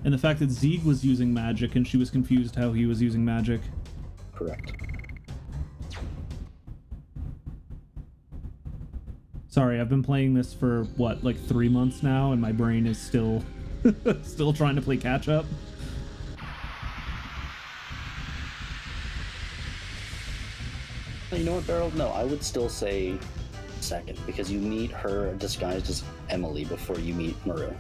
and the fact that Zeeg was using magic, and she was confused how he was using magic. Correct. Sorry, I've been playing this for what, like 3 months now, and my brain is still still trying to play catch up. You know what, Beryl? No, I would still say second, because you meet her disguised as Emily before you meet Maru.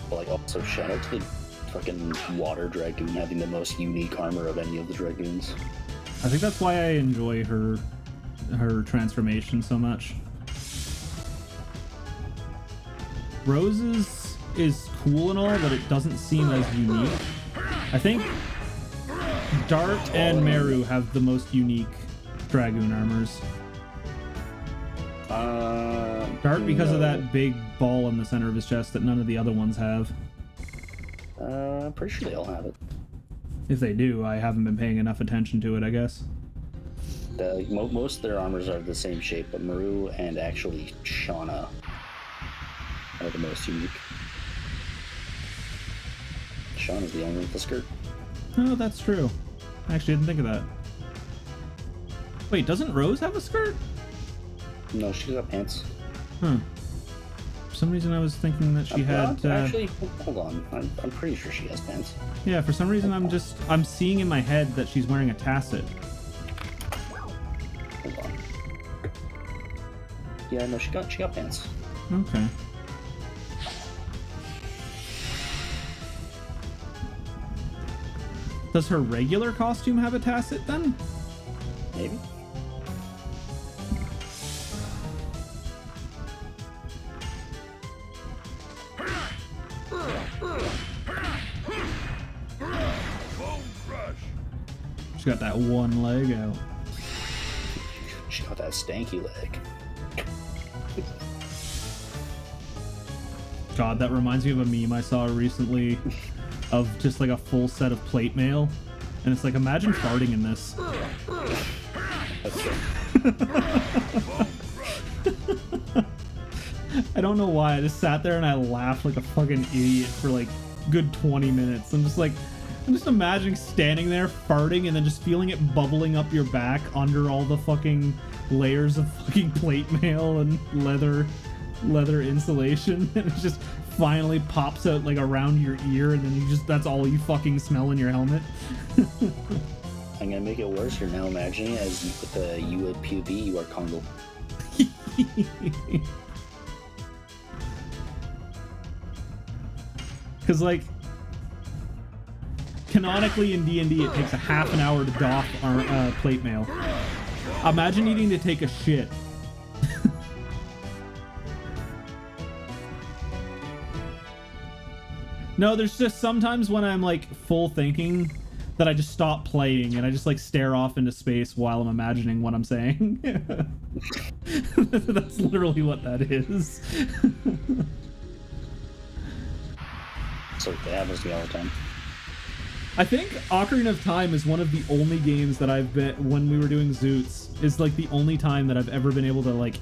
But like, also shout out to the fucking water Dragoon having the most unique armor of any of the Dragoons. I think that's why I enjoy her transformation so much. Rose's is cool and all, but it doesn't seem as unique. I think Dart and Meru have the most unique Dragoon armors. Dart because of that big ball in the center of his chest that none of the other ones have. I'm pretty sure they all have it. If they do, I haven't been paying enough attention to it, I guess. Most of their armors are the same shape, but Maru and actually Shauna are the most unique. Shauna's the only one with the skirt. Oh, that's true. I actually didn't think of that. Wait, doesn't Rose have a skirt? No, she's got pants. Huh. For some reason I was thinking that she had... Actually, hold on. I'm pretty sure she has pants. Yeah, for some reason I'm seeing in my head that she's wearing a tasset. Hold on. Yeah, no, she got pants. Okay. Does her regular costume have a tasset then? Maybe. She's got that one leg out. She got that stanky leg. God, that reminds me of a meme I saw recently of just like a full set of plate mail. And it's like, imagine farting in this. I don't know why. I just sat there and I laughed like a fucking idiot for like good 20 minutes. I'm just imagining standing there farting and then just feeling it bubbling up your back under all the fucking layers of fucking plate mail and leather. leather insulation, and it just finally pops out like around your ear, and then that's all you fucking smell in your helmet. I'm gonna make it worse. You're now imagining as you put the U at PUB, you are Congo. Because, like, canonically in D&D, it takes a half an hour to doff our plate mail. Imagine needing to take a shit. No, there's just sometimes when I'm, like, full thinking that I just stop playing and I just, like, stare off into space while I'm imagining what I'm saying. That's literally what that is. So it happens to me all the time. I think Ocarina of Time is one of the only games that I've been, when we were doing Zoots, is like the only time that I've ever been able to like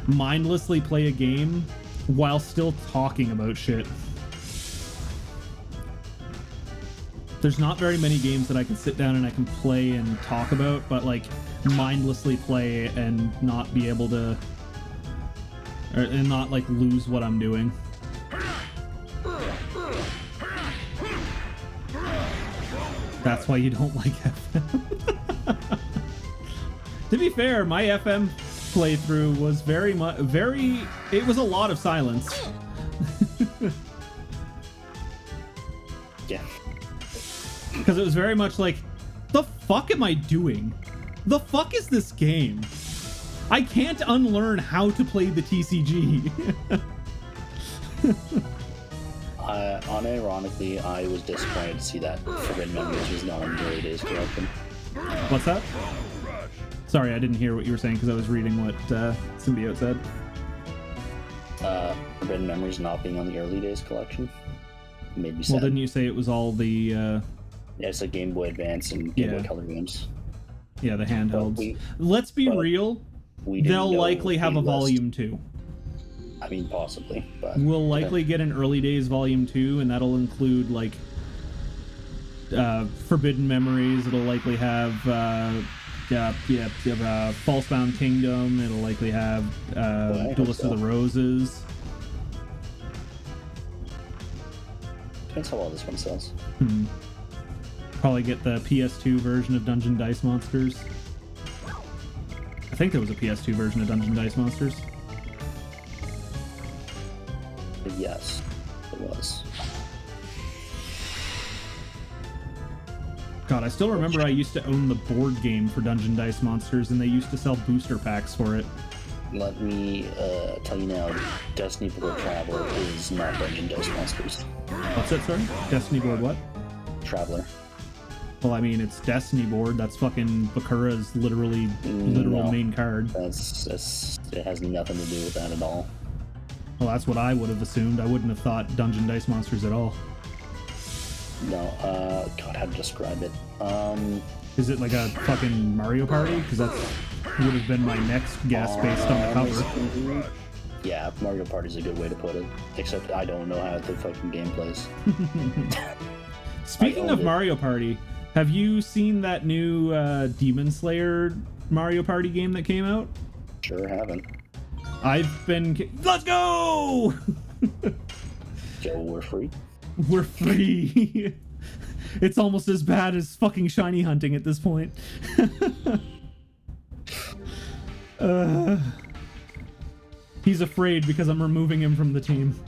mindlessly play a game while still talking about shit. There's not very many games that I can sit down and I can play and talk about, but like mindlessly play and not be able to, and not like lose what I'm doing. That's why you don't like FM. To be fair, my FM playthrough was it was a lot of silence. Yeah. Because it was very much like, the fuck am I doing? The fuck is this game? I can't unlearn how to play the TCG. Unironically, I was disappointed to see that Forbidden Memories was not on the early days collection. What's that? Sorry, I didn't hear what you were saying because I was reading what Symbiote said. Forbidden Memories not being on the early days collection made me sad. Well, didn't you say it was all the... Yeah, it's like Game Boy Advance and Game Boy Color games. Yeah, the handhelds. Let's be real. They'll likely have a Volume 2. I mean, possibly, but... We'll likely get an Early Days Volume 2, and that'll include, like, Forbidden Memories. It'll likely have, Falsebound Kingdom. It'll likely have, Duelist of the Roses. Depends how well this one sells. Probably get the PS2 version of Dungeon Dice Monsters. I think there was a PS2 version of Dungeon Dice Monsters. Yes, it was. God, I still remember I used to own the board game for Dungeon Dice Monsters, and they used to sell booster packs for it. Let me tell you now, Destiny Board Traveler is not Dungeon Dice Monsters. What's that, sorry? Destiny board what? Traveler. Well, I mean, it's Destiny board. That's fucking Bakura's literal main card. It has nothing to do with that at all. Well, that's what I would have assumed. I wouldn't have thought Dungeon Dice Monsters at all. No, God, how to describe it? Is it like a fucking Mario Party? Because that would have been my next guess based on the cover. Yeah, Mario Party is a good way to put it. Except I don't know how the fucking game plays. Speaking of Mario Party, have you seen that new Demon Slayer Mario Party game that came out? Sure haven't. I've been... Let's go! Joe, we're free. We're free. It's almost as bad as fucking shiny hunting at this point. He's afraid because I'm removing him from the team.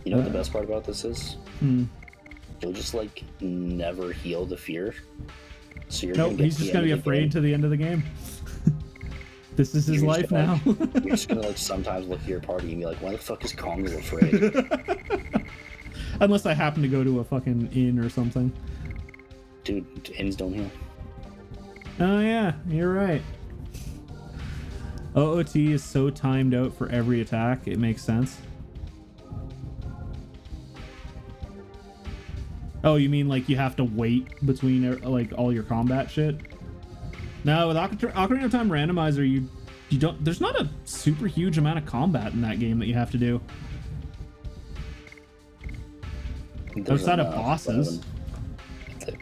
You know what the best part about this is? You'll just, like, never heal the fear. So you're he's just gonna be afraid to the end of the game. This is his life now. You're just gonna, like, sometimes look at your party and be like, why the fuck is Congo afraid? Unless I happen to go to a fucking inn or something. Dude, inns don't heal. Oh yeah, you're right. OOT is so timed out for every attack, it makes sense. Oh, you mean like you have to wait between like all your combat shit? No, with Ocarina of Time Randomizer, you don't. There's not a super huge amount of combat in that game that you have to do. Outside of bosses.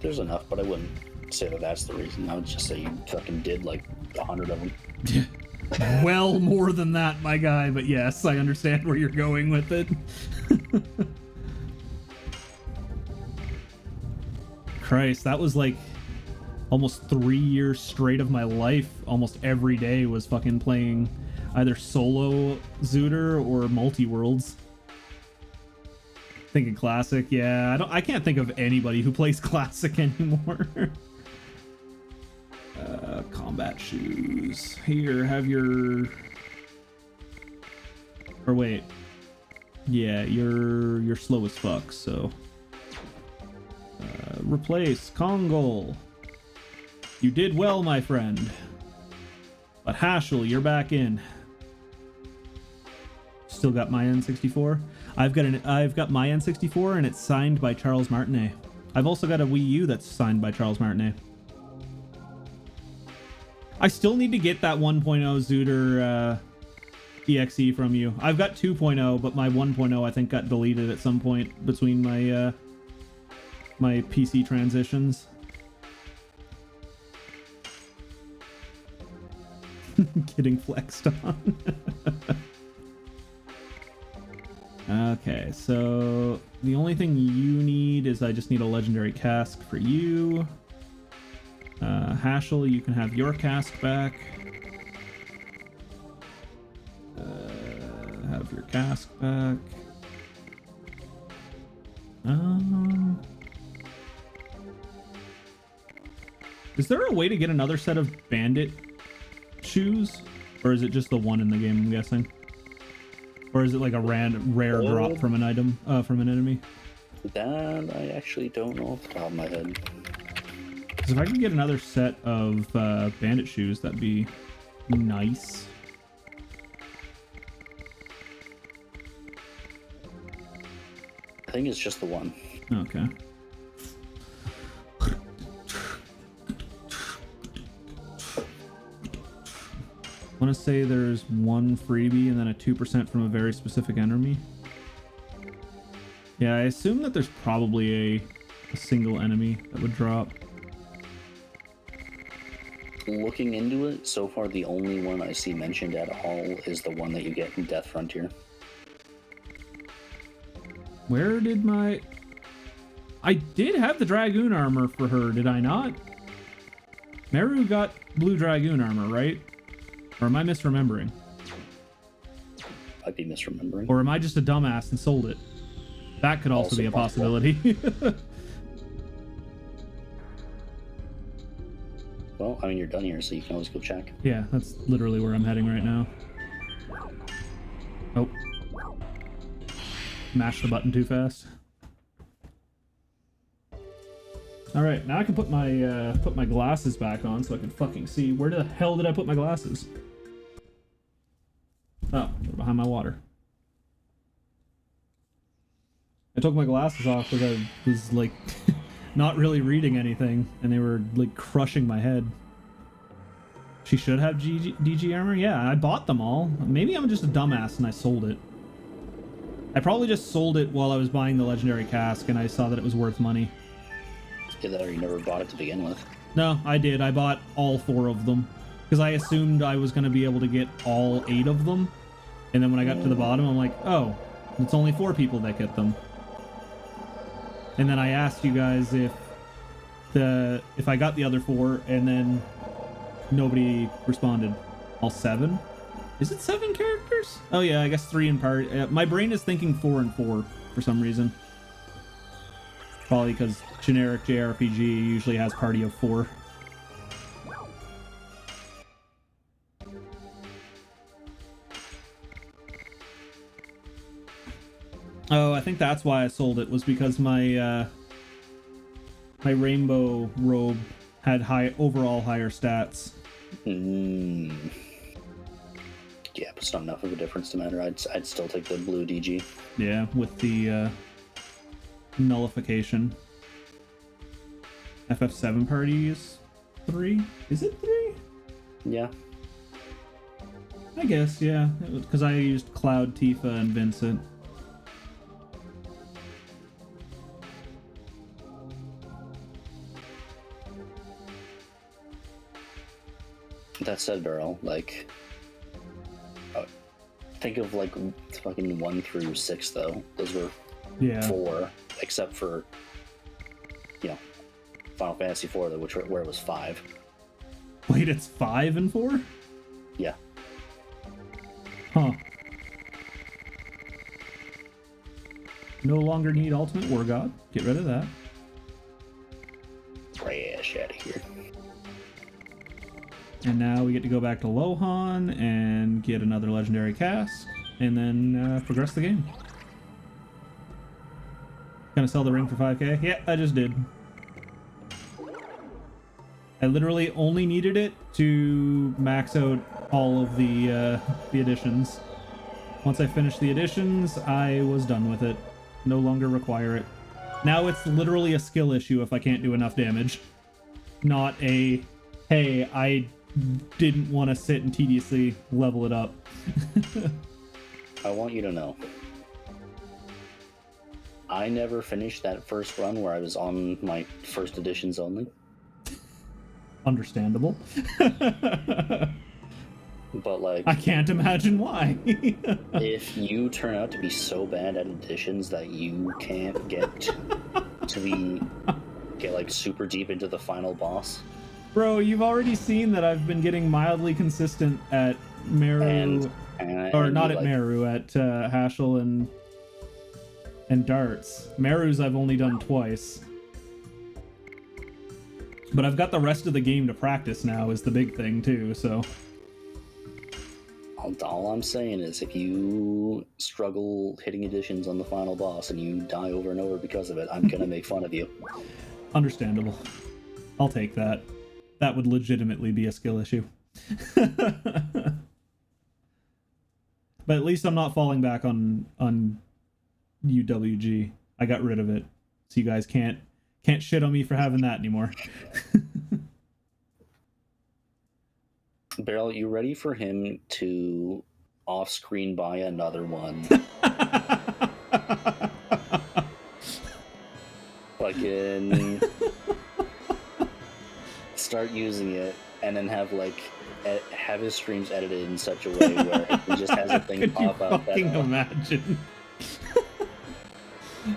There's enough, but I wouldn't say that that's the reason. I would just say you fucking did like 100 of them. Well more than that, my guy, but yes, I understand where you're going with it. Christ, that was like almost 3 years straight of my life. Almost every day was fucking playing either solo Zooter or multi-worlds. Thinking classic, yeah. I can't think of anybody who plays classic anymore. Combat shoes. Here, have your... Or wait. Yeah, you're slow as fuck, so... replace Kongol. You did well, my friend. But Hashel, you're back in. Still got my N64. I've got my N64 and it's signed by Charles Martinet. I've also got a Wii U that's signed by Charles Martinet. I still need to get that 1.0 Zooter EXE from you. I've got 2.0, but my 1.0 I think got deleted at some point between my my PC transitions. Getting flexed on. Okay, so the only thing you need is I just need a legendary cask for you. Hashel, you can have your cask back. Have your cask back. Is there a way to get another set of bandit shoes? Or is it just the one in the game, I'm guessing? Or is it like a rare drop from an item, from an enemy? That I actually don't know off the top of my head. Because if I could get another set of bandit shoes, that'd be nice. I think it's just the one. Okay. I want to say there's one freebie and then a 2% from a very specific enemy. Yeah, I assume that there's probably a single enemy that would drop. Looking into it, so far the only one I see mentioned at all is the one that you get in Death Frontier. Where did my... I did have the Dragoon armor for her, did I not? Meru got blue Dragoon armor, right? Or am I misremembering? I'd be misremembering. Or am I just a dumbass and sold it? That could also be a possibility. Well, I mean, you're done here, so you can always go check. Yeah, that's literally where I'm heading right now. Oh. Mashed the button too fast. Alright, now I can put my glasses back on so I can fucking see. Where the hell did I put my glasses? Oh, they're behind my water. I took my glasses off because I was like not really reading anything and they were like crushing my head. She should have DG armor? Yeah, I bought them all. Maybe I'm just a dumbass and I sold it. I probably just sold it while I was buying the legendary cask and I saw that it was worth money. Either you never bought it to begin with. No, I did. I bought all 4 of them because I assumed I was going to be able to get all 8 of them. And then when I got to the bottom, I'm like, oh, it's only 4 people that get them. And then I asked you guys if I got the other 4, and then nobody responded. All 7? Is it 7 characters? Oh yeah, I guess 3 in party. My brain is thinking 4 and 4 for some reason. Probably because generic JRPG usually has party of 4. Oh, I think that's why I sold it, was because my my rainbow robe had overall higher stats. Yeah, but it's not enough of a difference to matter. I'd still take the blue DG. Yeah, with the nullification. FF7 party is 3? Is it 3? Yeah. I guess, yeah. Because I used Cloud, Tifa, and Vincent. That said, Beryl, like, think of like fucking 1 through 6 though. Those were Yeah. 4, except for Final Fantasy 4, where it was 5. Wait, it's 5 and 4? Yeah. Huh. No longer need Ultimate War God. Get rid of that. Trash out of here. And now we get to go back to Lohan and get another legendary cask, and then progress the game. Gonna sell the ring for 5k? Yeah, I just did. I literally only needed it to max out all of the additions. Once I finished the additions, I was done with it. No longer require it. Now it's literally a skill issue if I can't do enough damage. Not a, hey, I didn't want to sit and tediously level it up. I want you to know, I never finished that first run where I was on my first editions only. Understandable. But like, I can't imagine why. if you turn out to be so bad at additions that you can't get like super deep into the final boss, bro, you've already seen that I've been getting mildly consistent at Meru, or not at Meru, at Haschel and Darts. Meru's I've only done twice. But I've got the rest of the game to practice now is the big thing too, so. All I'm saying is if you struggle hitting additions on the final boss and you die over and over because of it, I'm gonna make fun of you. Understandable. I'll take that. That would legitimately be a skill issue. But at least I'm not falling back on UWG. I got rid of it. So you guys can't shit on me for having that anymore. Beryl, you ready for him to off-screen buy another one? Fucking start using it and then have his streams edited in such a way where he just has a thing pop out. Could you fucking imagine?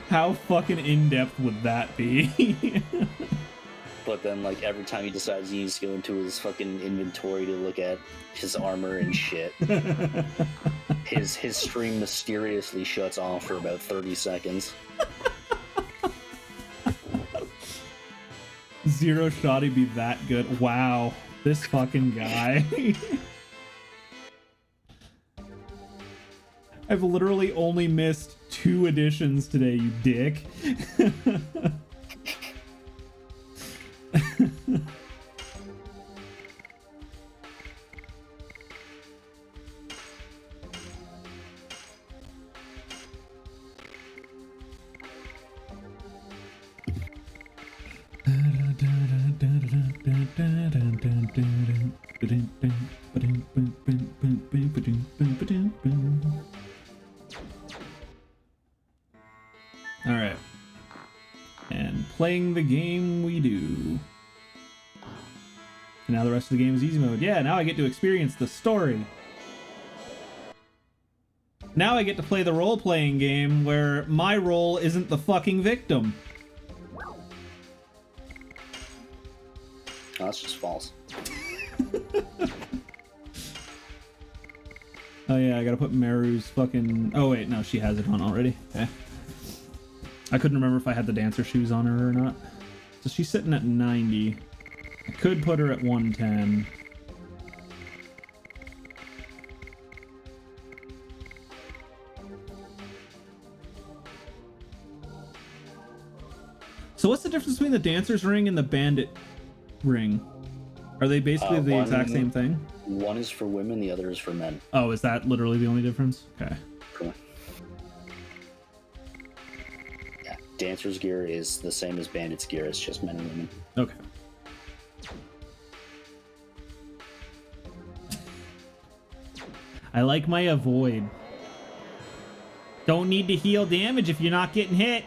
How fucking in-depth would that be? But then, like, every time he decides he needs to go into his fucking inventory to look at his armor and shit, his stream mysteriously shuts off for about 30 seconds. Zero shot he'd be that good. Wow. This fucking guy. I've literally only missed 2 additions today, you dick. All right. And playing the game we do. And now the rest of the game is easy mode. Yeah, now I get to experience the story. Now I get to play the role-playing game where my role isn't the fucking victim. Oh, that's just false. Oh yeah, I gotta put Meru's fucking... Oh wait, no, she has it on already. Okay. I couldn't remember if I had the dancer shoes on her or not. So she's sitting at 90. I could put her at 110. So what's the difference between the dancer's ring and the bandit ring? Are they basically the exact same thing? One is for women, the other is for men. Oh, is that literally the only difference? Okay. Cool. Yeah, dancer's gear is the same as bandit's gear. It's just men and women. Okay. I like my avoid. Don't need to heal damage if you're not getting hit.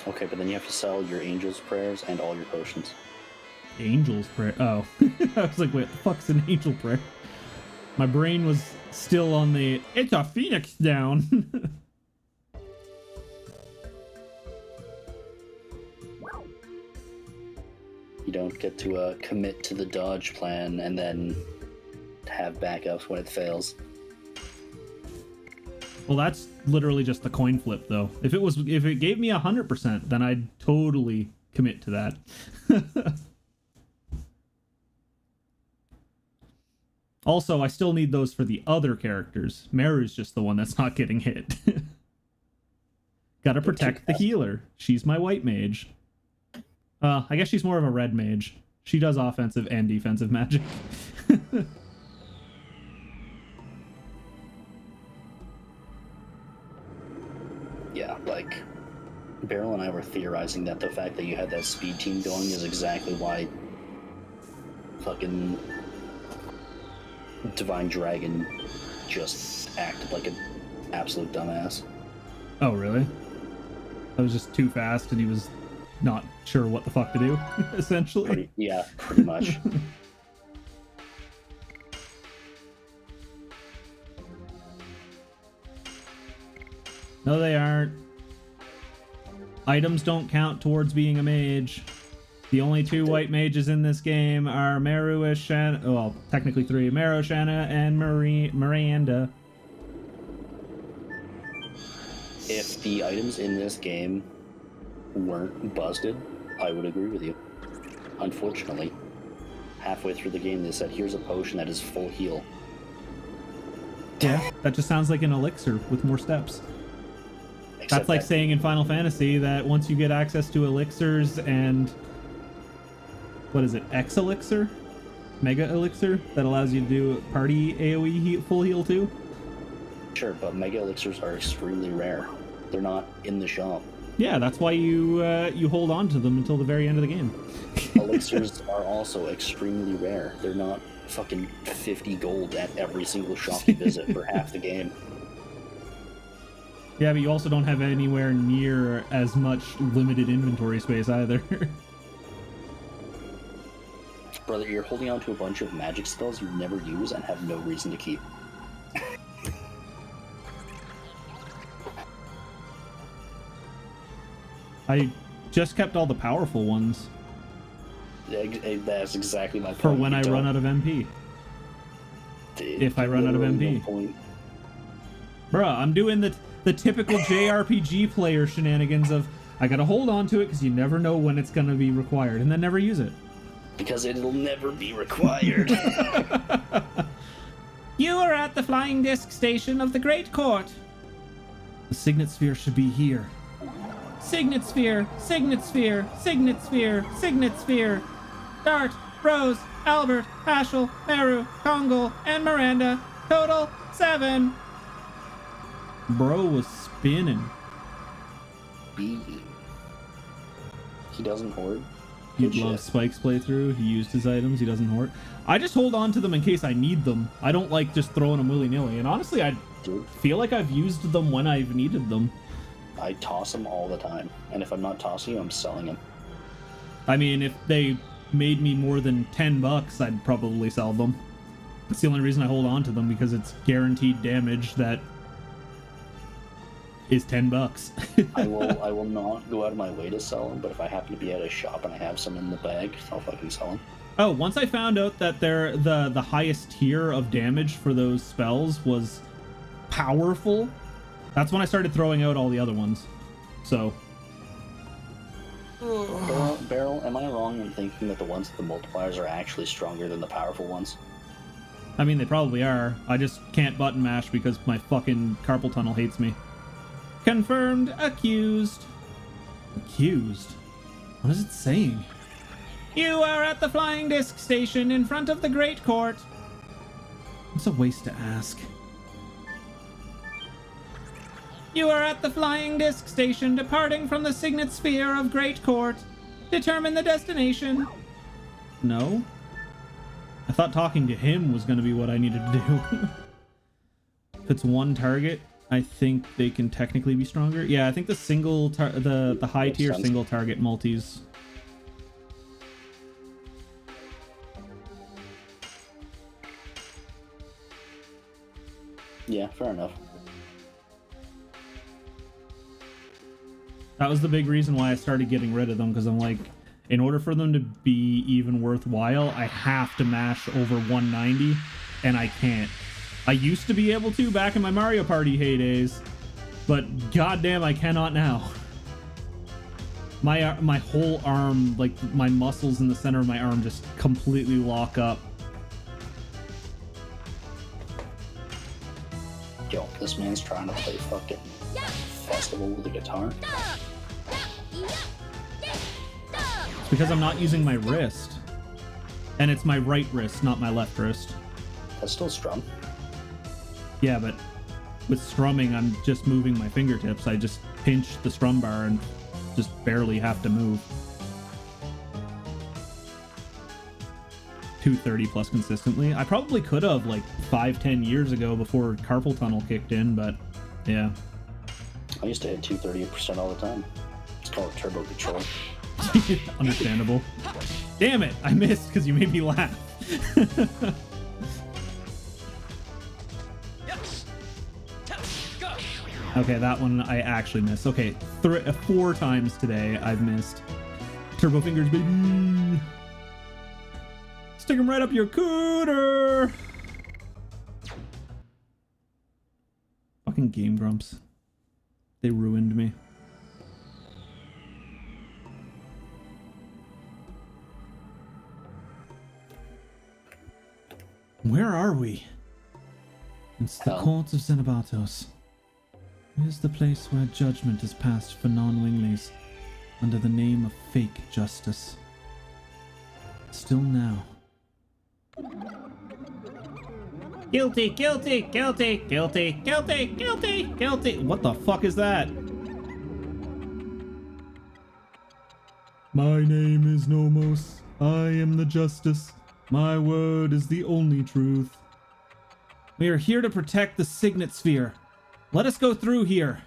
Okay, but then you have to sell your angel's prayers and all your potions. Angel's Prayer. Oh, I was like, wait, the fuck's an Angel Prayer? My brain was still on the, it's a Phoenix down. You don't get to commit to the dodge plan and then have backups when it fails. Well, that's literally just the coin flip, though. If it gave me 100%, then I'd totally commit to that. Also, I still need those for the other characters. Meru's just the one that's not getting hit. Gotta protect the healer. She's my white mage. I guess she's more of a red mage. She does offensive and defensive magic. Yeah, like, Beryl and I were theorizing that the fact that you had that speed team going is exactly why fucking Divine Dragon just acted like an absolute dumbass. Oh, really? I was just too fast and he was not sure what the fuck to do, essentially. Pretty much. No, they aren't. Items don't count towards being a mage. The only two white mages in this game are Meru, Shanna, well, technically three, Meru, Shanna, and Miranda. If the items in this game weren't busted, I would agree with you. Unfortunately, halfway through the game they said, here's a potion that is full heal. Yeah, that just sounds like an elixir with more steps. Except That's like saying in Final Fantasy that once you get access to elixirs and... what is it? X elixir? Mega elixir? That allows you to do party AoE full heal too? Sure, but mega elixirs are extremely rare. They're not in the shop. Yeah, that's why you hold on to them until the very end of the game. Elixirs are also extremely rare. They're not fucking 50 gold at every single shop you visit for half the game. Yeah, but you also don't have anywhere near as much limited inventory space either. Brother, you're holding on to a bunch of magic spells you never use and have no reason to keep. I just kept all the powerful ones. That's exactly my point. For when I run out of MP. If I run out of MP. Bruh, I'm doing the typical JRPG player shenanigans of, I gotta hold on to it because you never know when it's gonna be required, and then never use it. Because it'll never be required. You are at the flying disc station of the Great Court. The Signet Sphere should be here. Signet Sphere, Signet Sphere, Signet Sphere, Signet Sphere. Dart, Rose, Albert, Hashel, Meru, Kongol, and Miranda. Total 7. Bro was spinning. B. He doesn't hoard. He loves Spike's playthrough. He used his items. He doesn't hoard. I just hold on to them in case I need them. I don't like just throwing them willy-nilly. And honestly, I feel like I've used them when I've needed them. I toss them all the time. And if I'm not tossing them, I'm selling them. I mean, if they made me more than $10, I'd probably sell them. That's the only reason I hold on to them, because it's guaranteed damage that is $10. I will not go out of my way to sell them, but if I happen to be at a shop and I have some in the bag, I'll fucking sell them. Oh, once I found out that they're the highest tier of damage for those spells was powerful, that's when I started throwing out all the other ones. So Beryl, am I wrong in thinking that the ones with the multipliers are actually stronger than the powerful ones? I mean, they probably are. I just can't button mash because my fucking carpal tunnel hates me. Confirmed accused. Accused? What is it saying? You are at the flying disc station in front of the Great Court. It's a waste to ask. You are at the flying disc station departing from the Signet Sphere of Great Court. Determine the destination. No? I thought talking to him was going to be what I needed to do. If it's one target, I think they can technically be stronger. Yeah, I think the single the high tier single target multis. Yeah, fair enough. That was the big reason why I started getting rid of them, because I'm like, in order for them to be even worthwhile, I have to mash over 190, and I can't. I used to be able to back in my Mario Party heydays, but goddamn, I cannot now. My whole arm, like my muscles in the center of my arm, just completely lock up. Yo, this man's trying to play fucking festival with a guitar. It's because I'm not using my wrist. And it's my right wrist, not my left wrist. That's still strum. Yeah, but with strumming, I'm just moving my fingertips. I just pinch the strum bar and just barely have to move. 230 plus consistently. I probably could have like 5-10 years ago before carpal tunnel kicked in, but yeah. I used to hit 230% all the time. It's called turbo control. Understandable. Damn it, I missed because you made me laugh. Okay, that one I actually missed. Okay, 4 times today I've missed. Turbo fingers, baby. Stick them right up your cooter. Fucking Game Grumps. They ruined me. Where are we? It's the courts of Xenobatos. It is the place where judgment is passed for non-winglies under the name of fake justice. Still now. Guilty, guilty, guilty, guilty, guilty, guilty, guilty. What the fuck is that? My name is Nomos. I am the justice. My word is the only truth. We are here to protect the Signet Sphere. Let us go through here.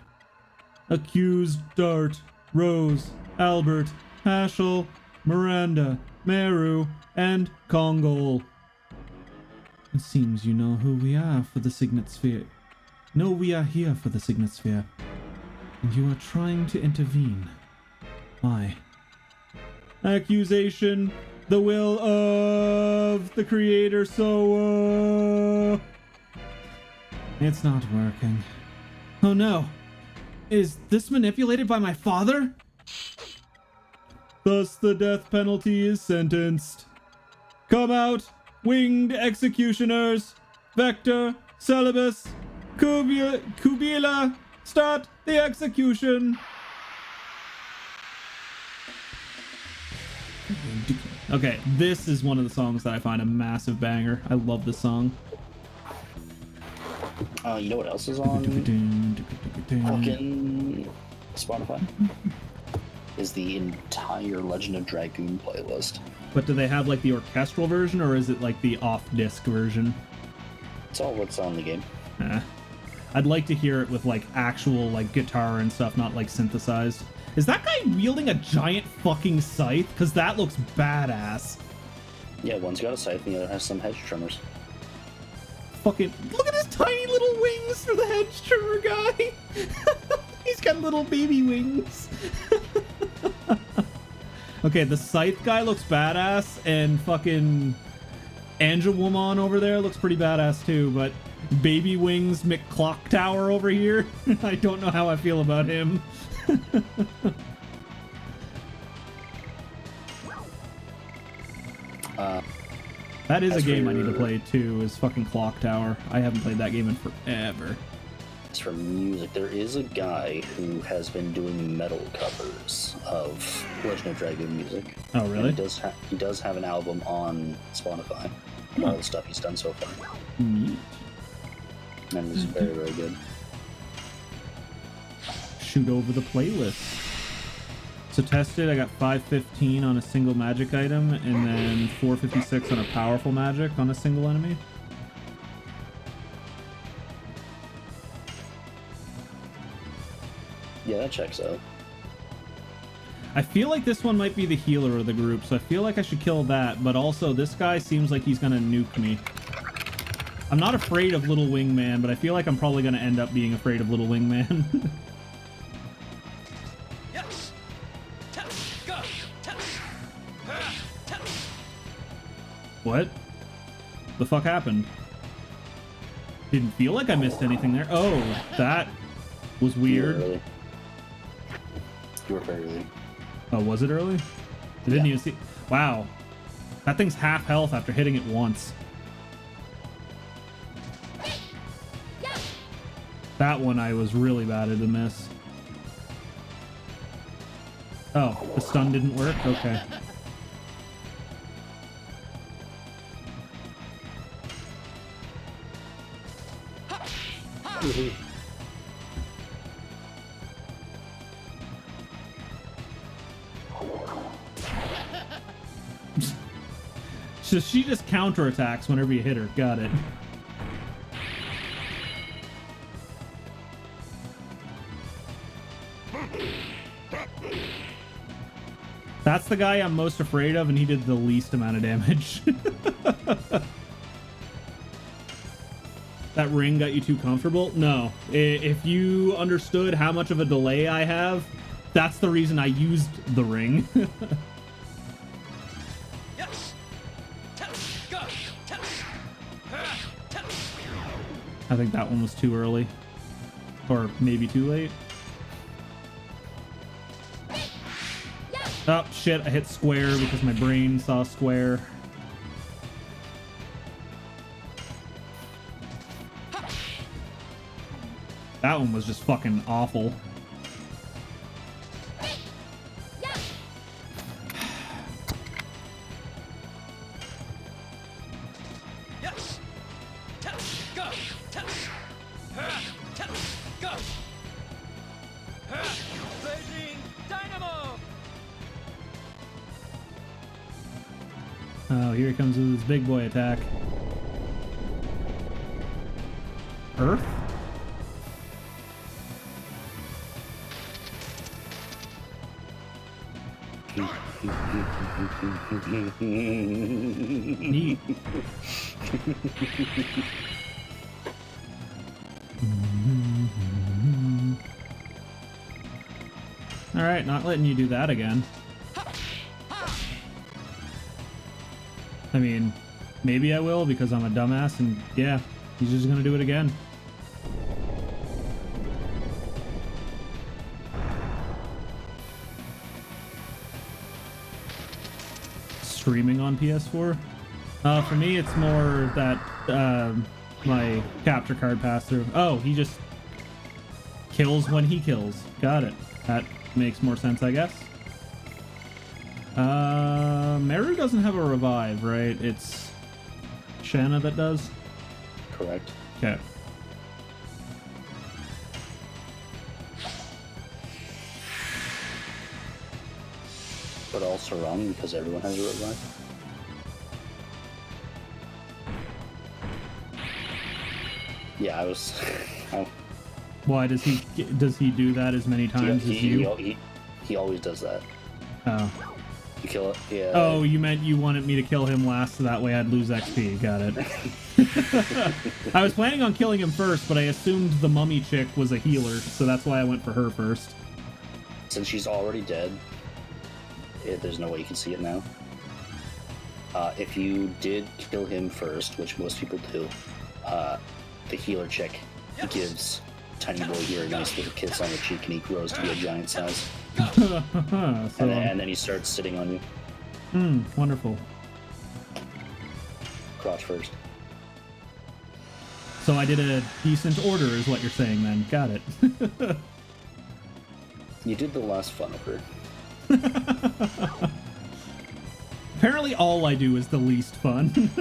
Accused Dart, Rose, Albert, Haschel, Miranda, Meru, and Kongol. It seems you know who we are for the Signet Sphere. No, we are here for the Signet Sphere. And you are trying to intervene. Why? Accusation, the will of the Creator, so it's not working. Oh no! Is this manipulated by my father? Thus the death penalty is sentenced. Come out, winged executioners! Vector, Celibus, Kubila, start the execution! Okay, this is one of the songs that I find a massive banger. I love this song. You know what else is on fucking Spotify? Is the entire Legend of Dragoon playlist. But do they have like the orchestral version, or is it like the off-disc version? It's all what's on the game. I'd like to hear it with like actual like guitar and stuff, not like synthesized. Is that guy wielding a giant fucking scythe? Because that looks badass. Yeah, one's got a scythe and the other has some hedge trimmers. Fucking look at his tiny little wings for the hedge trimmer guy. He's got little baby wings. Okay, the scythe guy looks badass, and fucking Angelwoman over there looks pretty badass too, but baby wings McClocktower over here, I don't know how I feel about him. That is a game I need to play too, is fucking Clock Tower. I haven't played that game in forever. As for music, there is a guy who has been doing metal covers of Legend of Dragoon music. Oh, really? And he does have an album on Spotify of all the stuff he's done so far. Neat. And it's very, very good. Shoot over the playlist. So tested, I got 515 on a single magic item, and then 456 on a powerful magic on a single enemy. Yeah, that checks out. I feel like this one might be the healer of the group, so I feel like I should kill that, but also this guy seems like he's gonna nuke me. I'm not afraid of Little Wingman, but I feel like I'm probably going to end up being afraid of Little Wingman. What? The fuck happened? Didn't feel like I missed anything there. Oh, that was weird. You were very early. Oh, was it early? I didn't even see. Wow. That thing's half health after hitting it once. That one I was really bad at a miss. Oh, the stun didn't work? Okay. So she just counterattacks whenever you hit her. Got it. That's the guy I'm most afraid of, and he did the least amount of damage. That ring got you too comfortable? No. If you understood how much of a delay I have, that's the reason I used the ring. I think that one was too early. Or maybe too late. Oh, shit, I hit square because my brain saw square. That one was just fucking awful. Oh, here he comes with his big boy attack. Earth? Neat. All right, not letting you do that again. I mean, maybe I will because I'm a dumbass, and yeah, he's just gonna do it again. Streaming on PS4? For me, it's more that my capture card pass through. Oh, he just kills when he kills. Got it. That makes more sense, I guess. Meru doesn't have a revive, right? It's Shanna that does? Correct. Okay. But also wrong because everyone has a revive. Yeah, I was... Why does he do that as many times as you? He always does that. Oh. You kill it. Yeah. Oh, you meant you wanted me to kill him last so that way I'd lose XP. Got it. I was planning on killing him first, but I assumed the mummy chick was a healer, so that's why I went for her first. Since she's already dead, there's no way you can see it now. If you did kill him first, which most people do, the healer chick gives Tiny Boy here a nice little kiss on the cheek, and he grows to be a giant size. And then he starts sitting on you. Wonderful. Crotch first. So I did a decent order is what you're saying then. Got it. You did the last fun of her. Apparently all I do is the least fun.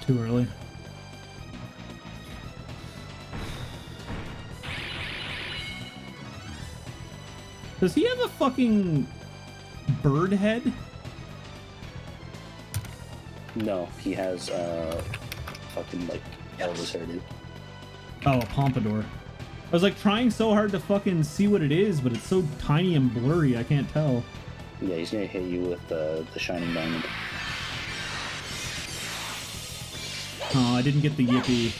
Too early. Does he have a fucking bird head? No, he has fucking like Elvis hairdo. Oh, a pompadour. I was like trying so hard to fucking see what it is, but it's so tiny and blurry, I can't tell. Yeah, he's gonna hit you with the shining diamond. Oh, I didn't get the yippee.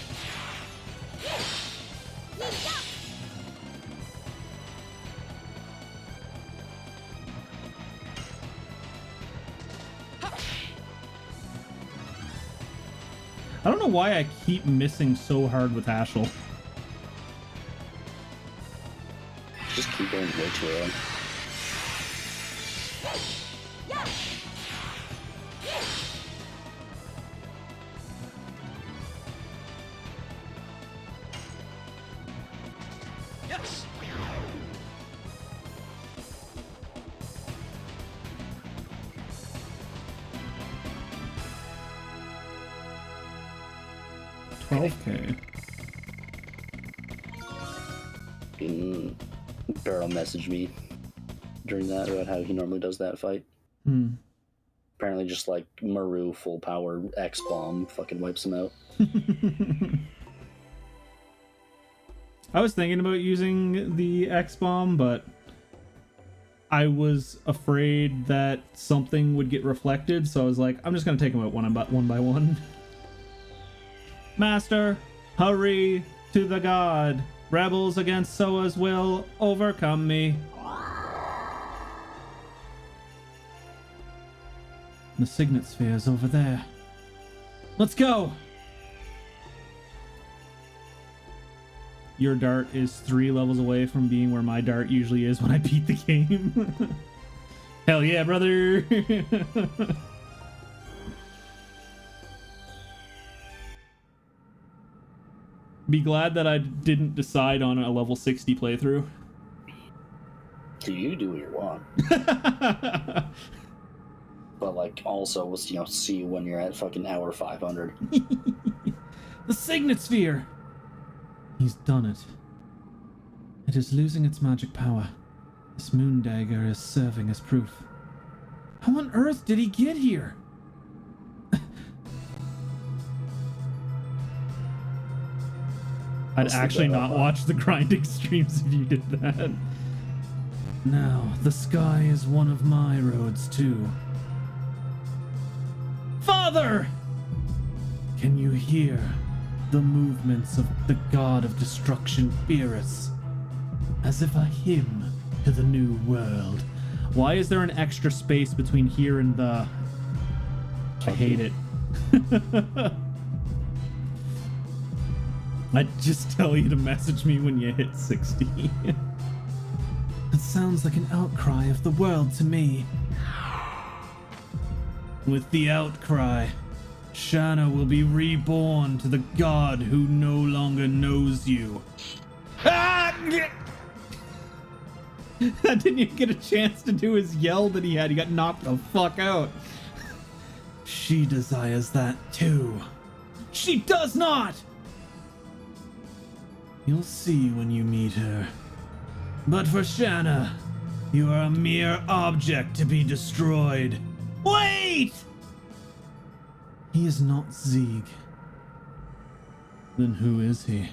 I don't know why I keep missing so hard with Ashel. Just keep going way too early. Yes. 12K. Barrel messaged me during that about how he normally does that fight. Apparently just like Maru full power X bomb fucking wipes him out. I was thinking about using the X bomb, but I was afraid that something would get reflected, so I was like, I'm just gonna take him out one by one. Master, hurry to the god. Rebels against Soa's will overcome me. The signet sphere is over there. Let's go! Your dart is 3 levels away from being where my dart usually is when I beat the game. Hell yeah, brother! Be glad that I didn't decide on a level 60 playthrough. Do you do what you want? But like also was, you know, see you when you're at fucking hour 500. The signet sphere! He's done it. It is losing its magic power. This moon dagger is serving as proof. How on earth did he get here? I'd actually not watch the grinding streams if you did that. Now, the sky is one of my roads too. Father! Can you hear the movements of the god of destruction, Beerus? As if a hymn to the new world. Why is there an extra space between here and the... I hate it. I'd just tell you to message me when you hit 60. It sounds like an outcry of the world to me. With the outcry, Shanna will be reborn to the god who no longer knows you. Ah! I didn't even get a chance to do his yell that he had. He got knocked the fuck out. She desires that too. She does not! You'll see when you meet her. But for Shanna, you are a mere object to be destroyed. Wait! He is not Zeeg. Then who is he?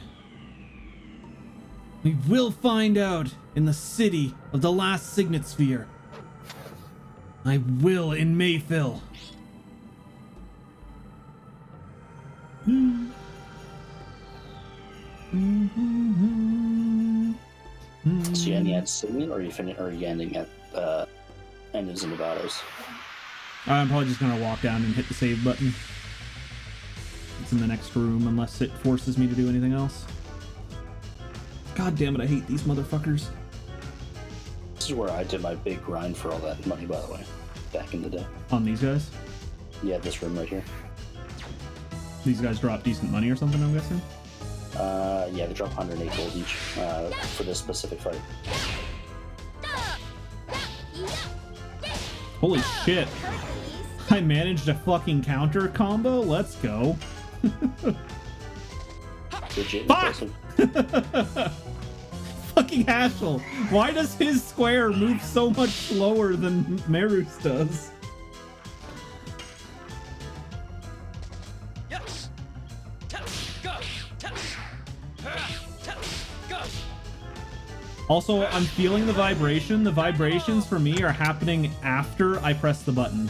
We will find out in the city of the last signet sphere. I will in Mayfill. So you ending at Signet, or are you ending at Endings and Nevados? I'm probably just gonna walk down and hit the save button. It's in the next room unless it forces me to do anything else. God damn it, I hate these motherfuckers. This is where I did my big grind for all that money, by the way, back in the day. On these guys? Yeah, this room right here. These guys drop decent money or something, I'm guessing? Yeah, they drop 108 gold each for this specific fight. Holy shit. I managed a fucking counter combo. Let's go. Legit Fuck! impressive. Fucking Hashel. Why does his square move so much slower than Meru's does? Also, I'm feeling the vibration. The vibrations for me are happening after I press the button.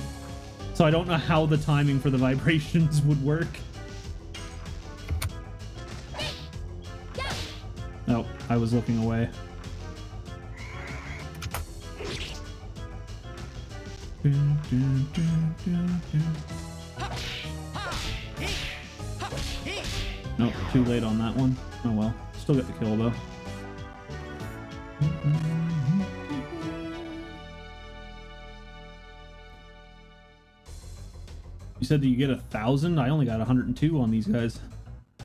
So I don't know how the timing for the vibrations would work. Oh, I was looking away. Nope, too late on that one. Oh well, still get the kill though. You said that you get 1,000? I only got 102 on these guys.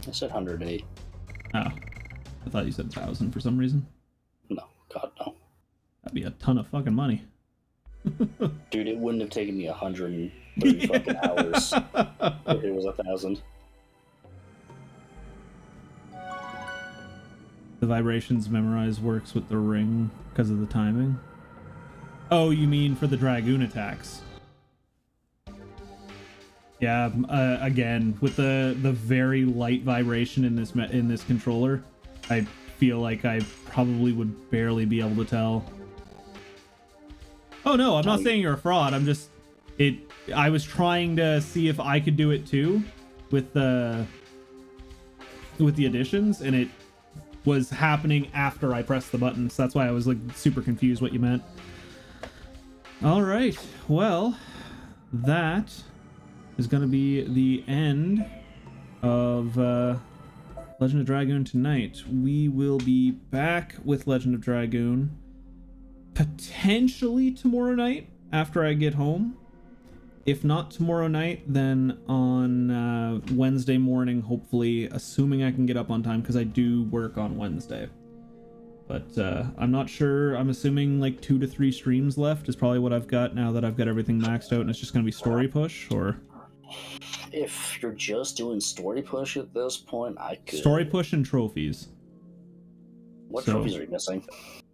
I said 108. Oh, I thought you said 1,000 for some reason. No, God, no. That'd be a ton of fucking money. Dude, it wouldn't have taken me 130 fucking hours if it was 1,000. The vibrations memorize works with the ring because of the timing. Oh, you mean for the Dragoon attacks? Yeah, again, with the very light vibration in this controller, I feel like I probably would barely be able to tell. Oh no, I'm not saying you're a fraud. I'm just I was trying to see if I could do it too with the additions, and it was happening after I pressed the button, so that's why I was like super confused what you meant. All right, well, that is going to be the end of Legend of Dragoon tonight. We will be back with Legend of Dragoon potentially tomorrow night after I get home. If not tomorrow night, then on Wednesday morning, hopefully, assuming I can get up on time, because I do work on Wednesday. But I'm not sure. I'm assuming like 2 to 3 streams left is probably what I've got now that I've got everything maxed out, and it's just going to be story push, or... If you're just doing story push at this point, I could... Story push and trophies. What trophies are you missing?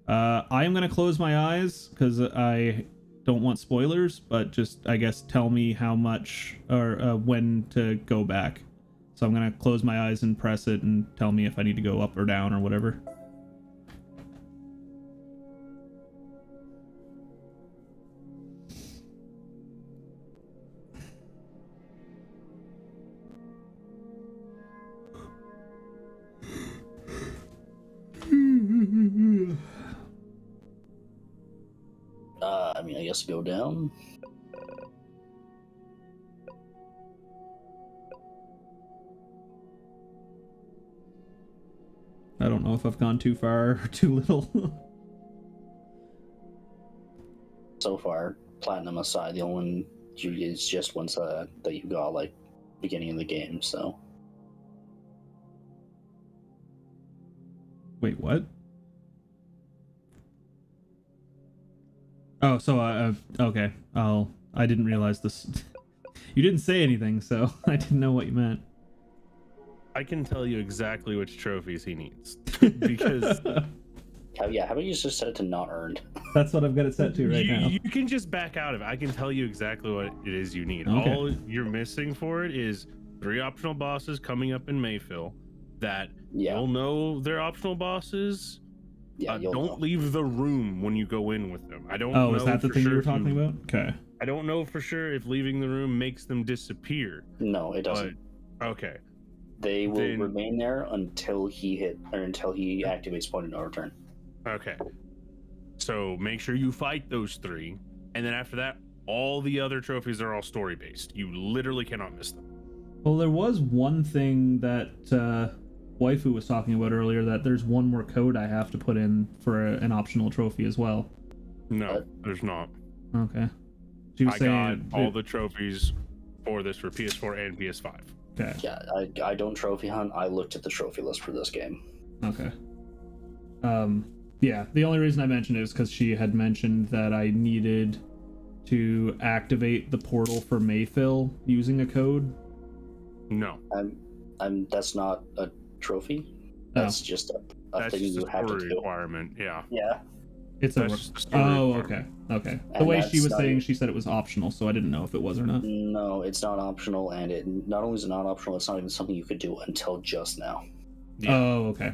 I am going to close my eyes, because I don't want spoilers, but just, I guess, tell me how much, or when to go back. So I'm going to close my eyes and press it and tell me if I need to go up or down or whatever. I mean, I guess go down. I don't know if I've gone too far or too little. So far, platinum aside, the only one is just ones that you got like beginning of the game. So. Wait, what? Oh, so okay. I didn't realize this. You didn't say anything, so I didn't know what you meant. I can tell you exactly which trophies he needs because How about you just set it to not earned? That's what I've got it set to right now. You can just back out of it. I can tell you exactly what it is you need. Okay. All you're missing for it is 3 optional bosses coming up in Mayfill that you'll know they're optional bosses. Yeah, don't leave the room when you go in with them. I don't know. Oh, is that the thing you were talking about? Okay. I don't know for sure if leaving the room makes them disappear. No, it doesn't. But, okay. They will remain there until he activates point of no return. Okay. So make sure you fight those 3, and then after that, all the other trophies are all story based. You literally cannot miss them. Well, there was one thing that Waifu was talking about earlier, that there's one more code I have to put in for an optional trophy as well. No, there's not. Okay. She was saying got all the trophies for this for PS4 and PS5. Okay. Yeah, I don't trophy hunt. I looked at the trophy list for this game. Okay. Yeah, the only reason I mentioned it is because she had mentioned that I needed to activate the portal for Mayfill using a code? No. That's not a trophy. That's just a That's thing just you a have to story do. requirement. Yeah. Yeah. It's That's a just a story oh, requirement. okay. The And way she that's was not saying, even- she said it was optional, so I didn't know if it was or not. No, it's not optional, and it not only is it not optional, it's not even something you could do until just now. Yeah. Oh, okay.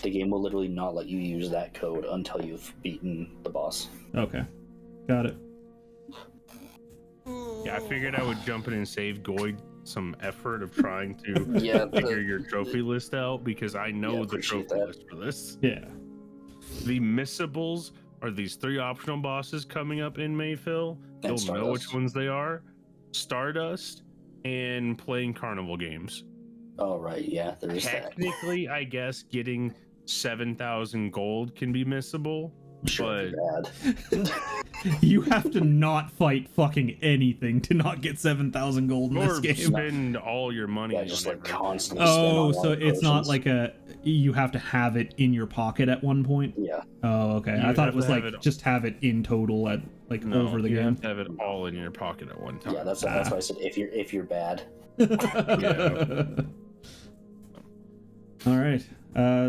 The game will literally not let you use that code until you've beaten the boss. Okay. Got it. Yeah, I figured I would jump in and save Goyd some effort of trying to Yeah, figure your trophy list out, because I know Yeah, the appreciate trophy that. list for this. Yeah. The missables are these 3 optional bosses coming up in Mayfill. And You'll know which Stardust. ones they are. Stardust and playing carnival games. Oh right, yeah, there is that. Technically, I guess getting 7,000 gold can be missable, Sure, but bad. You have to not fight fucking anything to not get 7,000 gold in this or game. spend all your money Yeah, on just like everything. constantly. spend Oh, on so one it's not potions. like you have to have it in your pocket at one point? Yeah, Oh, okay. You I thought have it was to like have it- just have it in total at like No, over the you game. have to have it all in your pocket at one time. yeah, that's why I said if you're bad. All right.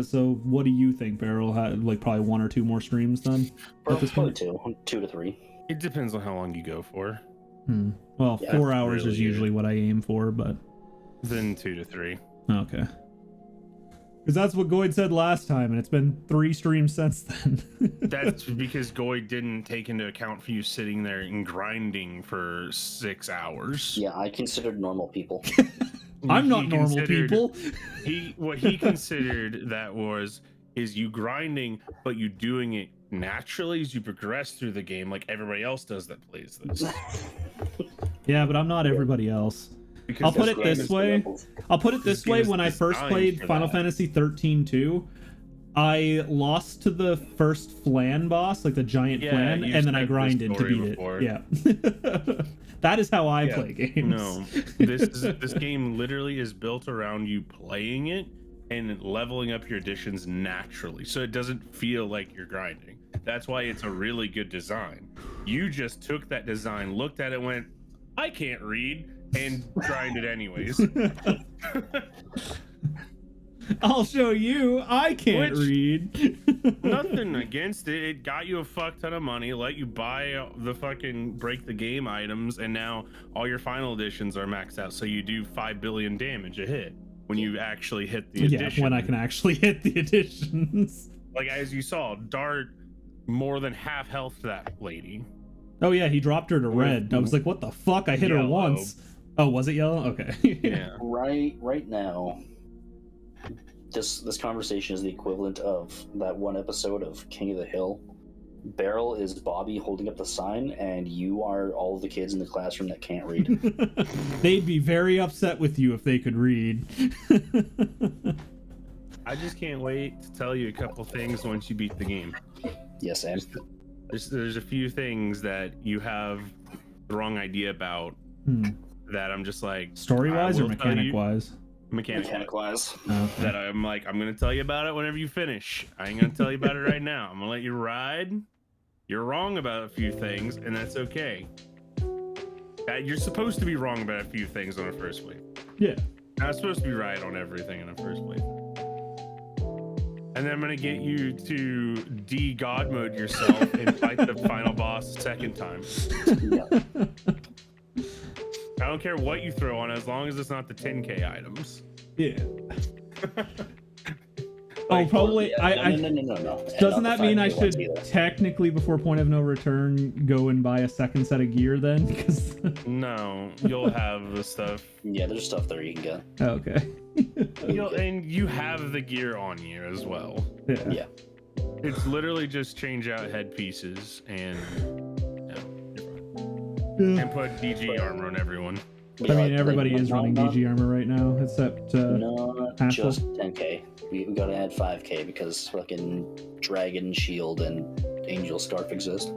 So what do you think, Beryl? Like probably 1 or 2 more streams then at this Probably point? 2 to 3. It depends on how long you go for. Well, Yeah, 4 hours really is usually what I aim for, but Then 2 to 3. okay. Because that's what Goyd said last time, and it's been 3 streams since then. That's because Goyd didn't take into account for you sitting there and grinding for 6 hours. Yeah, I considered normal people. I'm He not normal considered- people. What he considered that is you grinding, but you doing it naturally as you progress through the game, like everybody else does that plays this. Yeah, but I'm not everybody else. Because I'll put this it game this is- way. I'll put it This this game way. is When I first designed played for Final that. Fantasy 13 2, I lost to the first flan boss, like the giant Yeah, flan, you've and then I said this grinded to story beat before. it. Yeah. That is how I Yeah, play games. No, this game literally is built around you playing it and leveling up your additions naturally, so it doesn't feel like you're grinding. That's why it's a really good design. You just took that design, looked at it, went, I can't read, and grinded anyways. I'll show you. I can't Which- read. Nothing against it. It got you a fuck ton of money, let you buy the fucking break the game items, and now all your final editions are maxed out, so you do 5 billion damage a hit when you actually hit the Yeah, addition. when I can actually hit the additions. Like, as you saw, Dart more than half health to that lady. Oh yeah, he dropped her to With red. I was like, what the fuck? I hit her yellow. once. Oh, was it yellow? Okay. Yeah. Right now, this conversation is the equivalent of that one episode of King of the Hill. Beryl is Bobby holding up the sign, and you are all of the kids in the classroom that can't read. They'd be very upset with you if they could read. I just can't wait to tell you a couple things once you beat the game. Yes, Sam. There's a few things that you have the wrong idea about that I'm just like, Story-wise I or will tell you- mechanic-wise? Mechanic-wise. Okay. That I'm like, I'm gonna tell you about it whenever you finish. I ain't gonna tell you about it right now. I'm gonna let you ride. You're wrong about a few things, and that's okay. You're supposed to be wrong about a few things on a first play. Yeah. Not supposed to be right on everything in a first play. And then I'm gonna get you to de-god mode yourself and fight the final boss a second time. Yeah. I don't care what you throw on, as long as it's not the 10k items. Yeah. Like, probably. Yeah, no. Doesn't that mean I should Either. technically, before Point of No Return, go and buy a second set of gear then? Because No, you'll have the stuff. Yeah, there's stuff there you can get. okay. And you have the gear on you as well. Yeah. Yeah. It's literally just change out headpieces and Yeah. and put DG armor on everyone. I mean, everybody is running DG armor right now, except Not Ashley? just 10k. We gotta add 5k because fucking Dragon, Shield, and Angel Scarf exist.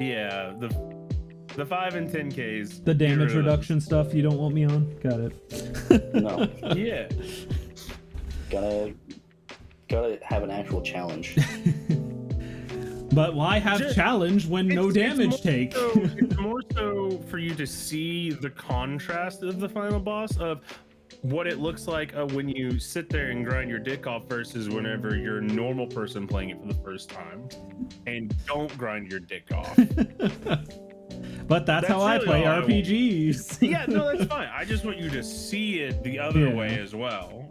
Yeah, the 5 and 10ks. the damage get rid of reduction stuff you don't want me on. Got it. No, them. Yeah. gotta have an actual challenge. But why have challenge when no damage take? It's more so for you to see the contrast of the final boss of what it looks like when you sit there and grind your dick off versus whenever you're a normal person playing it for the first time and don't grind your dick off. But that's how I really play all I want. RPGs. Yeah, no, that's fine. I just want you to see it the other way as well.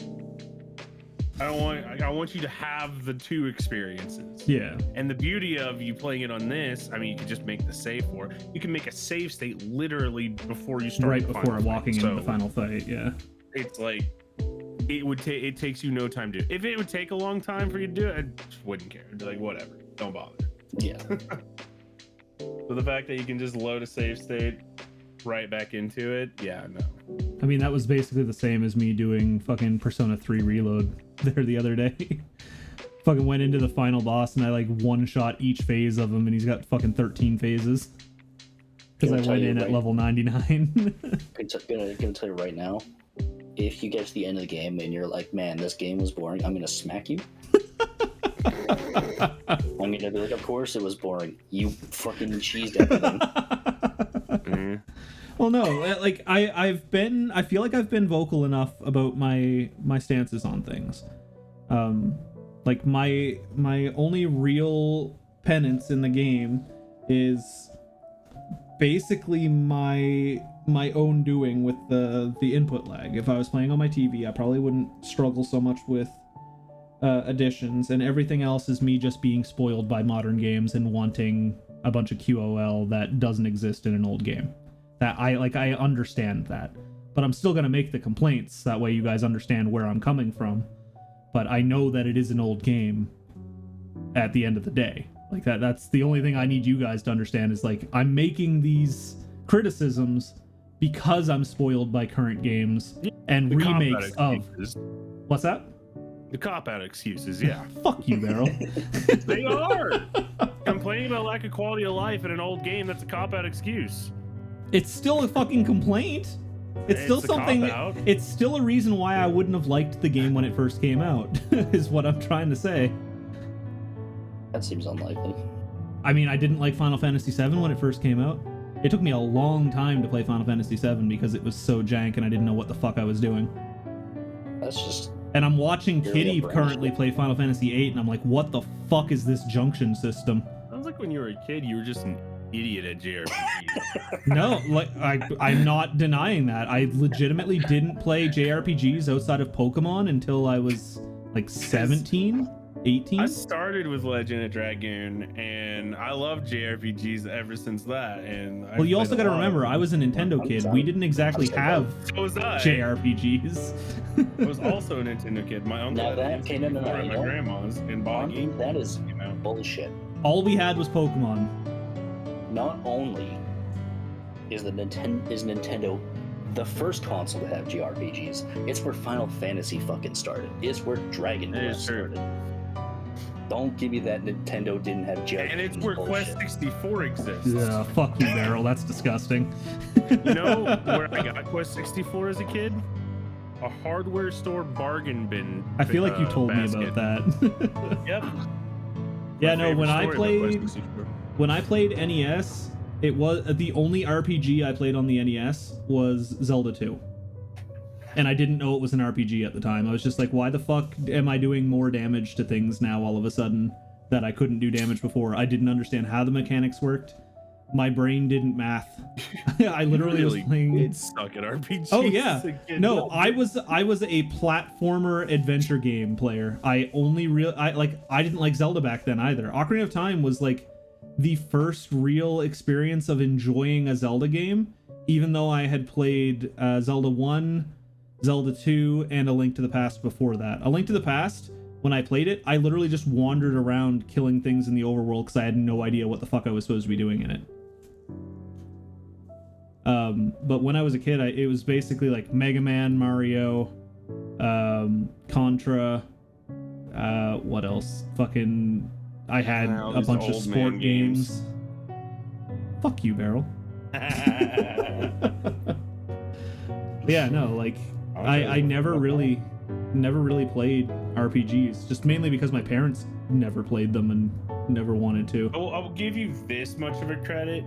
I want you to have the two experiences. Yeah. And the beauty of you playing it on this, I mean, you can just make the save for it. You can make a save state literally before you start. Right the before final walking fight. into the final fight, yeah. It's like it takes you no time to. If it would take a long time for you to do it, I just wouldn't care. I'd be like, whatever, don't bother. Yeah. So the fact that you can just load a save state right back into it, yeah, no. I mean, that was basically the same as me doing fucking Persona 3 Reload there the other day. Fucking went into the final boss and I like one-shot each phase of him, and he's got fucking 13 phases. Because I went in at level 99. Gonna tell you right now, if you get to the end of the game and you're like, man, this game was boring, I'm gonna smack you. I'm gonna be like, of course it was boring. You fucking cheesed everything. Well, no, like I feel like I've been vocal enough about my stances on things. Like my only real penance in the game is basically my own doing with the input lag. If I was playing on my TV, I probably wouldn't struggle so much with additions, and everything else is me just being spoiled by modern games and wanting a bunch of QOL that doesn't exist in an old game. That I understand that, but I'm still gonna make the complaints, that way you guys understand where I'm coming from. But I know that it is an old game at the end of the day. Like that's the only thing I need you guys to understand, is like, I'm making these criticisms because I'm spoiled by current games and The remakes cop-out of excuses. What's that? The cop-out excuses, yeah. Fuck you, Beryl. They are. Complaining about lack of quality of life in an old game, that's a cop-out excuse. It's still a fucking complaint. It's still a something. cop-out. It's still a reason why I wouldn't have liked the game when it first came out, is what I'm trying to say. That seems unlikely. I mean, I didn't like Final Fantasy VII when it first came out. It took me a long time to play Final Fantasy VII because it was so jank and I didn't know what the fuck I was doing. That's just... And I'm watching You're Kitty a currently branch. play Final Fantasy VIII, and I'm like, what the fuck is this junction system? Sounds like when you were a kid, you were just an idiot at JRPGs. No, like I'm not denying that. I legitimately didn't play JRPGs outside of Pokemon until I was like 17, 18. I started with Legend of Dragoon, and I loved JRPGs ever since that. And Well, you also got to remember, I was a Nintendo kid. We didn't exactly have So was I. JRPGs. I was also a Nintendo kid. My uncle Now had that- a okay, no, Nintendo at you my don't- grandma's and bought a game. That is You know? bullshit. All we had was Pokemon. Not only is Nintendo the first console to have JRPGs, it's where Final Fantasy fucking started. It's where Dragon It is Quest true. started. Don't give me that Nintendo didn't have JRPGs. And it's where bullshit. Quest 64 exists. Yeah, fuck you, Beryl. That's disgusting. You know where I got Quest 64 as a kid? A hardware store bargain bin. I feel like you told basket. me about that. Yep. Yeah, My no, when favorite I story about Quest played 64. when I played NES, it was the only RPG I played on the NES was Zelda 2. And I didn't know it was an RPG at the time. I was just like, why the fuck am I doing more damage to things now all of a sudden that I couldn't do damage before? I didn't understand how the mechanics worked. My brain didn't math. I literally really was playing. did suck at RPGs. Oh yeah, as a kid. no, I was a platformer adventure game player. I didn't like Zelda back then either. Ocarina of Time was like the first real experience of enjoying a Zelda game, even though I had played Zelda 1, Zelda 2, and A Link to the Past before that. A Link to the Past, when I played it, I literally just wandered around killing things in the overworld because I had no idea what the fuck I was supposed to be doing in it. But when I was a kid, it was basically like Mega Man, Mario, Contra, what else? Fucking, I had Wow, a these bunch of old sport man games. Fuck you, Beryl. Yeah, no, like, I never really played RPGs, just mainly because my parents never played them, and never wanted to. I'll give you this much of a credit.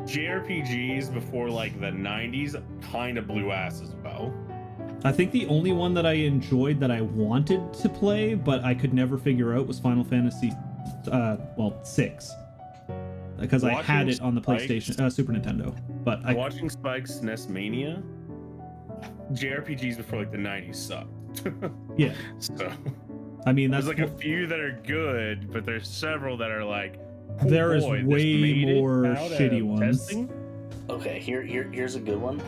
JRPGs before like the 90s kind of blew ass as well. I think the only one that I enjoyed that I wanted to play, but I could never figure out, was Final Fantasy, 6. Because I had it on the PlayStation, Super Nintendo. But watching Spike's SNES Mania, JRPGs before like the 90s sucked. Yeah. So, I mean, that's there's like a few that are good, but there's several that are like, oh there boy, is way more shitty ones. Testing? Okay, here's a good one.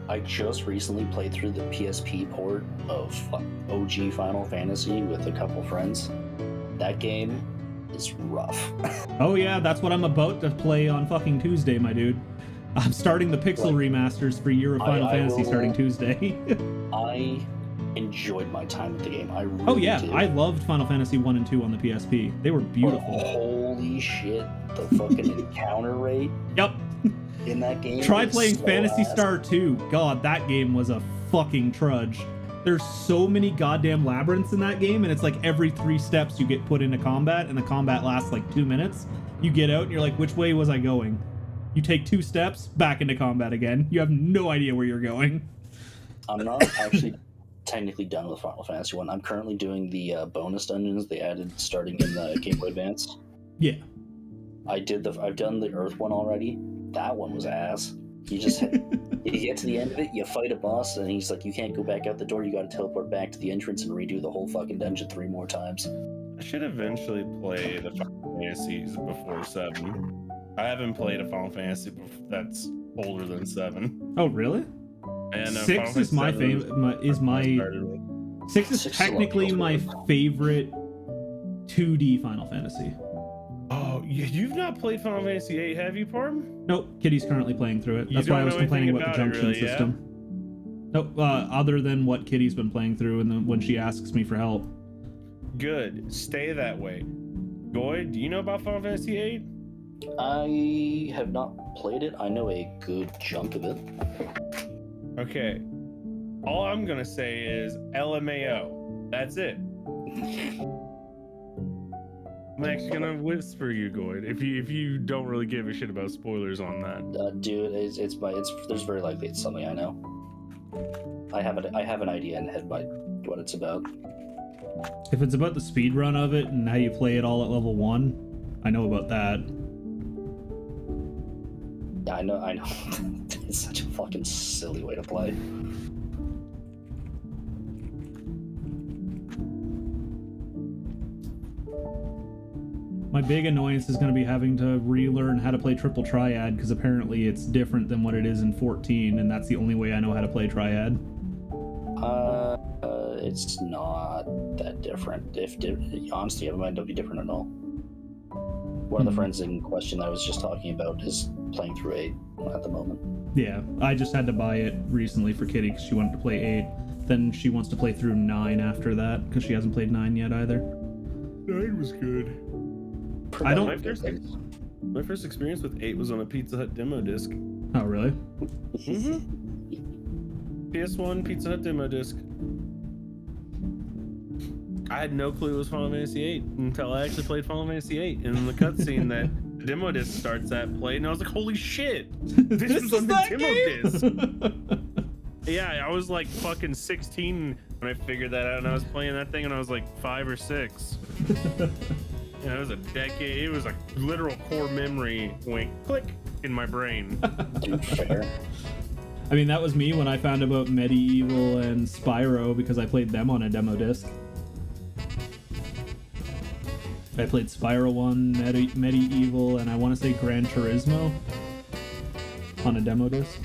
I just recently played through the PSP port of OG Final Fantasy with a couple friends. That game is rough. Oh yeah, that's what I'm about to play on fucking Tuesday, my dude. I'm starting the Pixel remasters for Year of Final Fantasy starting Tuesday. I enjoyed my time with the game. I really did. I loved Final Fantasy 1 and 2 on the PSP. They were beautiful. But holy shit, the fucking encounter rate. Yep. In that game. Try playing Phantasy Star 2. God, that game was a fucking trudge. There's so many goddamn labyrinths in that game, and it's like every 3 steps you get put into combat, and the combat lasts like 2 minutes. You get out, and you're like, which way was I going? You take 2 steps, back into combat again. You have no idea where you're going. I'm not actually technically done with Final Fantasy 1. I'm currently doing the bonus dungeons they added starting in the Game Boy Advance. Yeah. I've done the Earth one already. That one was ass. You just you get to the end of it, you fight a boss, and he's like, you can't go back out the door, you gotta teleport back to the entrance and redo the whole fucking dungeon 3 more times. I should eventually play the Final Fantasies before 7. I haven't played a Final Fantasy that's older than 7. Oh, really? And 6 is my favorite. 6 is technically my favorite 2D Final Fantasy. Oh, you've not played Final Fantasy 8, have you, Parm? Nope, Kitty's currently playing through it. That's why I was complaining about the junction system. Nope, other than what Kitty's been playing through, and then when she asks me for help. Good, stay that way. Goy, do you know about Final Fantasy 8? I have not played it. I know a good chunk of it. Okay. All I'm gonna say is LMAO. That's it. I'm actually gonna whisper you, Goyd, if you don't really give a shit about spoilers on that. Dude, there's very likely it's something I know. I have an idea in head by what it's about. If it's about the speed run of it and how you play it all at level 1, I know about that. Yeah, I know. It's such a fucking silly way to play. My big annoyance is going to be having to relearn how to play Triple Triad, because apparently it's different than what it is in 14, and that's the only way I know how to play Triad. It's not that different. Honestly, it might not be different at all. One of the friends in question that I was just talking about is playing through 8 at the moment. Yeah, I just had to buy it recently for Kitty because she wanted to play 8. Then she wants to play through 9 after that because she hasn't played 9 yet either. 9 was good. My first experience with 8 was on a Pizza Hut demo disc. Oh, really? PS1 Pizza Hut demo disc. I had no clue it was Final Fantasy 8 until I actually played Final Fantasy 8, and then the cutscene that the demo disc starts at played, and I was like, holy shit! This is on the demo disc! Yeah, I was like fucking 16 when I figured that out, and I was playing that thing, and I was like 5 or 6. Yeah, it was a decade. It was a literal core memory wink, click in my brain. Dude, fair. I mean, that was me when I found about Medieval and Spyro because I played them on a demo disc. I played Spyro 1, Medieval, and I want to say Gran Turismo on a demo disc.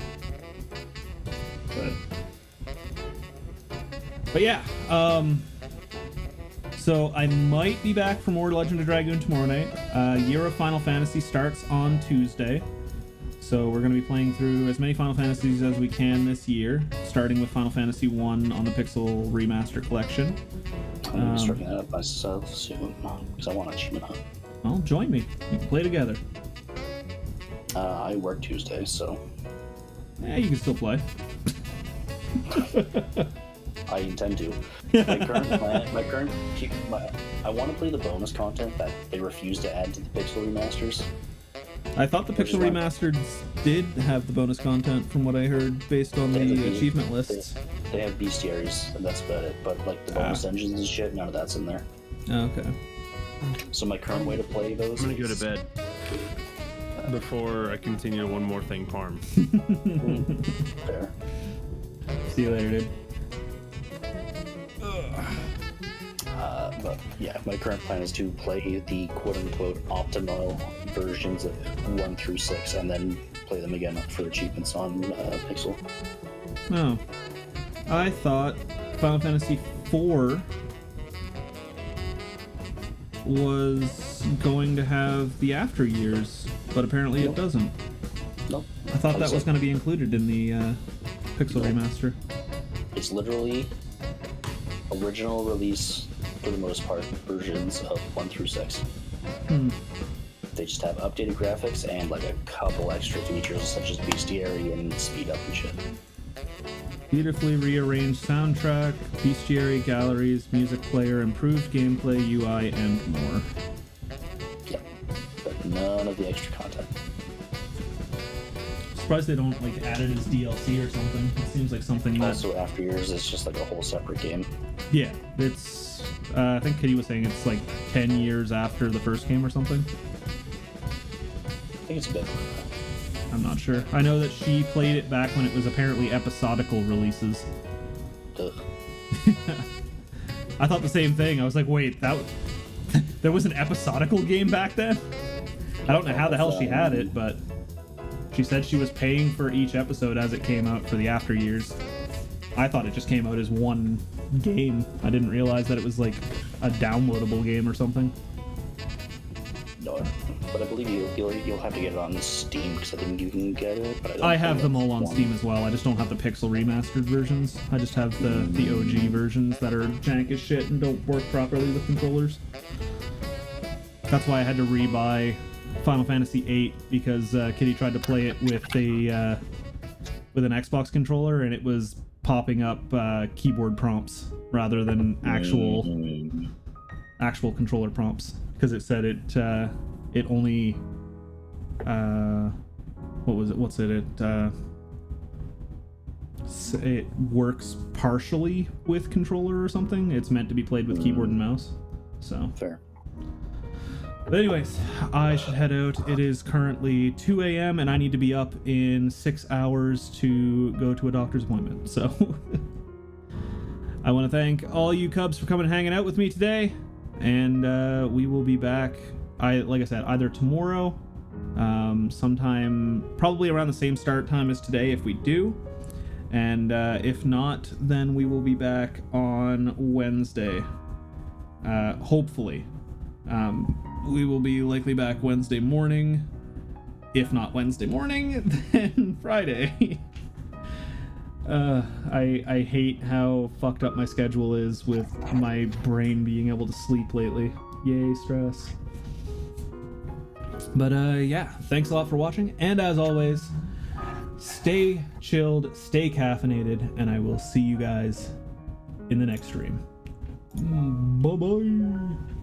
But yeah, so I might be back for more Legend of Dragoon tomorrow night. Year of Final Fantasy starts on Tuesday. So we're going to be playing through as many Final Fantasies as we can this year, starting with Final Fantasy 1 on the Pixel Remaster Collection. I'm starting that up myself soon, because I want to achievement hunt. Well, join me. We can play together. I work Tuesday, so... Yeah, you can still play. I intend to. I want to play the bonus content that they refuse to add to the Pixel remasters. I thought the Pixel remasters did have the bonus content, from what I heard, based on the achievement lists. They have bestiaries, and that's about it. But like the bonus engines and shit, none of that's in there. Oh, okay. So my current way to play those. I'm gonna go to bed before I continue one more thing farm. Fair. See you later, dude. But yeah, my current plan is to play the quote-unquote optimal versions of 1 through 6, and then play them again for achievements on Pixel. Oh. I thought Final Fantasy IV was going to have the after years, but apparently it doesn't. Nope. I thought that was going to be included in the Pixel remaster. It's literally original release, for the most part, versions of 1 through 6. They just have updated graphics and like a couple extra features such as bestiary and speed up and shit. Beautifully rearranged soundtrack, bestiary galleries, music player, improved gameplay, UI, and more. Yep, but none of the extra content. Surprised they don't like add it as DLC or something. It seems like something that... Also, after years, it's just like a whole separate game. Yeah, it's... I think Kitty was saying it's like 10 years after the first game or something. I think it's a bit. I'm not sure. I know that she played it back when it was apparently episodical releases. Ugh. I thought the same thing. I was like, wait, there was an episodical game back then? I don't know how the hell she had it, but she said she was paying for each episode as it came out for the after years. I thought it just came out as one game. I didn't realize that it was like a downloadable game or something. No, but I believe you'll have to get it on Steam, because I think you can get it. But I have them all on Steam as well. I just don't have the Pixel remastered versions. I just have the OG versions that are jank as shit and don't work properly with controllers. That's why I had to rebuy Final Fantasy VIII, because Kitty tried to play it with with an Xbox controller, and it was popping up keyboard prompts rather than actual controller prompts, because it said it only it works partially with controller or something. It's meant to be played with keyboard and mouse. So fair. But anyways, I should head out. It is currently 2 a.m. and I need to be up in 6 hours to go to a doctor's appointment. So I want to thank all you Cubs for coming and hanging out with me today. And we will be back, like I said, either tomorrow, sometime probably around the same start time as today if we do. And if not, then we will be back on Wednesday. Hopefully. We will be likely back Wednesday morning. If not Wednesday morning, then Friday. I hate how fucked up my schedule is with my brain being able to sleep lately. Yay, stress. But yeah, thanks a lot for watching. And as always, stay chilled, stay caffeinated, and I will see you guys in the next stream. Bye-bye.